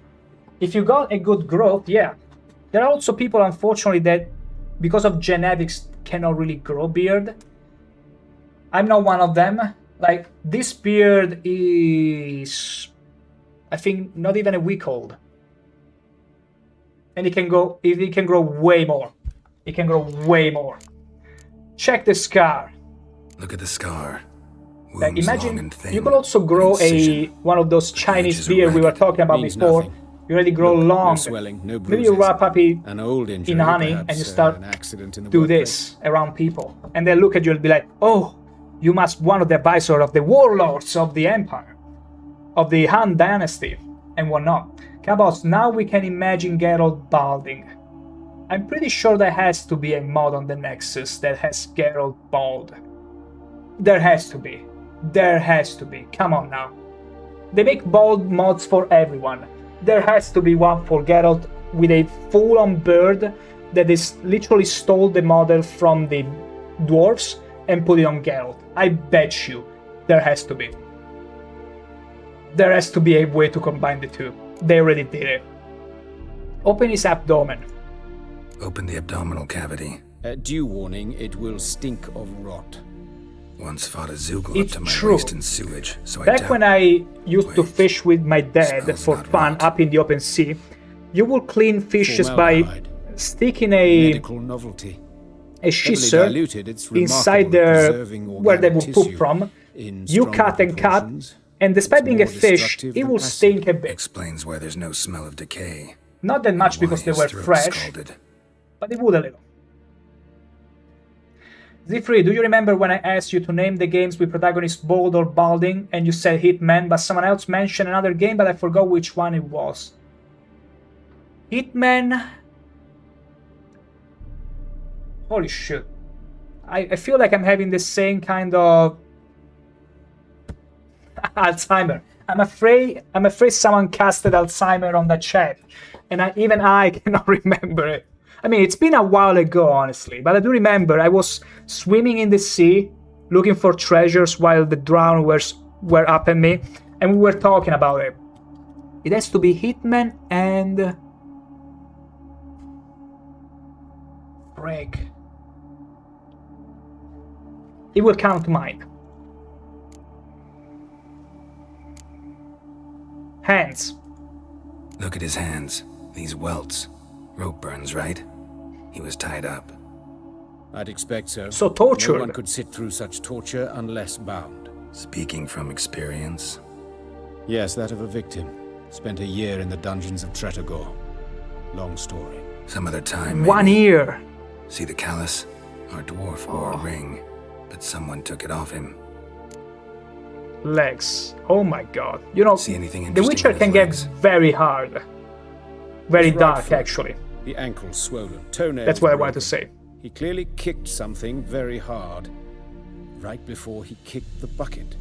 If you got a good growth, yeah. There are also people, unfortunately, that because of genetics cannot really grow beard. I'm not one of them. Like, this beard is, I think, not even a week old. And it can grow way more. It can grow way more. Check the scar. Look at the scar. Like, imagine you could also grow one of those Chinese beard we were talking about before. You already grow long. No swelling, no bruises. Maybe you wrap up an old injury, in honey perhaps, and you start an accident in the do workplace. this around people. And they look at you and be like, oh, you must be one of the advisors of the warlords of the empire, of the Han dynasty, and whatnot. Cabos, now we can imagine Geralt balding. I'm pretty sure there has to be a mod on the Nexus that has Geralt bald. There has to be. There has to be. Come on now. They make bald mods for everyone. There has to be one for Geralt with a full-on bird that is literally stole the model from the dwarves and put it on Geralt. I bet you there has to be. There has to be a way to combine the two. They already did it. Open his abdomen. Open the abdominal cavity. Due warning, it will stink of rot. Once fought a Zoogle It's up to my true. waist in sewage, so I Back doubt... when I used to fish with my dad for fun up in the open sea, you would clean fishes by Formaldehyde. sticking a Medical novelty. a Heavily scissor diluted, it's inside remarkable at their preserving where they organic would poop tissue from. in You stronger cut and cut, proportions. and despite being a more fish, destructive it than will acid. stink a bit. Explains why there's no smell of decay. Not that much Why because they his were throat fresh, scalded. but it would a little. Z3, do you remember when I asked you to name the games with protagonists bald or balding, and you said Hitman, but someone else mentioned another game, but I forgot which one it was? Hitman... Holy shit. I feel like I'm having the same kind of... Alzheimer. I'm afraid someone casted Alzheimer on the chat, and even I cannot remember it. I mean, it's been a while ago, honestly, but I do remember I was swimming in the sea, looking for treasures while the drowners were up at me, and we were talking about it. It has to be Hitman and... Break. It will come to mind. Hands. Look at his hands. These welts. Rope burns, right? He was tied up. I'd expect so. So tortured. No one could sit through such torture unless bound. Speaking from experience? Yes, that of a victim. Spent a year in the dungeons of Tretogor. Long story. Some other time, 1 maybe. year. See the callus? Our dwarf wore a ring, but someone took it off him. Legs. Oh my god. You know, See anything The interesting Witcher on his can get legs? very hard. Very His right dark, foot. actually. The ankle swollen, toenails That's what I wanted broken. to say. He clearly kicked something very hard, right before he kicked the bucket.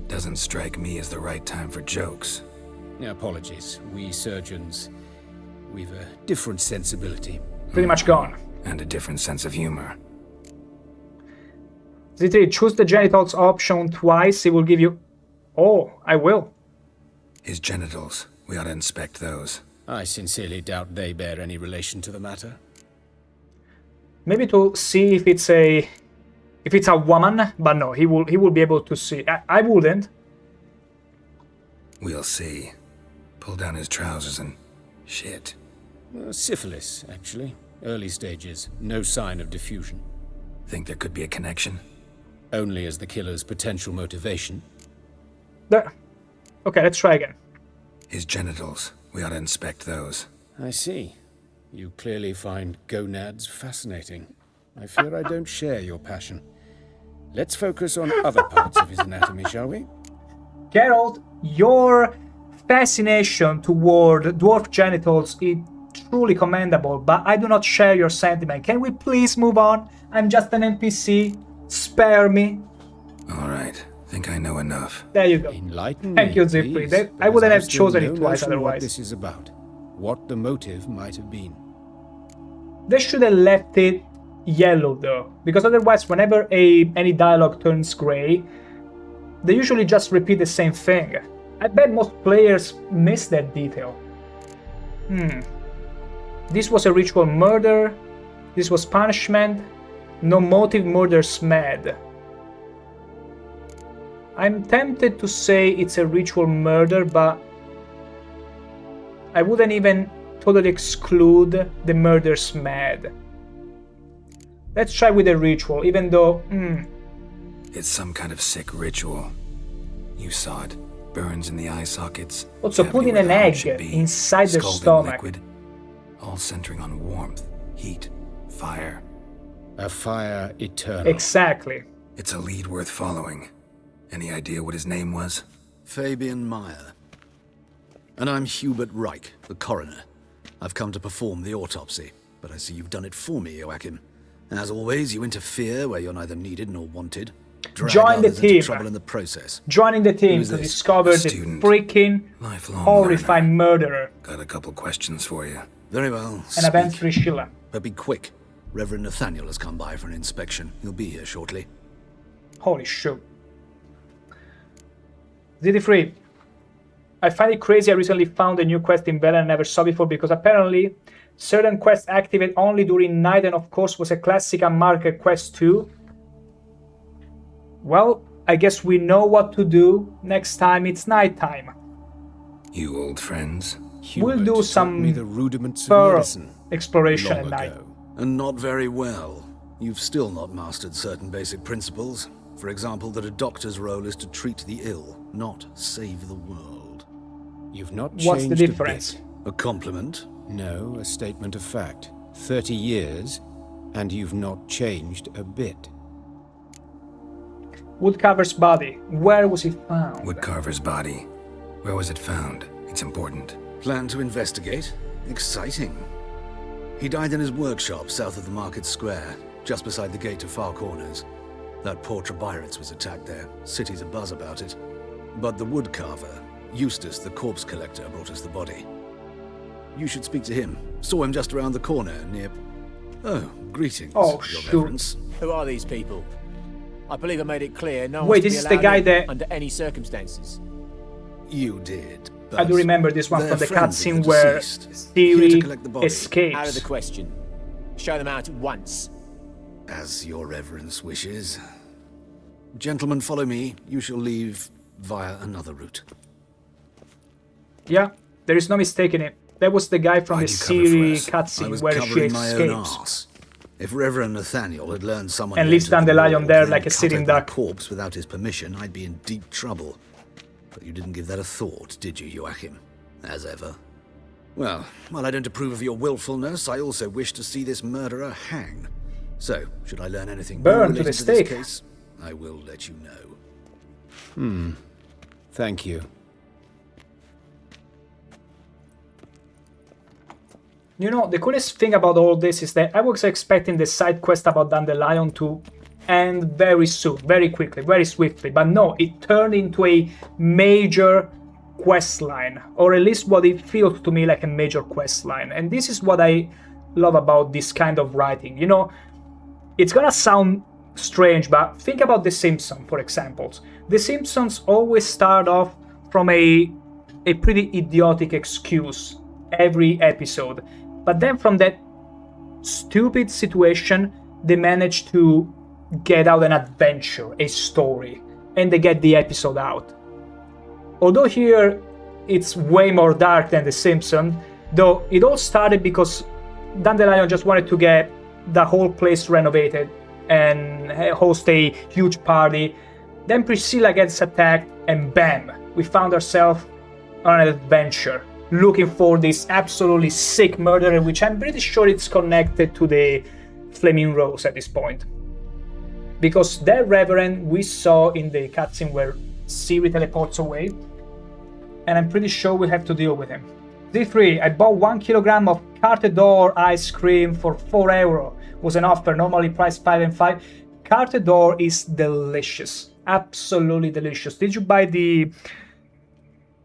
Doesn't strike me as the right time for jokes. Apologies, we surgeons, we've a different sensibility. Pretty much gone. And a different sense of humor. Z3, choose the genitals option twice, it will give you... Oh, I will. His genitals. We ought to inspect those. I sincerely doubt they bear any relation to the matter. Maybe to see if it's a woman, but no, he will be able to see. I wouldn't. We'll see. Pull down his trousers and... shit. Syphilis, actually. Early stages. No sign of diffusion. Think there could be a connection? Only as the killer's potential motivation. There. Okay, let's try again. His genitals. We ought to inspect those. I see. You clearly find gonads fascinating. I fear I don't share your passion. Let's focus on other parts of his anatomy, shall we? Geralt, your fascination toward dwarf genitals is truly commendable, but I do not share your sentiment. Can we please move on? I'm just an NPC. Spare me. Alright. Think I know enough. There you go. Enlighten Thank me, you, please, Zipri. I because wouldn't I've have still chosen no it twice notion What otherwise. this is about. What the motive might have been. They should have left it yellow though, because otherwise whenever any dialogue turns grey, they usually just repeat the same thing. I bet most players miss that detail. This was a ritual murder, this was punishment, no motive, murder's mad. I'm tempted to say it's a ritual murder, but I wouldn't even totally exclude the murder's mad. Let's try with a ritual, even though... It's some kind of sick ritual. You saw it. Burns in the eye sockets. Also, cavity putting where an the heart egg should be, inside their scalding stomach. liquid, all centering on warmth, heat, fire. A fire eternal. Exactly. It's a lead worth following. Any idea what his name was? Fabian Meyer. And I'm Hubert Reich, the coroner. I've come to perform the autopsy, but I see you've done it for me, Joachim. As always, you interfere where you're neither needed nor wanted. Join the others into team. trouble in the process. Joining the team Who's to this? discover the Student. freaking Lifelong horrifying murderer. Got a couple questions for you. Very well. And eventually Sheila. But be quick. Reverend Nathaniel has come by for an inspection. He'll be here shortly. Holy shit. ZD3. I find it crazy I recently found a new quest in Velen I never saw before because apparently certain quests activate only during night and of course was a classic unmarked quest too. Well, I guess we know what to do next time it's nighttime. You old friends? We'll do some me the rudiments of thorough medicine exploration long at night. ago. And not very well. You've still not mastered certain basic principles. For example, that a doctor's role is to treat the ill, not save the world. You've not What's the changed difference? a bit. A compliment? No, a statement of fact. 30 years, and you've not changed a bit. Woodcarver's body. Where was it found? Woodcarver's body. Where was it found? It's important. Plan to investigate? Exciting. He died in his workshop south of the market square, just beside the gate to Far Corners. That poor Trebirates was attacked there. City's abuzz about it. But the woodcarver, Eustace the corpse collector, brought us the body. You should speak to him. Saw him just around the corner near... Oh, greetings, Oh, Your shoot. Reverence. Who are these people? I believe I made it clear no Wait, one's to this be is the allowed guy in that- under any circumstances. You did. I do remember this one they're from the friends of cutscene the where deceased. Here to Ciri collect the body. escapes. Out of the question. Show them out at once. As your reverence wishes. Gentlemen, follow me. You shall leave via another route. Yeah, there is no mistaking it. That was the guy from Why'd the you cover for Ciri us? I cutscene was where she covering my own escapes. arse. If Reverend Nathaniel had learned someone And had leaves entered the Dandelion wall, there then like a cut sitting open a duck. corpse without his permission, I'd be in deep trouble. But you didn't give that a thought, did you, Joachim? As ever. Well, while I don't approve of your willfulness, I also wish to see this murderer hang. So, should I learn anything Burn more to the related to this stake. case, I will let you know. Thank you. You know, the coolest thing about all this is that I was expecting the side quest about Dandelion to end very soon, very quickly, very swiftly, but no, it turned into a major quest line, or at least what it feels to me like a major quest line. And this is what I love about this kind of writing. You know, it's gonna sound strange, but think about The Simpsons, for example. The Simpsons always start off from a pretty idiotic excuse every episode. But then from that stupid situation, they manage to get out an adventure, a story, and they get the episode out. Although here it's way more dark than The Simpsons, though it all started because Dandelion just wanted to get the whole place renovated and host a huge party. Then Priscilla gets attacked and bam, we found ourselves on an adventure looking for this absolutely sick murderer, which I'm pretty sure it's connected to the Flaming Rose at this point. Because that Reverend we saw in the cutscene where Ciri teleports away, and I'm pretty sure we'll have to deal with him. Z3, I bought 1 kilogram of Carte d'Or ice cream for €4. Was an offer, normally priced 5 and 5. Carte d'Or is delicious, absolutely delicious. Did you buy the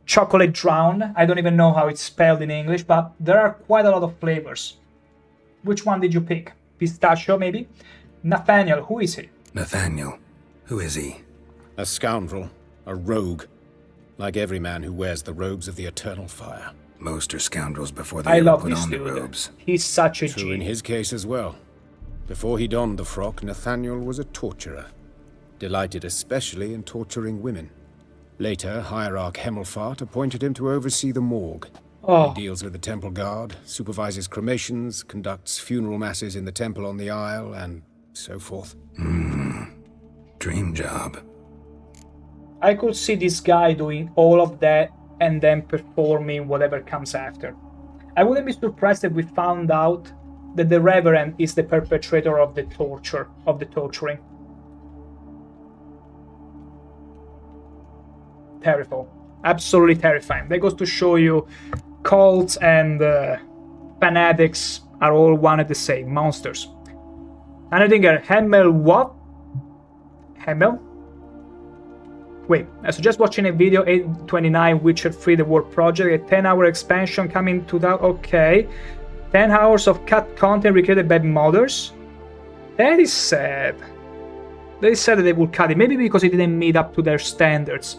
chocolate drown? I don't even know how it's spelled in English, but there are quite a lot of flavors. Which one did you pick? Pistachio, maybe? Nathaniel, who is he? Nathaniel. Who is he? A scoundrel. A rogue. Like every man who wears the robes of the Eternal Fire. Most are scoundrels before they I ever love put this on the dude. robes. He's such a True in G. his case as well. Before he donned the frock, Nathaniel was a torturer. Delighted especially in torturing women. Later, Hierarch Hemelfart appointed him to oversee the morgue. Oh. He deals with the temple guard, supervises cremations, conducts funeral masses in the temple on the Isle, and so forth. Dream job. I could see this guy doing all of that and then performing whatever comes after. I wouldn't be surprised if we found out that the Reverend is the perpetrator of the torture, of the torturing. Terrible. Absolutely terrifying. That goes to show you cults and fanatics are all one and the same. Monsters. Another Hemmel what? Hemel. Wait, I suggest watching a video 829 Witcher 3 The World Project, a 10-hour expansion coming to that. Okay. 10 hours of cut content recreated by modders. That is sad. They said that they would cut it, maybe because it didn't meet up to their standards.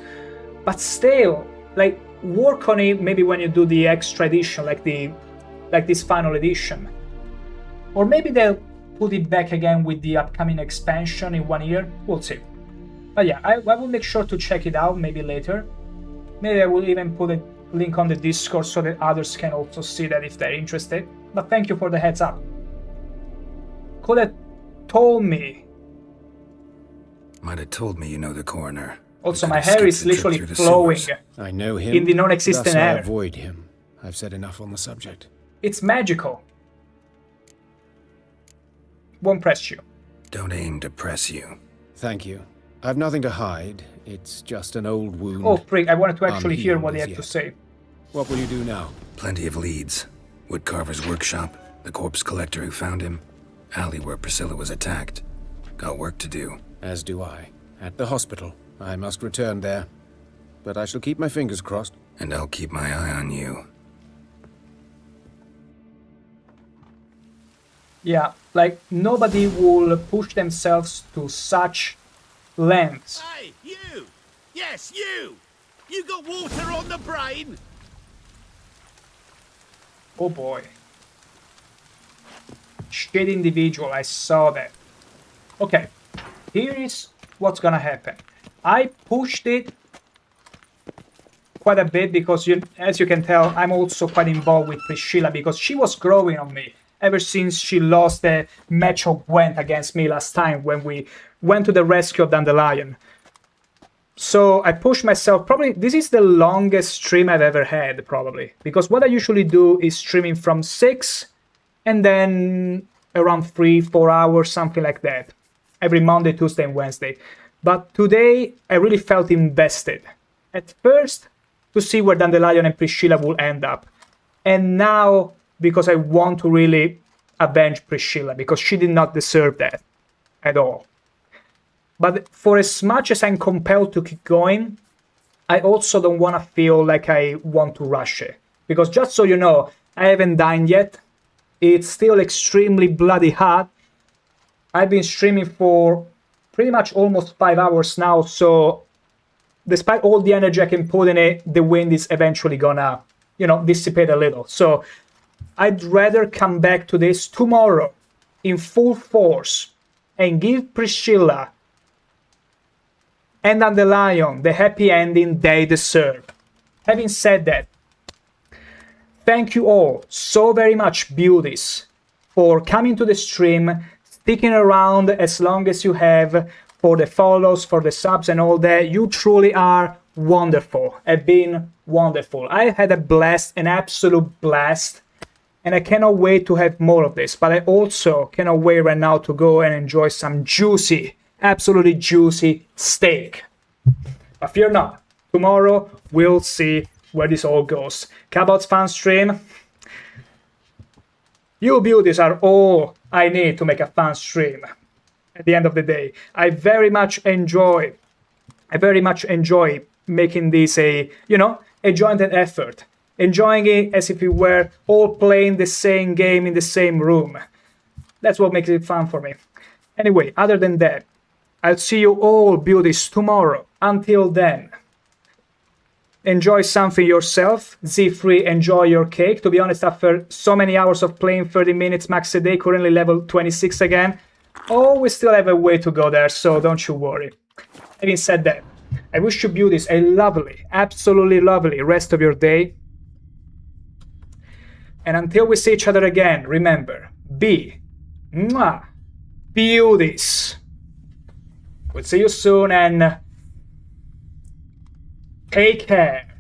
But still, like, work on it maybe when you do the extra edition, like this final edition. Or maybe they'll put it back again with the upcoming expansion in 1 year. We'll see. But yeah, I will make sure to check it out maybe later. Maybe I will even put a link on the Discord so that others can also see that if they're interested. But thank you for the heads up. Could have told me. Might have told me you know the coroner. Also, my hair is literally flowing. I know him. In the non-existent thus air. I avoid him. I've said enough on the subject. It's magical. Won't press you. Don't aim to press you. Thank you. I've nothing to hide. It's just an old wound. Oh, frick, I wanted to actually hear what he had to say. What will you do now? Plenty of leads. Woodcarver's workshop, the corpse collector who found him, alley where Priscilla was attacked. Got work to do. As do I. At the hospital. I must return there. But I shall keep my fingers crossed. And I'll keep my eye on you. Yeah, like, nobody will push themselves to such lengths. Hey, you! Yes, you! You got water on the brain? Oh boy. Shit individual, I saw that. Okay, here is what's gonna happen. I pushed it quite a bit because, as you can tell, I'm also quite involved with Priscilla because she was growing on me ever since she lost the match of Gwent against me last time when we went to the rescue of Dandelion. So I pushed myself. Probably this is the longest stream I've ever had, probably, because what I usually do is streaming from 6 and then around 3-4 hours, something like that, every Monday, Tuesday and Wednesday. But today I really felt invested. At first to see where Dandelion and Priscilla will end up, and now because I want to really avenge Priscilla because she did not deserve that at all. But for as much as I'm compelled to keep going, I also don't want to feel like I want to rush it. Because just so you know, I haven't dined yet. It's still extremely bloody hot. I've been streaming for pretty much almost 5 hours now, so despite all the energy I can put in it, the wind is eventually gonna, dissipate a little. So I'd rather come back to this tomorrow in full force and give Priscilla and Dandelion the happy ending they deserve. Having said that, thank you all so very much, beauties, for coming to the stream, sticking around as long as you have, for the follows, for the subs and all that. You truly are wonderful, have been wonderful. I had a blast, an absolute blast, and I cannot wait to have more of this, but I also cannot wait right now to go and enjoy some juicy, absolutely juicy steak. But fear not, tomorrow we'll see where this all goes. Cabot's fan stream. You beauties are all I need to make a fun stream at the end of the day. I very much enjoy making this a joint effort. Enjoying it as if we were all playing the same game in the same room. That's what makes it fun for me. Anyway, other than that, I'll see you all beauties tomorrow. Until then, enjoy something yourself. Z-Free, enjoy your cake. To be honest, after so many hours of playing 30 minutes max a day, currently level 26 again, we still have a way to go there, so don't you worry. Having said that, I wish you beauties a lovely, absolutely lovely rest of your day. And until we see each other again, remember, be beauties. We'll see you soon and take care.